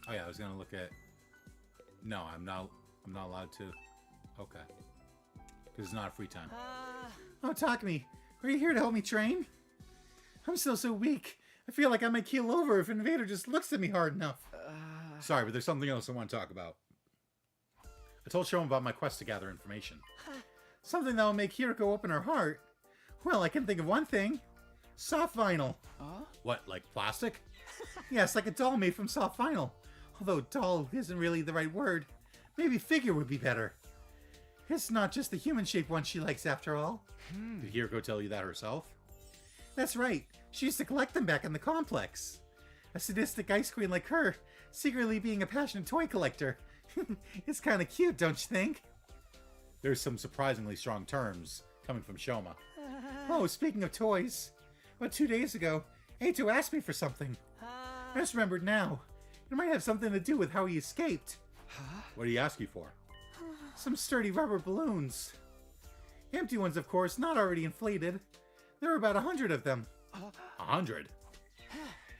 Oh yeah, I was gonna look at... No, I'm not allowed to... Okay. Because it's not a free time. Oh, Takumi, are you here to help me train? I'm still so weak. I feel like I might keel over if Invader just looks at me hard enough. Sorry, but there's something else I want to talk about. I told Shonen about my quest to gather information. Something that will make Hiriko open her heart? Well, I can think of one thing. Soft vinyl. What, like plastic? Yes, like a doll made from soft vinyl. Although doll isn't really the right word. Maybe figure would be better. It's not just the human-shaped one she likes after all. Did Hiroko tell you that herself? That's right. She used to collect them back in the complex. A sadistic ice queen like her, secretly being a passionate toy collector. It's kind of cute, don't you think? There's some surprisingly strong terms coming from Shoma. Oh, speaking of toys. About 2 days ago, Eito asked me for something. I just remembered now. It might have something to do with how he escaped. What did he ask you for? Some sturdy rubber balloons. Empty ones, of course, not already inflated. There were about 100 of them. 100?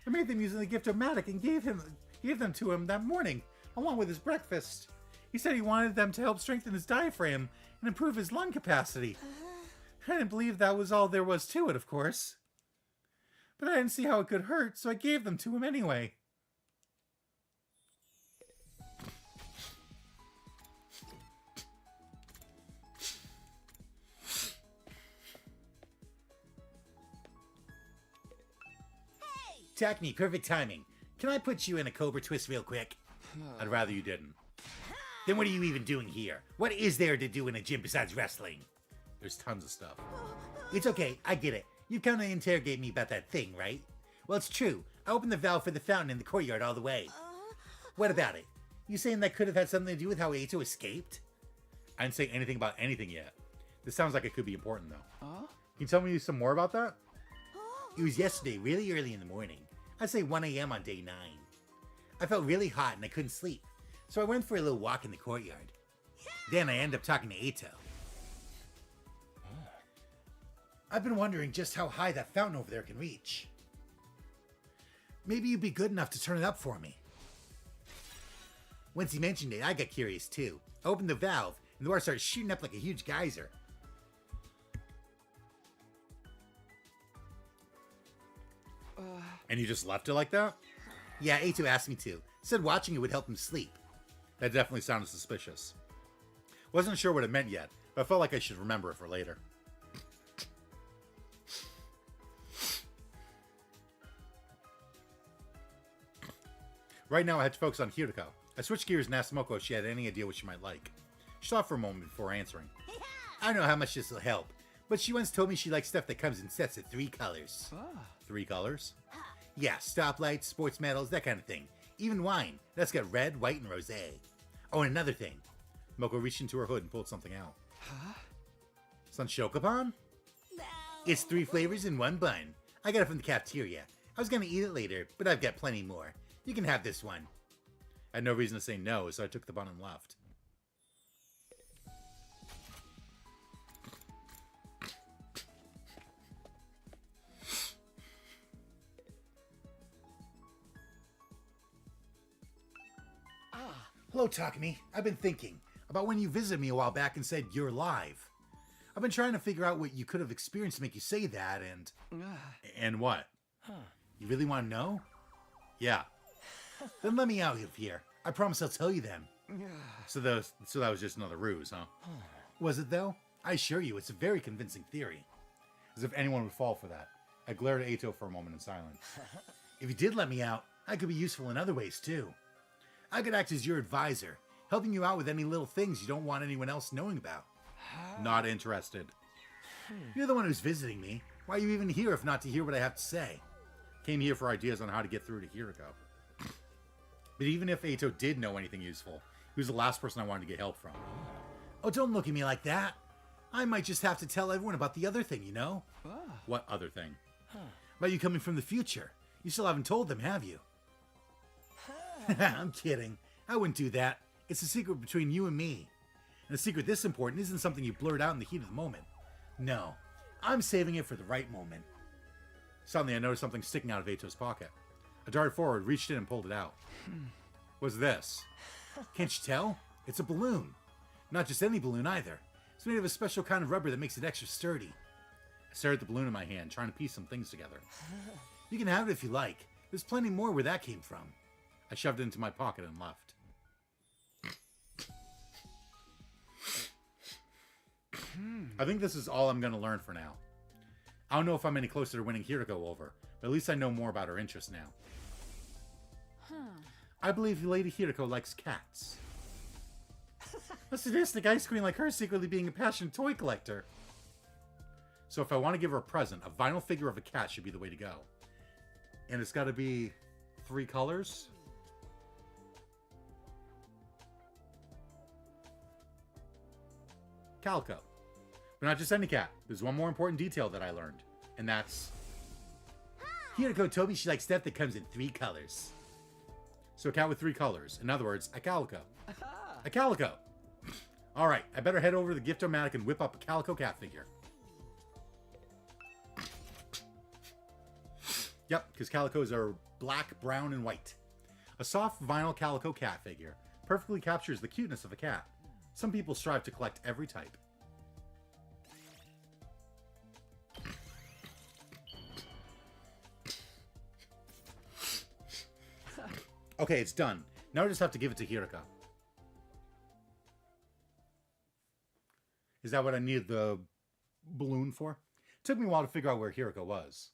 I made them using the Gift-O-Matic and gave them to him that morning, along with his breakfast. He said he wanted them to help strengthen his diaphragm and improve his lung capacity. I didn't believe that was all there was to it, of course. But I didn't see how it could hurt, so I gave them to him anyway. Takumi, perfect timing. Can I put you in a Cobra Twist real quick? I'd rather you didn't. Then what are you even doing here? What is there to do in a gym besides wrestling? There's tons of stuff. It's okay, I get it. You kind of interrogate me about that thing, right? Well, it's true. I opened the valve for the fountain in the courtyard all the way. What about it? You saying that could have had something to do with how Eito escaped? I didn't say anything about anything yet. This sounds like it could be important, though. Can you tell me some more about that? It was yesterday, really early in the morning. I'd say 1 a.m. on day 9. I felt really hot and I couldn't sleep, so I went for a little walk in the courtyard. Then I ended up talking to Eito. I've been wondering just how high that fountain over there can reach. Maybe you'd be good enough to turn it up for me. Once he mentioned it, I got curious too. I opened the valve, and the water started shooting up like a huge geyser. And you just left it like that? Yeah, Eito asked me to. Said watching it would help him sleep. That definitely sounded suspicious. Wasn't sure what it meant yet, but I felt like I should remember it for later. Right now I had to focus on Hiroko. I switched gears and asked Moko if she had any idea what she might like. She thought for a moment before answering. I don't know how much this will help, but she once told me she likes stuff that comes in sets of 3 colors. 3 colors? Yeah, stoplights, sports medals, that kind of thing. Even wine. That's got red, white, and rosé. Oh, and another thing. Moko reached into her hood and pulled something out. Sun Shokapan? It's 3 flavors in 1 bun. I got it from the cafeteria. I was gonna eat it later, but I've got plenty more. You can have this one. I had no reason to say no, so I took the bun and left. Hello, Takumi. I've been thinking about when you visited me a while back and said you're live. I've been trying to figure out what you could have experienced to make you say that, and... And what? You really want to know? Yeah. Then let me out of here. I promise I'll tell you then. So that was just another ruse, huh? Was it, though? I assure you, it's a very convincing theory. As if anyone would fall for that. I glared at Eito for a moment in silence. If you did let me out, I could be useful in other ways, too. I could act as your advisor, helping you out with any little things you don't want anyone else knowing about. Not interested. You're the one who's visiting me. Why are you even here if not to hear what I have to say? Came here for ideas on how to get through to Hiroko. But even if Eito did know anything useful, he was the last person I wanted to get help from. Oh, don't look at me like that. I might just have to tell everyone about the other thing, you know? What other thing? About you coming from the future. You still haven't told them, have you? I'm kidding. I wouldn't do that. It's a secret between you and me. And a secret this important isn't something you blurt out in the heat of the moment. No, I'm saving it for the right moment. Suddenly, I noticed something sticking out of Eito's pocket. I darted forward, reached in, and pulled it out. What's this? Can't you tell? It's a balloon. Not just any balloon either. It's made of a special kind of rubber that makes it extra sturdy. I stared at the balloon in my hand, trying to piece some things together. You can have it if you like. There's plenty more where that came from. I shoved it into my pocket and left. I think this is all I'm going to learn for now. I don't know if I'm any closer to winning Hiriko over, but at least I know more about her interests now. I believe Lady Hiriko likes cats. A sadistic ice queen like her secretly being a passionate toy collector. So if I want to give her a present, a vinyl figure of a cat should be the way to go. And it's got to be 3 colors. Calico. But not just any cat. There's one more important detail that I learned. And that's... Hiriko told me she likes stuff that comes in 3 colors. So a cat with 3 colors. In other words, a calico. A calico. Alright, I better head over to the Gift-O-Matic and whip up a calico cat figure. Yep, because calicos are black, brown, and white. A soft vinyl calico cat figure perfectly captures the cuteness of a cat. Some people strive to collect every type. Okay, it's done. Now I just have to give it to Hiriko. Is that what I needed the balloon for? It took me a while to figure out where Hiriko was.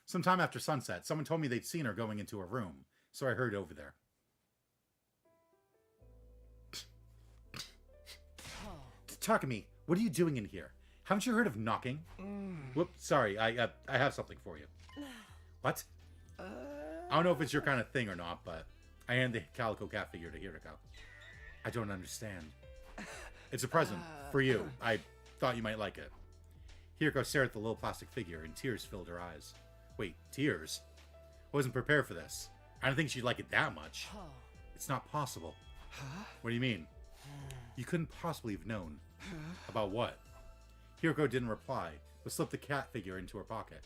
Sometime after sunset, someone told me they'd seen her going into her room, so I hurried over there. Takumi, what are you doing in here? Haven't you heard of knocking? Whoops, sorry, I have something for you. What? I don't know if it's your kind of thing or not, but I hand the calico cat figure to Hiriko. I don't understand. It's a present for you. I thought you might like it. Hiriko stared at the little plastic figure and tears filled her eyes. Wait, tears? I wasn't prepared for this. I don't think she'd like it that much. It's not possible. What do you mean? You couldn't possibly have known. About what? Hiriko didn't reply, but slipped the cat figure into her pocket.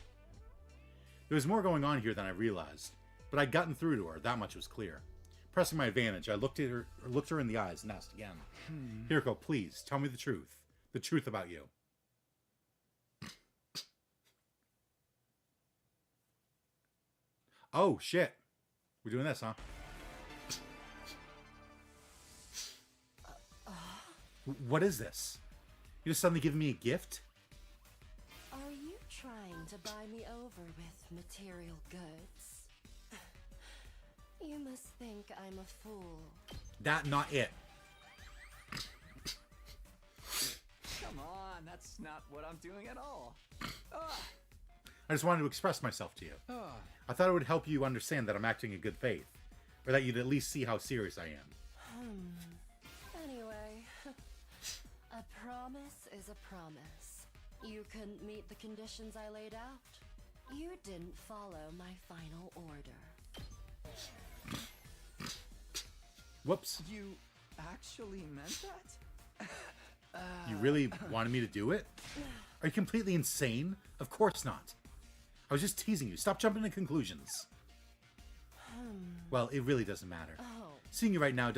There was more going on here than I realized, but I'd gotten through to her, that much was clear. Pressing my advantage, I looked her in the eyes and asked again. Hiriko, please, tell me the truth. The truth about you. Oh, shit. We're doing this, huh? What is this? You just suddenly giving me a gift? Are you trying to buy me over with material goods? You must think I'm a fool. That not it. Come on, that's not what I'm doing at all. I just wanted to express myself to you. I thought it would help you understand that I'm acting in good faith. Or that you'd at least see how serious I am. Anyway, a promise is a promise. You couldn't meet the conditions I laid out. You didn't follow my final order. Whoops. You actually meant that? You really wanted me to do it? Are you completely insane? Of course not. I was just teasing you. Stop jumping to conclusions. Well, it really doesn't matter. Seeing you right now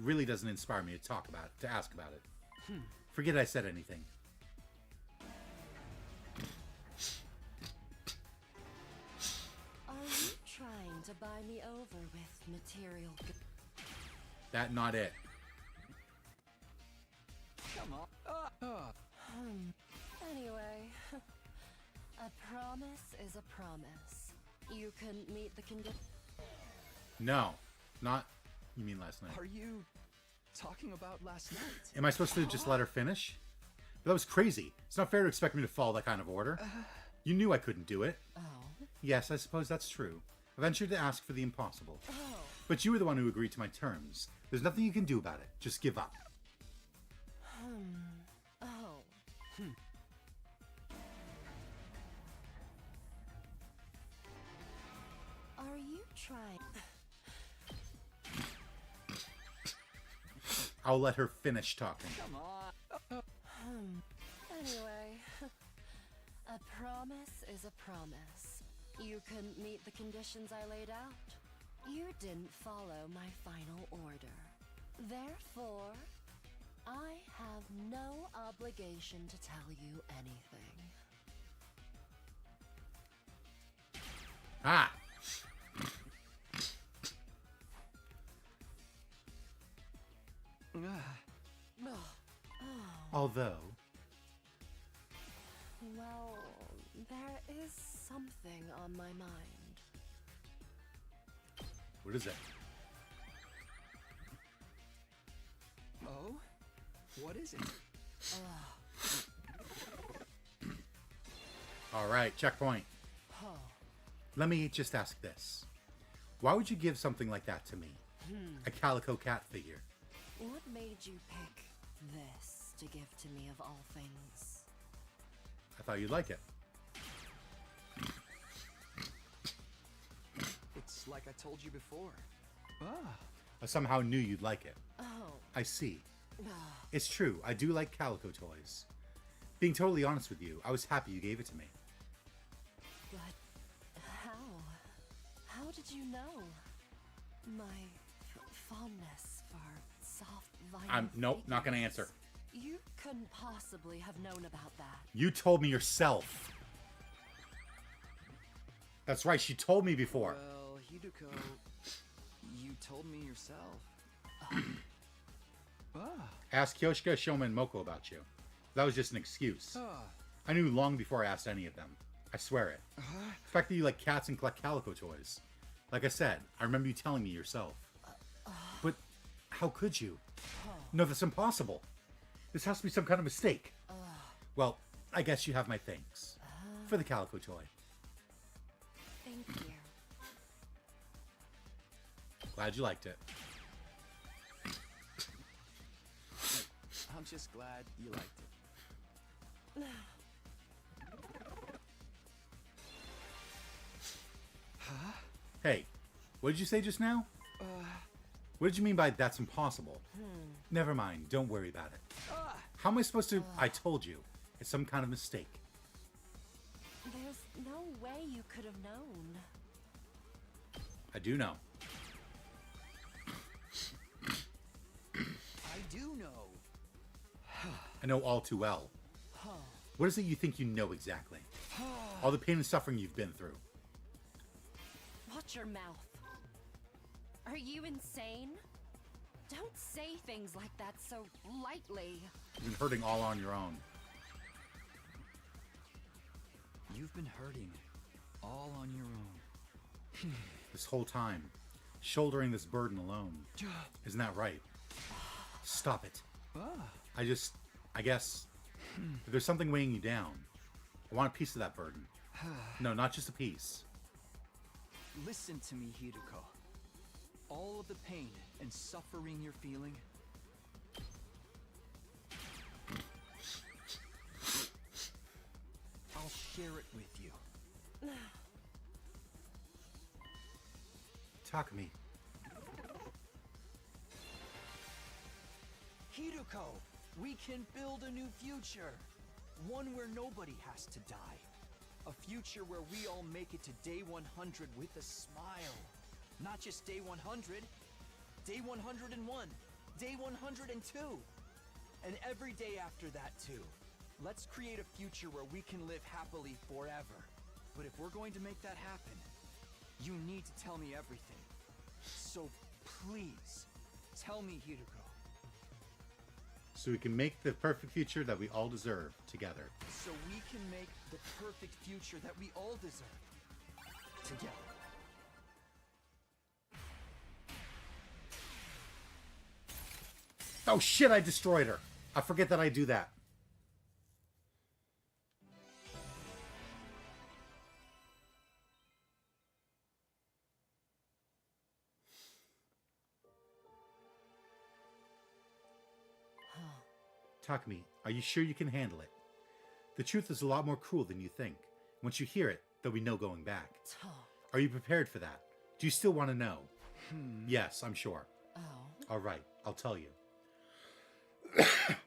really doesn't inspire me to talk about it, to ask about it. Forget I said anything. Are you trying to buy me over with material goods? That not it. Come on. Anyway, a promise is a promise. You couldn't meet the conditions. No. Not... You mean last night. Are you talking about last night? Am I supposed to just let her finish? That was crazy. It's not fair to expect me to follow that kind of order. You knew I couldn't do it. Yes, I suppose that's true. I ventured to ask for the impossible. But you were the one who agreed to my terms. There's nothing you can do about it. Just give up. Are you trying? I'll let her finish talking. Come on. Anyway, a promise is a promise. You couldn't meet the conditions I laid out. You didn't follow my final order. Therefore, I have no obligation to tell you anything. Ah! Although... Well, there something on my mind. What is it? Oh? What is it? All right, checkpoint. Oh. Let me just ask this. Why would you give something like that to me? A calico cat figure. What made you pick this to give to me of all things? I thought you'd like it. It's like I told you before. I somehow knew you'd like it. Oh. I see. Ah. It's true, I do like calico toys. Being totally honest with you, I was happy you gave it to me. But how? How did you know? My fondness for soft vinyl Nope, not gonna answer. You couldn't possibly have known about that. You told me yourself. That's right, she told me before. Well, Hideko, you told me yourself. Ask Kyoshika, Shoma, and Moko about you. That was just an excuse. I knew long before I asked any of them. I swear it. The fact that you like cats and collect calico toys. Like I said, I remember you telling me yourself. But how could you? No, that's impossible. This has to be some kind of mistake. Well, I guess you have my thanks. For the calico toy. Thank you. Glad you liked it. I'm just glad you liked it. Hey, what did you say just now? What did you mean by that's impossible? Never mind, don't worry about it. How am I supposed to... I told you. It's some kind of mistake. There's no way you could have known. I do know. I do know. I know all too well. What is it you think you know exactly? All the pain and suffering you've been through. Watch your mouth. Are you insane? Don't say things like that so lightly. You've been hurting all on your own. You've been hurting all on your own. This whole time. Shouldering this burden alone. Isn't that right? Stop it. I guess, if there's something weighing you down, I want a piece of that burden. No, not just a piece. Listen to me, Hideko. All of the pain and suffering you're feeling, I'll share it with you. Takumi. Hideko, we can build a new future. One where nobody has to die. A future where we all make it to day 100 with a smile. Not just day 100, day 101, day 102, and every day after that too. Let's create a future where we can live happily forever. But if we're going to make that happen, you need to tell me everything. So please, tell me, Hideko. So we can make the perfect future that we all deserve together. So we can make the perfect future that we all deserve together. Oh shit, I destroyed her. I forget that I do that. Takumi, are you sure you can handle it? The truth is a lot more cruel than you think. Once you hear it, there'll be no going back. Are you prepared for that? Do you still want to know? Yes, I'm sure. All right, I'll tell you.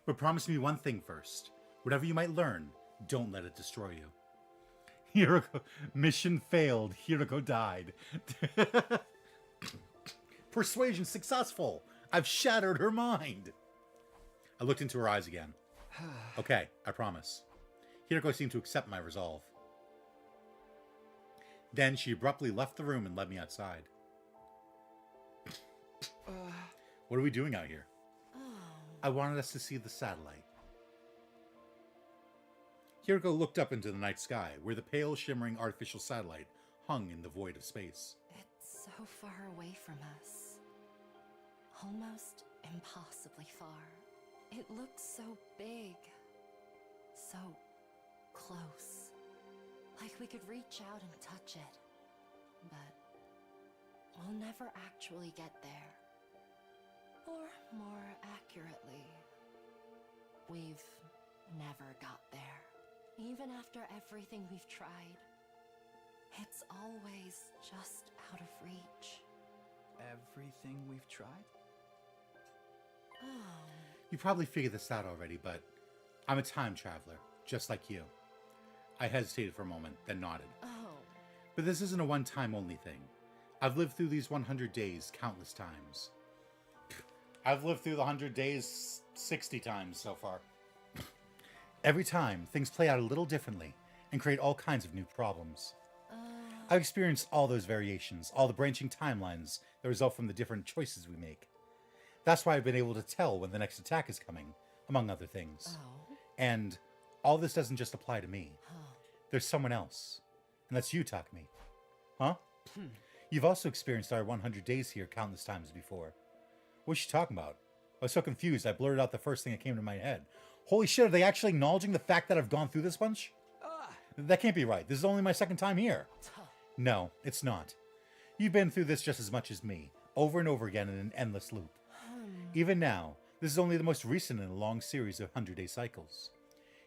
But promise me one thing first. Whatever you might learn, don't let it destroy you. Hiroko, mission failed. Hiroko died. Persuasion successful. I've shattered her mind. I looked into her eyes again. Okay, I promise. Hiroko seemed to accept my resolve. Then she abruptly left the room and led me outside. What are we doing out here? I wanted us to see the satellite. Kiriko looked up into the night sky, where the pale, shimmering artificial satellite hung in the void of space. It's so far away from us. Almost impossibly far. It looks so big. So close. Like we could reach out and touch it. But we'll never actually get there. Or more accurately, we've never got there. Even after everything we've tried, it's always just out of reach. Everything we've tried? Oh. You probably figured this out already, but I'm a time traveler, just like you. I hesitated for a moment, then nodded. Oh. But this isn't a one-time only thing. I've lived through these 100 days countless times. I've lived through the 100 days 60 times so far. Every time, things play out a little differently and create all kinds of new problems. I've experienced all those variations, all the branching timelines that result from the different choices we make. That's why I've been able to tell when the next attack is coming, among other things. Oh. And all this doesn't just apply to me. There's someone else. And that's you, Takumi. Huh? You've also experienced our 100 days here countless times before. What's she talking about? I was so confused, I blurted out the first thing that came to my head. Holy shit, are they actually acknowledging the fact that I've gone through this bunch? That can't be right. This is only my second time here. No, it's not. You've been through this just as much as me, over and over again in an endless loop. Even now, this is only the most recent in a long series of 100-day cycles.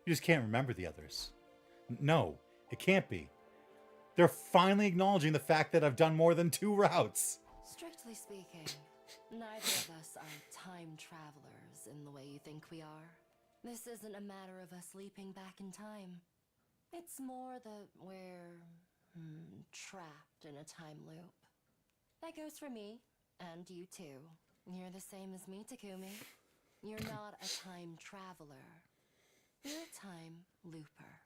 You just can't remember the others. No, it can't be. They're finally acknowledging the fact that I've done more than 2 routes. Strictly speaking, neither of us are time travelers in the way you think we are. This isn't a matter of us leaping back in time. It's more that we're trapped in a time loop. That goes for me, and you too. You're the same as me, Takumi. You're not a time traveler. You're a time looper.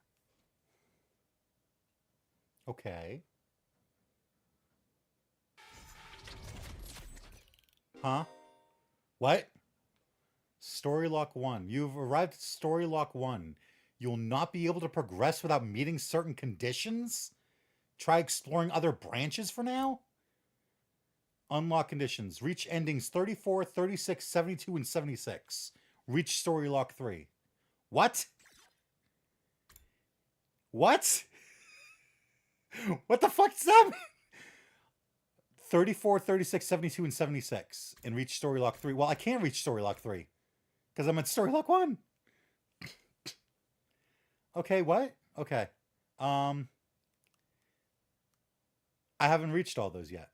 Okay. Huh? What? Story Lock 1. You've arrived at Story Lock 1. You'll not be able to progress without meeting certain conditions? Try exploring other branches for now? Unlock conditions. Reach endings 34, 36, 72, and 76. Reach Story Lock 3. What? What? What the fuck does that mean? 34, 36, 72, and 76. And reach Story Lock 3. Well, I can't reach Story Lock 3. Because I'm at Story Lock 1. Okay, what? Okay. I haven't reached all those yet.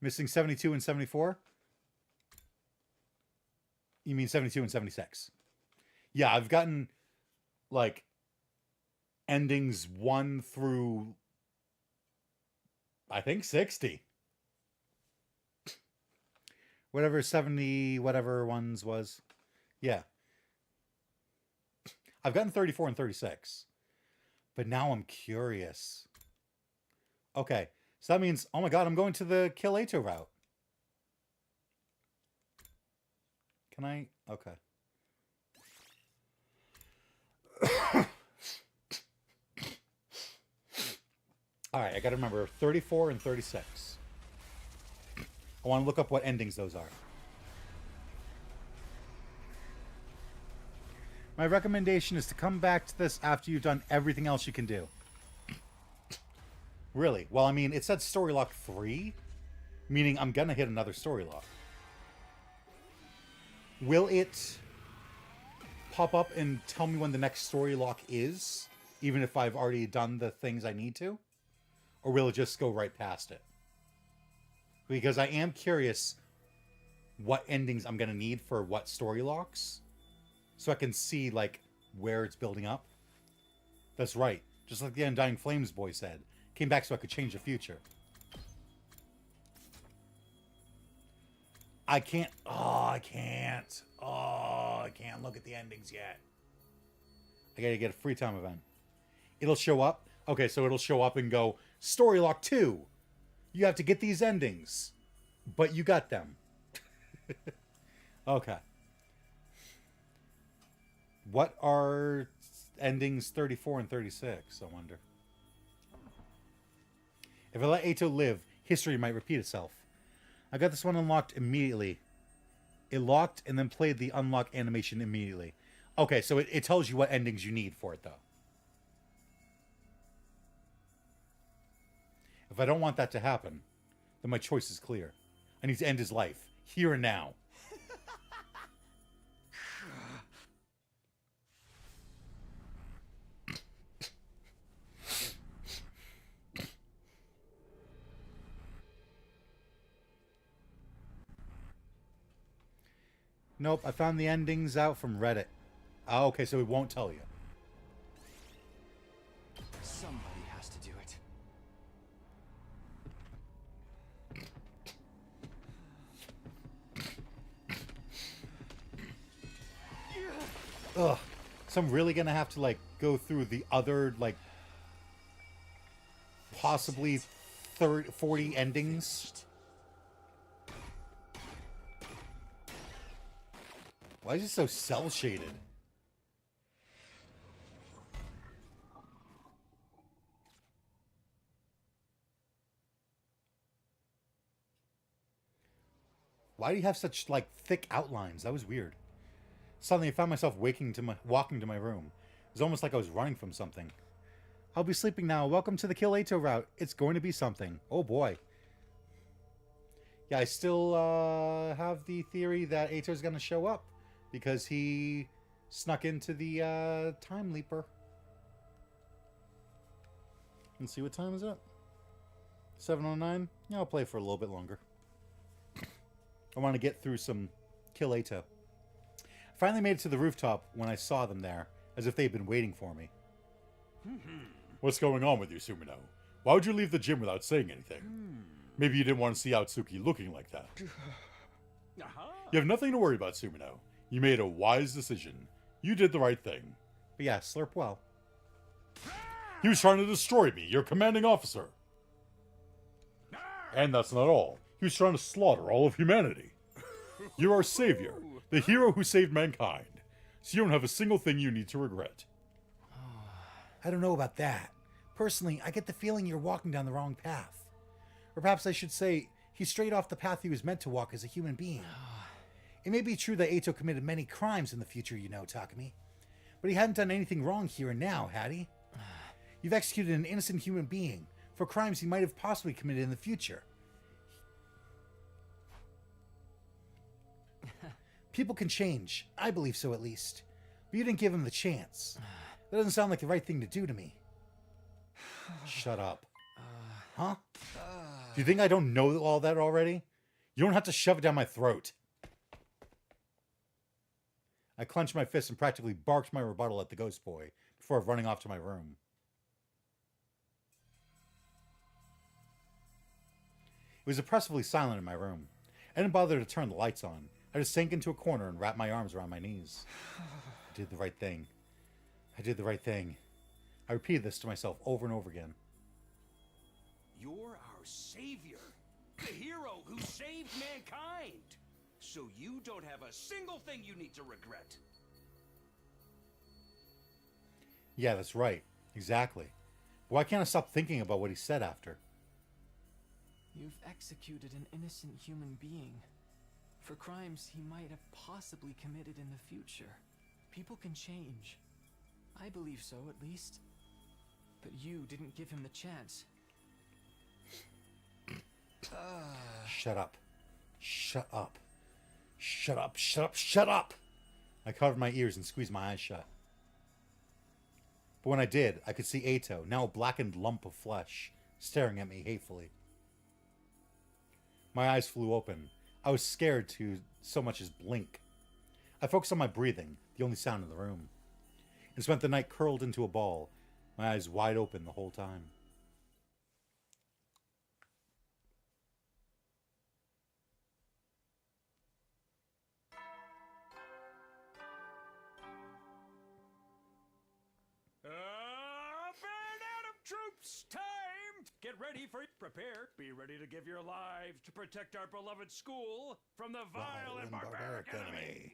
Missing 72 and 74? You mean 72 and 76? Yeah, I've gotten, like, endings 1 through, I think, 60. Whatever 70, whatever ones was. Yeah. I've gotten 34 and 36. But now I'm curious. Okay. So that means, oh my god, I'm going to the Kill Ato route. Can I? Okay. Alright, I gotta remember 34 and 36. I want to look up what endings those are. My recommendation is to come back to this after you've done everything else you can do. Really? Well, I mean, it said Story Lock 3, meaning I'm gonna hit another Story Lock. Will it pop up and tell me when the next Story Lock is, even if I've already done the things I need to? Or will it just go right past it? Because I am curious what endings I'm gonna need for what Story Locks, so I can see, like, where it's building up. That's right. Just like the Undying Flames boy said. Came back so I could change the future. I can't. Oh, I can't. Oh, I can't look at the endings yet. I gotta get a free time event. It'll show up. Okay, so it'll show up and go, Story Lock 2. You have to get these endings. But you got them. Okay. What are endings 34 and 36, I wonder. If I let Ato live, history might repeat itself. I got this one unlocked immediately. It locked and then played the unlock animation immediately. Okay, so it tells you what endings you need for it, though. If I don't want that to happen, then my choice is clear. I need to end his life, here and now. Nope, I found the endings out from Reddit. Oh, okay, so it won't tell you. Somebody has to do it. Ugh. So I'm really gonna have to, like, go through the other, like, possibly 40 endings? Why is it so cel-shaded? Why do you have such, like, thick outlines? That was weird. Suddenly I found myself walking to my room. It was almost like I was running from something. I'll be sleeping now. Welcome to the Kill Ato route. It's going to be something. Oh boy. Yeah, I still have the theory that Ato's going to show up because he snuck into the Time Leaper. Let's see, what time is it? 7:09? Yeah, I'll play for a little bit longer. I want to get through some Kill Ato. I finally made it to the rooftop when I saw them there, as if they'd been waiting for me. What's going on with you, Sumino? Why would you leave the gym without saying anything? Maybe you didn't want to see Atsuki looking like that. You have nothing to worry about, Sumino. You made a wise decision. You did the right thing. But yeah, slurp well. He was trying to destroy me, your commanding officer. And that's not all. He was trying to slaughter all of humanity. You're our savior, the hero who saved mankind. So you don't have a single thing you need to regret. I don't know about that. Personally, I get the feeling you're walking down the wrong path. Or perhaps I should say, he's straight off the path he was meant to walk as a human being. It may be true that Ato committed many crimes in the future, you know, Takumi. But he hadn't done anything wrong here and now, had he? You've executed an innocent human being for crimes he might have possibly committed in the future. People can change. I believe so, at least. But you didn't give him the chance. That doesn't sound like the right thing to do to me. Shut up. Huh? Do you think I don't know all that already? You don't have to shove it down my throat. I clenched my fist and practically barked my rebuttal at the ghost boy before running off to my room. It was oppressively silent in my room. I didn't bother to turn the lights on. I just sank into a corner and wrapped my arms around my knees. I did the right thing. I did the right thing. I repeated this to myself over and over again. You're our savior, the hero who saved mankind. So you don't have a single thing you need to regret. Yeah, that's right. Exactly. Why can't I stop thinking about what he said after? You've executed an innocent human being for crimes he might have possibly committed in the future. People can change. I believe so, at least. But you didn't give him the chance. Shut up. Shut up. Shut up, shut up, shut up! I covered my ears and squeezed my eyes shut. But when I did, I could see Ato, now a blackened lump of flesh, staring at me hatefully. My eyes flew open. I was scared to so much as blink. I focused on my breathing, the only sound in the room, and spent the night curled into a ball, my eyes wide open the whole time. Troops, time! Get ready for... Prepare. Be ready to give your lives to protect our beloved school from the vile and barbaric enemy.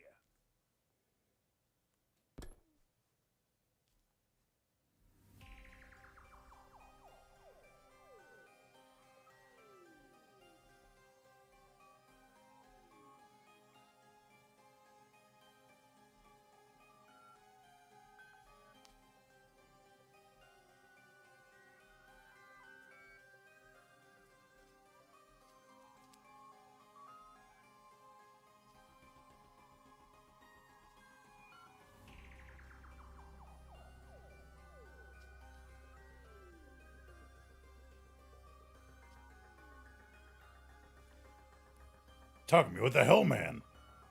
Takumi, what the hell, man?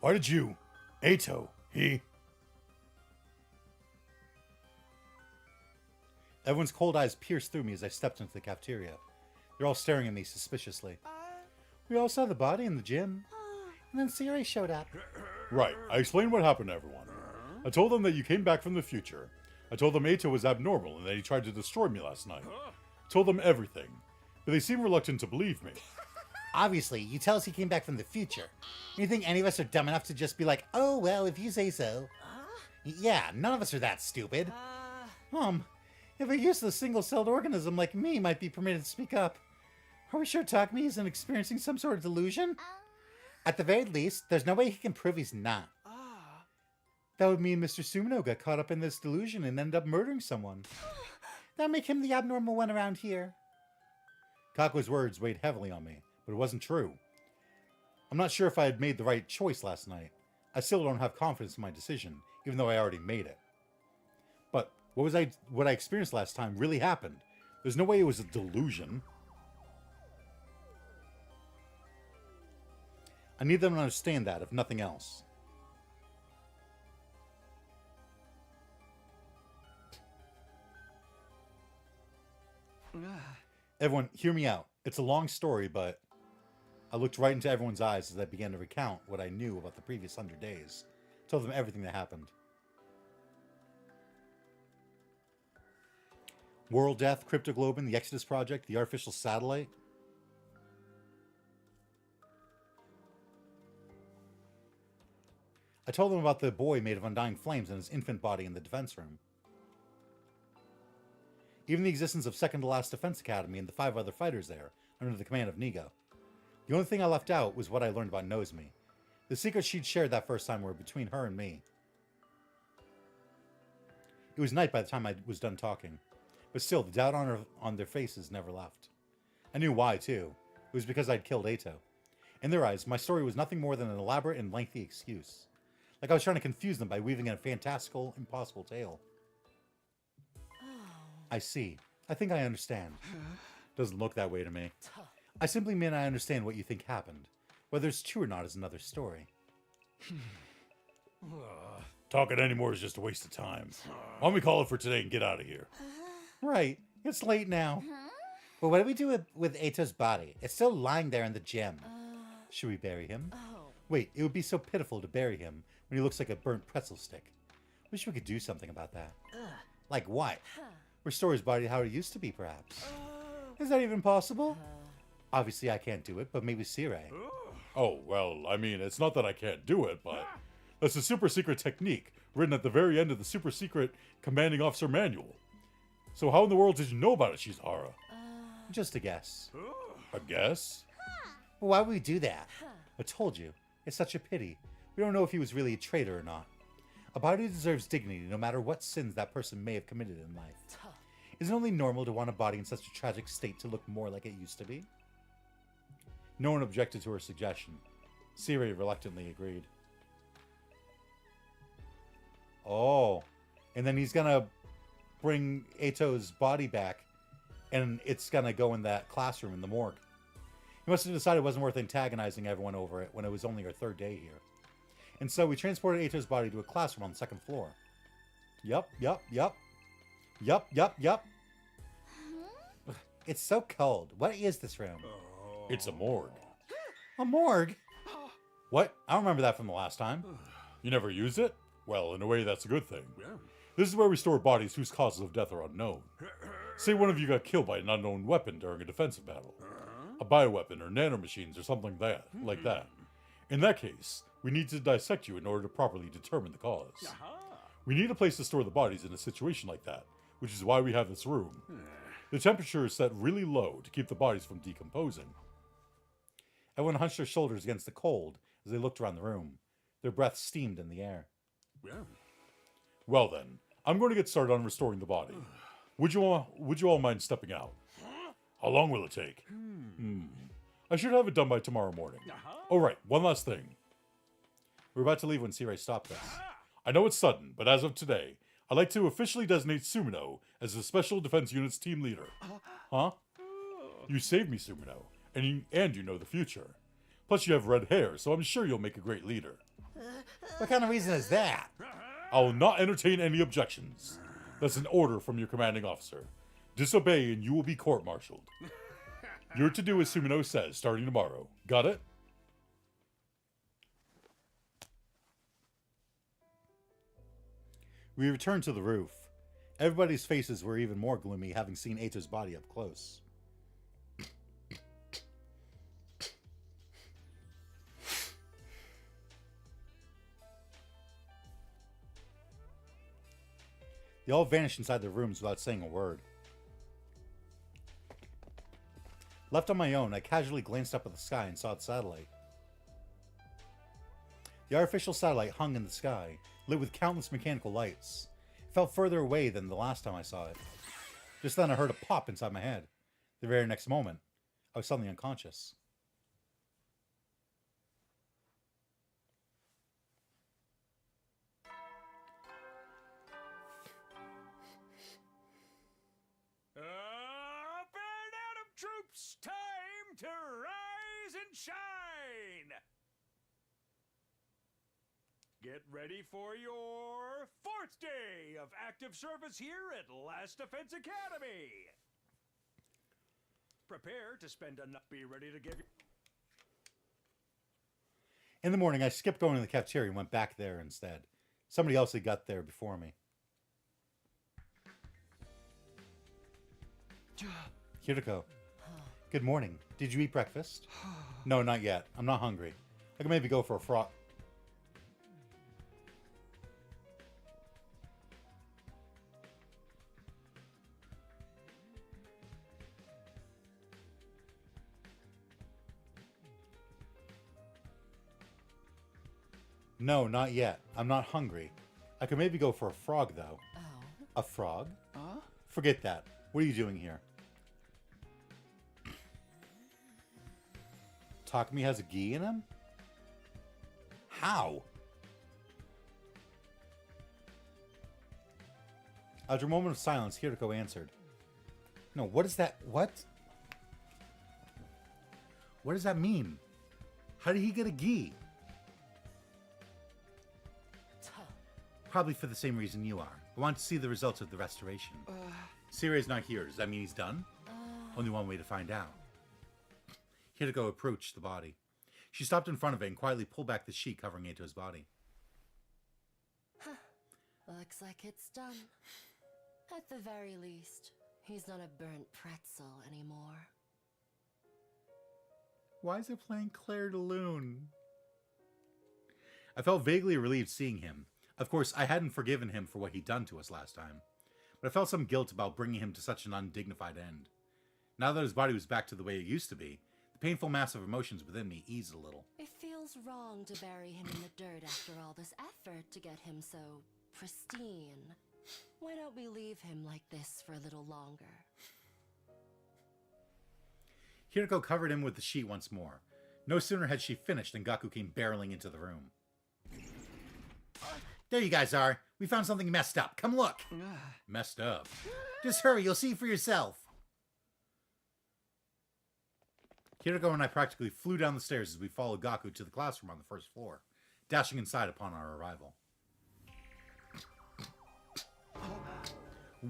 Why did you... Eito, he... Everyone's cold eyes pierced through me as I stepped into the cafeteria. They're all staring at me suspiciously. We all saw the body in the gym. And then Siri showed up. Right, I explained what happened to everyone. I told them that you came back from the future. I told them Eito was abnormal and that he tried to destroy me last night. I told them everything. But they seem reluctant to believe me. Obviously, you tell us he came back from the future. You think any of us are dumb enough to just be like, oh, well, if you say so. Yeah, none of us are that stupid. If a useless single-celled organism like me might be permitted to speak up, are we sure Takumi isn't experiencing some sort of delusion? At the very least, there's no way he can prove he's not. That would mean Mr. Sumino got caught up in this delusion and ended up murdering someone. That'd make him the abnormal one around here. Kakua's words weighed heavily on me, but it wasn't true. I'm not sure if I had made the right choice last night. I still don't have confidence in my decision, even though I already made it. But what I experienced last time really happened. There's no way it was a delusion. I need them to understand that, if nothing else. Everyone, hear me out. It's a long story, but I looked right into everyone's eyes as I began to recount what I knew about the previous 100 days. Told them everything that happened. World Death, Cryptoglobin, the Exodus Project, the artificial satellite. I told them about the boy made of undying flames and his infant body in the defense room. Even the existence of Second to Last Defense Academy and the 5 other fighters there, under the command of Nigo. The only thing I left out was what I learned about Nozomi. The secrets she'd shared that first time were between her and me. It was night by the time I was done talking, but still, the doubt on their faces never left. I knew why, too. It was because I'd killed Eito. In their eyes, my story was nothing more than an elaborate and lengthy excuse. Like I was trying to confuse them by weaving in a fantastical, impossible tale. I see. I think I understand. Doesn't look that way to me. I simply mean I understand what you think happened. Whether it's true or not is another story. Talking anymore is just a waste of time. Why don't we call it for today and get out of here? Right. It's late now. But what do we do with Eito's body? It's still lying there in the gym. Should we bury him? Wait, it would be so pitiful to bury him when he looks like a burnt pretzel stick. Wish we could do something about that. Like what? Restore his body to how it used to be, perhaps. Is that even possible? Obviously, I can't do it, but maybe Sire. Oh, well, I mean, it's not that I can't do it, but that's a super secret technique written at the very end of the super secret commanding officer manual. So how in the world did you know about it, Shizahara? Just a guess. A guess? But why would we do that? I told you. It's such a pity. We don't know if he was really a traitor or not. A body deserves dignity no matter what sins that person may have committed in life. Is it only normal to want a body in such a tragic state to look more like it used to be? No one objected to her suggestion. Siri reluctantly agreed. Oh, and then he's gonna bring Eito's body back, and it's gonna go in that classroom in the morgue. He must have decided it wasn't worth antagonizing everyone over it when it was only our 3rd day here. And so we transported Eito's body to a classroom on the 2nd floor. Yup. It's so cold. What is this room? It's a morgue. A morgue? What? I don't remember that from the last time. You never used it? Well, in a way, that's a good thing. This is where we store bodies whose causes of death are unknown. Say one of you got killed by an unknown weapon during a defensive battle. A bioweapon or nanomachines or something like that. In that case, we need to dissect you in order to properly determine the cause. We need a place to store the bodies in a situation like that, which is why we have this room. The temperature is set really low to keep the bodies from decomposing. Everyone hunched their shoulders against the cold as they looked around the room. Their breath steamed in the air. Well then, I'm going to get started on restoring the body. Would you all mind stepping out? How long will it take? I should have it done by tomorrow morning. Oh right, one last thing. We were about to leave when Sirei stopped us. I know it's sudden, but as of today, I'd like to officially designate Sumino as the Special Defense Unit's team leader. Huh? You saved me, Sumino, and you know the future. Plus, you have red hair, so I'm sure you'll make a great leader. What kind of reason is that? I will not entertain any objections. That's an order from your commanding officer. Disobey and you will be court-martialed. You're to do as Sumino says, starting tomorrow. Got it? We returned to the roof. Everybody's faces were even more gloomy, having seen Ato's body up close. They all vanished inside their rooms without saying a word. Left on my own, I casually glanced up at the sky and saw the satellite. The artificial satellite hung in the sky, lit with countless mechanical lights. It felt further away than the last time I saw it. Just then I heard a pop inside my head. The very next moment, I was suddenly unconscious. Troops, time to rise and shine! Get ready for your 4th day of active service here at Last Defense Academy! Prepare to spend enough. Be ready to give you. In the morning, I skipped going to the cafeteria and went back there instead. Somebody else had got there before me. Kiriko. Good morning. Did you eat breakfast? No, not yet. I'm not hungry. I can maybe go for a frog. No, not yet. I'm not hungry. I could maybe go for a frog, though. Oh. A frog? Forget that. What are you doing here? Takumi has a gi in him? How? After a moment of silence, Hiroko answered. No, what is that? What? What does that mean? How did he get a gi? Probably for the same reason you are. I want to see the results of the restoration. Siri's not here. Does that mean he's done? Only one way to find out. Hiroko approached the body. She stopped in front of it and quietly pulled back the sheet covering Ato's body. Looks like it's done. At the very least, he's not a burnt pretzel anymore. Why is it playing Claire de Lune? I felt vaguely relieved seeing him. Of course, I hadn't forgiven him for what he'd done to us last time, but I felt some guilt about bringing him to such an undignified end. Now that his body was back to the way it used to be, the painful mass of emotions within me eased a little. It feels wrong to bury him in the dirt after all this effort to get him so pristine. Why don't we leave him like this for a little longer? Hiroko covered him with the sheet once more. No sooner had she finished than Gaku came barreling into the room. There you guys are. We found something messed up. Come look. Messed up? Just hurry. You'll see for yourself. Hiroko and I practically flew down the stairs as we followed Gaku to the classroom on the first floor, dashing inside upon our arrival.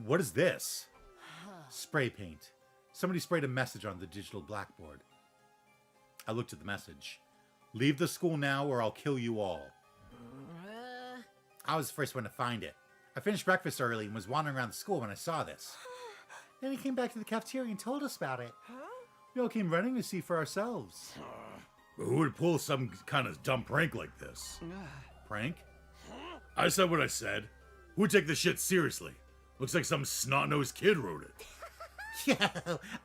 What is this? Spray paint. Somebody sprayed a message on the digital blackboard. I looked at the message. Leave the school now or I'll kill you all. I was the first one to find it. I finished breakfast early and was wandering around the school when I saw this. Then we came back to the cafeteria and told us about it. We all came running to see for ourselves. Who would pull some kind of dumb prank like this? Prank? I said what I said. Who would take this shit seriously? Looks like some snot-nosed kid wrote it. Yeah,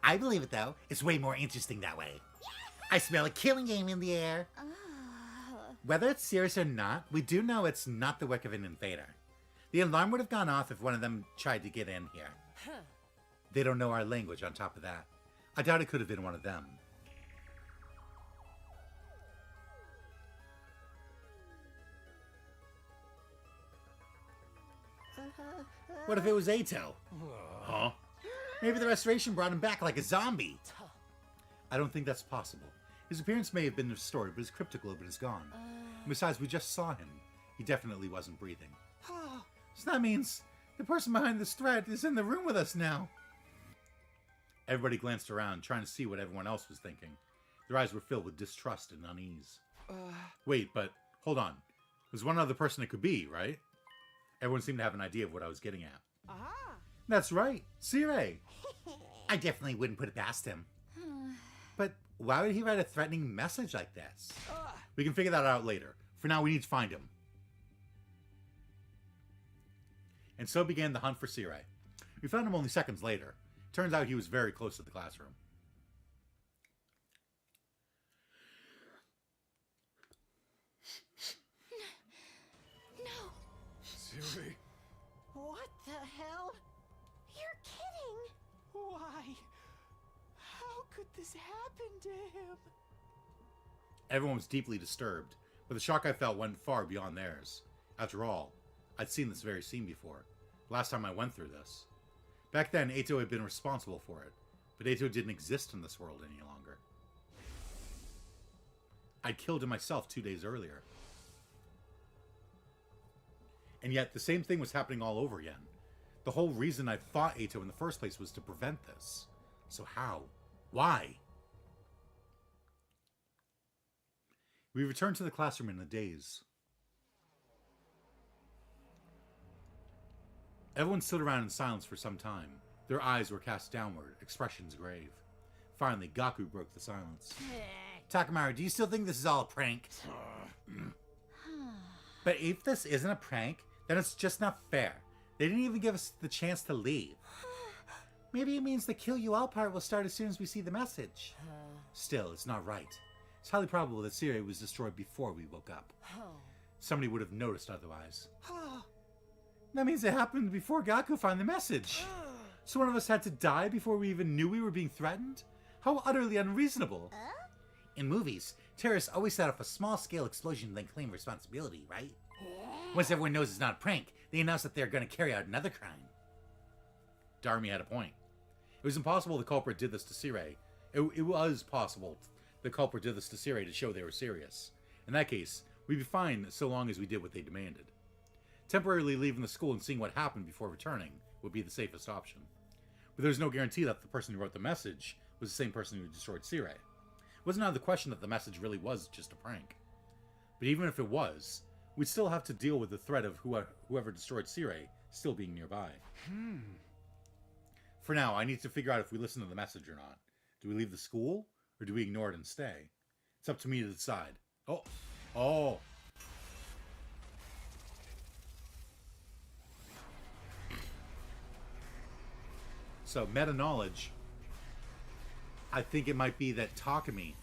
I believe it though. It's way more interesting that way. I smell a killing game in the air. Whether it's serious or not, we do know it's not the work of an invader. The alarm would have gone off if one of them tried to get in here. They don't know our language on top of that. I doubt it could have been one of them. What if it was Ato? Huh? Maybe the restoration brought him back like a zombie. I don't think that's possible. His appearance may have been restored, but his cryptoglobe is gone. And besides, we just saw him. He definitely wasn't breathing. So that means the person behind this threat is in the room with us now. Everybody glanced around, trying to see what everyone else was thinking. Their eyes were filled with distrust and unease. Wait, but hold on. There's one other person it could be, right? Everyone seemed to have an idea of what I was getting at. That's right, Cirei. I definitely wouldn't put it past him. But why would he write a threatening message like this? We can figure that out later. For now, we need to find him. And so began the hunt for Cirei. We found him only seconds later. Turns out he was very close to the classroom. No. Cirei. What the hell? You're kidding. Why? How could this happen to him? Everyone was deeply disturbed, but the shock I felt went far beyond theirs. After all, I'd seen this very scene before. Last time I went through this. Back then, Eito had been responsible for it, but Eito didn't exist in this world any longer. I'd killed him myself 2 days earlier. And yet, the same thing was happening all over again. The whole reason I fought Eito in the first place was to prevent this. So how? Why? We returned to the classroom in a daze. Everyone stood around in silence for some time. Their eyes were cast downward, expressions grave. Finally, Gaku broke the silence. Takamaru, do you still think this is all a prank? But if this isn't a prank, then it's just not fair. They didn't even give us the chance to leave. Maybe it means the kill you all part will start as soon as we see the message. Still, it's not right. It's highly probable that Cirei was destroyed before we woke up. Somebody would have noticed otherwise. That means it happened before Gaku found the message. So one of us had to die before we even knew we were being threatened? How utterly unreasonable. In movies, terrorists always set off a small-scale explosion then claim responsibility, right? Once everyone knows it's not a prank, they announce that they're going to carry out another crime. Darmy had a point. It was impossible the culprit did this to Cirei. It was possible the culprit did this to Cirei to show they were serious. In that case, we'd be fine so long as we did what they demanded. Temporarily leaving the school and seeing what happened before returning would be the safest option. But there's no guarantee that the person who wrote the message was the same person who destroyed Cirei. It wasn't out of the question that the message really was just a prank. But even if it was, we'd still have to deal with the threat of whoever destroyed Cirei still being nearby. For now, I need to figure out if we listen to the message or not. Do we leave the school, or do we ignore it and stay? It's up to me to decide. Oh! So, meta-knowledge. I think it might be that Takumi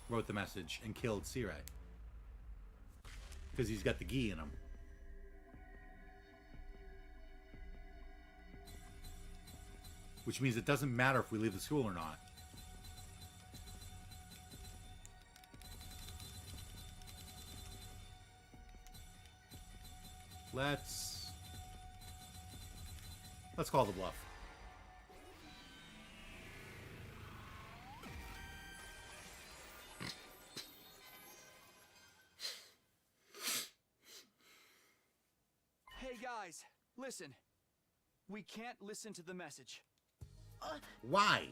wrote the message and killed Cirei. Because he's got the gi in him. Which means it doesn't matter if we leave the school or not. Let's call the bluff. Hey guys, listen. We can't listen to the message. Why?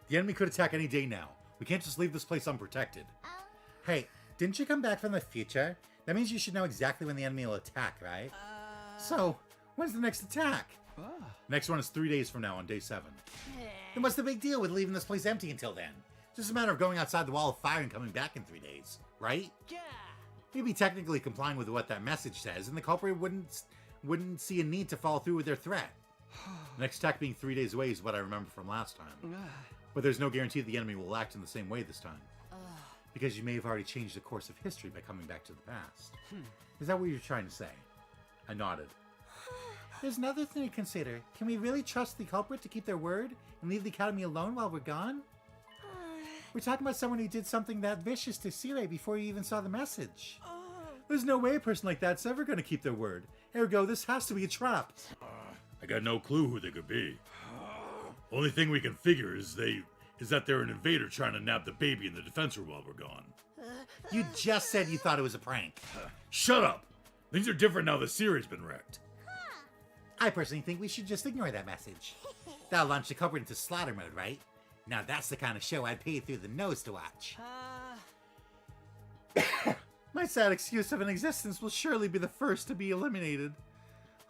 The enemy could attack any day now. We can't just leave this place unprotected. Hey, didn't you come back from the future? That means you should know exactly when the enemy will attack, right? So, when's the next attack? Next one is 3 days from now on day 7. Then what's the big deal with leaving this place empty until then? Just a matter of going outside the wall of fire and coming back in 3 days, right? We'd be technically complying with what that message says, and the culprit wouldn't see a need to follow through with their threat. Next attack being 3 days away is what I remember from last time. But there's no guarantee the enemy will act in the same way this time. Because you may have already changed the course of history by coming back to the past. Is that what you're trying to say? I nodded. There's another thing to consider. Can we really trust the culprit to keep their word and leave the academy alone while we're gone? We're talking about someone who did something that vicious to Cirei before you even saw the message. There's no way a person like that's ever going to keep their word. Ergo, this has to be a trap. I got no clue who they could be. Only thing we can figure is they is that they're an invader trying to nab the baby in the defense room while we're gone. You just said you thought it was a prank. Shut up! Things are different now the Siri's been wrecked. I personally think we should just ignore that message. That'll launch the culprit into slaughter mode, right? Now that's the kind of show I'd pay through the nose to watch. My sad excuse of an existence will surely be the first to be eliminated.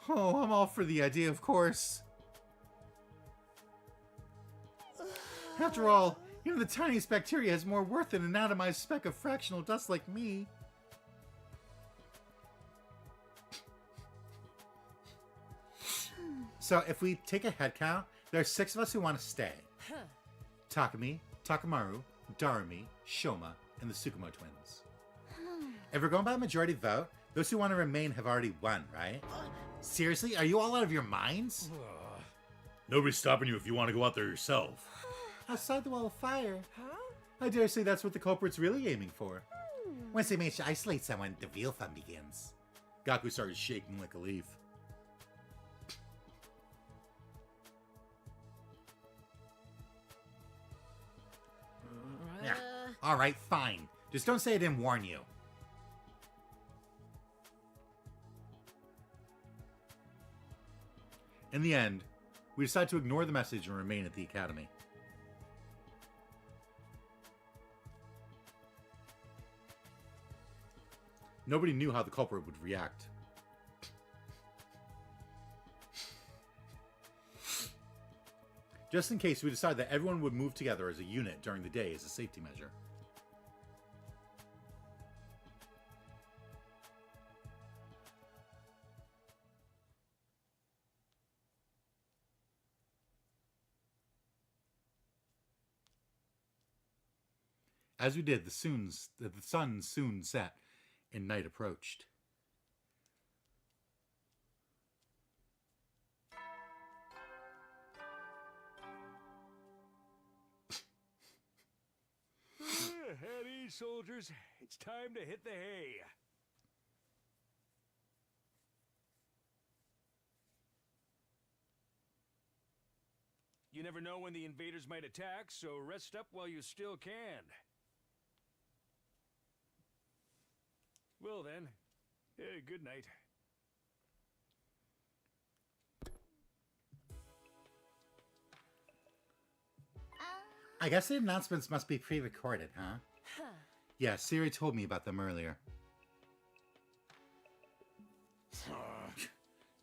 Oh, I'm all for the idea, of course. After all, even the tiniest bacteria has more worth than an atomized speck of fractional dust like me. So if we take a head count, there are 6 of us who want to stay. Takumi, Takamaru, Darumi, Shoma, and the Tsukumo twins. If we're going by majority vote, those who want to remain have already won, right? Seriously? Are you all out of your minds? Nobody's stopping you if you want to go out there yourself. Outside the wall of fire? I dare say that's what the culprit's really aiming for. Once they manage to isolate someone, the real fun begins. Gaku started shaking like a leaf. Yeah. Alright, fine. Just don't say I didn't warn you. In the end, we decide to ignore the message and remain at the academy. Nobody knew how the culprit would react. Just in case, we decided that everyone would move together as a unit during the day as a safety measure. As we did, the sun soon set and night approached. At ease, soldiers. It's time to hit the hay. You never know when the invaders might attack, so rest up while you still can. Well then, good night. I guess the announcements must be pre-recorded, huh? Yeah, Siri told me about them earlier.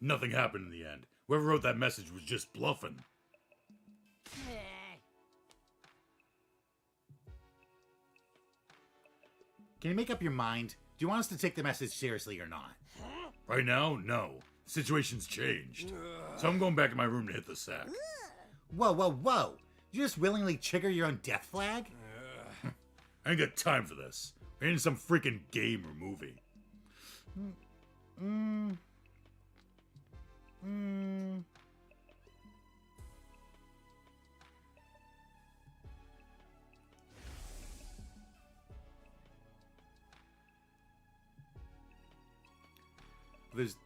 Nothing happened in the end. Whoever wrote that message was just bluffing. Can you make up your mind? Do you want us to take the message seriously or not? Right now, no. The situation's changed. So I'm going back in my room to hit the sack. Whoa, whoa, whoa! You just willingly trigger your own death flag? I ain't got time for this. I ain't in some freaking game or movie.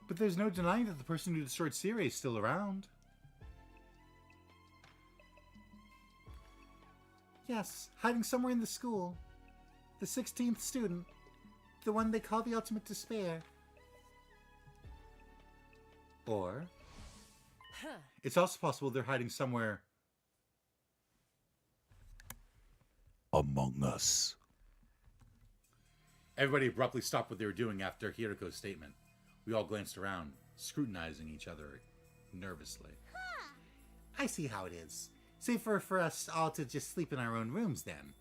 But there's no denying that the person who destroyed Siri is still around. Yes, hiding somewhere in the school. The 16th student. The one they call the Ultimate Despair. Or... it's also possible they're hiding somewhere... among us. Everybody abruptly stopped what they were doing after Hiriko's statement. We all glanced around, scrutinizing each other nervously. I see how it is. Safer for us all to just sleep in our own rooms, then.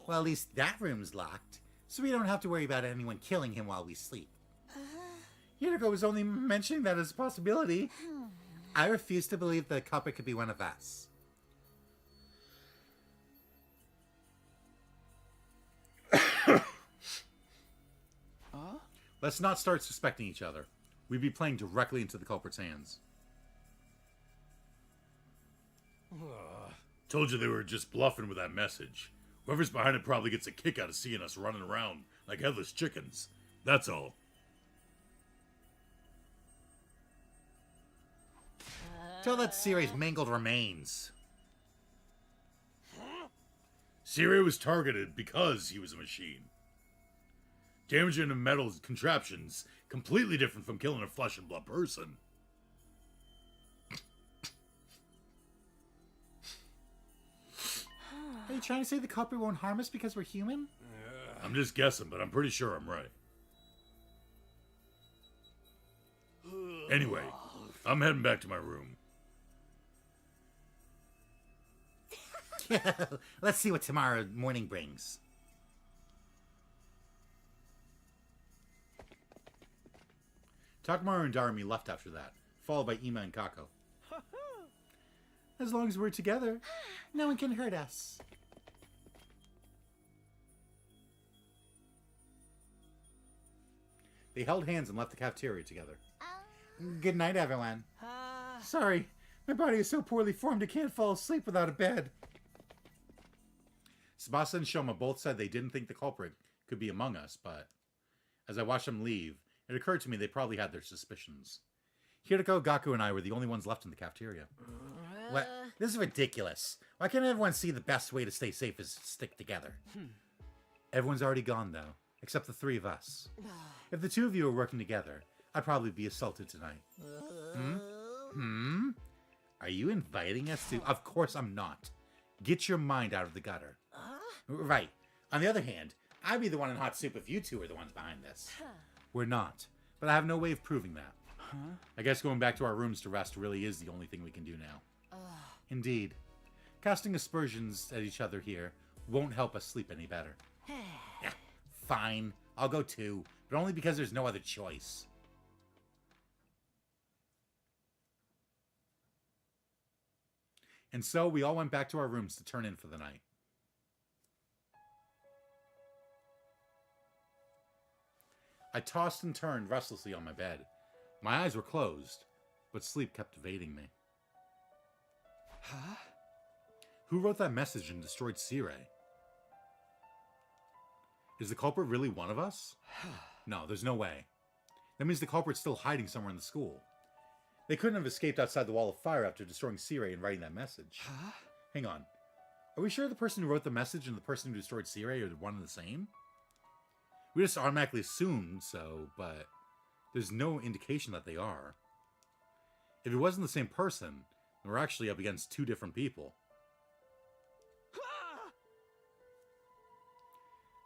Well, at least that room's locked, so we don't have to worry about anyone killing him while we sleep. Hiriko was only mentioning that as a possibility. I refuse to believe the culprit could be one of us. Let's not start suspecting each other. We'd be playing directly into the culprit's hands. Told you they were just bluffing with that message. Whoever's behind it probably gets a kick out of seeing us running around like headless chickens. That's all. Tell that Siri's mangled remains. Sirei was targeted because he was a machine. Damaging a metal contraptions, completely different from killing a flesh and blood person. Are you trying to say the culprit won't harm us because we're human? I'm just guessing, but I'm pretty sure I'm right. Anyway, I'm heading back to my room. Let's see what tomorrow morning brings. Takamaru and Darumi left after that, followed by Ima and Kako. As long as we're together, no one can hurt us. They held hands and left the cafeteria together. Good night, everyone. Sorry, my body is so poorly formed I can't fall asleep without a bed. Tsubasa and Shoma both said they didn't think the culprit could be among us, but as I watched them leave, it occurred to me they probably had their suspicions. Hiriko, Gaku, and I were the only ones left in the cafeteria. What? This is ridiculous. Why can't everyone see the best way to stay safe is to stick together? Everyone's already gone, though, except the three of us. If the two of you were working together, I'd probably be assaulted tonight. Are you inviting us to... Of course I'm not. Get your mind out of the gutter. Right. On the other hand, I'd be the one in hot soup if you two were the ones behind this. We're not, but I have no way of proving that. I guess going back to our rooms to rest really is the only thing we can do now. Indeed. Casting aspersions at each other here won't help us sleep any better. Fine, I'll go too, but only because there's no other choice. And so we all went back to our rooms to turn in for the night. I tossed and turned restlessly on my bed. My eyes were closed, but sleep kept evading me. Huh? Who wrote that message and destroyed Sirei? Is the culprit really one of us? No, there's no way. That means the culprit's still hiding somewhere in the school. They couldn't have escaped outside the wall of fire after destroying Sirei and writing that message. Huh? Hang on. Are we sure the person who wrote the message and the person who destroyed Sirei are one and the same? We just automatically assumed so, but there's no indication that they are. If it wasn't the same person, then we're actually up against two different people.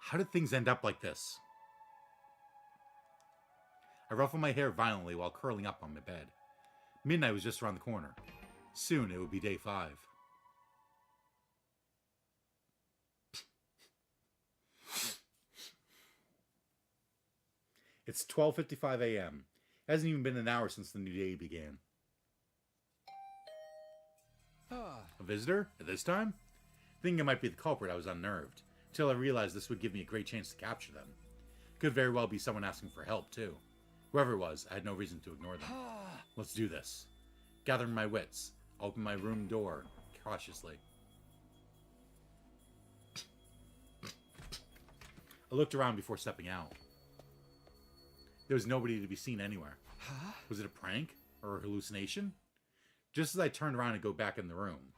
How did things end up like this? I ruffled my hair violently while curling up on my bed. Midnight was just around the corner. Soon it would be day 5. It's 12:55 a.m. It hasn't even been an hour since the new day began. A visitor? At this time? Thinking it might be the culprit, I was unnerved, until I realized this would give me a great chance to capture them. Could very well be someone asking for help, too. Whoever it was, I had no reason to ignore them. Let's do this. Gathering my wits, I opened my room door cautiously. I looked around before stepping out. There was nobody to be seen anywhere. Was it a prank or a hallucination? Just as I turned around and go back in the room,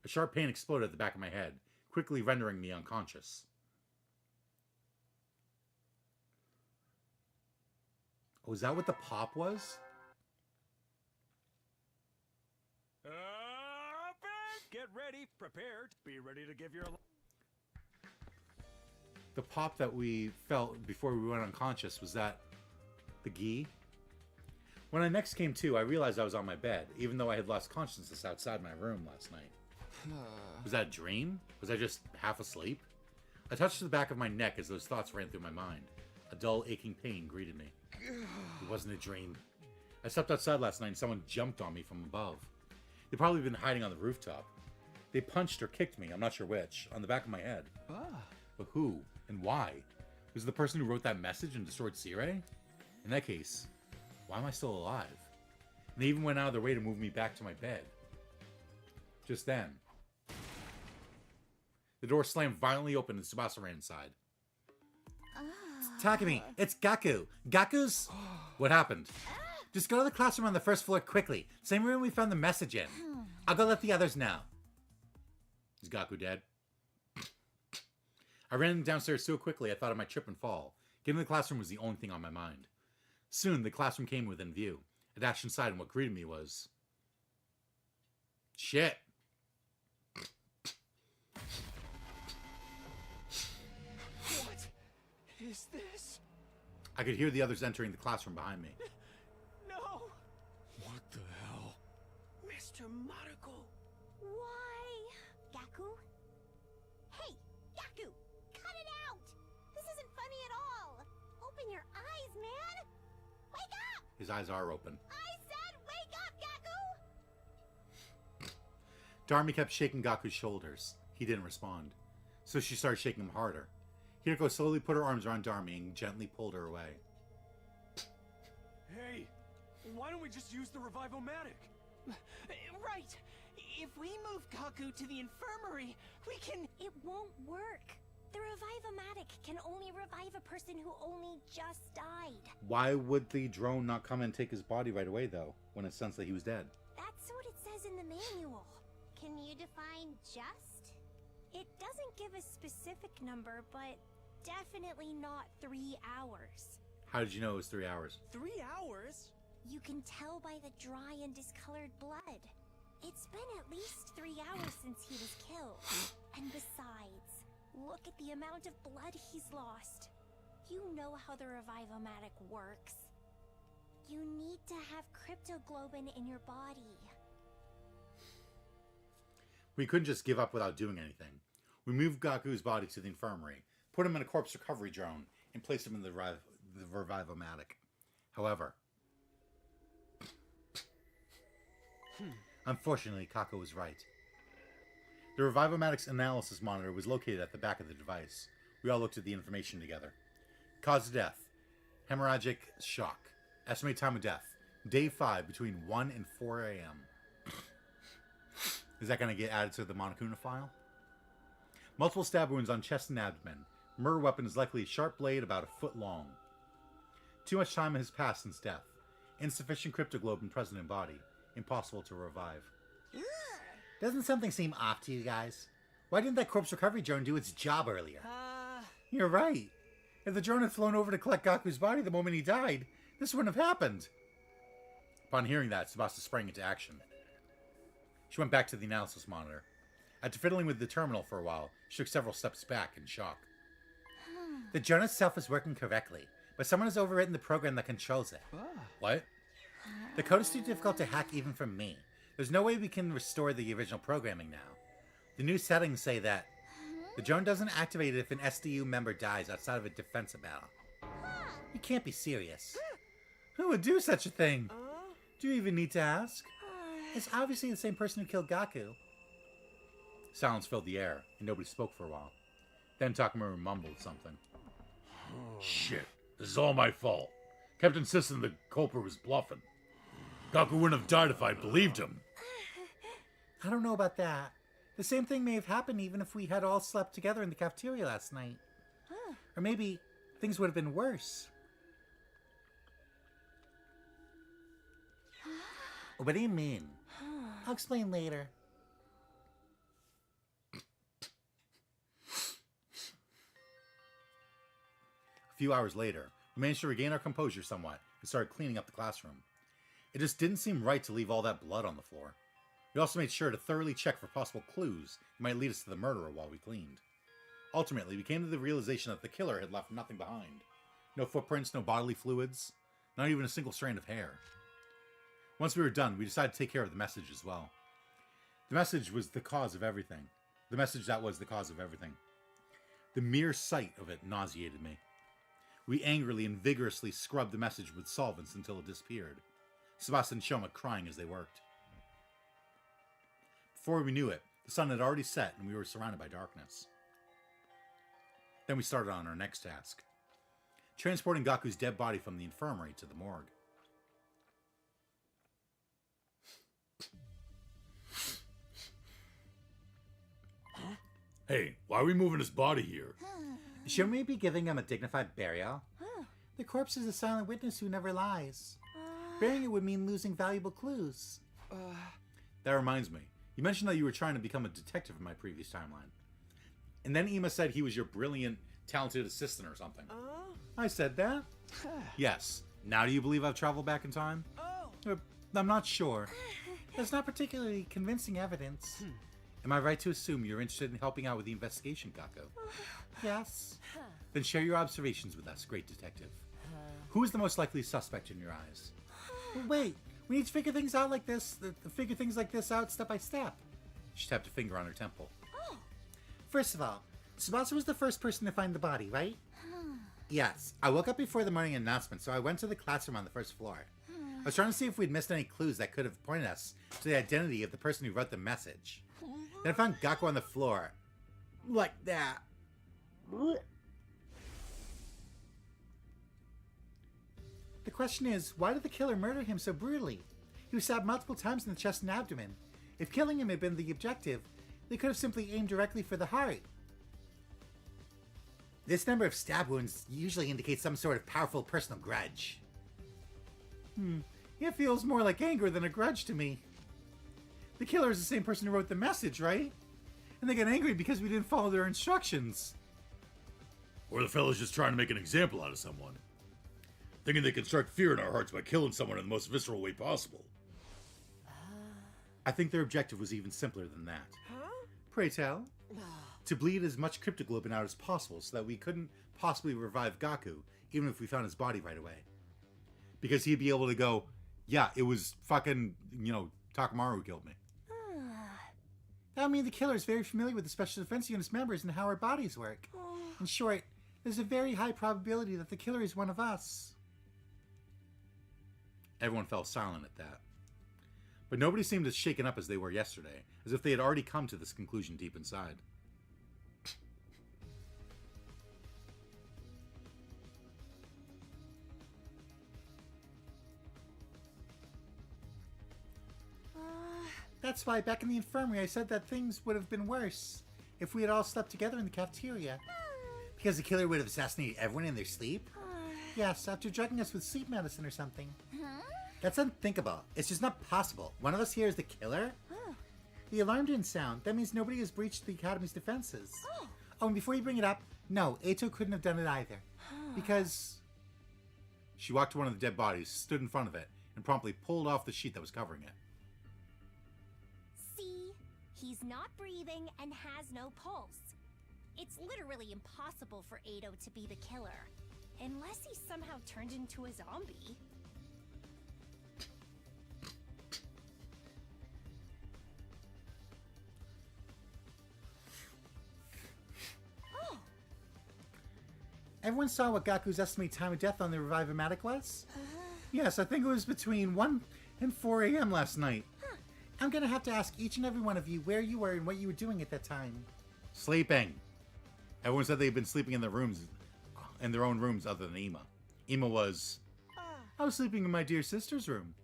a sharp pain exploded at the back of my head, quickly rendering me unconscious. Oh, is that what the pop was? Get ready, prepared, be ready to give your... The pop that we felt before we went unconscious, was that the gi? When I next came to, I realized I was on my bed, even though I had lost consciousness outside my room last night. Was that a dream? Was I just half asleep? I touched the back of my neck as those thoughts ran through my mind. A dull, aching pain greeted me. It wasn't a dream. I stepped outside last night and someone jumped on me from above. They'd probably been hiding on the rooftop. They punched or kicked me, I'm not sure which, on the back of my head. But who and why? Was it the person who wrote that message and destroyed Sirei? In that case, why am I still alive? And they even went out of their way to move me back to my bed. Just then, the door slammed violently open and Tsubasa ran inside. Takumi, it's Gaku. Gaku's... What happened? Just go to the classroom on the first floor quickly. Same room we found the message in. I'll go let the others know. Is Gaku dead? I ran downstairs so quickly I thought I might trip and fall. Getting to the classroom was the only thing on my mind. Soon, the classroom came within view. I dashed inside, and what greeted me was... shit. What is this? I could hear the others entering the classroom behind me. No! What the hell? Mr. Maruko! Why? Gaku? Hey, Gaku! Cut it out! This isn't funny at all! Open your eyes, man! Wake up! His eyes are open. I said wake up, Gaku! Darmi kept shaking Gaku's shoulders. He didn't respond. So she started shaking him harder. Hirako slowly put her arms around Darmi and gently pulled her away. Hey, why don't we just use the Revivomatic? Right. If we move Gaku to the infirmary, we can... It won't work. The Revivomatic can only revive a person who only just died. Why would the drone not come and take his body right away, though, when it sensed that he was dead? That's what it says in the manual. Can you define just? It doesn't give a specific number, but definitely not 3 hours. How did you know it was 3 hours? 3 hours? You can tell by the dry and discolored blood. It's been at least 3 hours since he was killed. And besides, look at the amount of blood he's lost. You know how the Revivomatic works. You need to have cryptoglobin in your body. We couldn't just give up without doing anything. We moved Gaku's body to the infirmary, put him in a corpse recovery drone, and placed him in the Revivomatic. However, unfortunately, Kako was right. The Revivomatic's analysis monitor was located at the back of the device. We all looked at the information together. Cause of death: hemorrhagic shock. Estimated time of death: day 5 between 1 and 4 a.m. Is that going to get added to the Monokuma file? Multiple stab wounds on chest and abdomen. Murder weapon is likely a sharp blade about a foot long. Too much time has passed since death. Insufficient cryptoglobin present in body. Impossible to revive. Doesn't something seem off to you guys? Why didn't that corpse recovery drone do its job earlier? You're right. If the drone had flown over to collect Gaku's body the moment he died, this wouldn't have happened. Upon hearing that, Tsubasa sprang into action. She went back to the analysis monitor. After fiddling with the terminal for a while, she took several steps back in shock. The drone itself is working correctly, but someone has overwritten the program that controls it. What? The code is too difficult to hack even for me. There's no way we can restore the original programming now. The new settings say that the drone doesn't activate if an SDU member dies outside of a defensive battle. You can't be serious. Who would do such a thing? Do you even need to ask? It's obviously the same person who killed Gaku. Silence filled the air, and nobody spoke for a while. Then Takamaru mumbled something. Shit, this is all my fault. Kept insisting the culprit was bluffing. Gaku wouldn't have died if I'd believed him. I don't know about that. The same thing may have happened even if we had all slept together in the cafeteria last night. Or maybe things would have been worse. What do you mean? I'll explain later. A few hours later, we managed to regain our composure somewhat and started cleaning up the classroom. It just didn't seem right to leave all that blood on the floor. We also made sure to thoroughly check for possible clues that might lead us to the murderer while we cleaned. Ultimately, we came to the realization that the killer had left nothing behind. No footprints, no bodily fluids, not even a single strand of hair. Once we were done, we decided to take care of the message as well. The message was the cause of everything. The message that was the cause of everything. The mere sight of it nauseated me. We angrily and vigorously scrubbed the message with solvents until it disappeared. Tsubasa and Shoma crying as they worked. Before we knew it, the sun had already set and we were surrounded by darkness. Then we started on our next task. Transporting Gaku's dead body from the infirmary to the morgue. Hey, why are we moving his body here? Shouldn't we be giving him a dignified burial? The corpse is a silent witness who never lies. Burying it would mean losing valuable clues. That reminds me. You mentioned that you were trying to become a detective in my previous timeline. And then Ima said he was your brilliant, talented assistant or something. I said that? Yes. Now do you believe I've traveled back in time? I'm not sure. That's not particularly convincing evidence. Am I right to assume you're interested in helping out with the investigation, Gaku? Yes. Then share your observations with us, great detective. Who is the most likely suspect in your eyes? Wait, we need to figure things out like this. Figure things like this out step by step. She tapped a finger on her temple. First of all, Tsubasa was the first person to find the body, right? Yes. I woke up before the morning announcement, so I went to the classroom on the first floor. I was trying to see if we'd missed any clues that could have pointed us to the identity of the person who wrote the message. Then I found Gaku on the floor. Like that. The question is, why did the killer murder him so brutally? He was stabbed multiple times in the chest and abdomen. If killing him had been the objective, they could have simply aimed directly for the heart. This number of stab wounds usually indicates some sort of powerful personal grudge. It feels more like anger than a grudge to me. The killer is the same person who wrote the message, right? And they got angry because we didn't follow their instructions. Or the fellow's just trying to make an example out of someone. Thinking they can strike fear in our hearts by killing someone in the most visceral way possible. I think their objective was even simpler than that. Pray tell. To bleed as much cryptoglobin out as possible so that we couldn't possibly revive Gaku, even if we found his body right away. Because he'd be able to go, yeah, it was fucking, Takamaru who killed me. That would mean the killer is very familiar with the Special Defense Unit's members and how our bodies work. In short, there's a very high probability that the killer is one of us. Everyone fell silent at that. But nobody seemed as shaken up as they were yesterday, as if they had already come to this conclusion deep inside. That's why back in the infirmary I said that things would have been worse if we had all slept together in the cafeteria. Because the killer would have assassinated everyone in their sleep? Yes, after drugging us with sleep medicine or something. That's unthinkable. It's just not possible. One of us here is the killer? The alarm didn't sound. That means nobody has breached the Academy's defenses. Oh, and before you bring it up, no, Eito couldn't have done it either. Because... She walked to one of the dead bodies, stood in front of it, and promptly pulled off the sheet that was covering it. See? He's not breathing and has no pulse. It's literally impossible for Eito to be the killer. Unless he somehow turned into a zombie. Everyone saw what Gaku's estimated time of death on the Revive-O-Matic was? Yes, I think it was between 1 and 4 a.m. last night. I'm gonna have to ask each and every one of you where you were and what you were doing at that time. Sleeping. Everyone said they'd been sleeping in their own rooms other than Ima. Ima was... I was sleeping in my dear sister's room.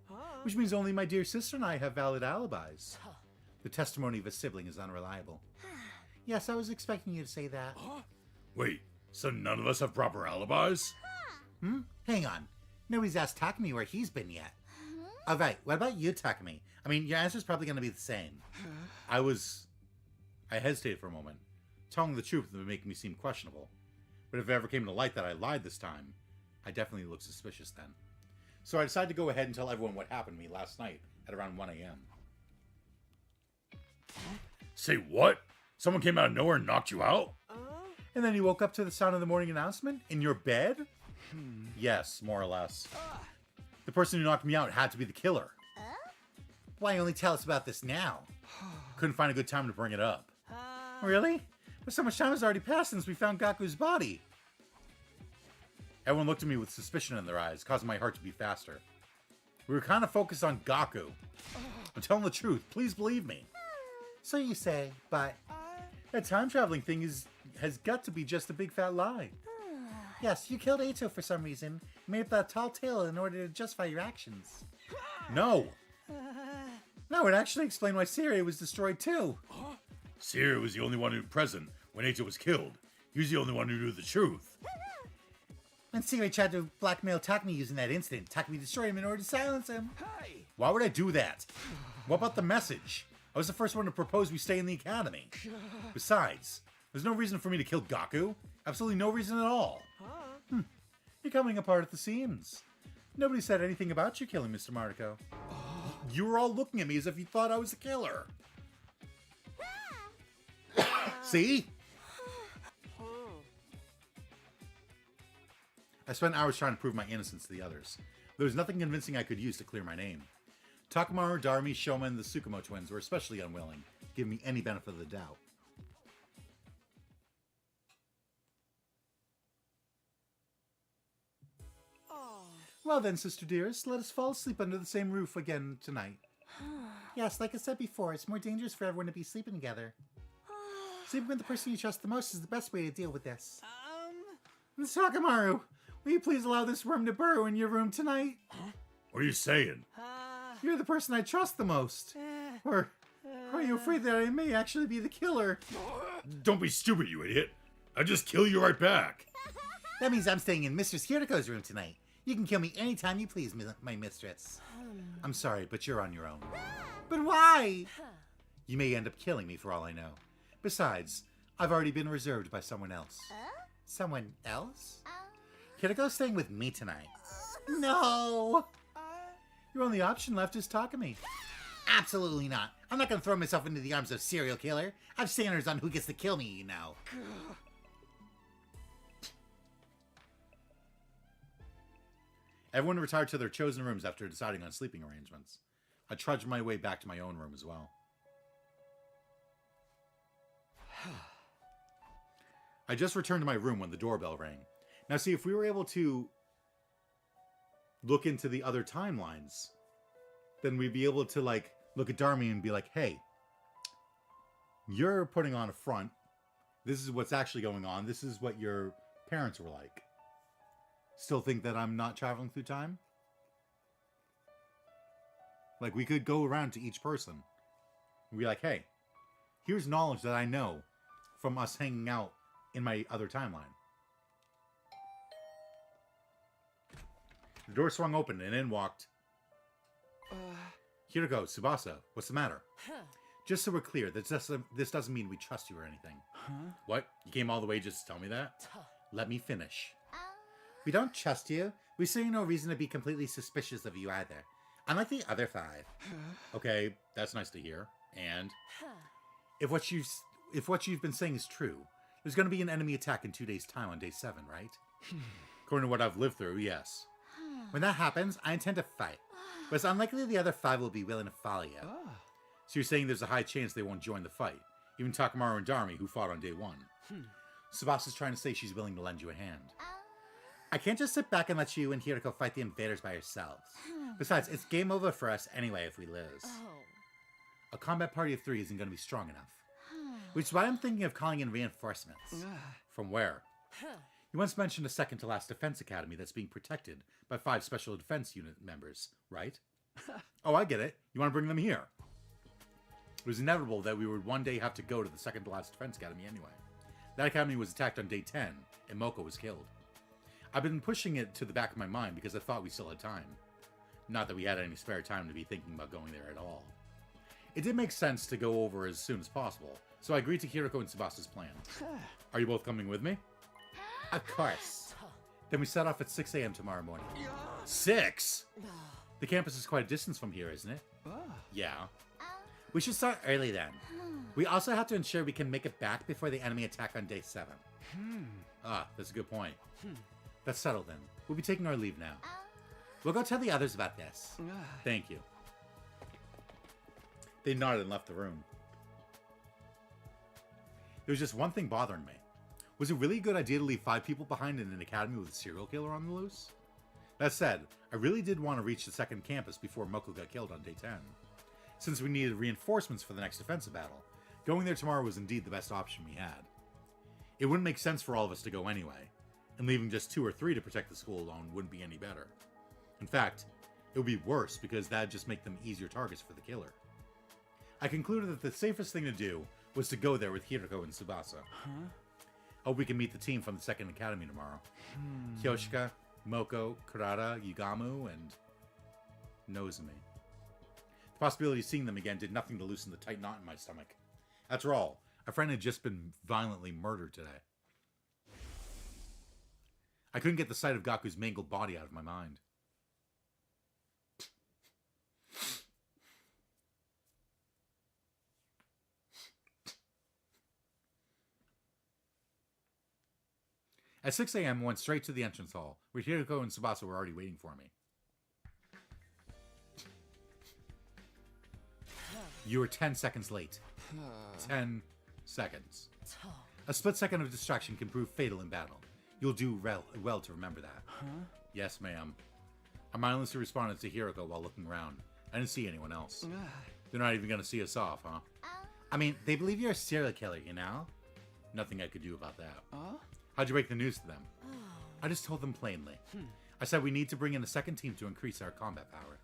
Which means only my dear sister and I have valid alibis. The testimony of a sibling is unreliable. Yes, I was expecting you to say that. Wait, so none of us have proper alibis? Hang on. Nobody's asked Takumi where he's been yet. Alright, what about you, Takumi? I mean, your answer's probably going to be the same. I hesitated for a moment. Telling the truth would make me seem questionable. But if it ever came to light that I lied this time, I definitely looked suspicious then. So I decided to go ahead and tell everyone what happened to me last night at around 1 a.m. Say what? Someone came out of nowhere and knocked you out? And then you woke up to the sound of the morning announcement? In your bed? Yes, more or less. The person who knocked me out had to be the killer. Why only tell us about this now? Couldn't find a good time to bring it up. Really? But so much time has already passed since we found Gaku's body. Everyone looked at me with suspicion in their eyes, causing my heart to beat faster. We were kind of focused on Gaku. I'm telling the truth. Please believe me. So you say, but... That time traveling thing has got to be just a big fat lie. Yes, you killed Eito for some reason. Made up that tall tale in order to justify your actions. No! No, it actually explained why Syria was destroyed too. Syria was the only one who was present when Eito was killed. He was the only one who knew the truth. When Syria tried to blackmail Takumi using that incident, Takumi destroyed him in order to silence him. Why would I do that? What about the message? I was the first one to propose we stay in the academy. Besides, there's no reason for me to kill Gaku. Absolutely no reason at all. You're coming apart at the seams. Nobody said anything about you killing Mr. Mariko. You were all looking at me as if you thought I was the killer. See? I spent hours trying to prove my innocence to the others. There was nothing convincing I could use to clear my name. Takamaru, Darumi, Shoma, and the Tsukumo twins were especially unwilling to give me any benefit of the doubt. Well then, sister dearest, let us fall asleep under the same roof again tonight. Yes, like I said before, it's more dangerous for everyone to be sleeping together. Sleeping with the person you trust the most is the best way to deal with this. Miss Takamaru, will you please allow this worm to burrow in your room tonight? What are you saying? You're the person I trust the most. Or are you afraid that I may actually be the killer? Don't be stupid, you idiot. I'll just kill you right back. That means I'm staying in Mistress Hiriko's room tonight. You can kill me anytime you please, my mistress. I'm sorry, but you're on your own. But why? You may end up killing me for all I know. Besides, I've already been reserved by someone else. Someone else? Hiriko's staying with me tonight. No! Your only option left is Takumi. Absolutely not. I'm not going to throw myself into the arms of a serial killer. I've standards on who gets to kill me, you know. Everyone retired to their chosen rooms after deciding on sleeping arrangements. I trudged my way back to my own room as well. I just returned to my room when the doorbell rang. Now see, if we were able to look into the other timelines, then we'd be able to, like, look at Darumi and be like, hey, you're putting on a front. This is what's actually going on. This is what your parents were like. Still think that I'm not traveling through time? Like, we could go around to each person and be like, hey, here's knowledge that I know from us hanging out in my other timeline. The door swung open and in walked Hiriko, Tsubasa. What's the matter? Just so we're clear, this doesn't mean we trust you or anything. What? You came all the way just to tell me that? Let me finish. We don't trust you. We see no reason to be completely suspicious of you either. Unlike the other 5. Okay, that's nice to hear. And if what you've been saying is true, there's going to be an enemy attack in 2 days' time on day 7, right? According to what I've lived through, yes. When that happens, I intend to fight. But it's unlikely the other 5 will be willing to follow you. So you're saying there's a high chance they won't join the fight? Even Takamaru and Darumi, who fought on day 1. Tsubasa's trying to say she's willing to lend you a hand. I can't just sit back and let you and Hiriko fight the invaders by yourselves. Besides, it's game over for us anyway if we lose. A combat party of 3 isn't going to be strong enough. Which is why I'm thinking of calling in reinforcements. From where? You once mentioned a second-to-last defense academy that's being protected by 5 special defense unit members, right? Oh, I get it. You want to bring them here. It was inevitable that we would one day have to go to the second-to-last defense academy anyway. That academy was attacked on day 10, and Moko was killed. I've been pushing it to the back of my mind because I thought we still had time. Not that we had any spare time to be thinking about going there at all. It did make sense to go over as soon as possible, so I agreed to Hiriko and Tsubasa's plan. Are you both coming with me? Of course. Then we set off at 6 a.m. tomorrow morning. 6? The campus is quite a distance from here, isn't it? Yeah. We should start early then. We also have to ensure we can make it back before the enemy attack on day 7. Ah, that's a good point. That's settled then. We'll be taking our leave now. We'll go tell the others about this. Thank you. They nodded and left the room. There was just one thing bothering me. Was it really a good idea to leave 5 people behind in an academy with a serial killer on the loose? That said, I really did want to reach the second campus before Moko got killed on day 10. Since we needed reinforcements for the next defensive battle, going there tomorrow was indeed the best option we had. It wouldn't make sense for all of us to go anyway, and leaving just 2 or 3 to protect the school alone wouldn't be any better. In fact, it would be worse because that'd just make them easier targets for the killer. I concluded that the safest thing to do was to go there with Hiriko and Tsubasa. Hope we can meet the team from the second academy tomorrow. Kyoshika, Moko, Kurata, Yugamu, and Nozomi. The possibility of seeing them again did nothing to loosen the tight knot in my stomach. After all, a friend had just been violently murdered today. I couldn't get the sight of Gaku's mangled body out of my mind. At 6 a.m., I went straight to the entrance hall, where Hiroko and Tsubasa were already waiting for me. You were 10 seconds late. 10 seconds. A split second of distraction can prove fatal in battle. You'll do well to remember that. Huh? Yes, ma'am. I mindlessly responded to Hiroko while looking around. I didn't see anyone else. They're not even going to see us off, huh? I mean, they believe you're a serial killer, you know? Nothing I could do about that. How'd you break the news to them? I just told them plainly. I said we need to bring in a second team to increase our combat power.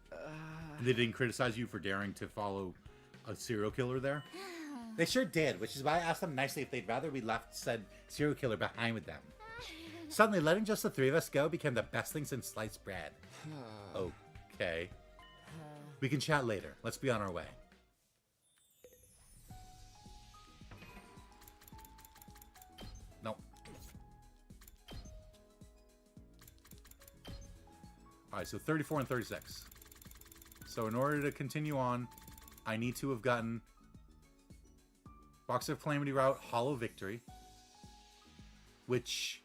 And they didn't criticize you for daring to follow a serial killer there? They sure did, which is why I asked them nicely if they'd rather we left said serial killer behind with them. Suddenly, letting just the three of us go became the best thing since sliced bread. Okay. We can chat later. Let's be on our way. Nope. Alright, so 34 and 36. So in order to continue on, I need to have gotten Box of Calamity Route, Hollow Victory, which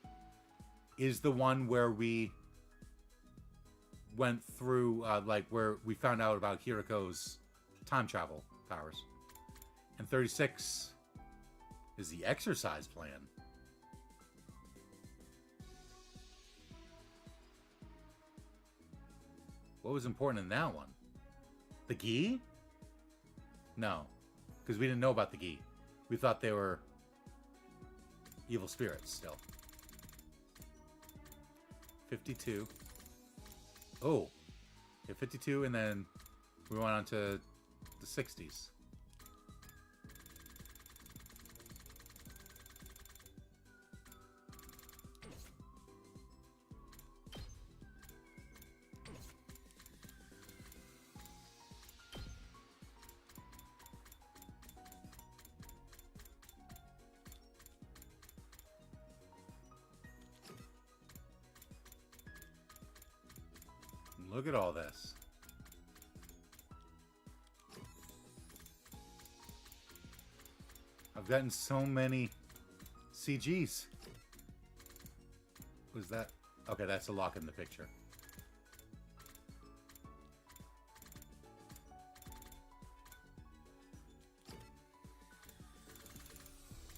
is the one where we went through, like, where we found out about Hiroko's time travel powers. And 36 is the exercise plan. What was important in that one? The gi? No, because we didn't know about the gi. We thought they were evil spirits still. 52. Oh, yeah, 52, and then we went on to the 60s. Look at all this. I've gotten so many CGs. Was that? Okay, that's a lock in the picture.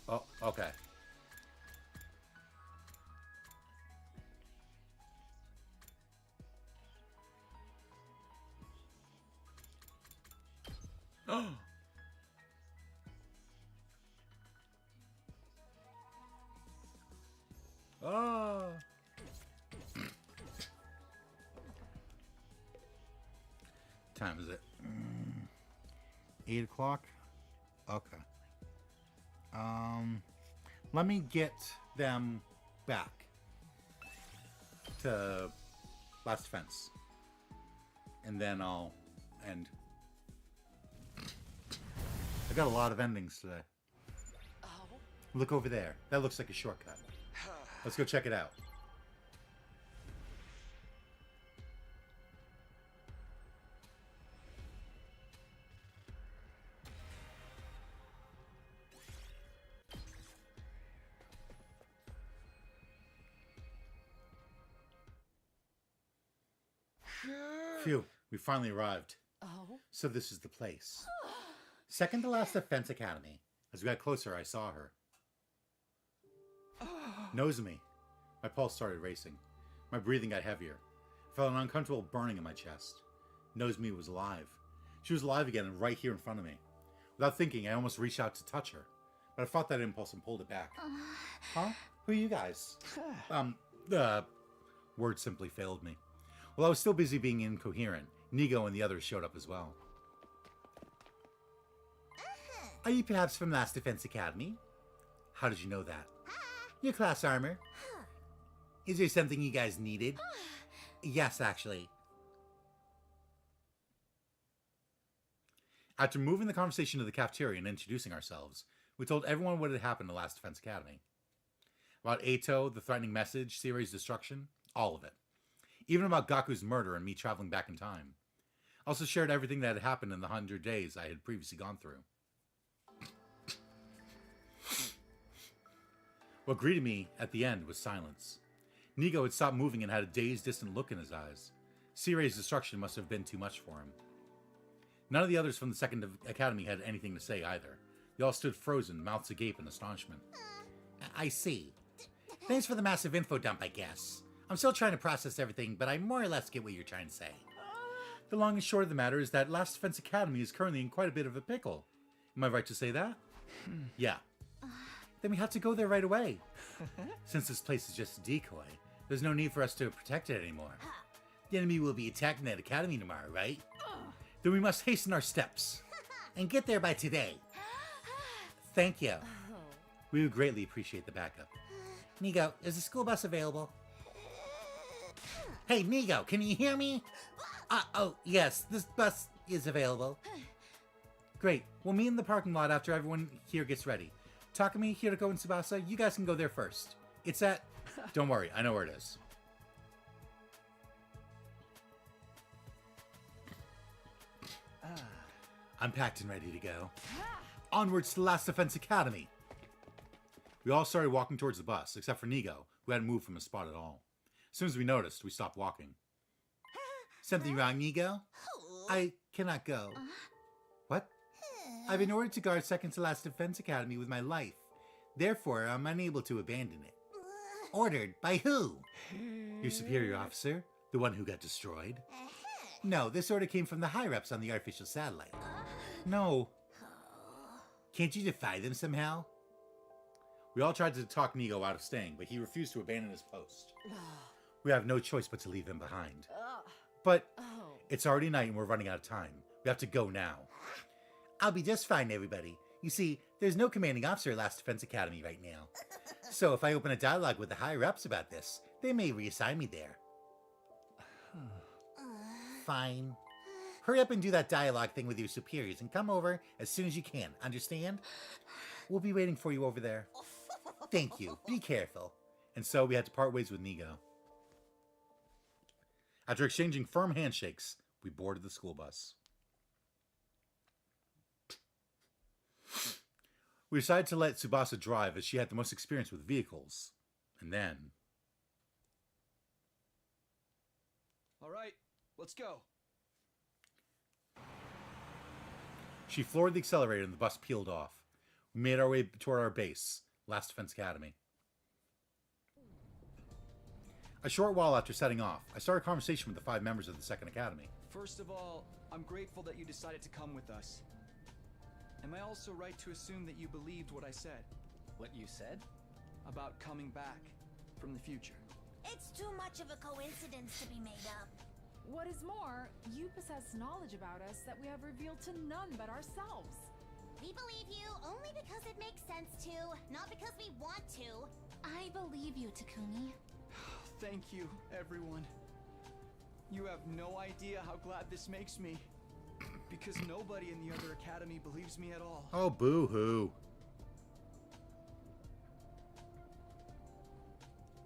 Oh, okay. Oh. Time is it? 8 o'clock? Okay. Let me get them back to Last Defense. And then I'll end. I got a lot of endings today. Look over there. That looks like a shortcut. Let's go check it out. Phew, we finally arrived. Oh? So this is the place. Second to last Defense Academy. As we got closer, I saw her. Nozomi. My pulse started racing. My breathing got heavier. I felt an uncomfortable burning in my chest. Nozomi was alive. She was alive again and right here in front of me. Without thinking, I almost reached out to touch her. But I fought that impulse and pulled it back. Huh? Who are you guys? Words simply failed me. While I was still busy being incoherent, Nigo and the others showed up as well. Are you perhaps from Last Defense Academy? How did you know that? Your class armor. Is there something you guys needed? Yes, actually. After moving the conversation to the cafeteria and introducing ourselves, we told everyone what had happened in Last Defense Academy. About Eito, the threatening message, Siri's destruction, all of it. Even about Gaku's murder and me traveling back in time. Also shared everything that had happened in the 100 days I had previously gone through. What greeted me at the end was silence. Nigo had stopped moving and had a dazed, distant look in his eyes. Siri's destruction must have been too much for him. None of the others from the Second Academy had anything to say either. They all stood frozen, mouths agape in astonishment. I see. Thanks for the massive info dump, I guess. I'm still trying to process everything, but I more or less get what you're trying to say. The long and short of the matter is that Last Defense Academy is currently in quite a bit of a pickle. Am I right to say that? Yeah. Then we have to go there right away. Since this place is just a decoy, there's no need for us to protect it anymore. The enemy will be attacking that academy tomorrow, right? Then we must hasten our steps. And get there by today. Thank you. We would greatly appreciate the backup. Nigo, is the school bus available? Hey, Nigo, can you hear me? Oh, yes, this bus is available. Great. We'll meet in the parking lot after everyone here gets ready. Takumi, Hiroko, and Tsubasa, you guys can go there first. It's at... Don't worry, I know where it is. I'm packed and ready to go. Onwards to Last Defense Academy. We all started walking towards the bus, except for Nigo, who hadn't moved from his spot at all. As soon as we noticed, we stopped walking. Something wrong, Nigo? I cannot go. What? I've been ordered to guard Second to Last Defense Academy with my life. Therefore, I'm unable to abandon it. Ordered? By who? Your superior officer? The one who got destroyed? No, this order came from the higher-ups on the artificial satellite. No. Can't you defy them somehow? We all tried to talk Nigo out of staying, but he refused to abandon his post. We have no choice but to leave him behind. But it's already night and we're running out of time. We have to go now. I'll be just fine, everybody. You see, there's no commanding officer at Last Defense Academy right now. So if I open a dialogue with the higher-ups about this, they may reassign me there. Fine. Hurry up and do that dialogue thing with your superiors and come over as soon as you can, understand? We'll be waiting for you over there. Thank you. Be careful. And so we had to part ways with Nigo. After exchanging firm handshakes, we boarded the school bus. We decided to let Tsubasa drive as she had the most experience with vehicles. And then... All right, let's go. She floored the accelerator and the bus peeled off. We made our way toward our base, Last Defense Academy. A short while after setting off, I started a conversation with the 5 members of the Second Academy. First of all, I'm grateful that you decided to come with us. Am I also right to assume that you believed what I said? What you said? About coming back from the future. It's too much of a coincidence to be made up. What is more, you possess knowledge about us that we have revealed to none but ourselves. We believe you only because it makes sense to, not because we want to. I believe you, Takumi. Thank you, everyone. You have no idea how glad this makes me. Because nobody in the other academy believes me at all. Oh, boo-hoo.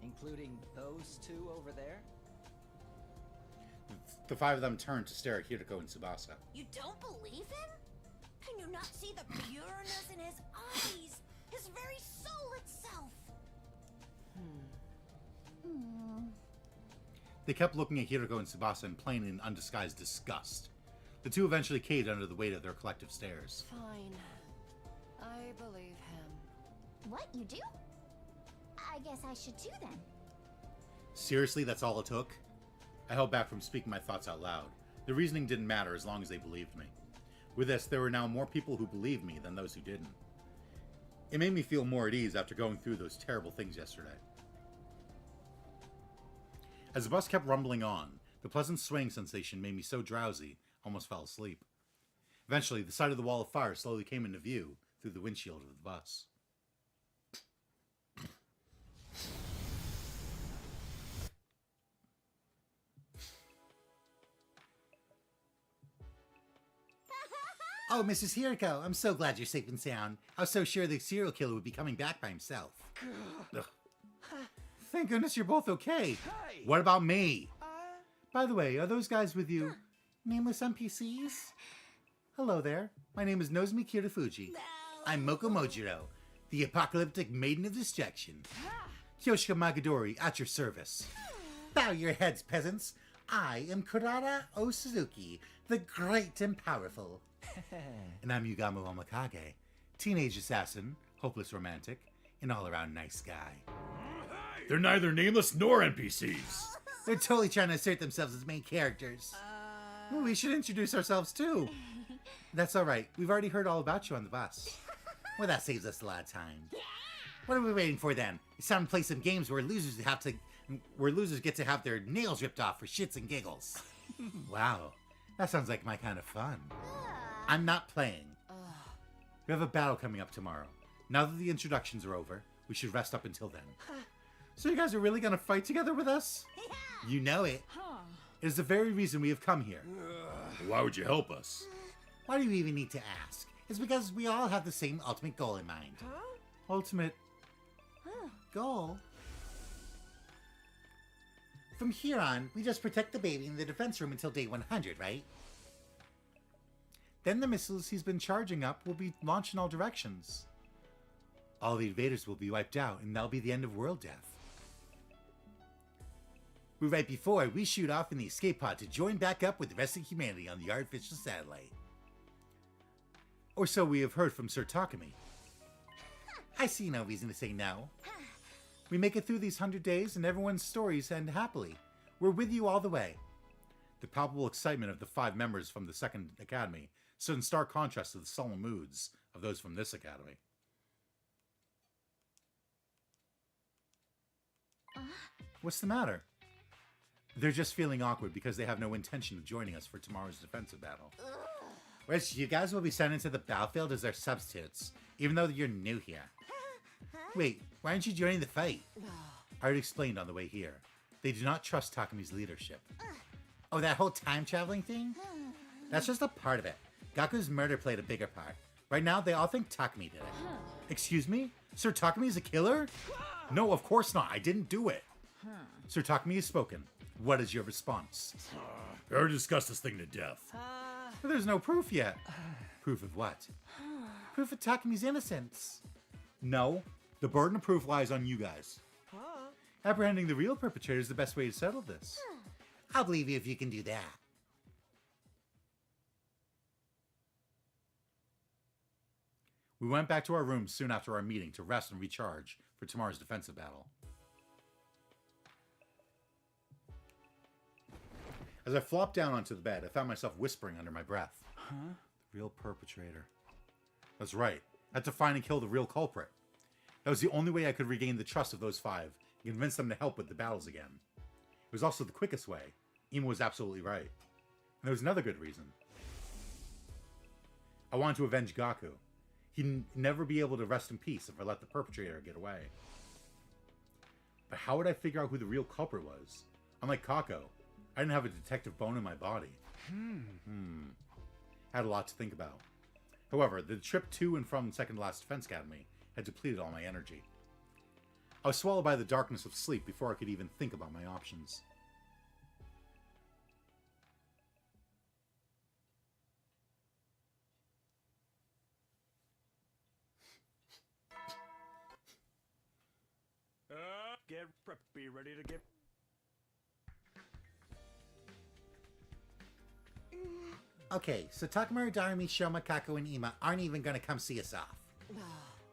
Including those 2 over there? The 5 of them turned to stare at Hiroko and Tsubasa. You don't believe him? Can you not see the pureness in his eyes? His very soul itself! They kept looking at Hiroko and Tsubasa in plain and undisguised disgust. The 2 eventually caved under the weight of their collective stares. Fine. I believe him. What, you do? I guess I should too then. Seriously, that's all it took? I held back from speaking my thoughts out loud. The reasoning didn't matter as long as they believed me. With this, there were now more people who believed me than those who didn't. It made me feel more at ease after going through those terrible things yesterday. As the bus kept rumbling on, the pleasant swaying sensation made me so drowsy, I almost fell asleep. Eventually, the sight of the wall of fire slowly came into view through the windshield of the bus. Oh, Mrs. Hiriko, I'm so glad you're safe and sound. I was so sure the serial killer would be coming back by himself. Ugh. Thank goodness you're both okay. Hey. What about me? By the way, are those guys with you nameless NPCs? Hello there. My name is Nozomi Kirifuji. I'm Moko Mojiro, the apocalyptic maiden of destruction. Kyoshika Magadori, at your service. Bow your heads, peasants. I am Kurara O Suzuki, the great and powerful. And I'm Yugamo Omakage, teenage assassin, hopeless romantic, and all-around nice guy. They're neither nameless nor NPCs. They're totally trying to assert themselves as main characters. Well, we should introduce ourselves too. That's alright, we've already heard all about you on the bus. Well, that saves us a lot of time. What are we waiting for then? It's time to play some games where losers get to have their nails ripped off for shits and giggles. Wow, that sounds like my kind of fun. I'm not playing. We have a battle coming up tomorrow. Now that the introductions are over, we should rest up until then. So you guys are really gonna fight together with us? You know it. It is the very reason we have come here. Why would you help us? Why do you even need to ask? It's because we all have the same ultimate goal in mind. Ultimate goal? From here on, we just protect the baby in the defense room until day 100, right? Then the missiles he's been charging up will be launched in all directions. All the invaders will be wiped out, and that'll be the end of world death. But right before, we shoot off in the escape pod to join back up with the rest of humanity on the artificial satellite. Or so we have heard from Sir Takumi. I see no reason to say no. We make it through these 100 days, and everyone's stories end happily. We're with you all the way. The palpable excitement of the 5 members from the Second Academy stood in stark contrast to the solemn moods of those from this academy. What's the matter? They're just feeling awkward because they have no intention of joining us for tomorrow's defensive battle. Whereas you guys will be sent into the battlefield as their substitutes, even though you're new here. Wait, why aren't you joining the fight? I already explained on the way here. They do not trust Takumi's leadership. Oh, that whole time-traveling thing? That's just a part of it. Gaku's murder played a bigger part. Right now, they all think Takumi did it. Excuse me? Sir Takumi is a killer? No, of course not. I didn't do it. Sir Takumi has spoken. What is your response? We already discussed this thing to death. But there's no proof yet. Proof of what? Proof of Takumi's innocence. No, the burden of proof lies on you guys. Apprehending the real perpetrator is the best way to settle this. I'll believe you if you can do that. We went back to our rooms soon after our meeting to rest and recharge for tomorrow's defensive battle. As I flopped down onto the bed, I found myself whispering under my breath. The real perpetrator. That's right. I had to find and kill the real culprit. That was the only way I could regain the trust of those 5 and convince them to help with the battles again. It was also the quickest way. Imo was absolutely right. And there was another good reason. I wanted to avenge Gaku. He'd never be able to rest in peace if I let the perpetrator get away. But how would I figure out who the real culprit was? Unlike Kako, I didn't have a detective bone in my body. Had a lot to think about. However, the trip to and from Second to Last Defense Academy had depleted all my energy. I was swallowed by the darkness of sleep before I could even think about my options. Get prep, be ready to get... Okay, so Takamaru, Darumi, Shoma, Kako, and Ima aren't even gonna come see us off.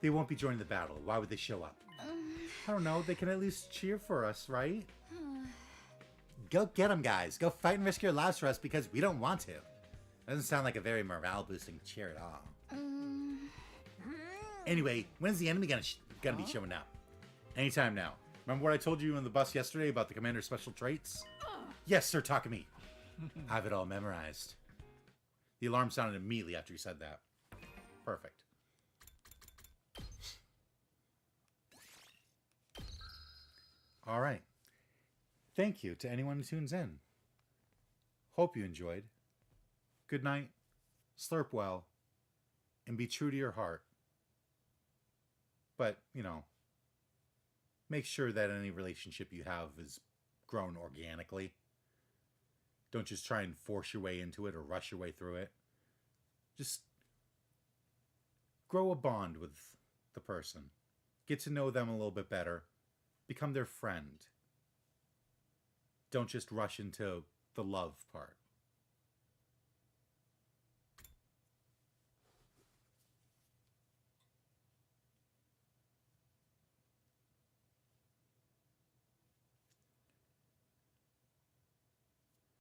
They won't be joining the battle. Why would they show up? I don't know, they can at least cheer for us, right? Go get them, guys. Go fight and risk your lives for us because we don't want to. Doesn't sound like a very morale-boosting cheer at all. Anyway, when's the enemy gonna be showing up? Anytime now. Remember what I told you on the bus yesterday about the commander's special traits? Yes, Sir Takumi. I have it all memorized. The alarm sounded immediately after you said that. Perfect. All right. Thank you to anyone who tunes in. Hope you enjoyed. Good night. Slurp well. and be true to your heart. But, you know, make sure that any relationship you have is grown organically. Don't just try and force your way into it or rush your way through it. Just grow a bond with the person. Get to know them a little bit better. Become their friend. Don't just rush into the love part.